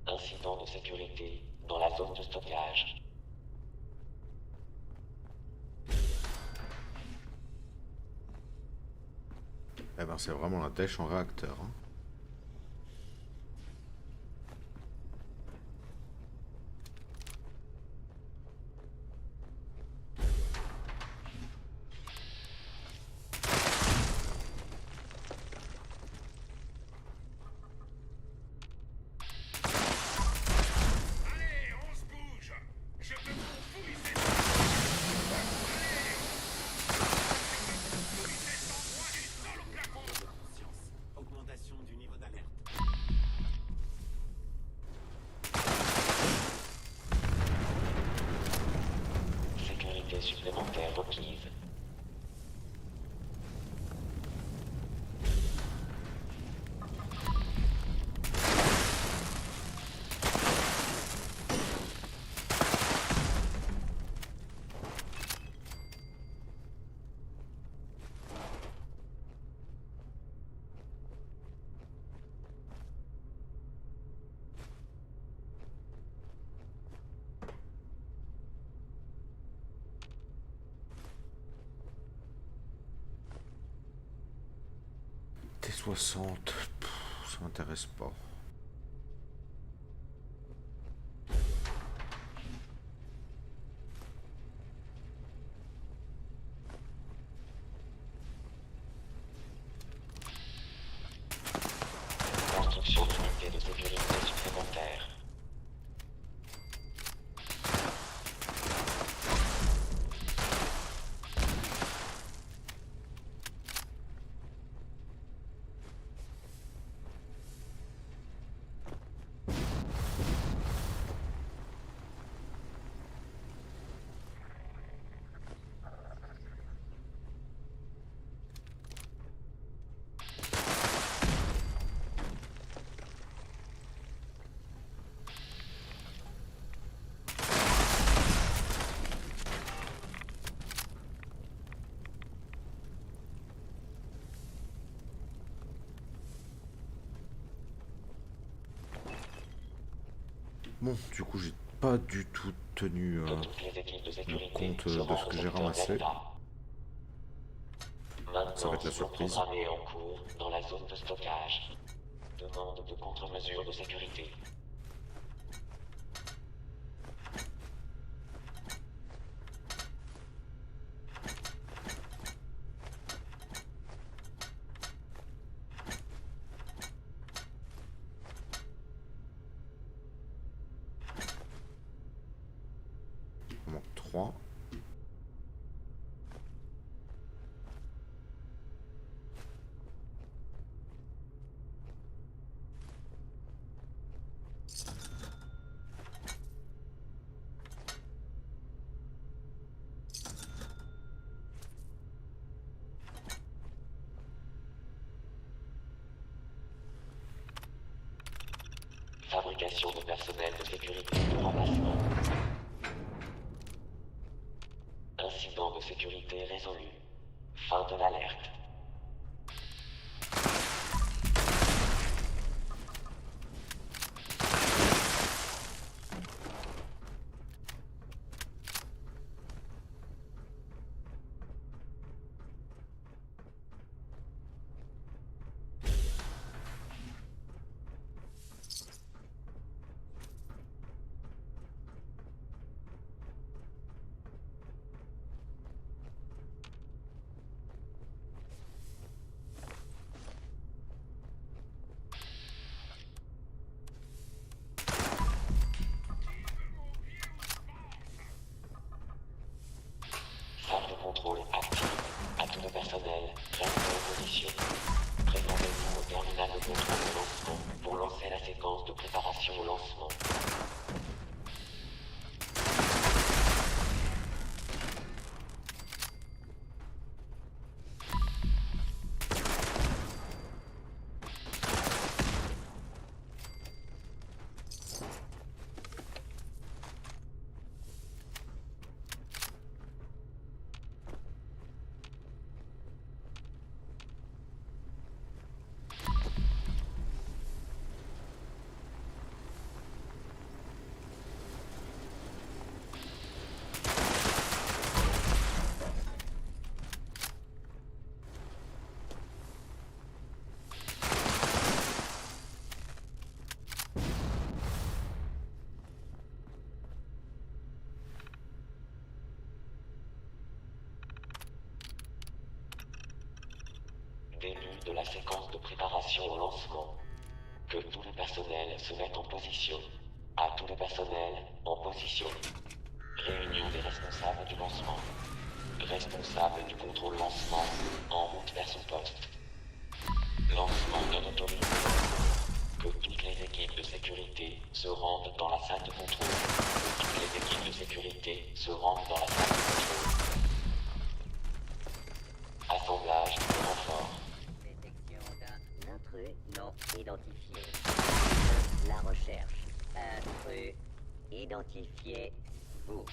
[SPEAKER 5] Incident de sécurité dans la zone de stockage.
[SPEAKER 9] Eh ben c'est vraiment la dèche en réacteur. Hein.
[SPEAKER 5] Supplémentaire requise.
[SPEAKER 9] T60, ça m'intéresse pas.
[SPEAKER 5] Construction d'unités de sécurité supplémentaires.
[SPEAKER 9] Bon, du coup, j'ai pas du tout tenu compte de ce que j'ai ramassé. Ça va être la surprise.
[SPEAKER 5] Programmé en cours dans la zone de stockage. Demande de contre-mesures de sécurité.
[SPEAKER 9] Il manque 3.
[SPEAKER 5] Fabrication de personnel de sécurité de remplacement. Incident de sécurité résolu. Fin de l'alerte. séquence de préparation au lancement. Que tout le personnel se mette en position. À tout le personnel, en position. Réunion des responsables du lancement. Responsable du contrôle lancement, en route vers son poste. Lancement non autorisé. Que toutes les équipes de sécurité se rendent dans la salle de contrôle. Que toutes les équipes de sécurité se rendent dans la salle de contrôle. Assemblage de renforts.
[SPEAKER 8] Détection d'un intrus non identifié. La recherche. Intrus identifié. Vous.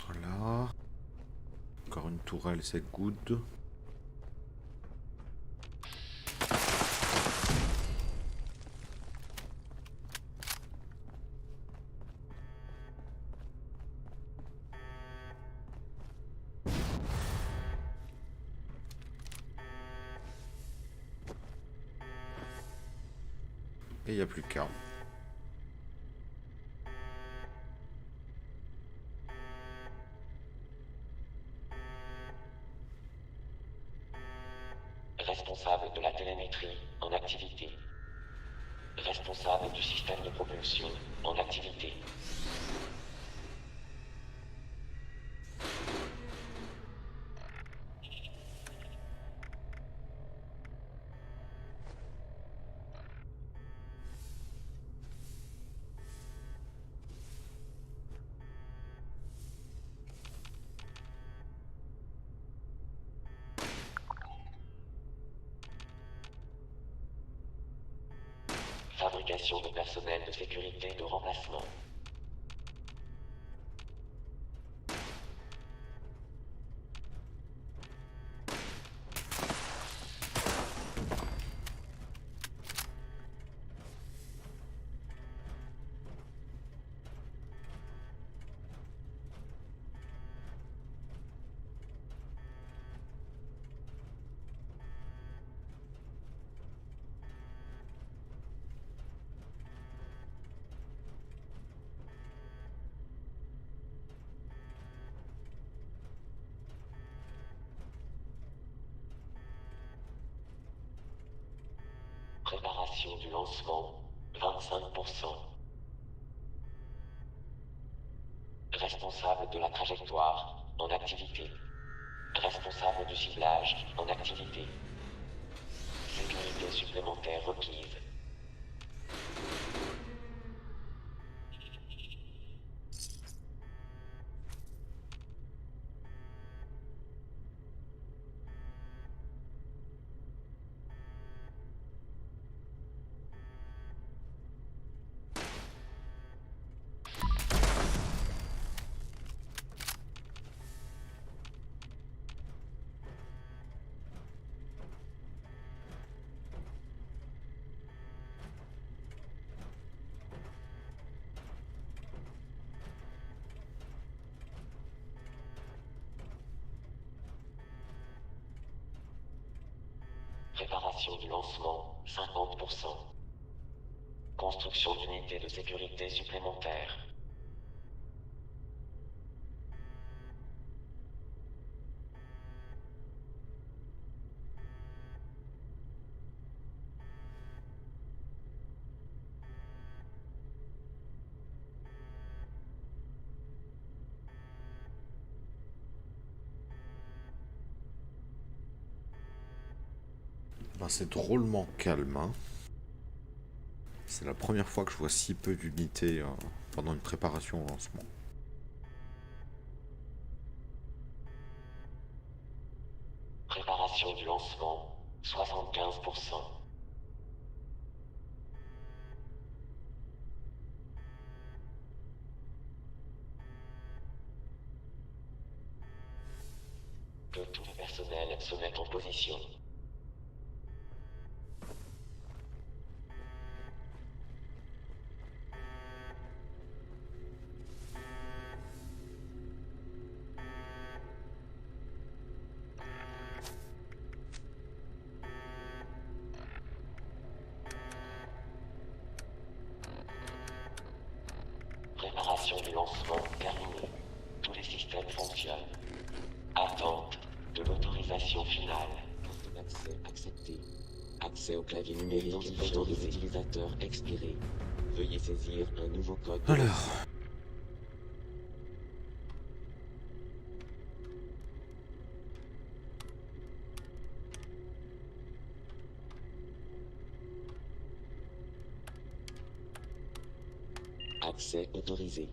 [SPEAKER 9] Voilà. Encore une tourelle, c'est good. Et il n'y a plus qu'un.
[SPEAKER 5] Responsable de la télémétrie, en activité. Responsable du système de propulsion, en activité. Fabrication de personnel de sécurité de remplacement. Préparation du lancement, 25%. Responsable de la trajectoire, en activité. Responsable du ciblage, en activité. Sécurité supplémentaire requise. Préparation du lancement, 50%. Construction d'unités de sécurité supplémentaires.
[SPEAKER 9] Ben, c'est drôlement calme. Hein. C'est la première fois que je vois si peu d'unités pendant une préparation au lancement.
[SPEAKER 5] Préparation du lancement, 75%. Que tout le personnel se mette en position. Opération de lancement terminée. Tous les systèmes fonctionnent. Attente de l'autorisation finale. Carte d'accès acceptée. Accès au clavier numérique autorisé. Utilisateur expiré. Veuillez saisir un nouveau code.
[SPEAKER 9] Alors.
[SPEAKER 5] Accès autorisé.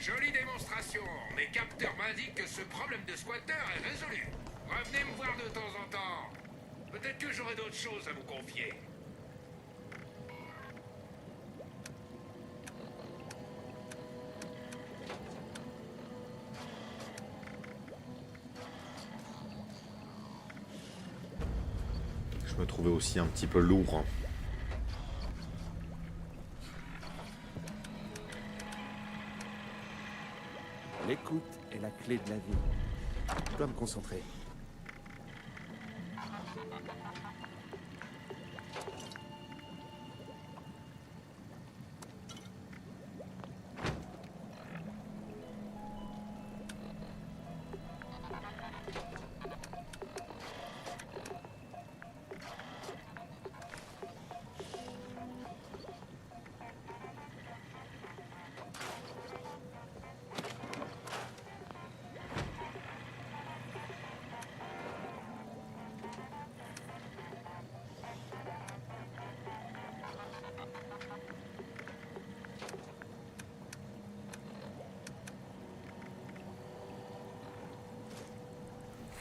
[SPEAKER 4] Jolie démonstration. Mes capteurs m'indiquent que ce problème de squatter est résolu. Revenez me voir de temps en temps. Peut-être que j'aurai d'autres choses à vous confier.
[SPEAKER 9] Je me trouvais aussi un petit peu lourd. Hein.
[SPEAKER 17] L'écoute est la clé de la vie. Je dois me concentrer.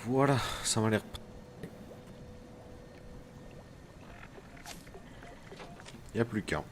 [SPEAKER 9] Voilà, ça m'a l'air... Il n'y a plus qu'un.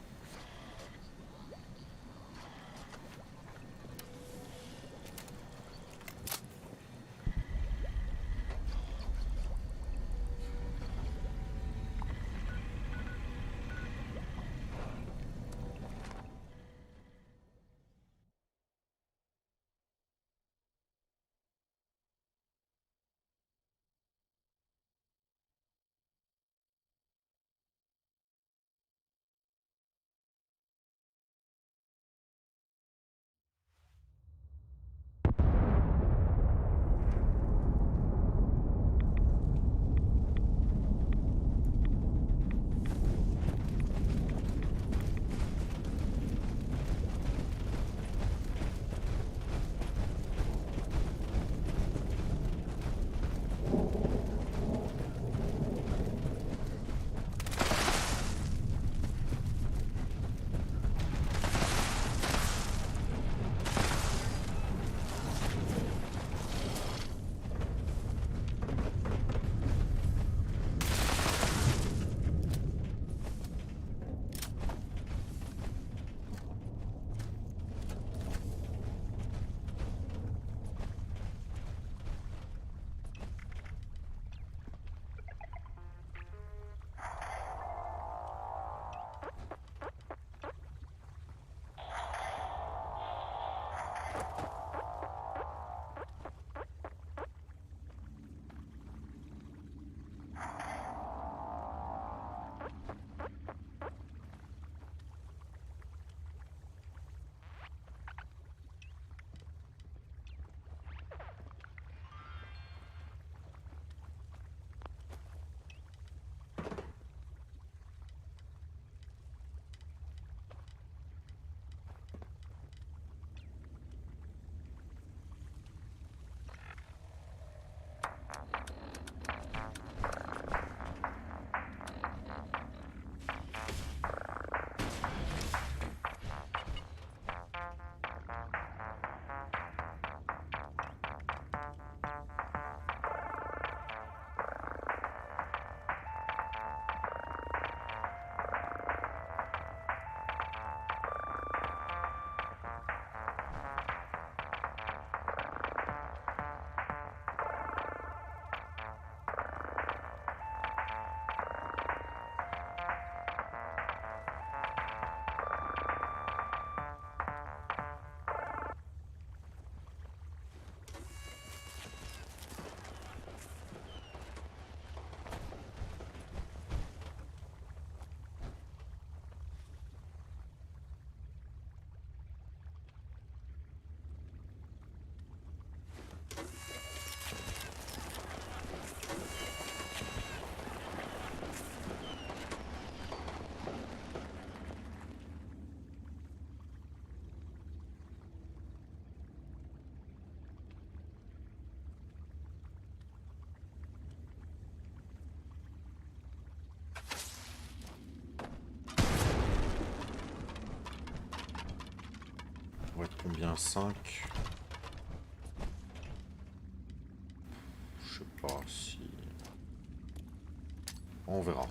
[SPEAKER 9] va être combien? 5? Je sais pas si... On verra.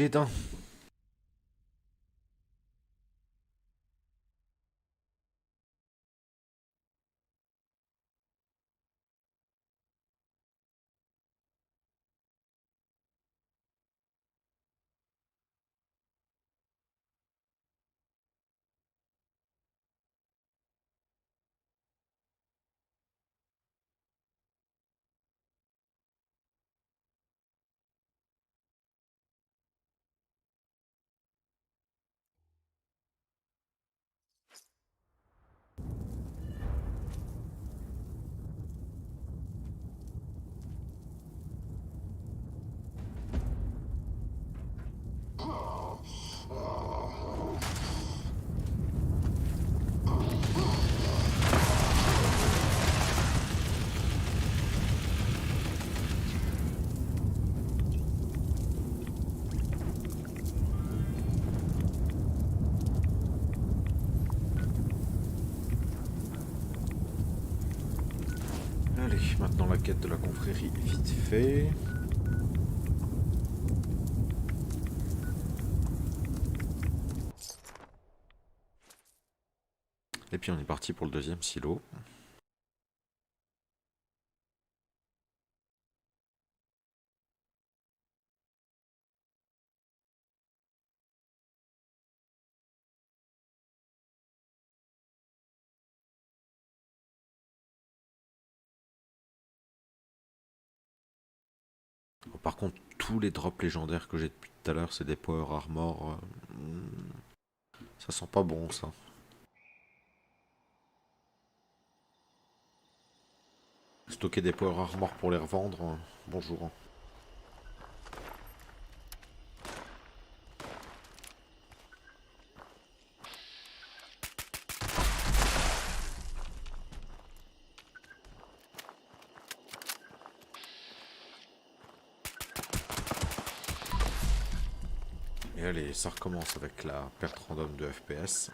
[SPEAKER 9] Et d'un. Allez, maintenant la quête de la confrérie vite fait. Et puis on est parti pour le deuxième silo. Par contre, tous les drops légendaires que j'ai depuis tout à l'heure, c'est des power armor. Ça sent pas bon, ça. Stocker des power armor pour les revendre, bonjour. Et allez, ça recommence avec la perte random de FPS.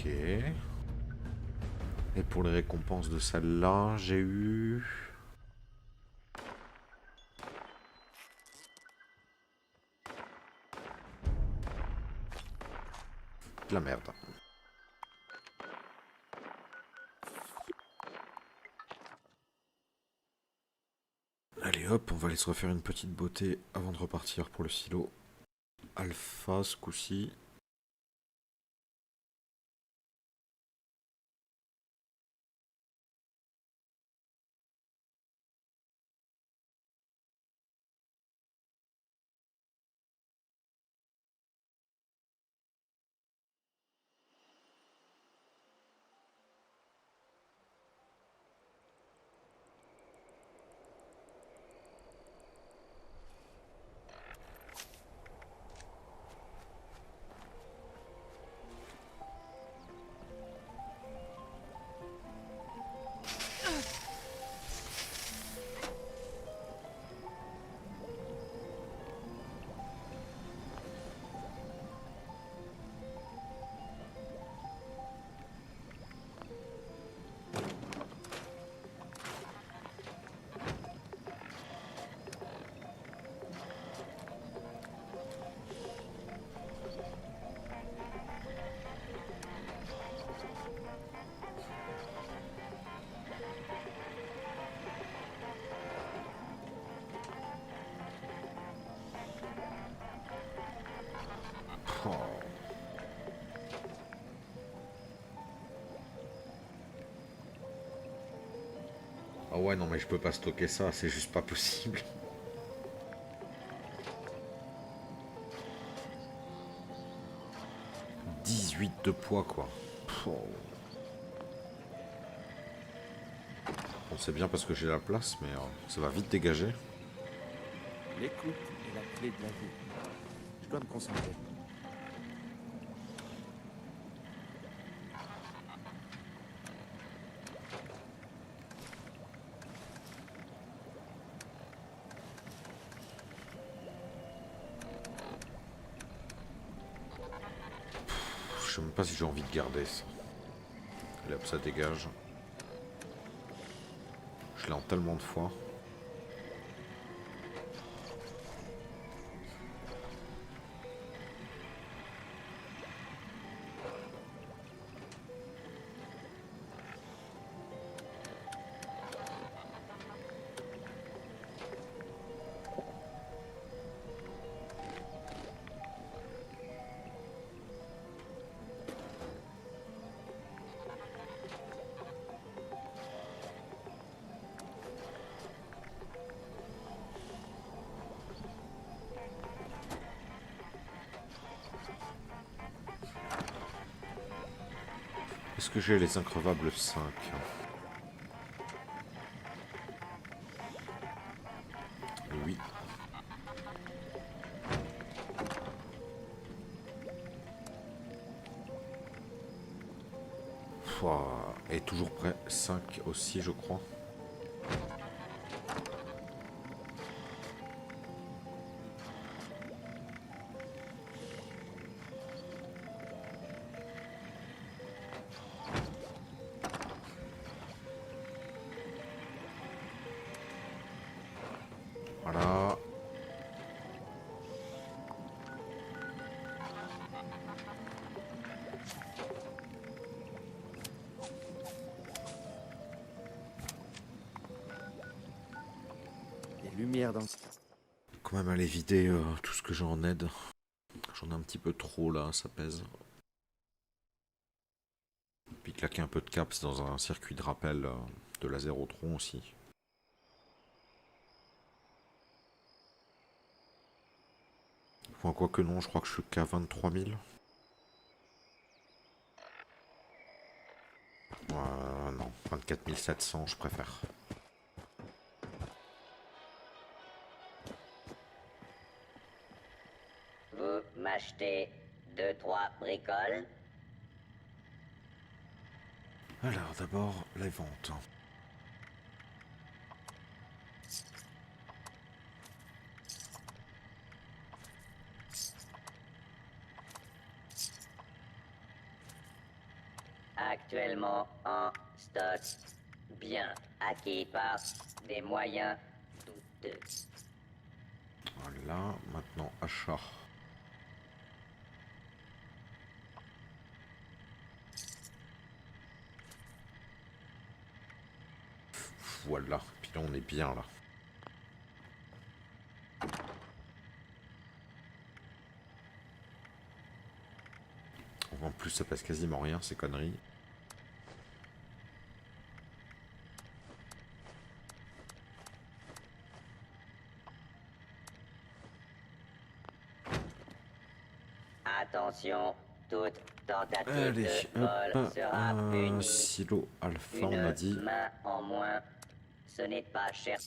[SPEAKER 9] Ok. Et pour les récompenses de celle-là, j'ai eu... de la merde. Allez hop, on va aller se refaire une petite beauté avant de repartir pour le silo. Alpha ce coup-ci. Ah ouais, non mais je peux pas stocker ça, c'est juste pas possible. « 18 de poids, quoi. Bon, c'est bien parce que j'ai la place, mais ça va vite dégager.
[SPEAKER 17] L'écoute est la clé de la vie. Je dois me concentrer.
[SPEAKER 9] Je sais même pas si j'ai envie de garder ça. Allez hop, ça dégage. Je l'ai en tellement de fois. Est-ce que j'ai les increvables 5? Oui. Pouah, et toujours prêt. 5 aussi, je crois. Voilà.
[SPEAKER 17] Les lumières dans...
[SPEAKER 9] Quand même aller vider tout ce que j'ai en aide. J'en ai un petit peu trop là, ça pèse. Puis claquer un peu de caps dans un circuit de rappel de laser au tronc aussi. Enfin, quoi que non, je crois que je suis qu'à 23 000. Non, 24 700, je préfère.
[SPEAKER 8] Vous m'achetez 2-3 bricoles?
[SPEAKER 9] Alors d'abord, les ventes.
[SPEAKER 8] Actuellement en stock, bien acquis par des moyens douteux.
[SPEAKER 9] Voilà, maintenant achat. Voilà, puis là on est bien là. En plus ça passe quasiment rien ces conneries.
[SPEAKER 8] Attention, toute tentative
[SPEAKER 9] Allez,
[SPEAKER 8] de vol sera punie.
[SPEAKER 9] silo alpha
[SPEAKER 8] Une
[SPEAKER 9] on a dit.
[SPEAKER 8] main en moins, ce n'est pas cher.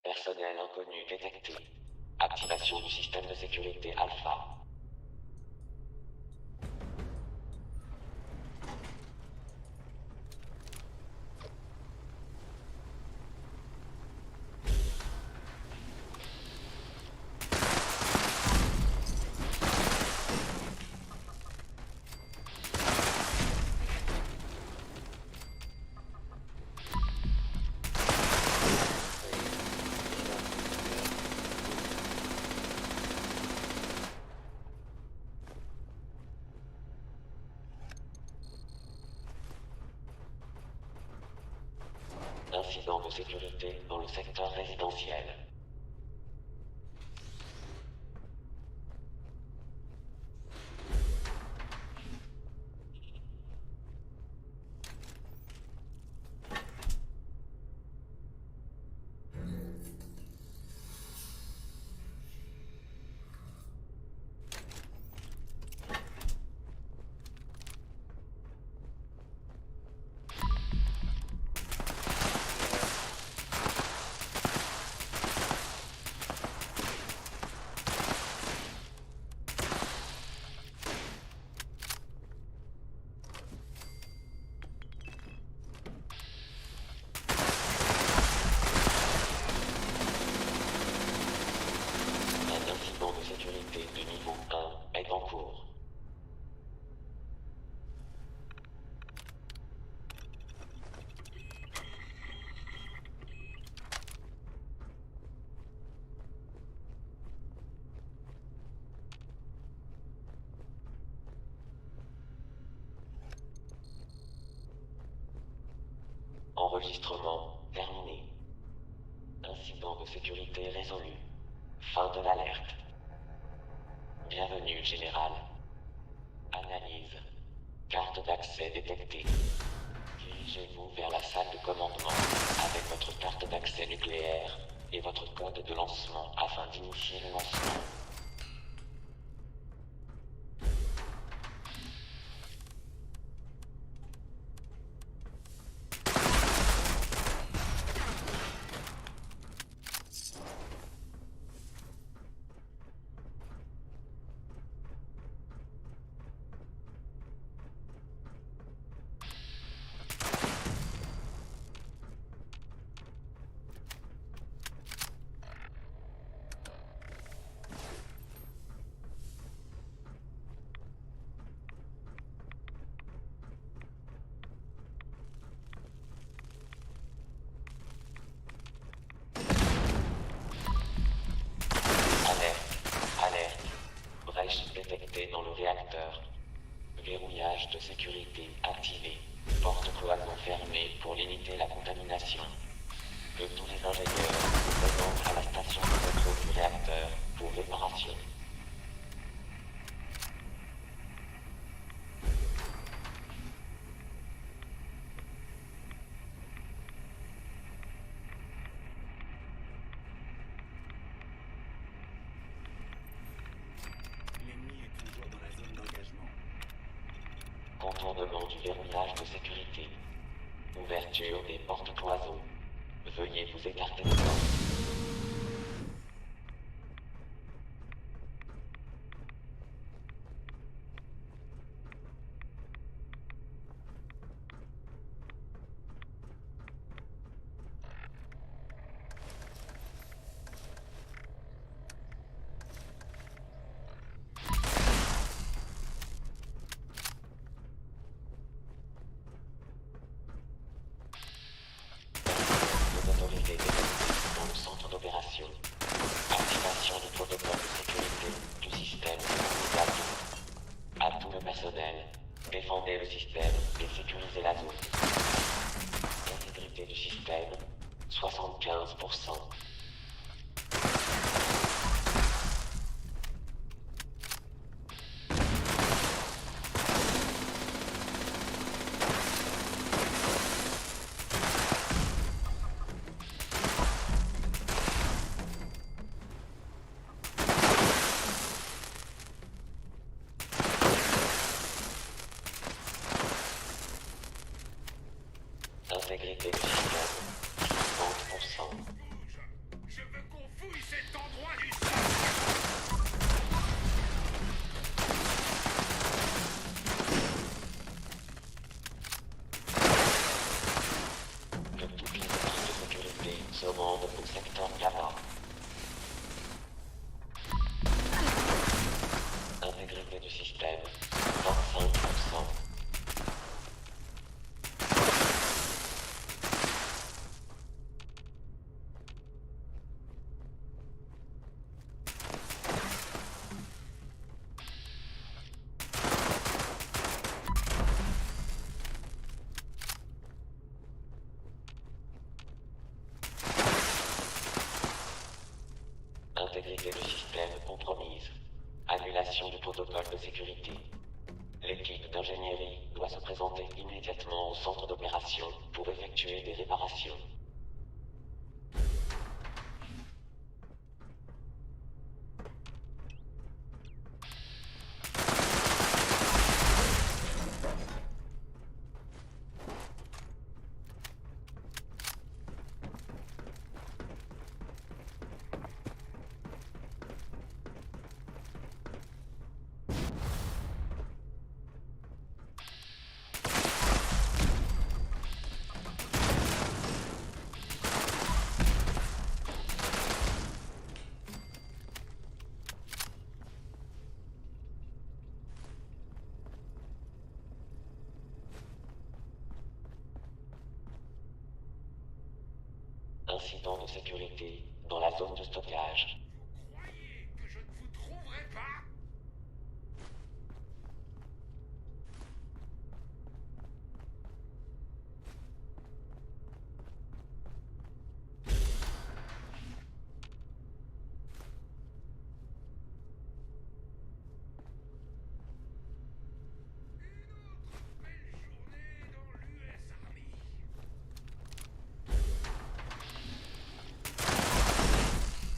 [SPEAKER 5] Personnel inconnu détecté. Activation du système de sécurité Alpha. sécurité dans le secteur résidentiel. Enregistrement terminé. Incident de sécurité résolu. Fin de l'alerte. Bienvenue, Général. Analyse. Carte d'accès détectée. Dirigez-vous vers la salle de commandement avec votre carte d'accès nucléaire et votre code de lancement afin d'initier le lancement. Dans le réacteur. Verrouillage de sécurité activé. Porte cloison fermée pour limiter la contamination. Que tous les ingénieurs se présentent à la station de contrôle du réacteur pour réparation. Contournement du verrouillage de sécurité. Ouverture des portes cloisons. Veuillez vous écarter de porte. Dans le centre d'opération. Activation du protocole de sécurité du système immédiatement. À tout le personnel, défendez le système et sécurisez la zone. Intégrité du système, 75%. Intégrité du système, 50%.
[SPEAKER 12] protocole de sécurité. L'équipe d'ingénierie doit se présenter immédiatement au centre d'opération pour effectuer des réparations. Incident de sécurité dans la zone de stockage.
[SPEAKER 4] Vous croyez que je ne vous trouverai pas?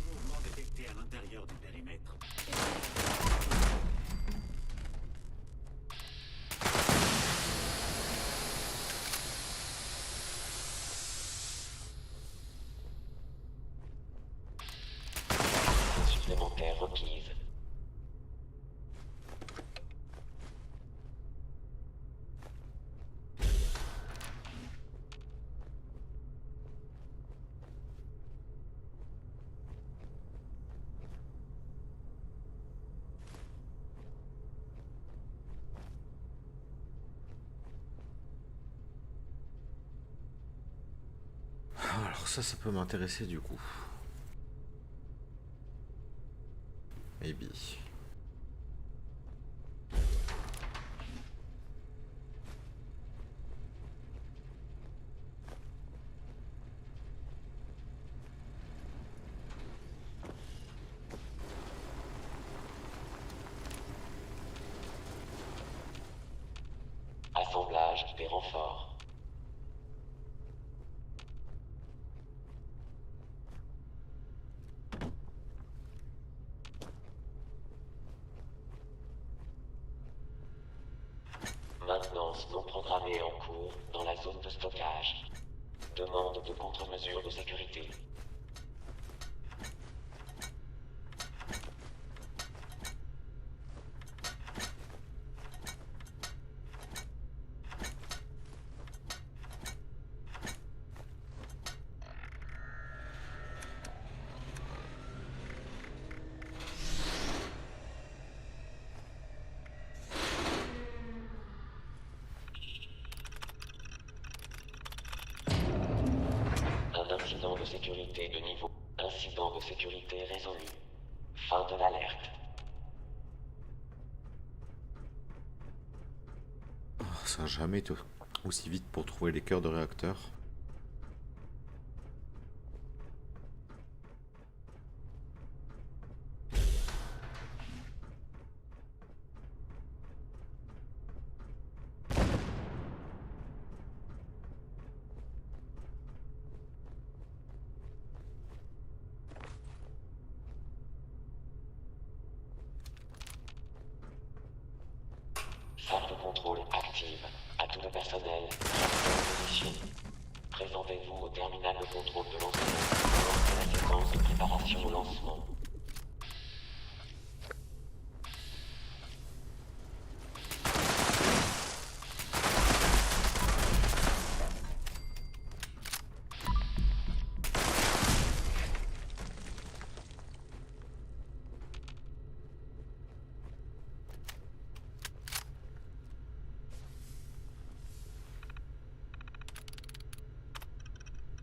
[SPEAKER 12] Mouvement détecté à l'intérieur du périmètre. Supplémentaire requise.
[SPEAKER 9] Alors ça peut m'intéresser du coup. Maybe.
[SPEAKER 12] Assemblage des renforts. Maintenance non programmée en cours dans la zone de stockage. Demande de contre-mesures de sécurité. Incident de sécurité de niveau. Incident de sécurité résolu. Fin de l'alerte.
[SPEAKER 9] Ça n'a jamais été aussi vite pour trouver les cœurs de réacteur.
[SPEAKER 12] Salle de contrôle active. À tout le personnel, restez en position. Présentez-vous au terminal de contrôle de lancement. Lancez la séquence de préparation au lancement.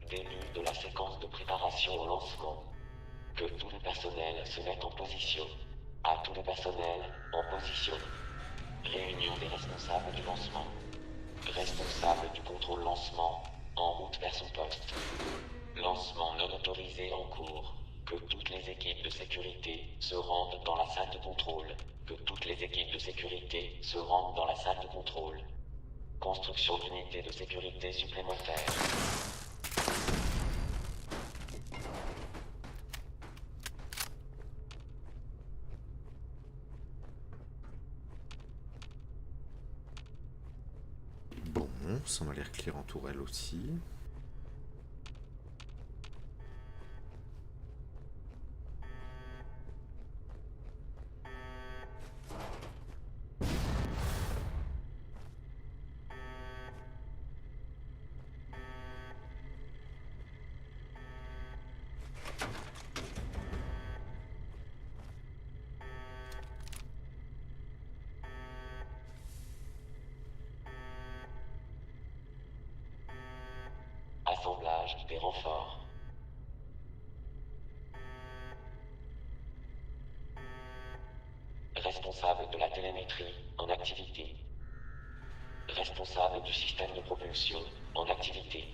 [SPEAKER 12] Début de la séquence de préparation au lancement. Que tout le personnel se mette en position. À tout le personnel, en position. Réunion des responsables du lancement. Responsable du contrôle lancement, en route vers son poste. Lancement non autorisé en cours. Que toutes les équipes de sécurité se rendent dans la salle de contrôle. Que toutes les équipes de sécurité se rendent dans la salle de contrôle. Construction d'unités de sécurité supplémentaires.
[SPEAKER 9] Bon, ça m'a l'air clair en tourelle aussi.
[SPEAKER 12] Assemblage des renforts. Responsable de la télémétrie en activité. Responsable du système de propulsion en activité.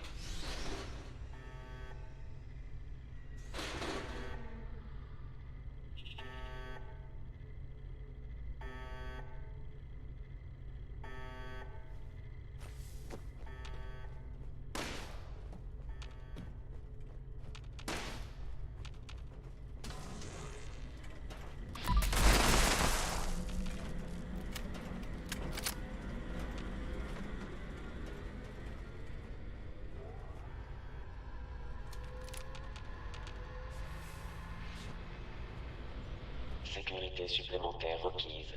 [SPEAKER 12] Sécurité supplémentaire requise.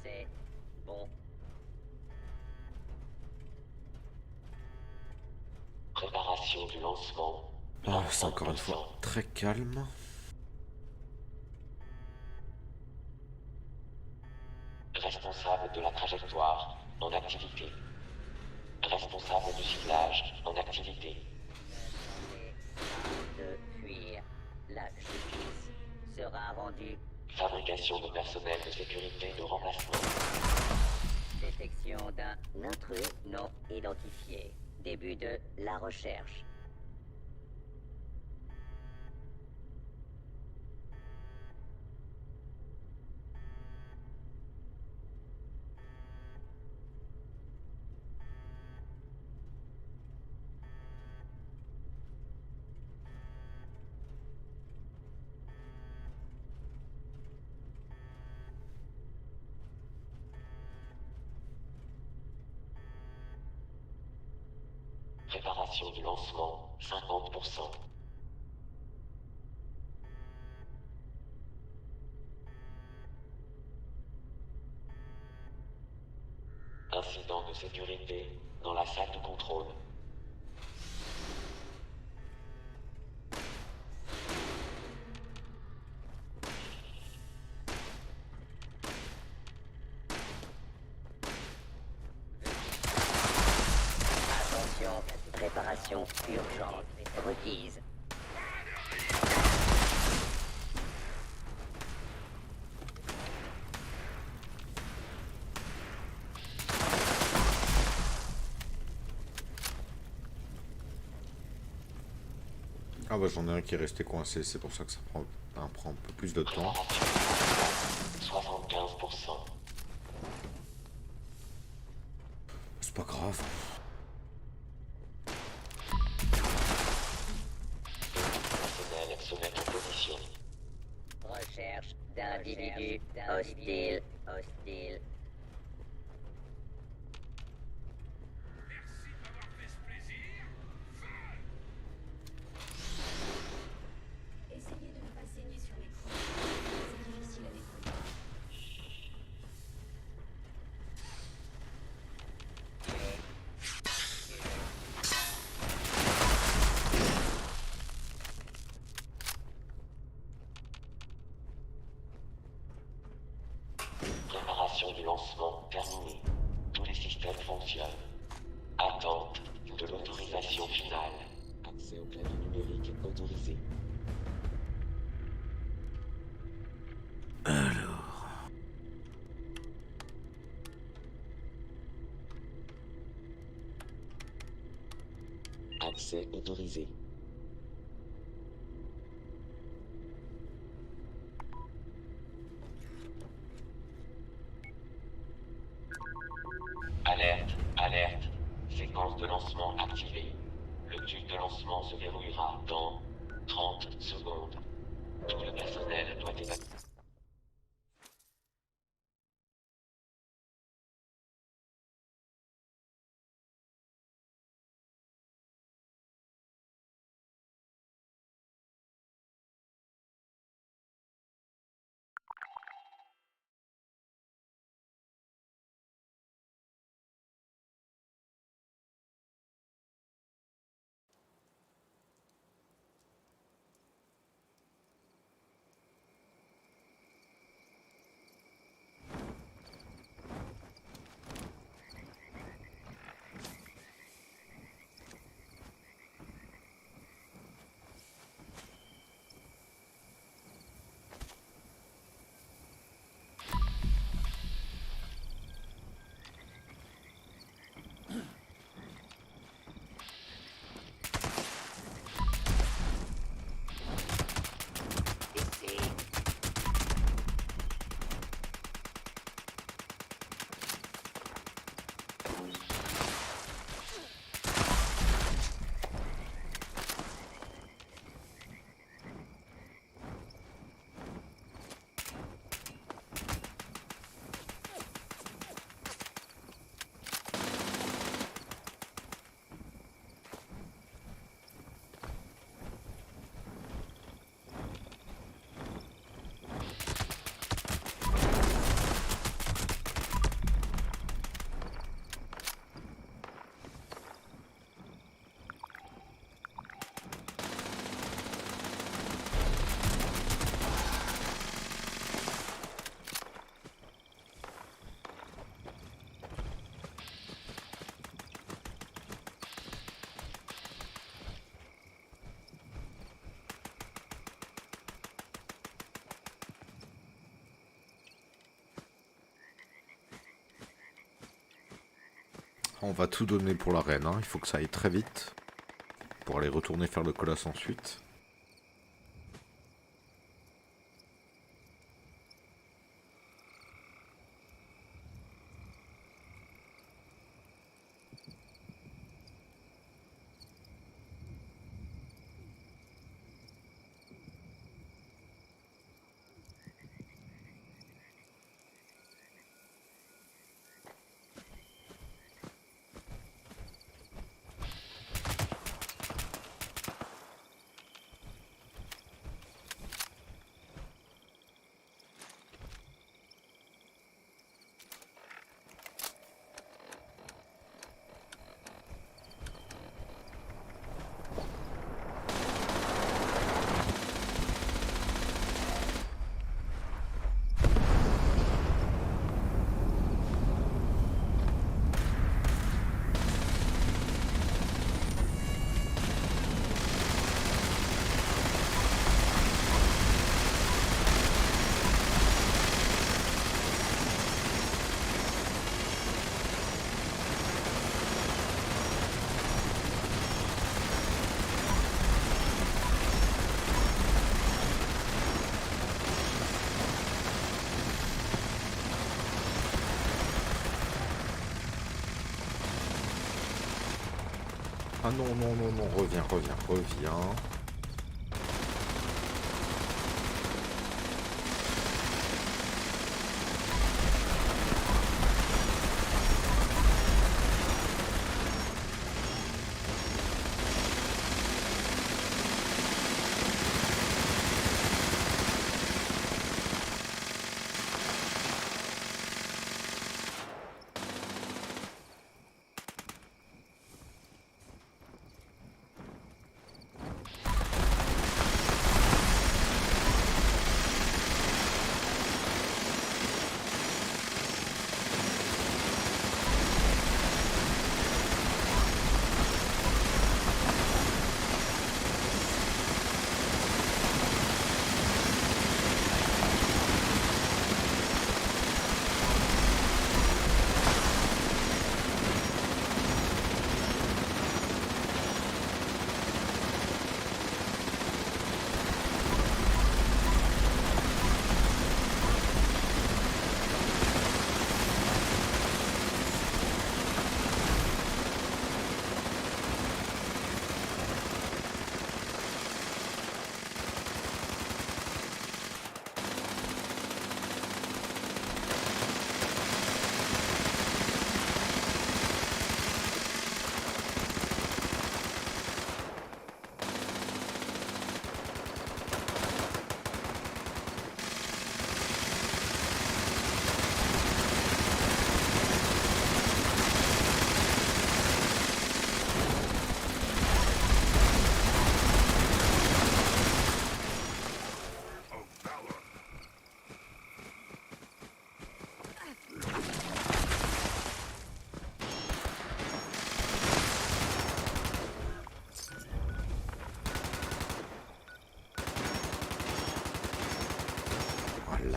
[SPEAKER 8] C'est bon.
[SPEAKER 12] Préparation du lancement.
[SPEAKER 9] Ah, c'est encore une fois très calme.
[SPEAKER 12] Responsable de la trajectoire en activité. Responsable du ciblage en activité.
[SPEAKER 8] De fuir. La justice sera rendue.
[SPEAKER 12] Fabrication de personnel de sécurité de remplacement.
[SPEAKER 8] Détection d'un intrus non identifié. Début de la recherche.
[SPEAKER 12] Préparation du lancement, 50%. Incident de sécurité dans la salle de contrôle.
[SPEAKER 8] Attention, préparation urgente requise.
[SPEAKER 9] Ah bah j'en ai un qui est resté coincé, c'est pour ça que ça prend un peu plus de temps.
[SPEAKER 12] 75%.
[SPEAKER 9] C'est pas grave.
[SPEAKER 12] Personnel se met en position.
[SPEAKER 8] Recherche d'individus hostiles. Hostile.
[SPEAKER 10] Essayez de ne pas saigner sur l'écran. C'est difficile à nettoyer.
[SPEAKER 12] Préparation du finale. Accès au clavier numérique autorisé.
[SPEAKER 9] Alors...
[SPEAKER 12] Accès autorisé. Alerte, alerte. Séquence de lancement activée. Le tube de lancement se verrouillera dans 30 secondes. Tout le personnel doit évacuer.
[SPEAKER 9] On va tout donner pour la reine, hein. Il faut que ça aille très vite pour aller retourner faire le colosse ensuite. Ah non, non, non, non, reviens, reviens, reviens.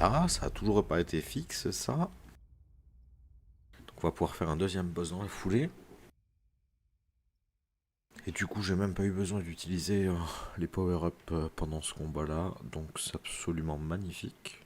[SPEAKER 9] Voilà, ça a toujours pas été fixe, ça. Donc on va pouvoir faire un deuxième boss dans la foulée. Et du coup, j'ai même pas eu besoin d'utiliser les power-up pendant ce combat-là, donc c'est absolument magnifique.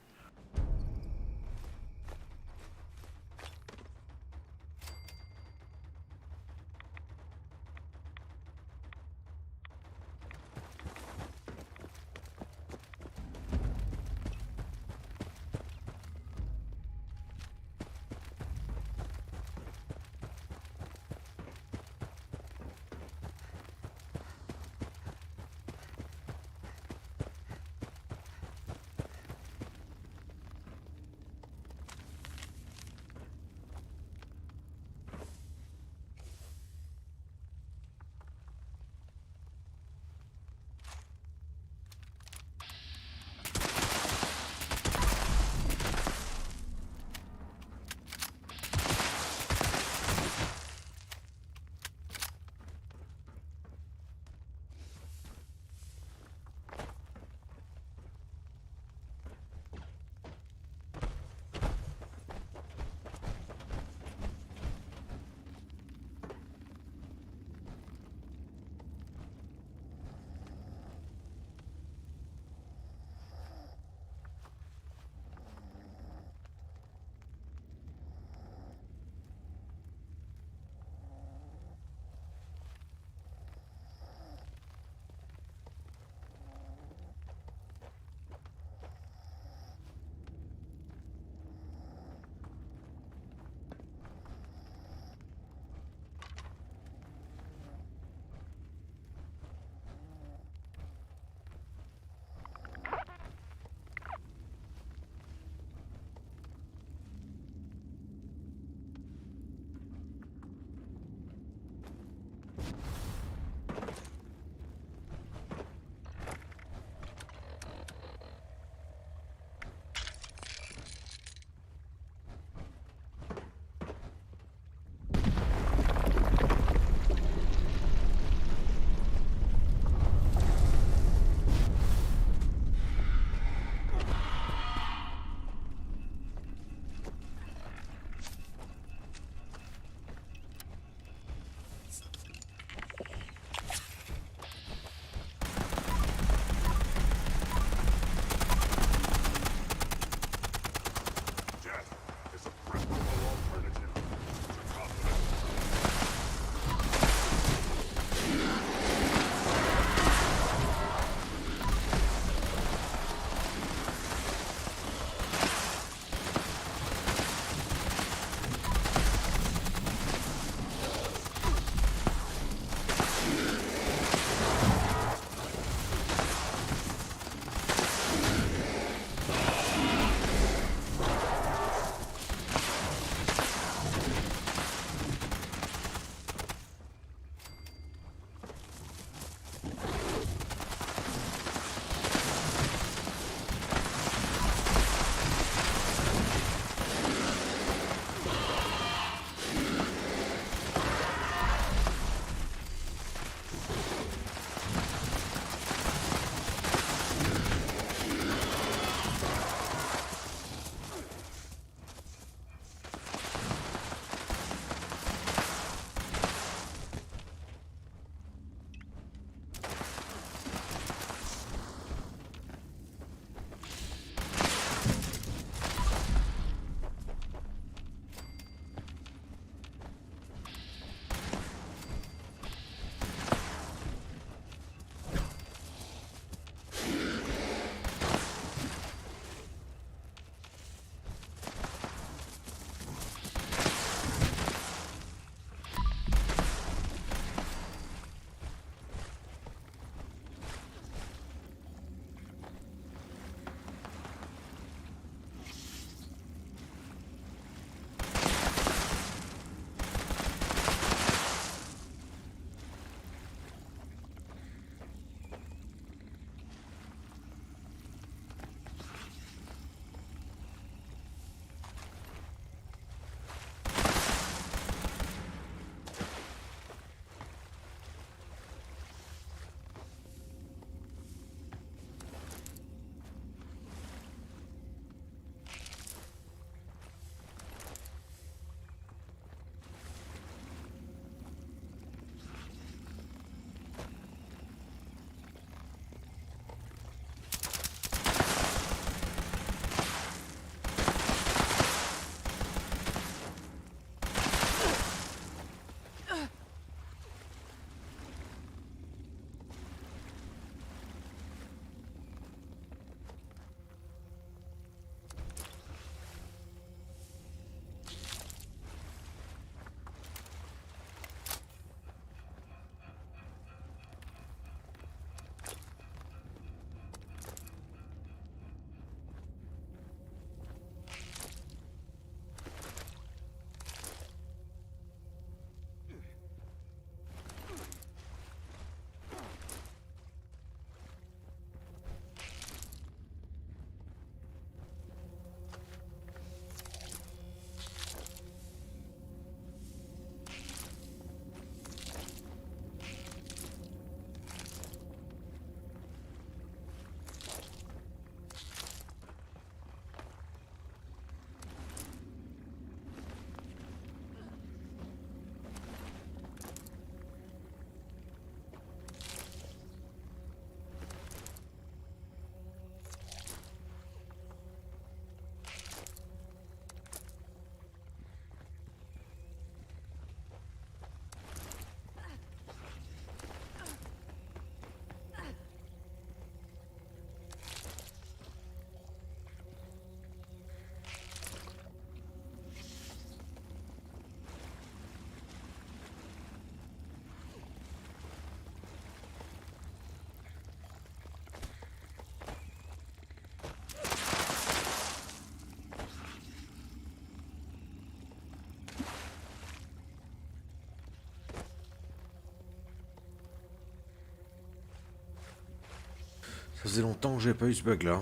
[SPEAKER 9] faisait longtemps que j'ai pas eu ce bug là.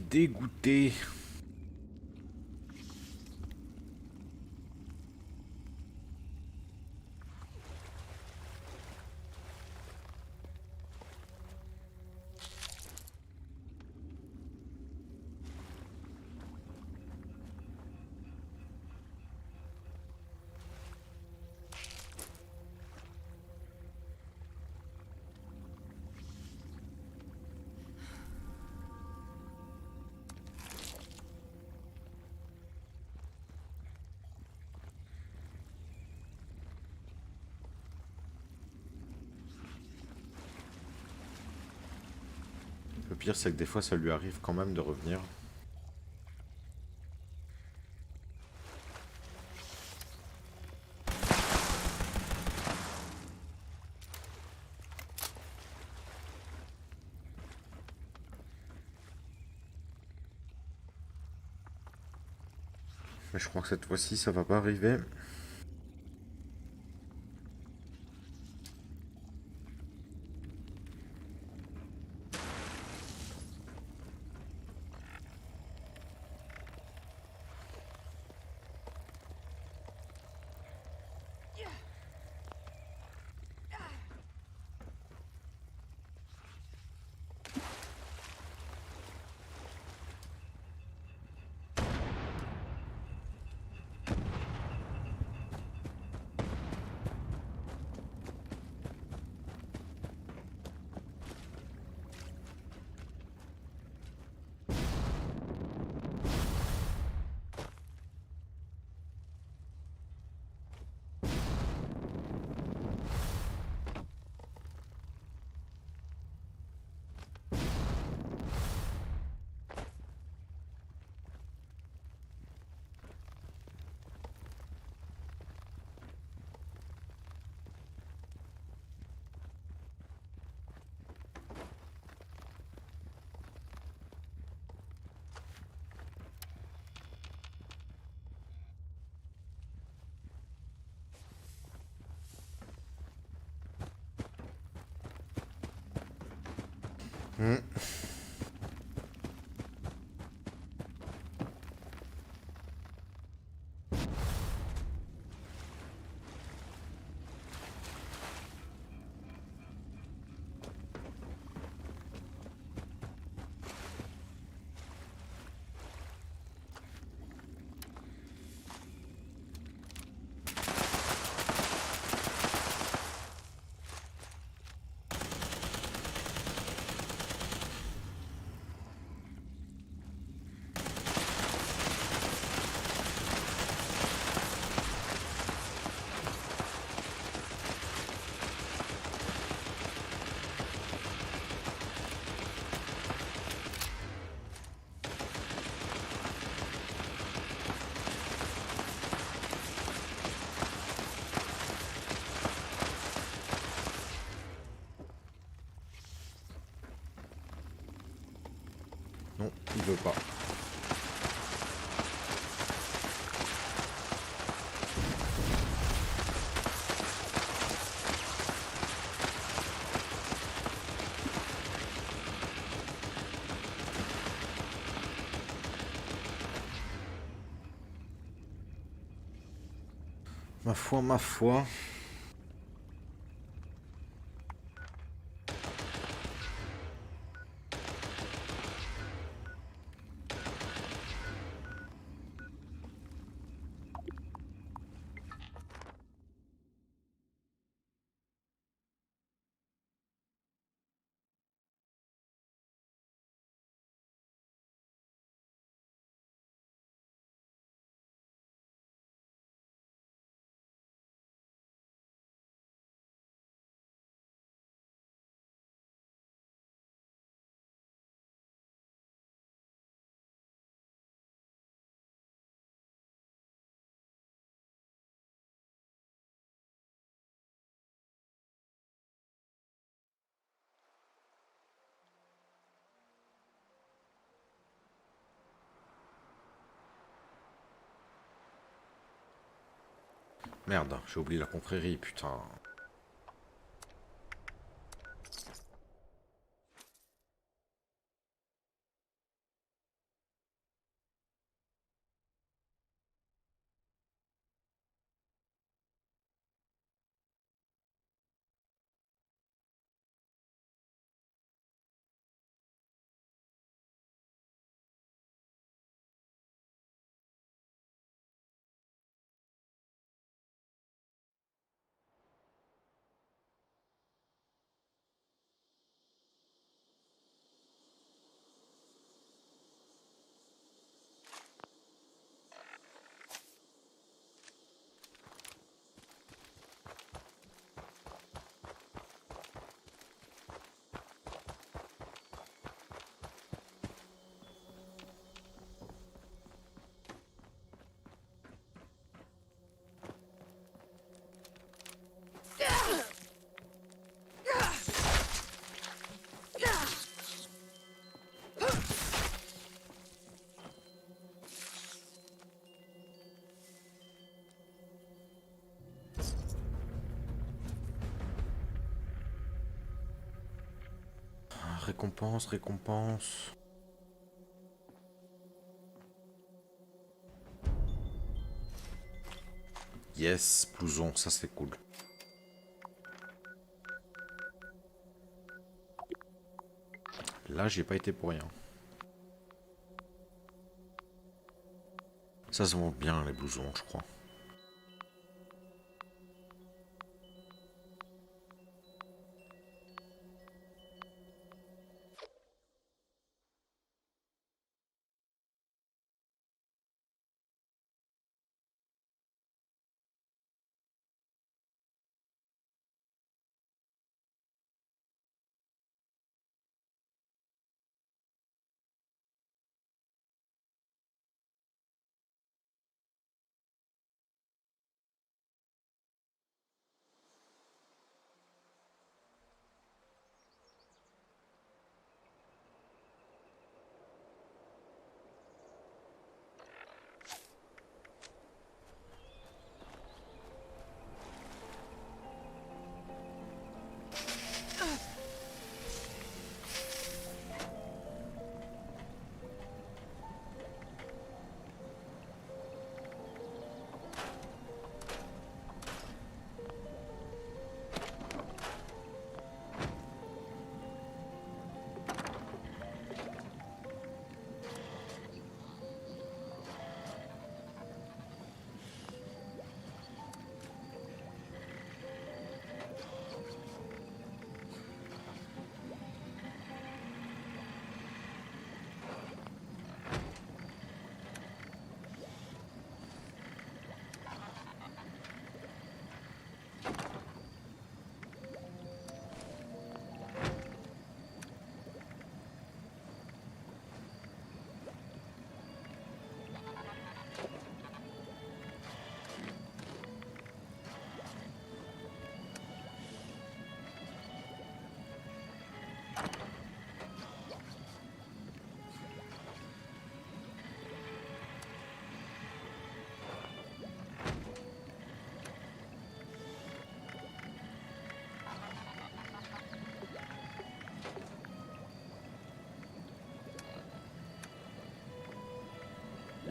[SPEAKER 9] Dégoûté. Le pire, c'est que des fois, ça lui arrive quand même de revenir. Mais je crois que cette fois-ci, ça va pas arriver. Non, il veut pas. Ma foi, ma foi. Merde, j'ai oublié la confrérie, putain. Récompense, récompense. Yes, blouson, ça c'est cool. Là, j'ai pas été pour rien. Ça se vend bien, les blousons, je crois.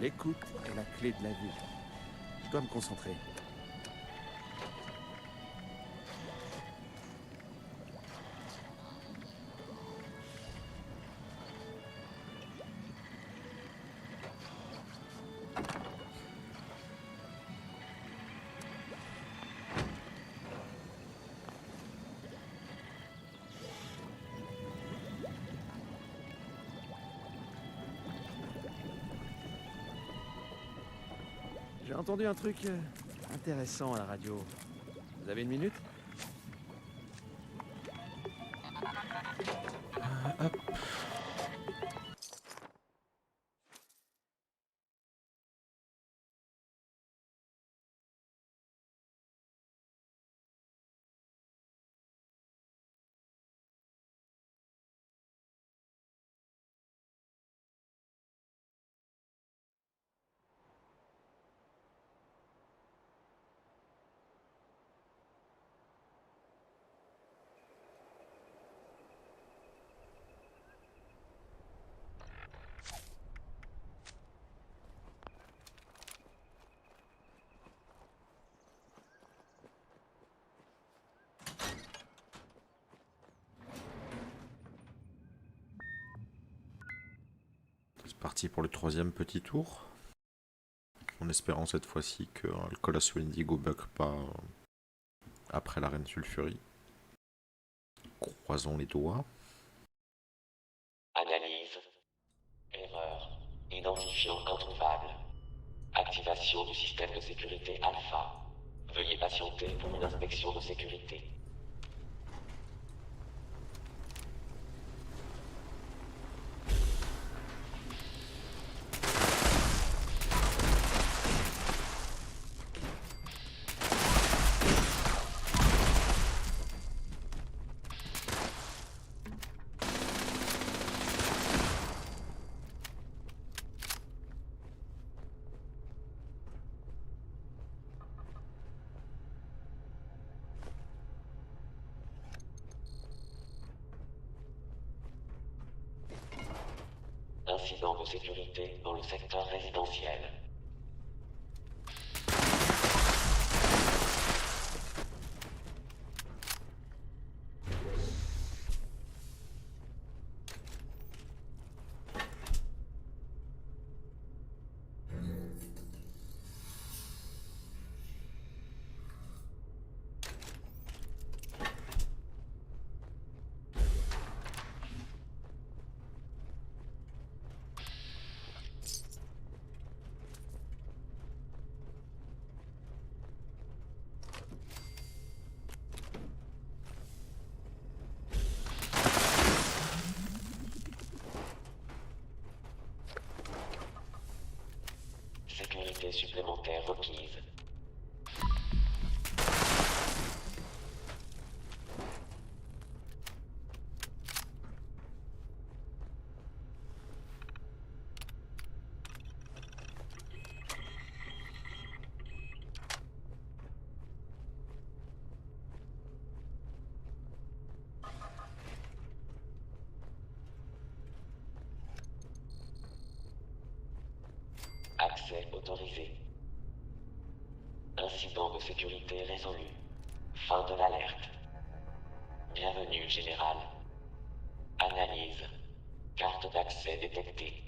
[SPEAKER 17] L'écoute est la clé de la vie. Je dois me concentrer. J'ai entendu un truc intéressant à la radio. Vous avez une minute?
[SPEAKER 9] Hop. Parti pour le 3e petit tour. En espérant cette fois-ci que le Colosse Wendigo bug pas après la Reine Sulfurie. Croisons les doigts.
[SPEAKER 12] Analyse. Erreur. Identifiant introuvable. Activation du système de sécurité alpha. Veuillez patienter pour une inspection de sécurité. Incident de sécurité dans le secteur résidentiel. Sécurité supplémentaire requise. Accès autorisé. Incident de sécurité résolu. Fin de l'alerte. Bienvenue, général. Analyse. Carte d'accès détectée.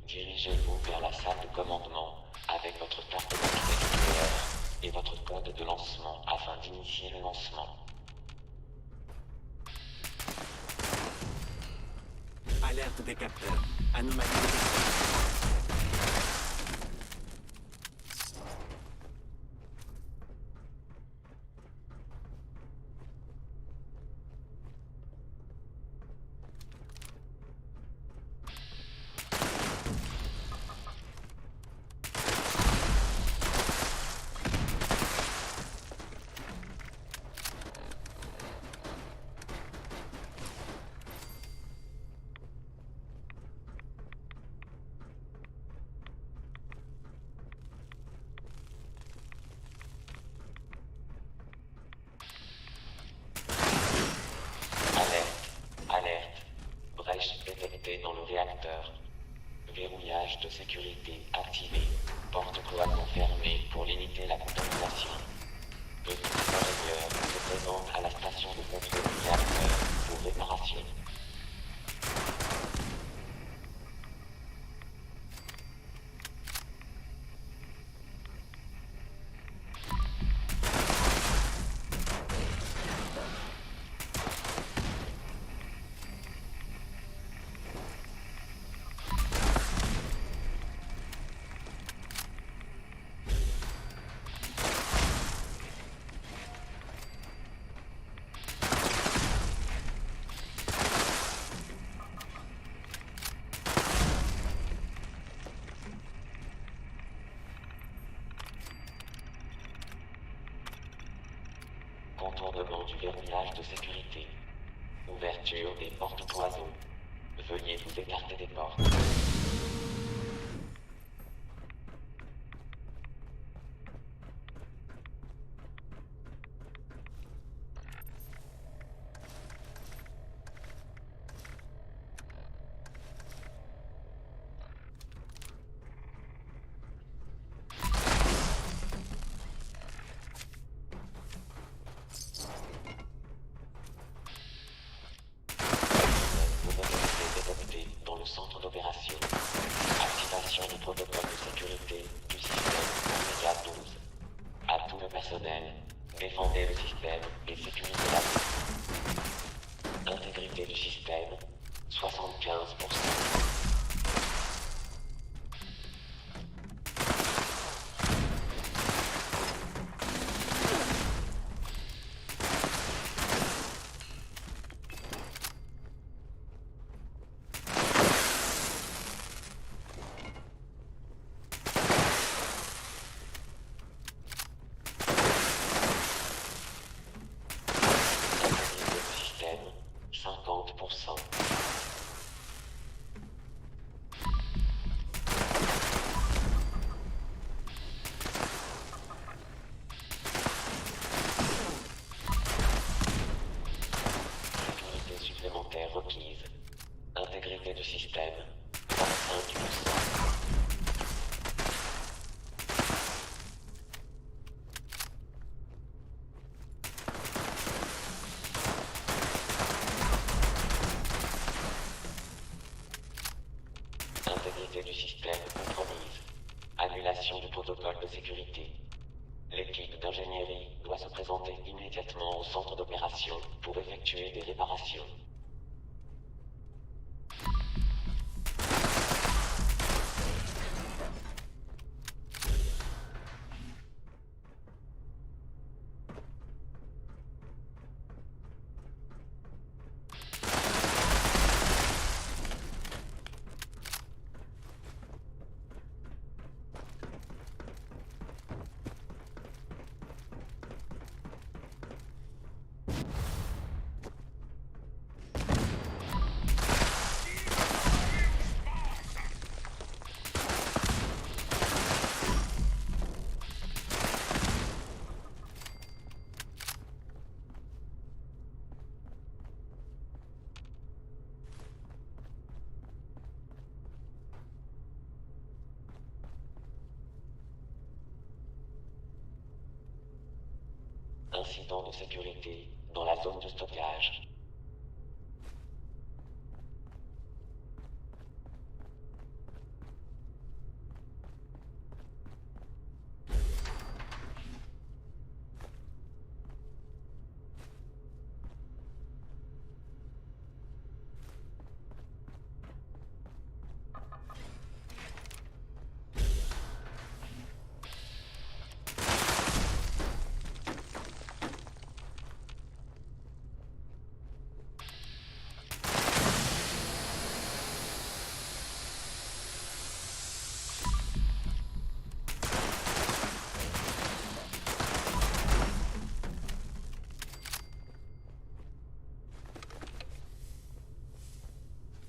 [SPEAKER 12] Dirigez-vous vers la salle de commandement avec votre carte d'accès nucléaire et votre code de lancement afin d'initier le lancement.
[SPEAKER 13] Alerte des capteurs. Anomalie détectée.
[SPEAKER 12] Dans le réacteur. Verrouillage de sécurité activé. Porte-cloison fermée pour limiter la contamination. Petit ingénieur se présente à la station de contrôle du réacteur pour réparation. Contournement du verrouillage de sécurité. Ouverture des portes-cloisons. Veuillez vous écarter des portes. Dans le centre d'opération. personnel. Défendez le système et sécurisez la ville. Intégrité du système, 75%. Intégrité du système, 25%. Intégrité du système compromise. Annulation du protocole de sécurité. L'équipe d'ingénierie doit se présenter immédiatement au centre d'opération pour effectuer des réparations. Incident de sécurité dans la zone de stockage.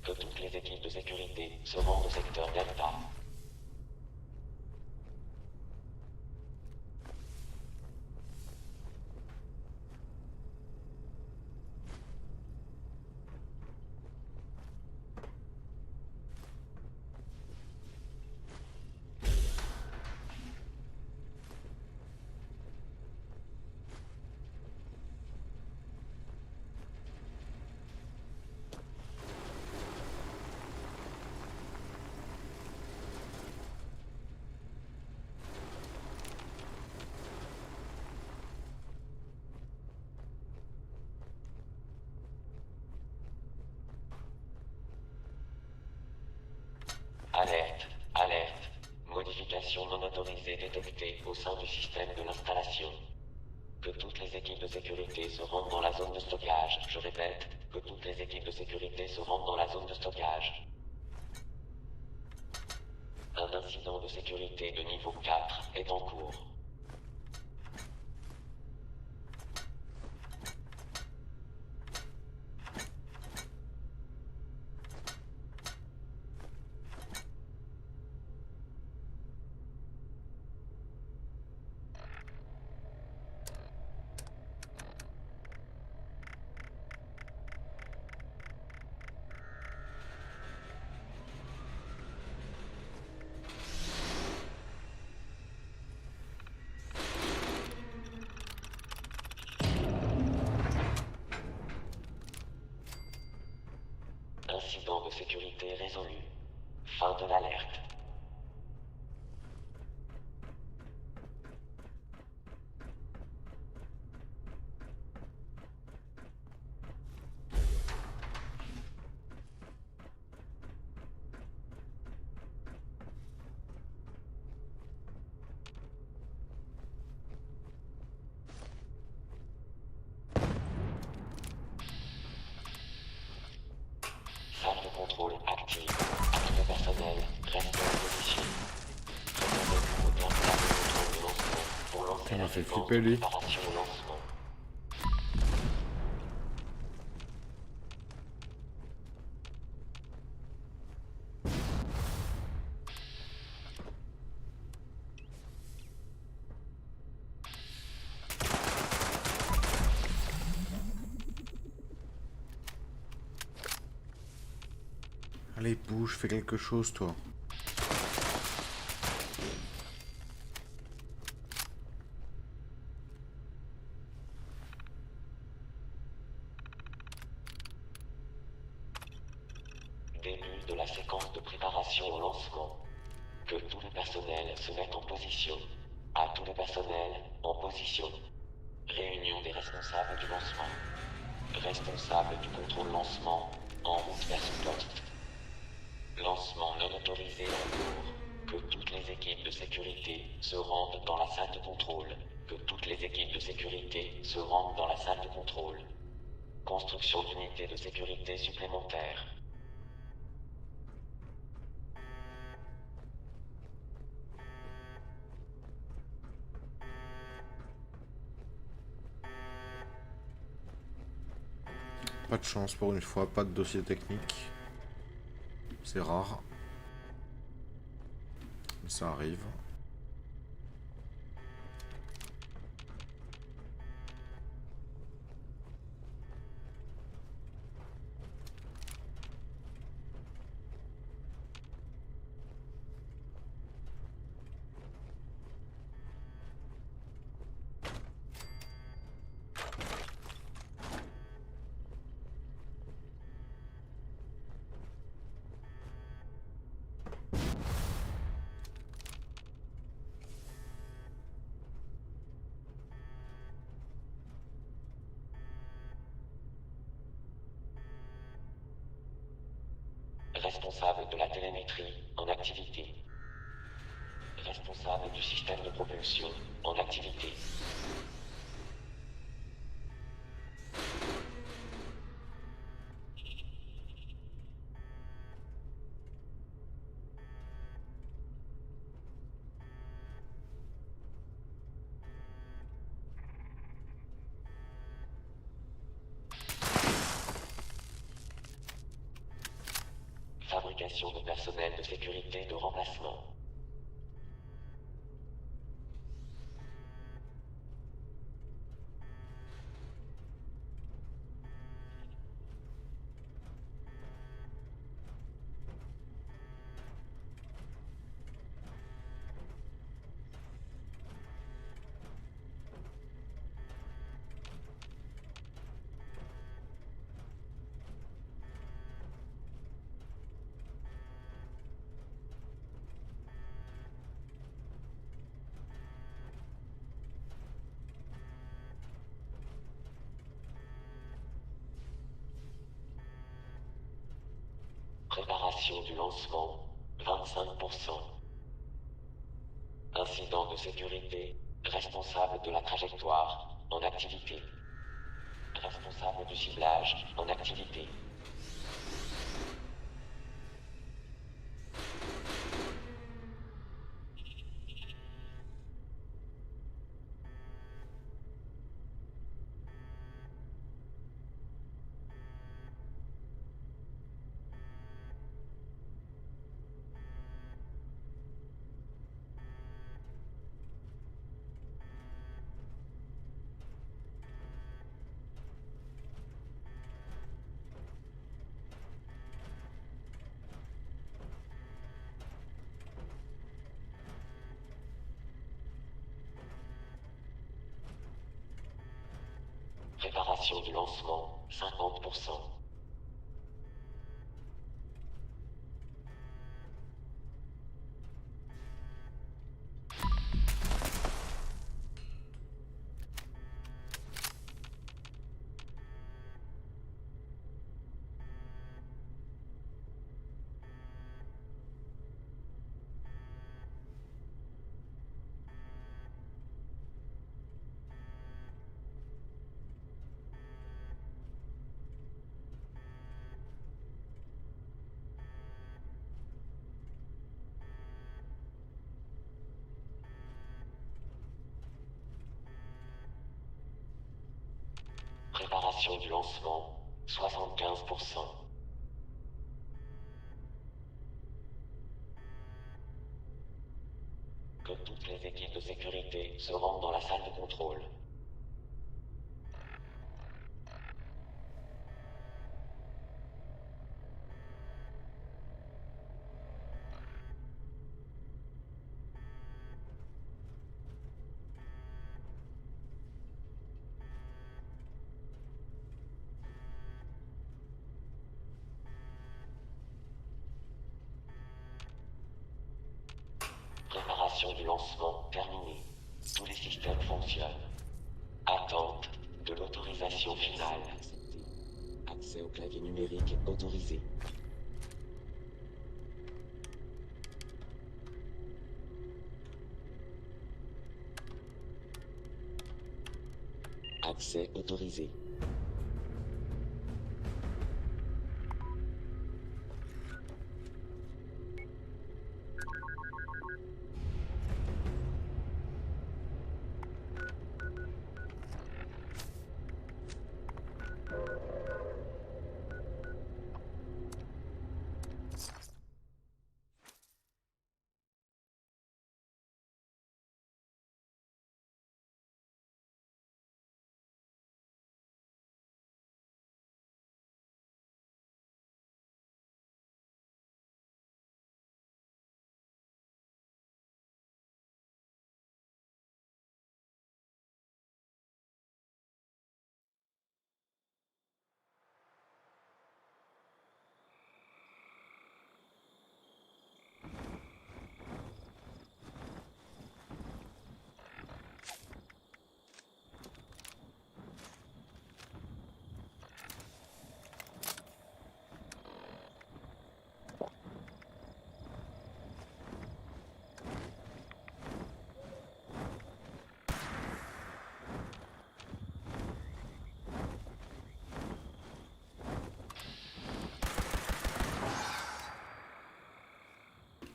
[SPEAKER 12] Que toutes les équipes de sécurité se rendent au secteur Delta. Alerte, alerte. Modification non autorisée détectée au sein du système de l'installation. Que toutes les équipes de sécurité se rendent dans la zone de stockage. Je répète, que toutes les équipes de sécurité se rendent dans la zone de stockage. Un incident de sécurité de niveau 4 est en cours. Incident de sécurité résolu. Fin de l'alerte.
[SPEAKER 9] Il m'a fait flipper lui.
[SPEAKER 12] Préparation au lancement.
[SPEAKER 9] Allez, bouge, fais quelque chose, toi.
[SPEAKER 12] Début de la séquence de préparation au lancement. Que tout le personnel se mette en position. À tout le personnel, en position. Réunion des responsables du lancement. Responsable du contrôle lancement, en route vers son poste. Lancement non autorisé en cours. Que toutes les équipes de sécurité se rendent dans la salle de contrôle. Que toutes les équipes de sécurité se rendent dans la salle de contrôle. Construction d'unités de sécurité supplémentaires.
[SPEAKER 9] Pas de chance pour une fois, pas de dossier technique. C'est rare. Mais ça arrive.
[SPEAKER 12] Responsable de la télémétrie, en activité. Responsable du système de propulsion, en activité. Fabrication de personnel de sécurité de remplacement. Préparation du lancement, 25%. Incident de sécurité, responsable de la trajectoire, en activité. Responsable du ciblage, en activité. Préparation du lancement, 50%. Préparation du lancement, 75%. Que toutes les équipes de sécurité se rendent dans la salle de contrôle. Préparation du lancement terminée. Tous les systèmes fonctionnent. Attente de l'autorisation finale. Accès au clavier numérique autorisé. Accès autorisé.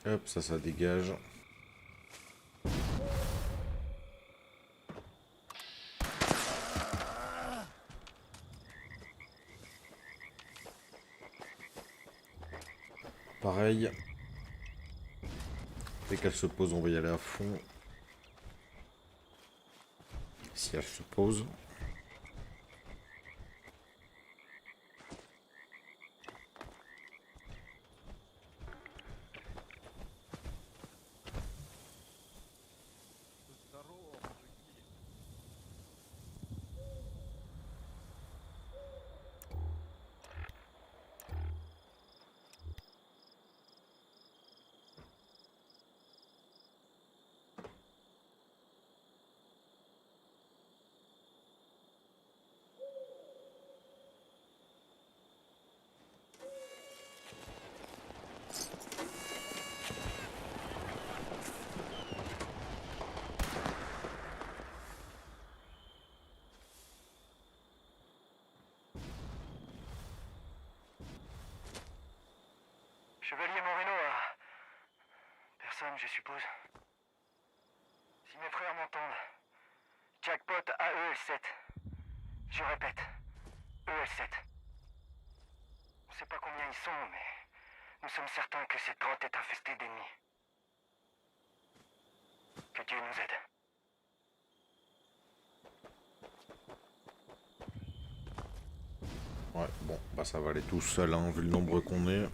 [SPEAKER 9] Hop, ça dégage. Pareil. Dès qu'elle se pose, on va y aller à fond. Si elle se pose.
[SPEAKER 14] Chevalier Moreno a... personne, je suppose. Si mes frères m'entendent, jackpot AEL7. Je répète, EL7. On sait pas combien ils sont, mais nous sommes certains que cette grotte est infestée d'ennemis. Que Dieu nous aide.
[SPEAKER 9] Ouais, bon, bah ça va aller tout seul, hein, vu le nombre qu'on est.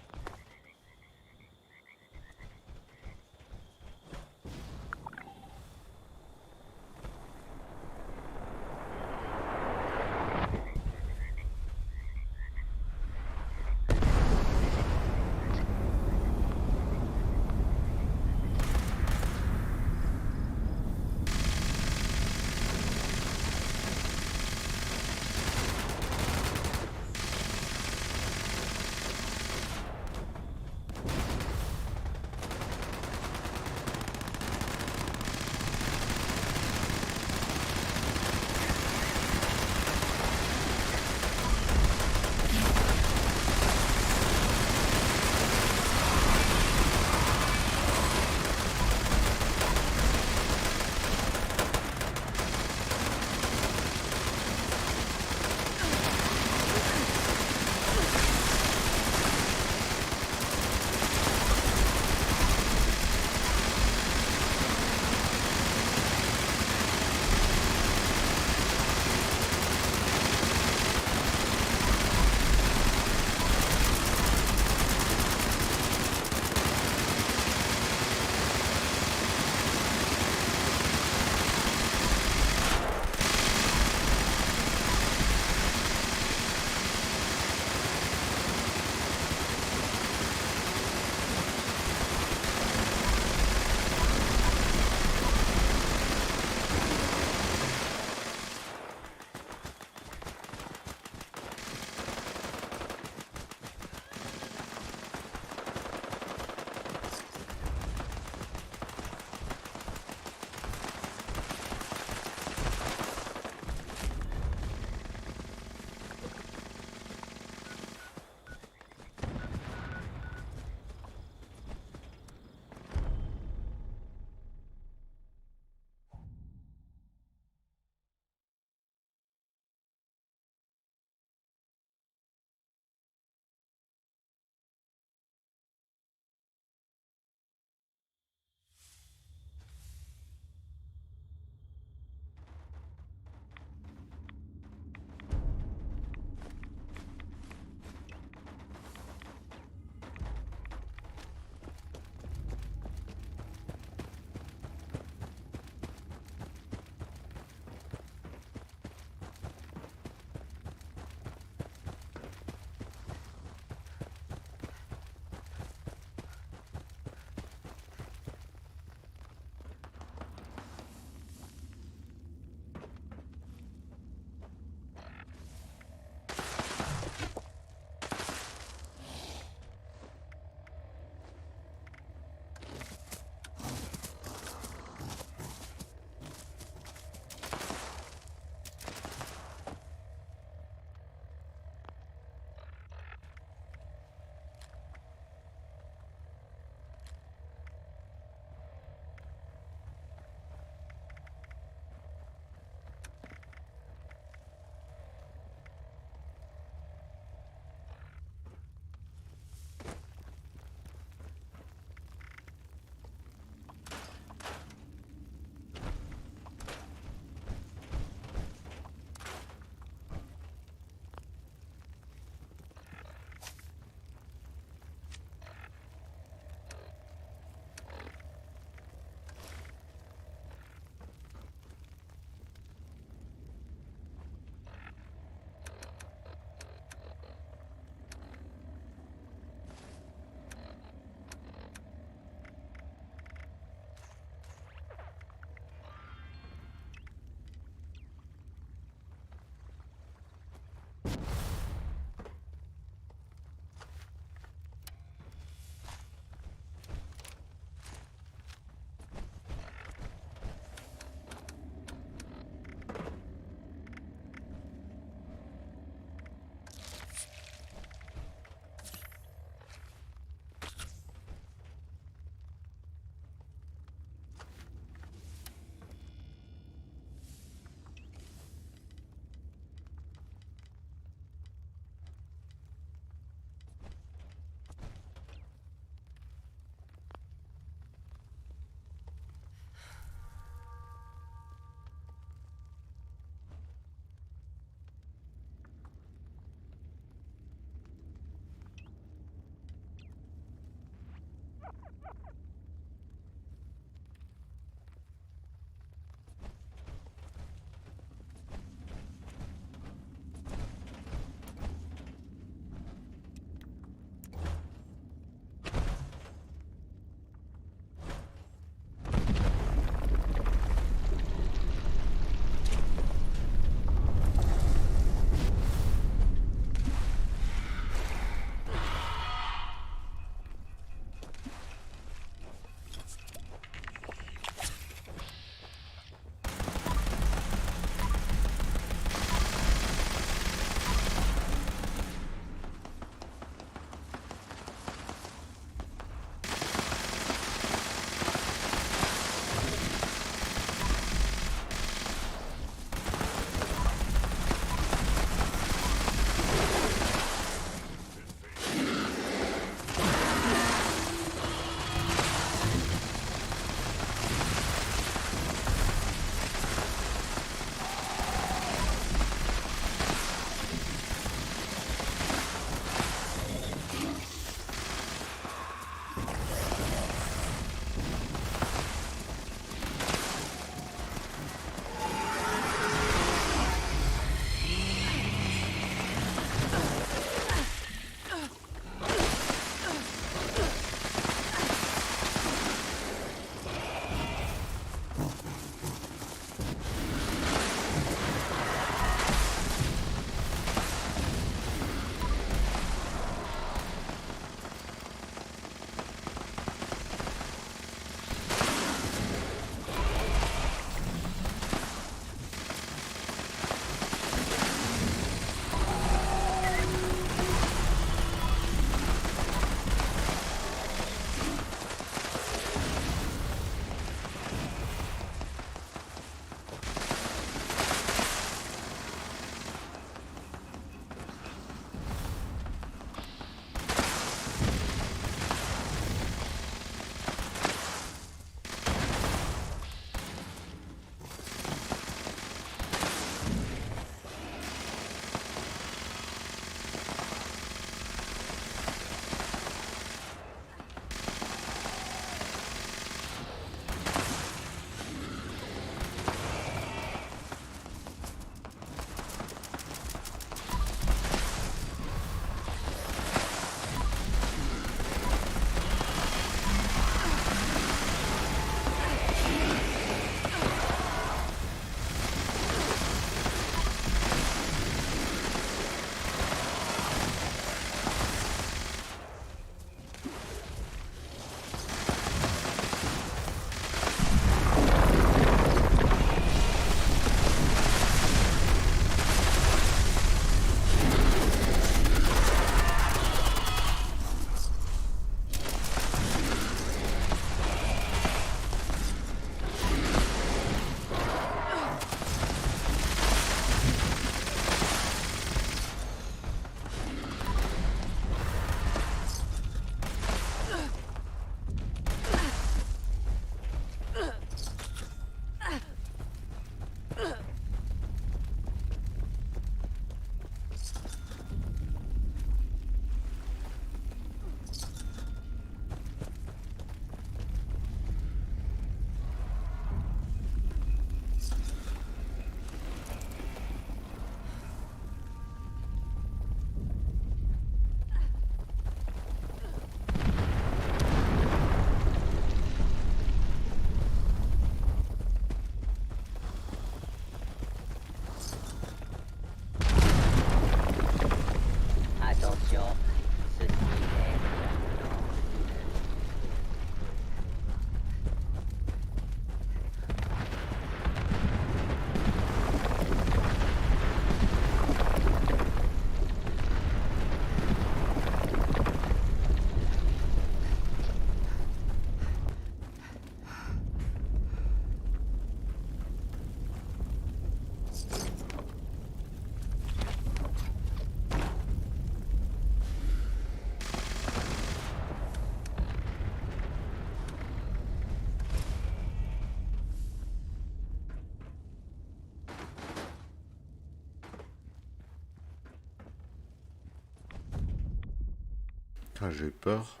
[SPEAKER 9] Ah, j'ai eu peur.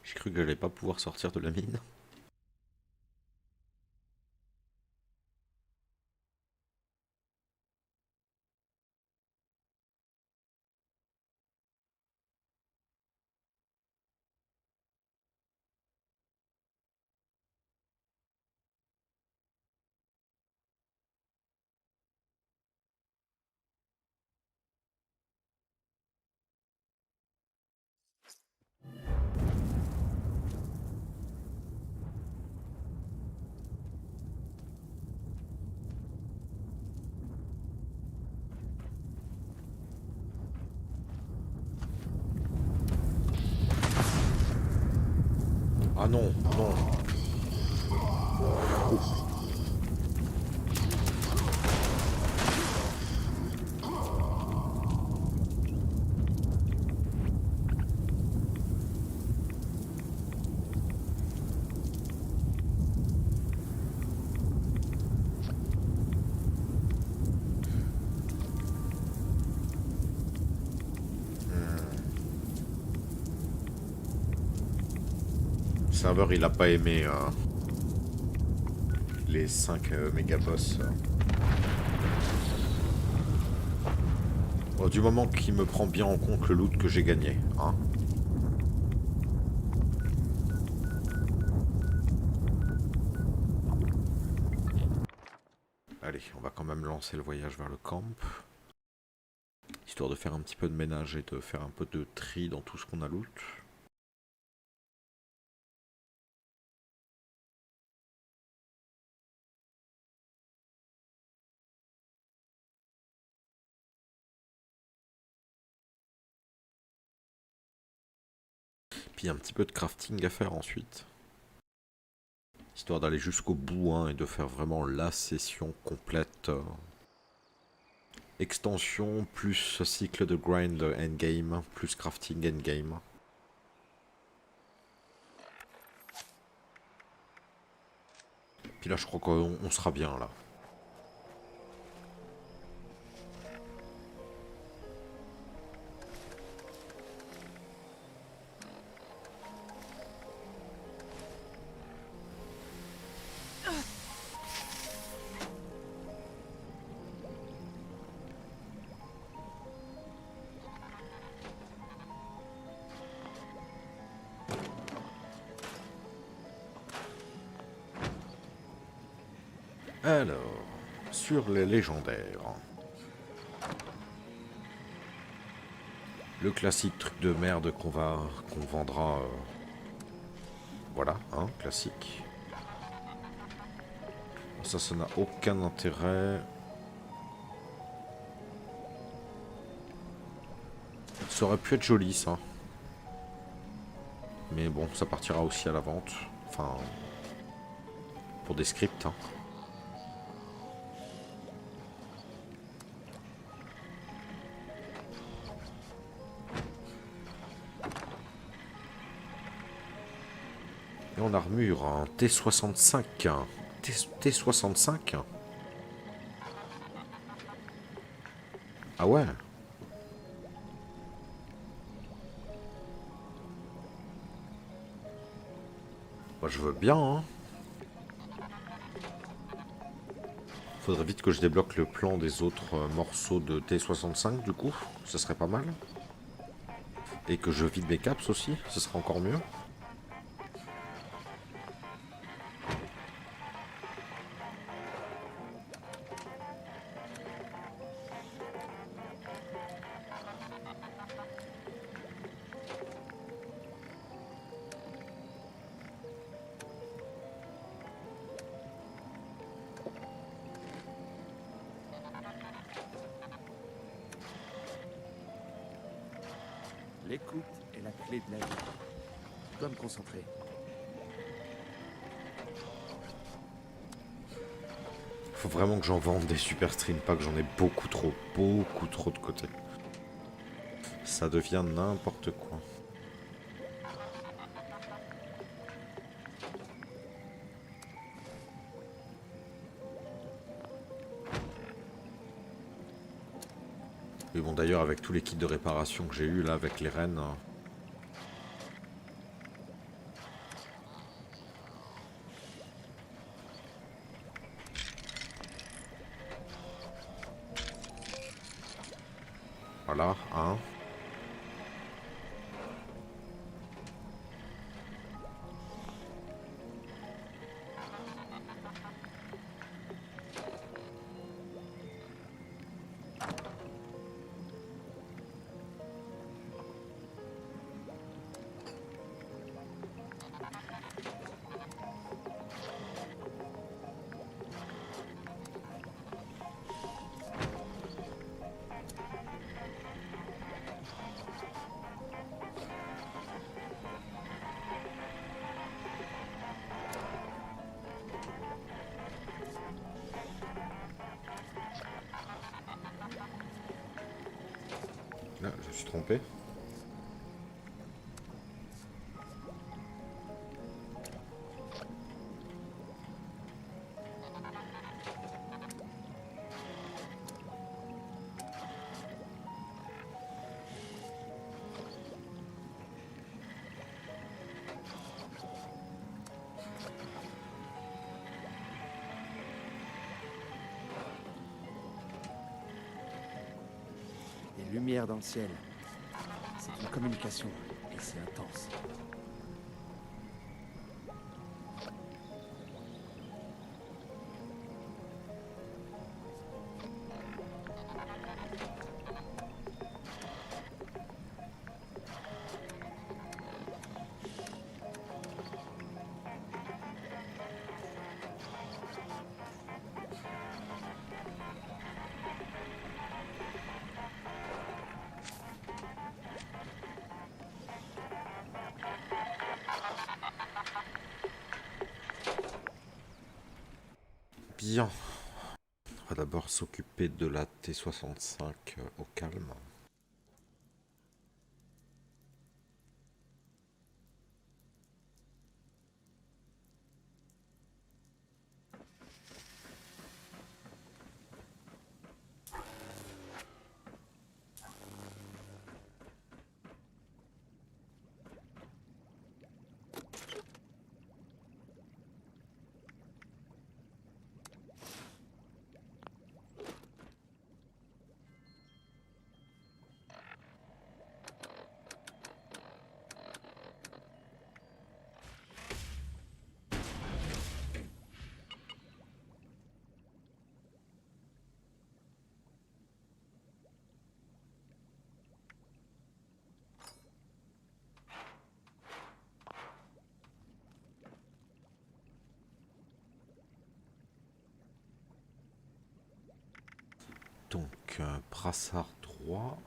[SPEAKER 9] J'ai cru que j'allais pas pouvoir sortir de la mine. Ah non, non. Ouf. Le serveur il a pas aimé les 5 méga boss. Bon, du moment qu'il me prend bien en compte le loot que j'ai gagné, hein. Allez, on va quand même lancer le voyage vers le camp. Histoire de faire un petit peu de ménage et de faire un peu de tri dans tout ce qu'on a loot. Puis un petit peu de crafting à faire ensuite. Histoire d'aller jusqu'au bout hein, et de faire vraiment la session complète. Extension plus cycle de grind endgame, plus crafting endgame. Puis là je crois qu'on sera bien là. Alors, sur les légendaires. Le classique truc de merde qu'on vendra. Voilà, hein, classique. Ça n'a aucun intérêt. Ça aurait pu être joli, ça. Mais bon, ça partira aussi à la vente. Enfin, pour des scripts, hein. Et en armure, un T65. T65. Ah ouais. Bah, je veux bien, hein. Faudrait vite que je débloque le plan des autres morceaux de T65, du coup. Ça serait pas mal. Et que je vide mes caps aussi, ce serait encore mieux.
[SPEAKER 17] L'écoute est la clé de la vie. Je dois me concentrer.
[SPEAKER 9] Faut vraiment que j'en vende des super stream packs, j'en ai beaucoup trop de côté. Ça devient n'importe quoi. Mais bon, d'ailleurs, avec tous les kits de réparation que j'ai eu là avec les rennes, Voilà, un. Là, je me suis trompé.
[SPEAKER 17] Des lumières dans le ciel. C'est une communication, et c'est intense.
[SPEAKER 9] Bien. On va d'abord s'occuper de la T65 au calme. Donc, brassard droit.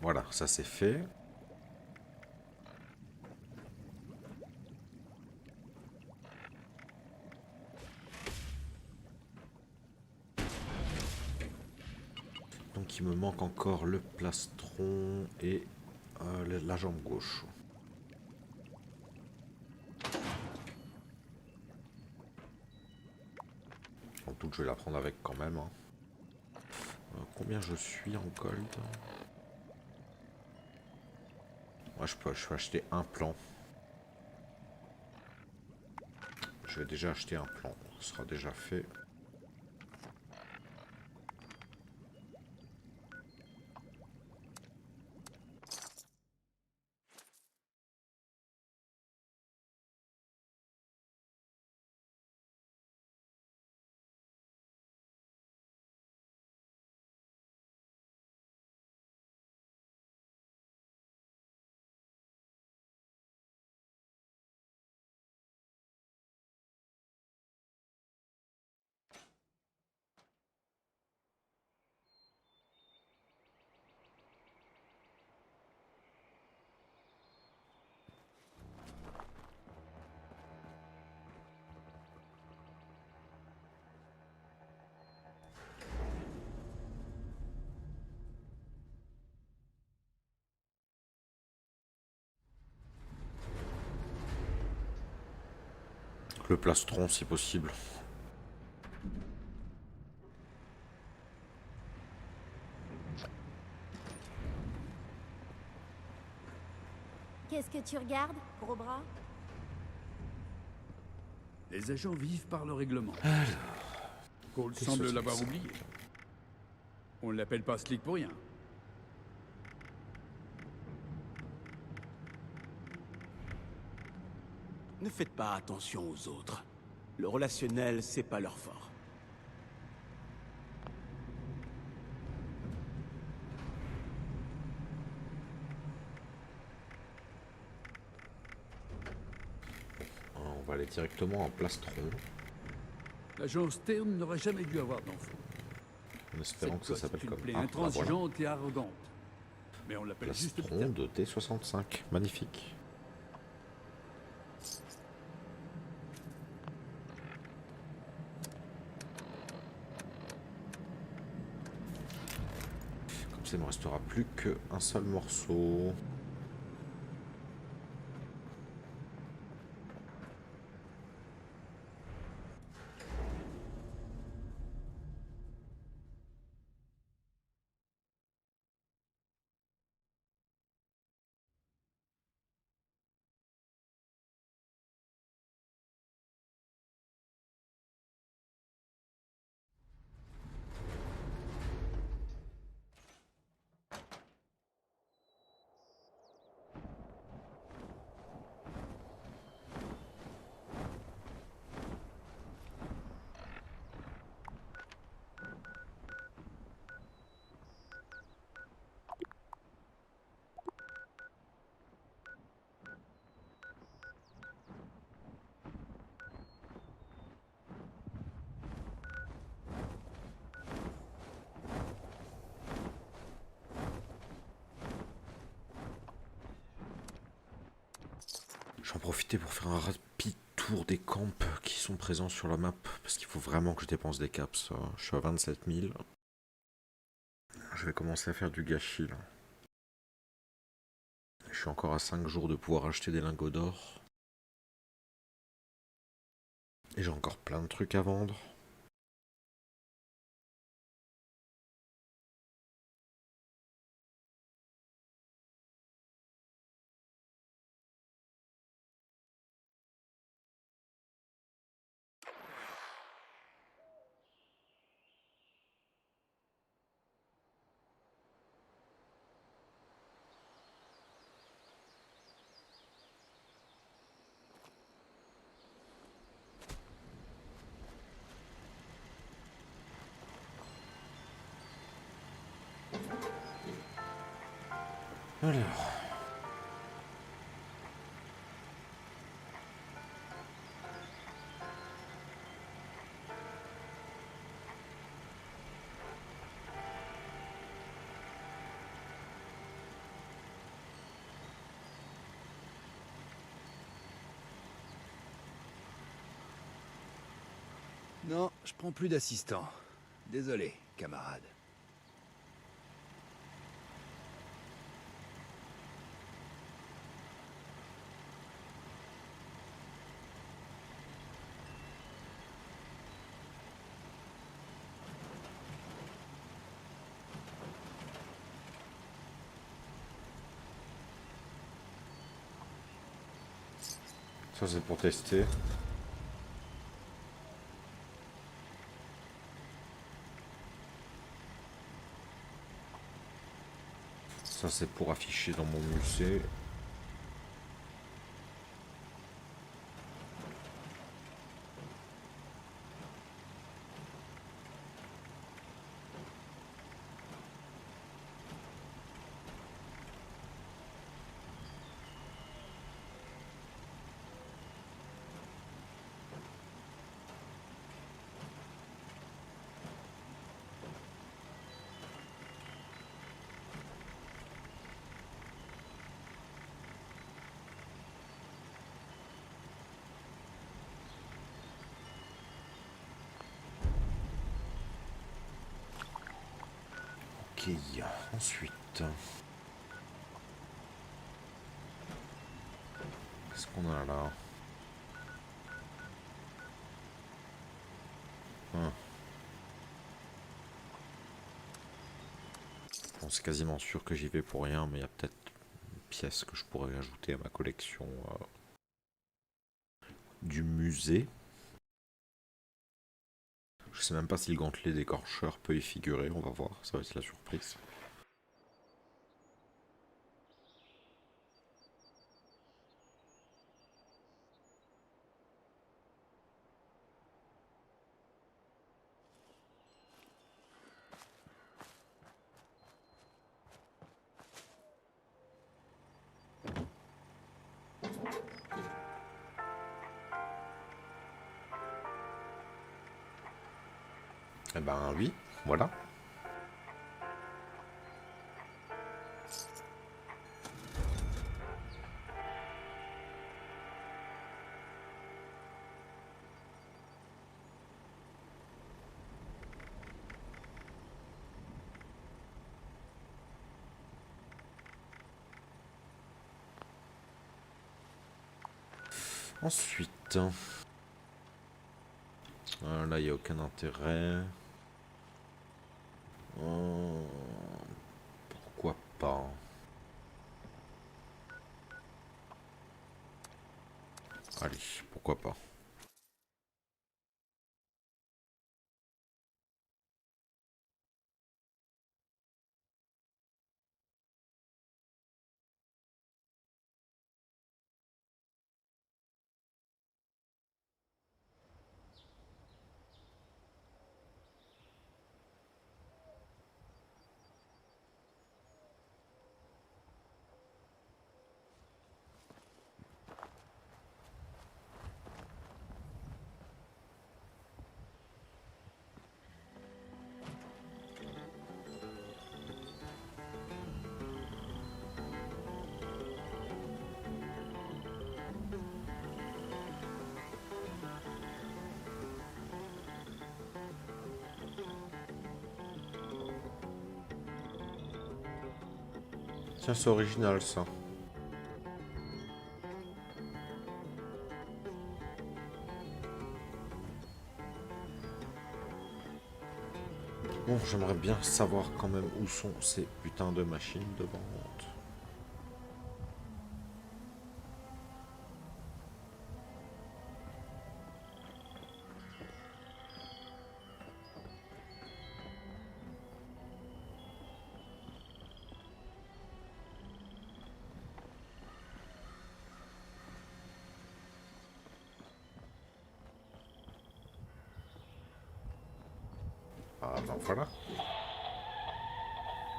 [SPEAKER 9] Voilà, ça c'est fait. Donc il me manque encore le plastron et la jambe gauche. En tout, je vais la prendre avec quand même. Hein. Combien je suis en gold? Moi, je peux acheter un plan. Je vais déjà acheter un plan. Ce sera déjà fait. le plastron si possible.
[SPEAKER 10] Qu'est-ce que tu regardes, gros bras?
[SPEAKER 19] Les agents vivent par le règlement. Cole
[SPEAKER 9] Qu'est-ce
[SPEAKER 19] semble
[SPEAKER 9] que
[SPEAKER 19] l'avoir
[SPEAKER 9] c'est que ça?
[SPEAKER 19] oublié. On l'appelle pas Slick pour rien.
[SPEAKER 13] Ne faites pas attention aux autres. Le relationnel, c'est pas leur fort.
[SPEAKER 9] On va aller directement en plastron,
[SPEAKER 19] L'agent Stern n'aurait jamais dû avoir d'enfant.
[SPEAKER 9] en espérant que ça s'appelle
[SPEAKER 19] C'est une
[SPEAKER 9] comme
[SPEAKER 19] plaie
[SPEAKER 9] bah, voilà.
[SPEAKER 19] intransigeante et arrogante. Mais on l'appelle juste
[SPEAKER 9] Plastron de T65, magnifique. Comme ça, il ne me restera plus qu'un seul morceau. Je vais en profiter pour faire un rapide tour des camps qui sont présents sur la map, parce qu'il faut vraiment que je dépense des caps. Je suis à 27 000. Je vais commencer à faire du gâchis là. Je suis encore à 5 jours de pouvoir acheter des lingots d'or. Et j'ai encore plein de trucs à vendre. Alors.
[SPEAKER 19] Non, je prends plus d'assistant. Désolé, camarade.
[SPEAKER 9] Ça c'est pour tester. Ça c'est pour afficher dans mon musée. Ok, ensuite. Qu'est-ce qu'on a là? Bon, c'est quasiment sûr que j'y vais pour rien, mais il y a peut-être une pièce que je pourrais ajouter à ma collection du musée. Je sais même pas si le gantelet d'écorcheur peut y figurer, on va voir, ça va être la surprise. Eh ben oui, voilà. Ensuite, là il n'y a aucun intérêt. Pourquoi pas? Allez, pourquoi pas? Tiens, c'est original ça. Bon, j'aimerais bien savoir quand même où sont ces putains de machines de vente. Ah ben voilà.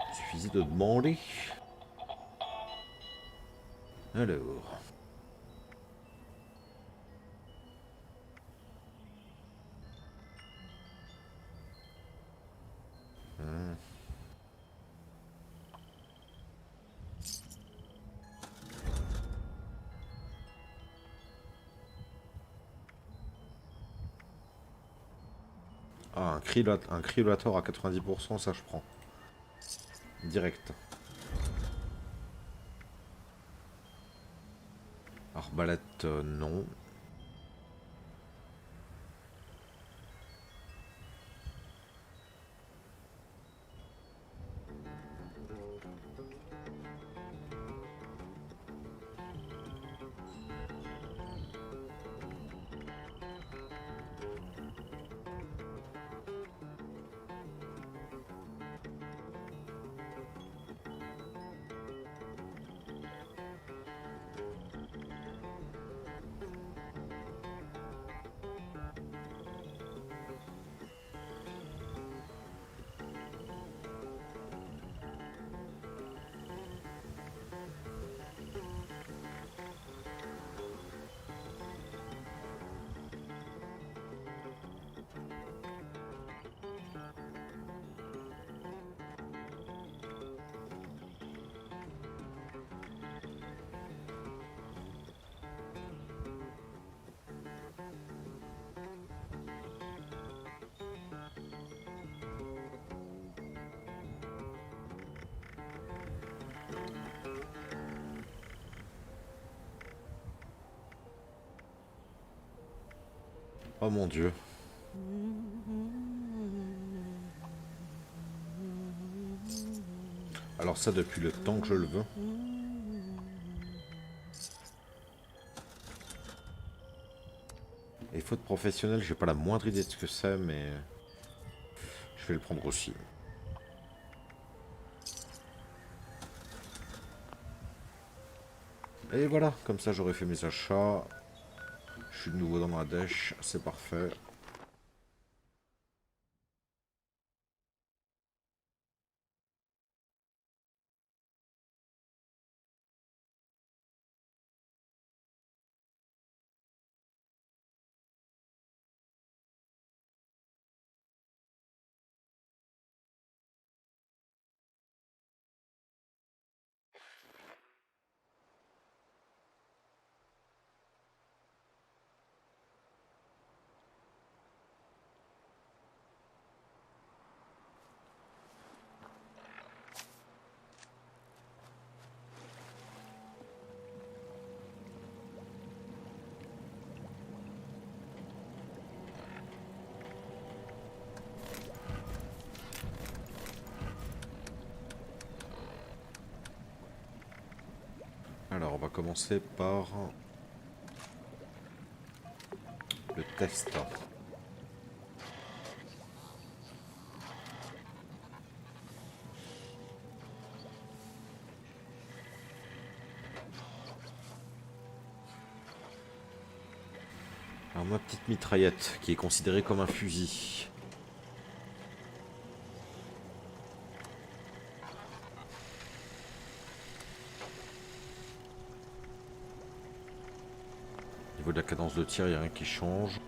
[SPEAKER 9] Il suffisait de demander. Alors. Ah, un cryolator à 90%, ça je prends. Direct. Arbalète, non. Oh mon Dieu. Alors ça depuis le temps que je le veux. Et faute professionnelle, j'ai pas la moindre idée de ce que c'est, mais je vais le prendre aussi. Et voilà, comme ça j'aurai fait mes achats. Je suis de nouveau dans ma dèche, c'est parfait. Alors on va commencer par le test. Alors ma petite mitraillette qui est considérée comme un fusil. Au niveau de la cadence de tir, il n'y a rien qui change.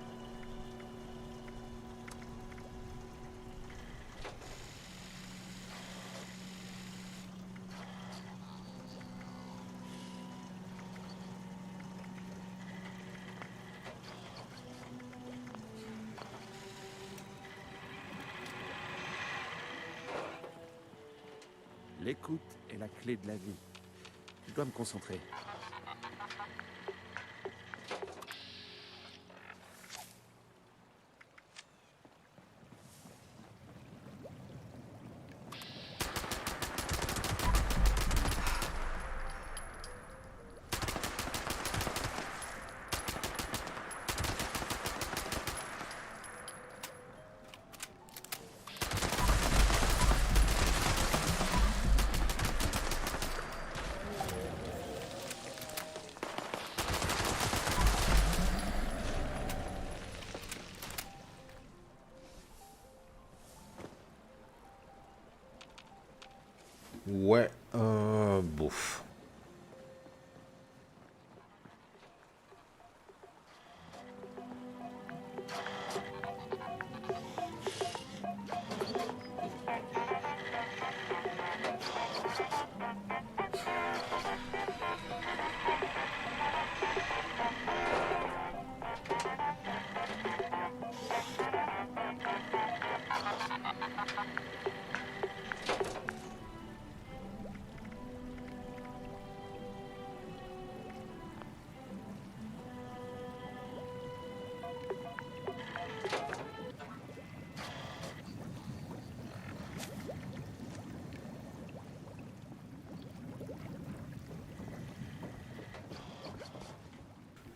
[SPEAKER 17] L'écoute est la clé de la vie. Je dois me concentrer.
[SPEAKER 9] Ouais, bouf.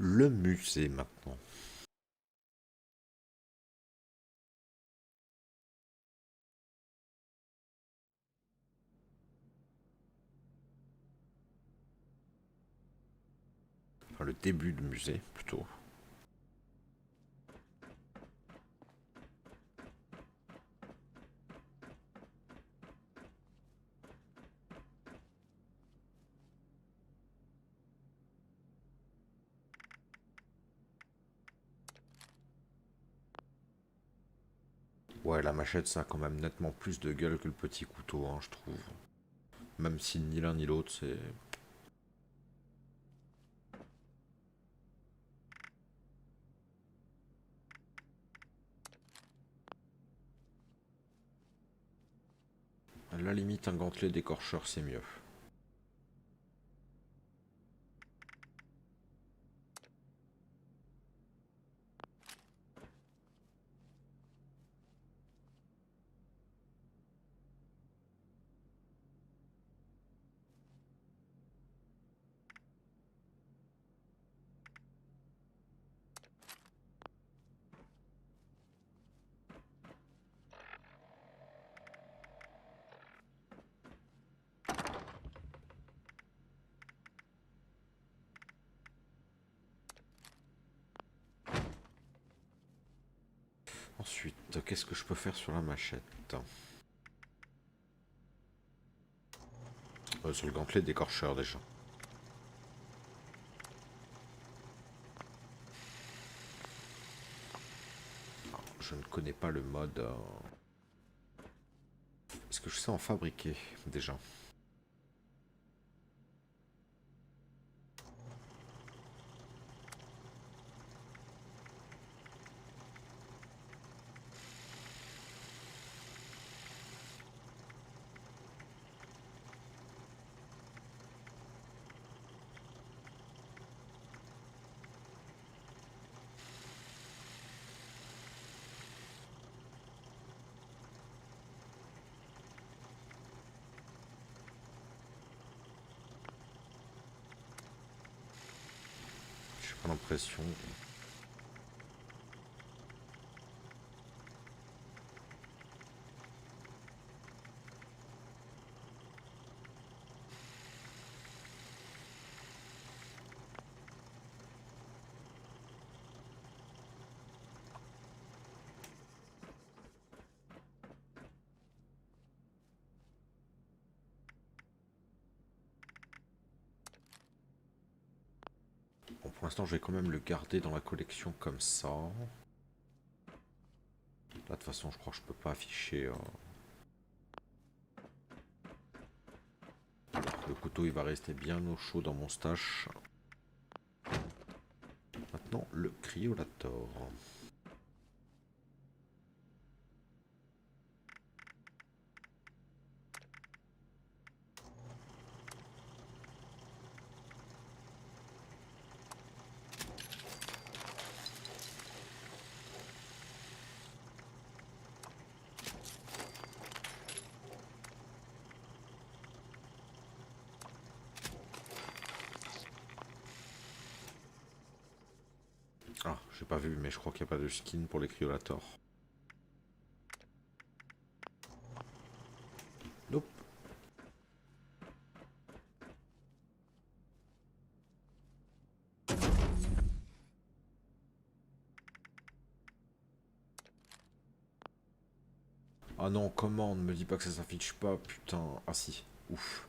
[SPEAKER 9] Le musée maintenant. Enfin, le début du musée, plutôt. Ouais, la machette, ça a quand même nettement plus de gueule que le petit couteau, hein, je trouve. Même si ni l'un ni l'autre, c'est... À la limite, un gantelet d'écorcheur, c'est mieux. Ensuite, qu'est-ce que je peux faire sur la machette? Sur le gantelet d'écorcheur déjà. Alors, je ne connais pas le mode. Est-ce que je sais en fabriquer déjà? J'ai pas l'impression. Bon, pour l'instant, je vais quand même le garder dans la collection comme ça. Là, de toute façon, je crois que je peux pas afficher. Le couteau, il va rester bien au chaud dans mon stash. Maintenant, le cryolator. Ah, j'ai pas vu, mais je crois qu'il n'y a pas de skin pour les cryolators. Nope. Ah non, comment? Ne me dis pas que ça s'affiche pas, putain. Ah si, ouf.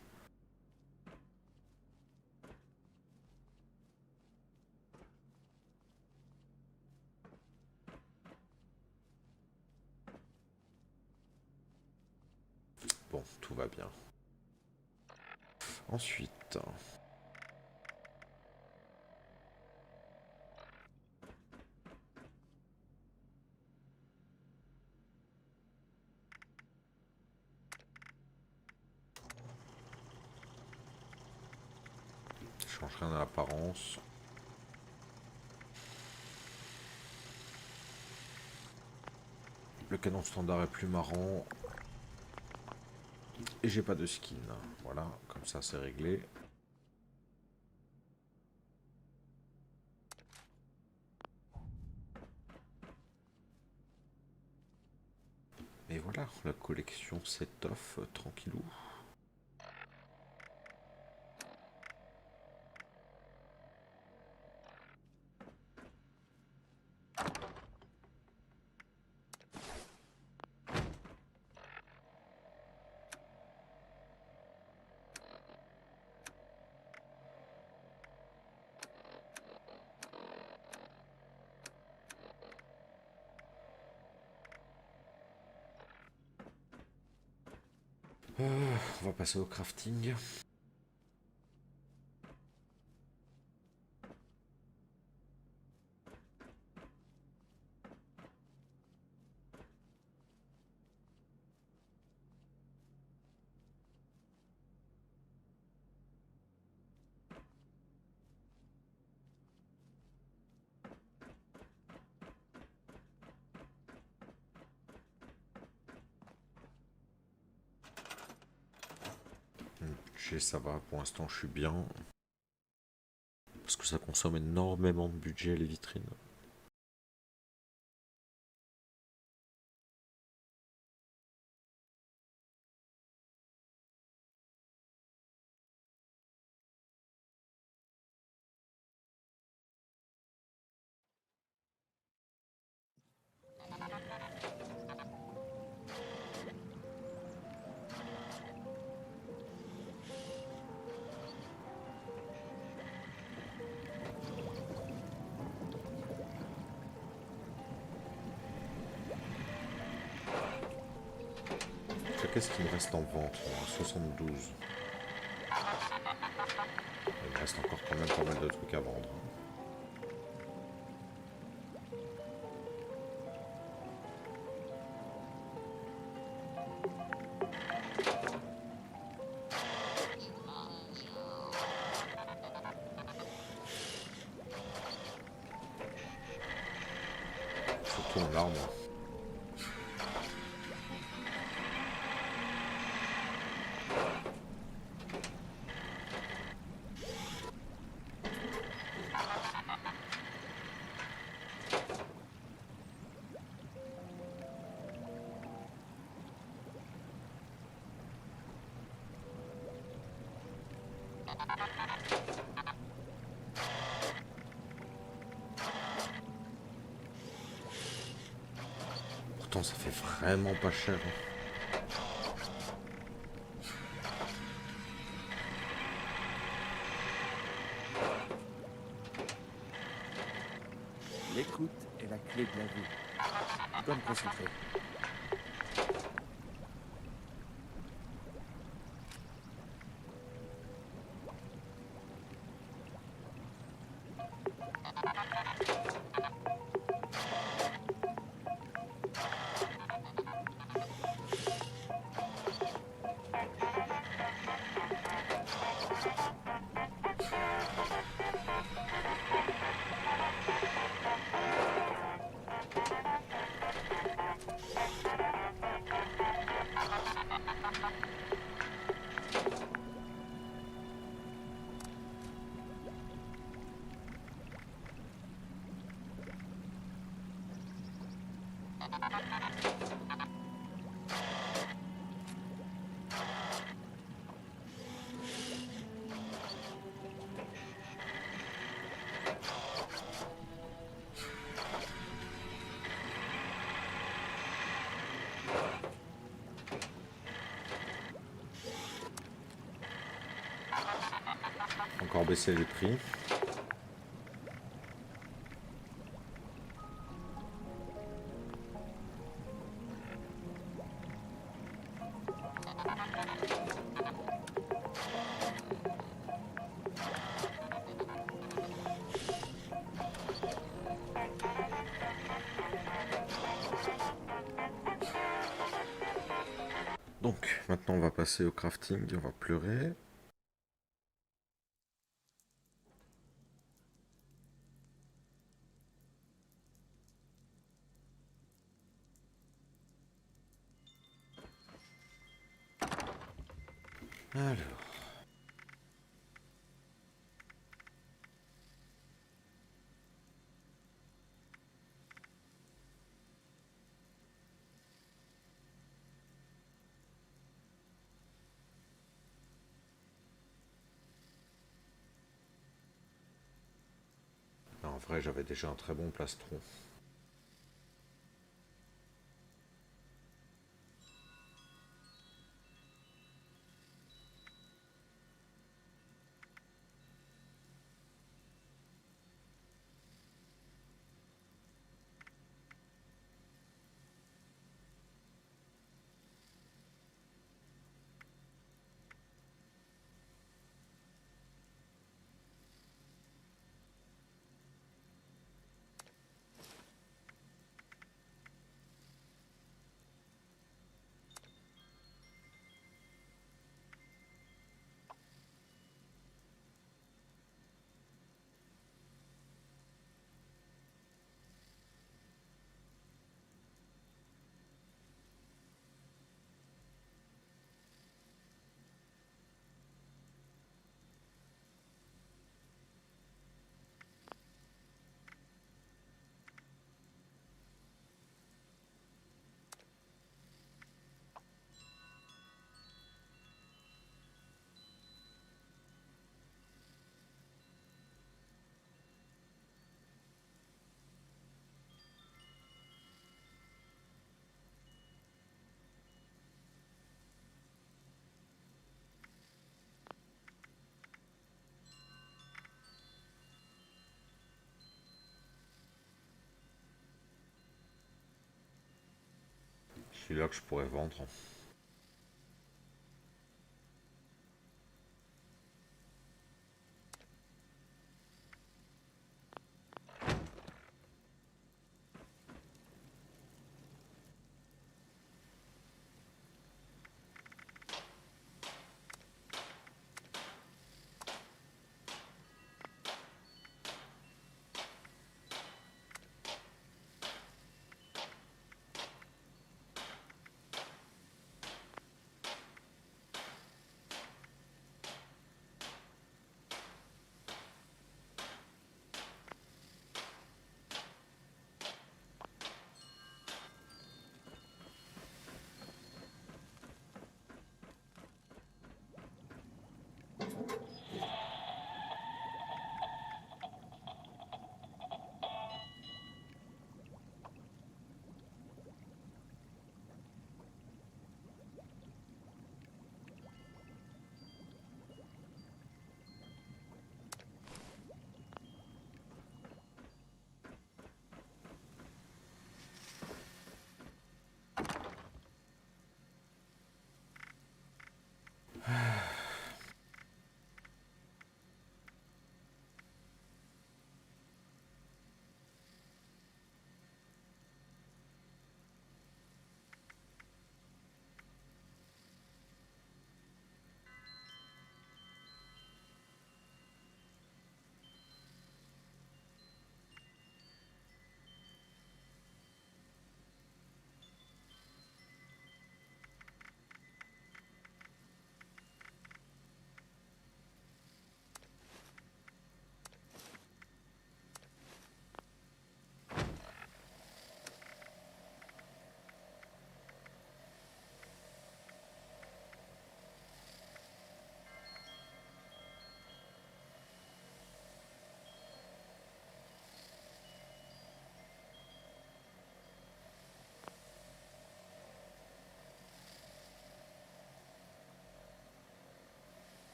[SPEAKER 9] Bon, tout va bien. Ensuite... je change rien à l'apparence. Le canon standard est plus marrant. Et j'ai pas de skin. Voilà, comme ça c'est réglé. Et voilà, la collection s'étoffe tranquillou. On va passer au crafting. Ça va, pour l'instant je suis bien. Parce que ça consomme énormément de budget les vitrines. qu'est-ce qu'il me reste en vente? 72. Il me reste encore quand même pas mal de trucs à vendre. Surtout en armes. Pourtant ça fait vraiment pas cher.
[SPEAKER 17] L'écoute est la clé de la vie. Tu dois me concentrer.
[SPEAKER 9] Encore baisser les prix. Donc maintenant on va passer au crafting, on va pleurer. Alors. En vrai, j'avais déjà un très bon plastron. Celui-là que je pourrais vendre.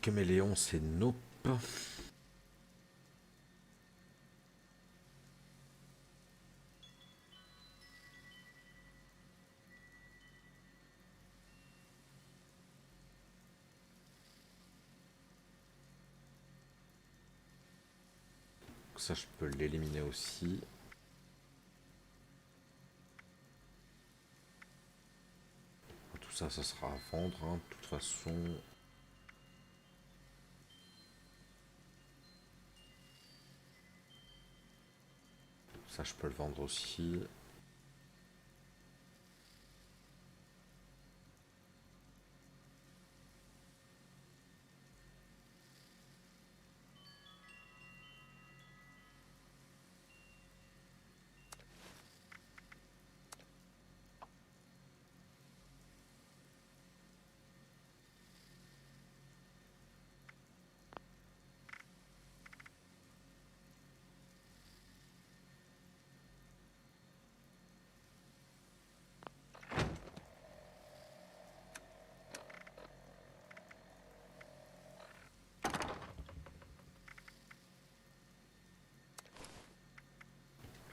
[SPEAKER 9] caméléon, c'est nope. Ça, je peux l'éliminer aussi. Tout ça, ça sera à vendre, hein, de toute façon. Ça, je peux le vendre aussi.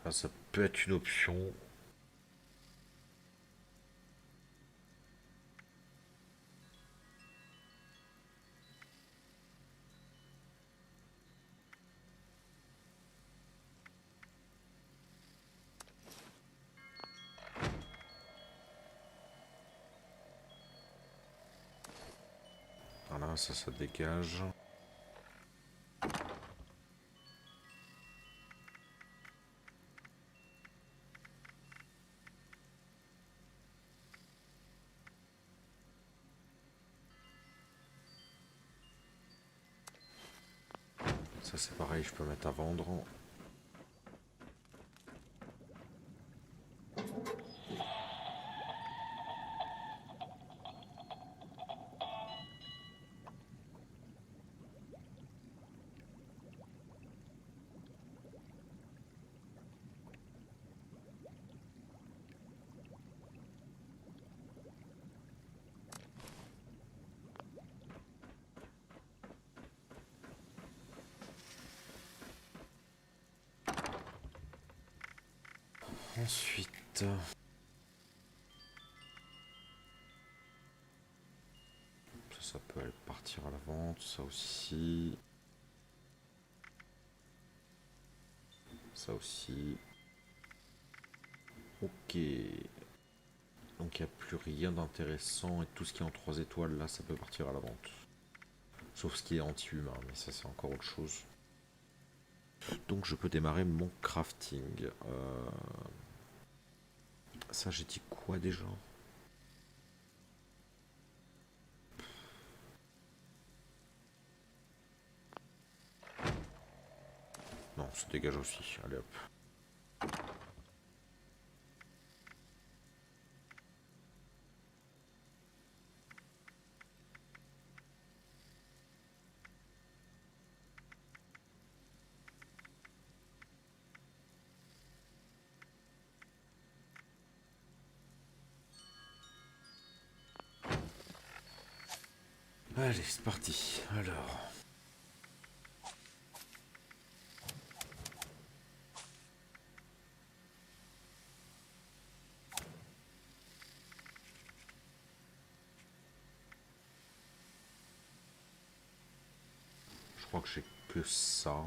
[SPEAKER 9] Là, ça peut être une option. Voilà, ça dégage. Ça c'est pareil, je peux mettre à vendre. Ensuite, ça peut aller partir à la vente, ça aussi. Ça aussi. Ok. Donc il n'y a plus rien d'intéressant et tout ce qui est en 3 étoiles là, ça peut partir à la vente. Sauf ce qui est anti-humain, mais ça c'est encore autre chose. Donc je peux démarrer mon crafting. Ça j'ai dit quoi déjà? Non, ça dégage aussi. Allez hop. Allez, c'est parti. Alors. Je crois que j'ai que ça.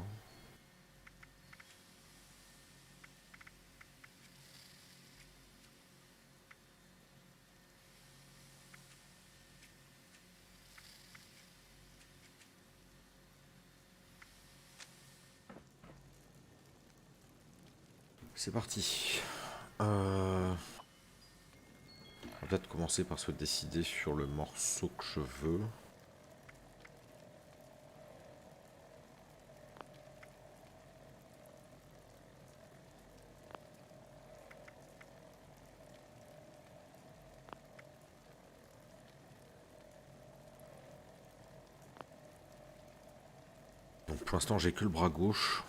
[SPEAKER 9] C'est parti. On va peut-être commencer par se décider sur le morceau que je veux. Donc pour l'instant j'ai que le bras gauche.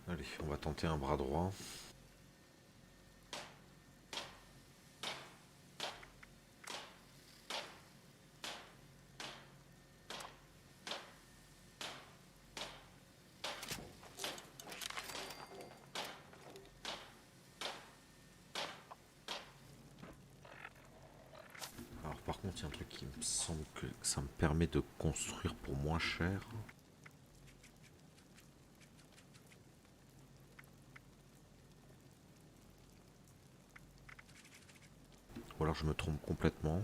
[SPEAKER 9] Allez, on va tenter un bras droit. Alors par contre, il y a un truc qui me semble que ça me permet de construire pour moins cher. Ou alors je me trompe complètement.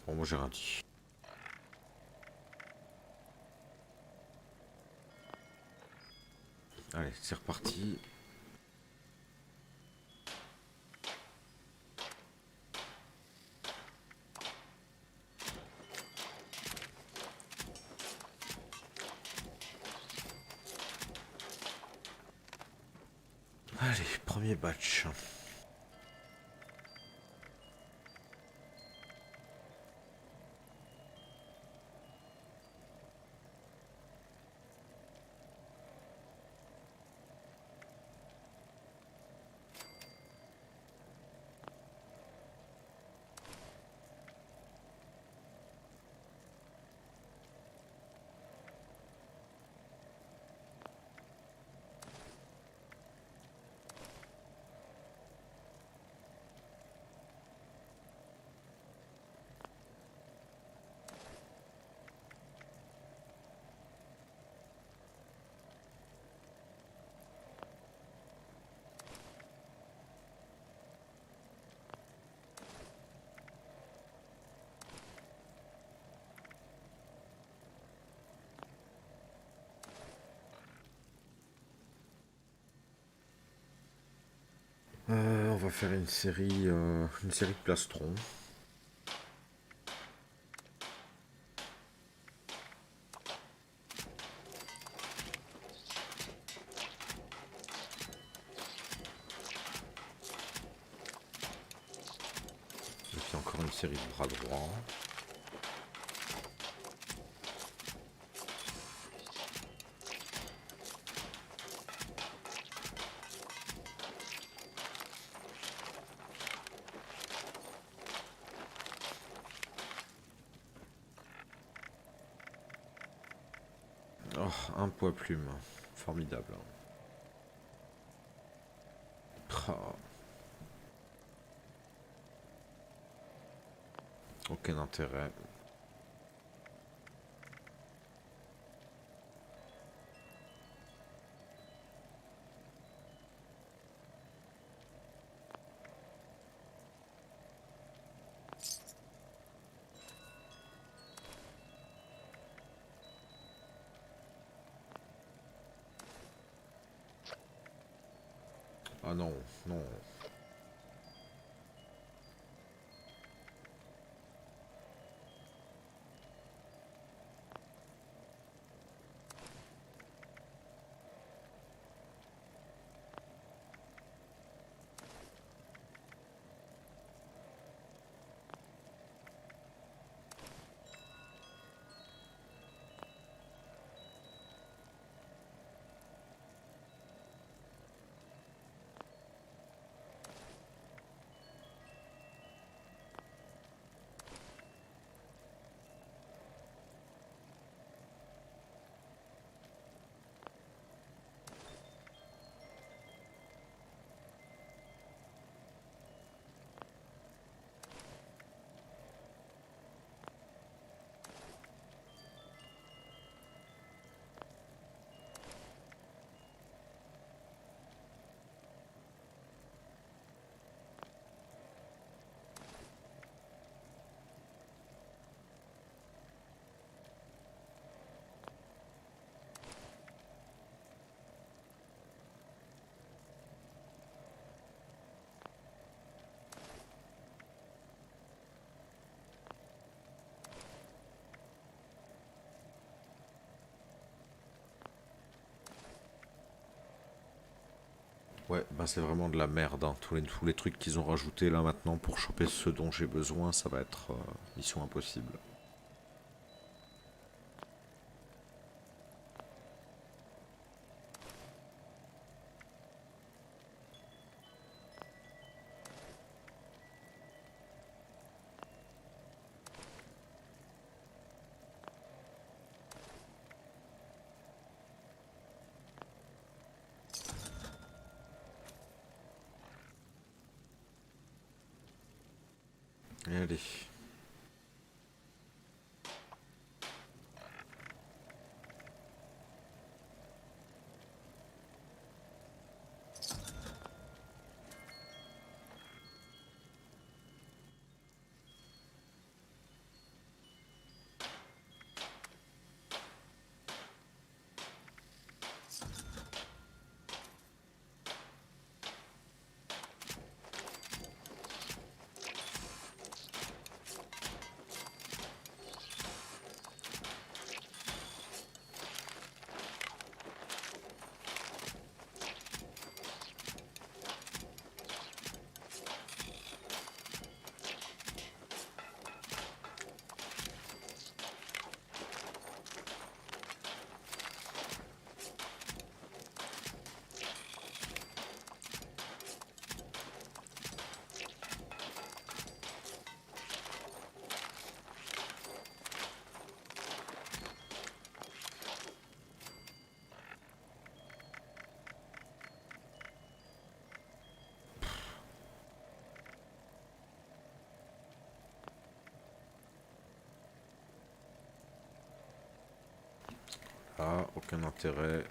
[SPEAKER 9] Bon, moi j'ai rien dit. Allez, c'est reparti. Allez, premier batch. On va faire une série de plastrons. Et puis encore une série de bras droits. Oh, un poids plume. Formidable. Oh. Aucun intérêt. Ah non, non. Ouais, bah c'est vraiment de la merde, hein. Tous les trucs qu'ils ont rajoutés là maintenant pour choper ce dont j'ai besoin, ça va être mission impossible. Allez. Ah, aucun intérêt.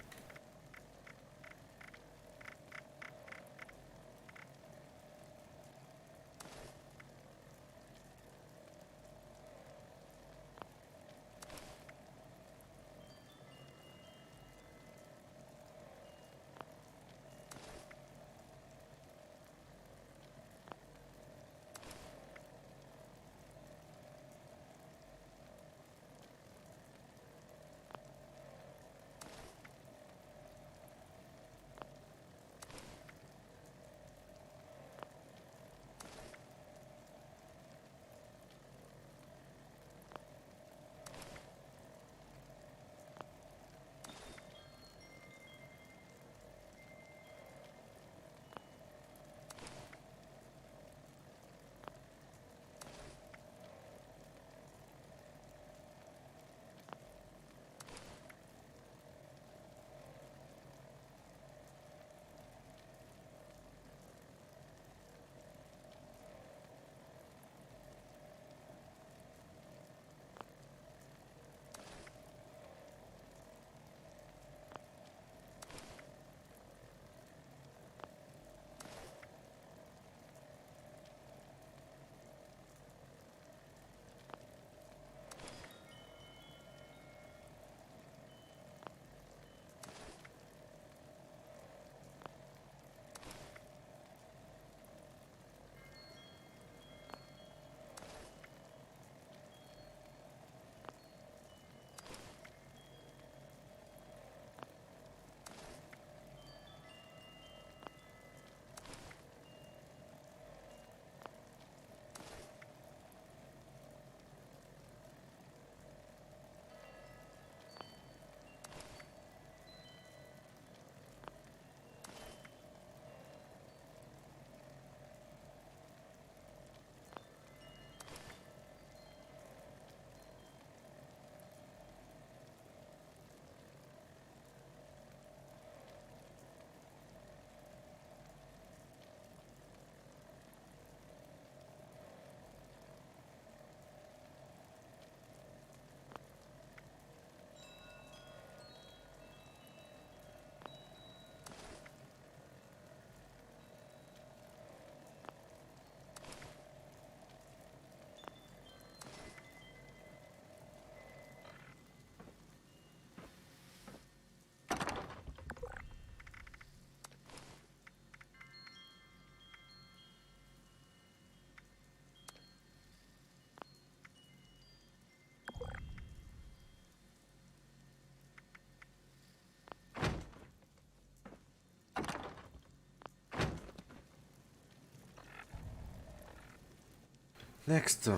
[SPEAKER 9] Next.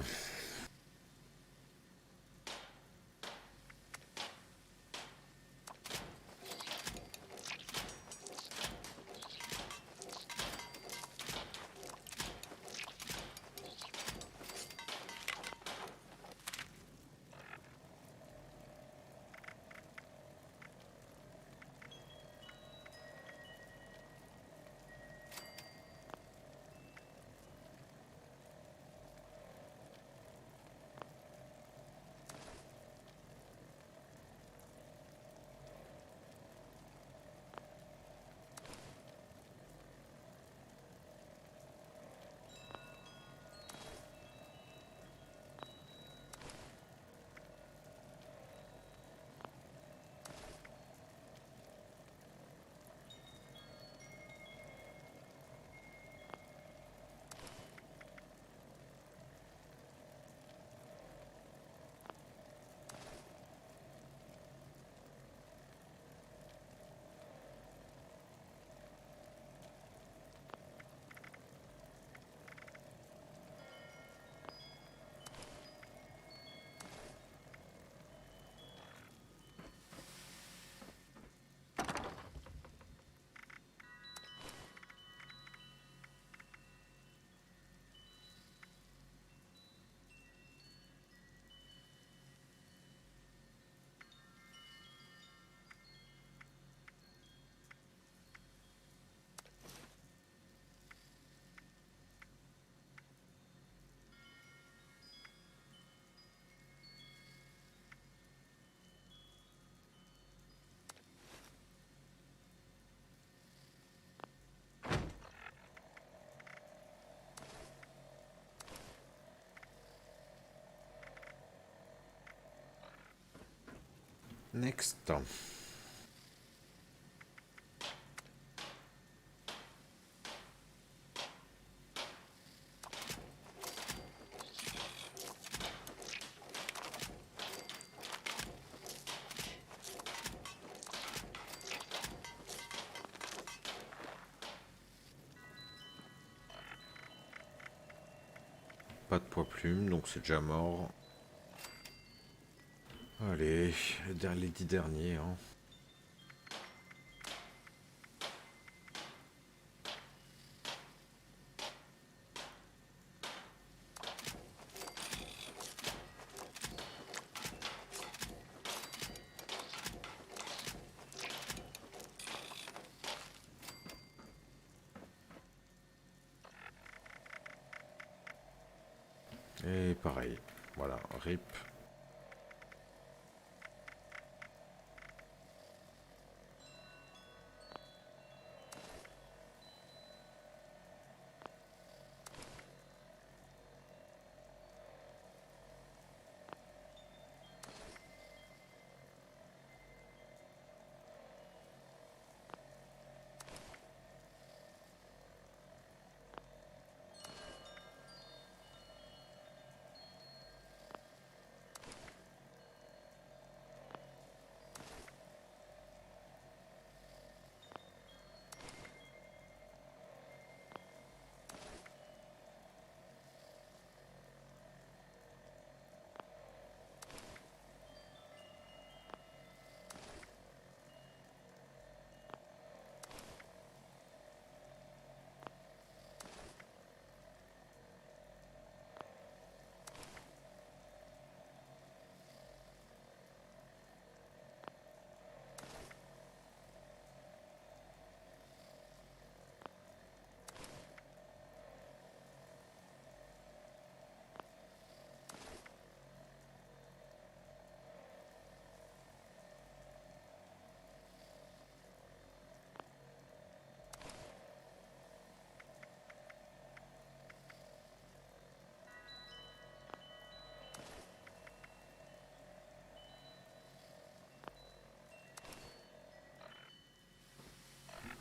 [SPEAKER 9] Next. Pas de poids plume, donc c'est déjà mort. Allez, les 10 derniers. Hein. Et pareil, voilà, RIP.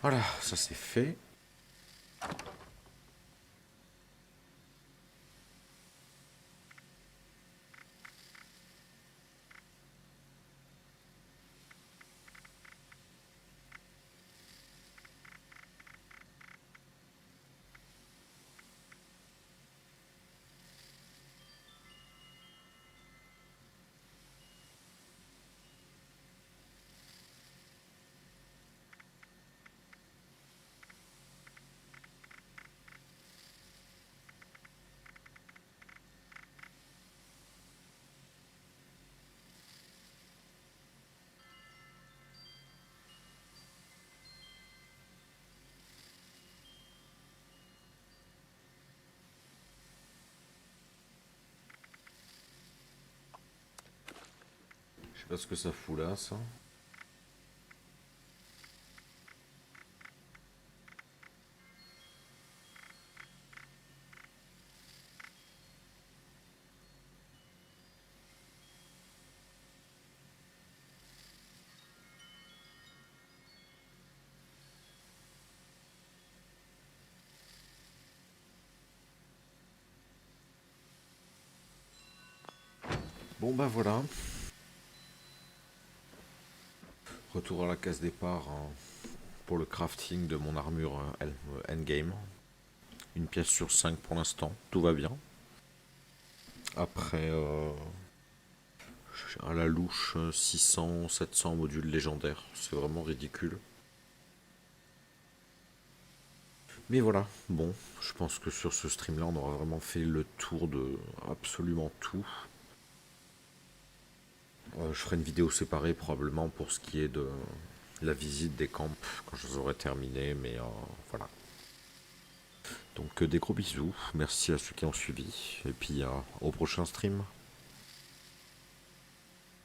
[SPEAKER 9] Voilà, ça c'est fait. sais pas ce que ça fout là, ça. Bon bah voilà. Retour à la case départ hein, pour le crafting de mon armure endgame. Une pièce sur 5 pour l'instant, tout va bien. Après, à la louche, 600, 700 modules légendaires, c'est vraiment ridicule. Mais voilà, bon, je pense que sur ce stream-là, on aura vraiment fait le tour de absolument tout. Je ferai une vidéo séparée probablement pour ce qui est de la visite des camps quand je les aurai terminés, mais voilà. Donc des gros bisous, merci à ceux qui ont suivi, et puis au prochain stream.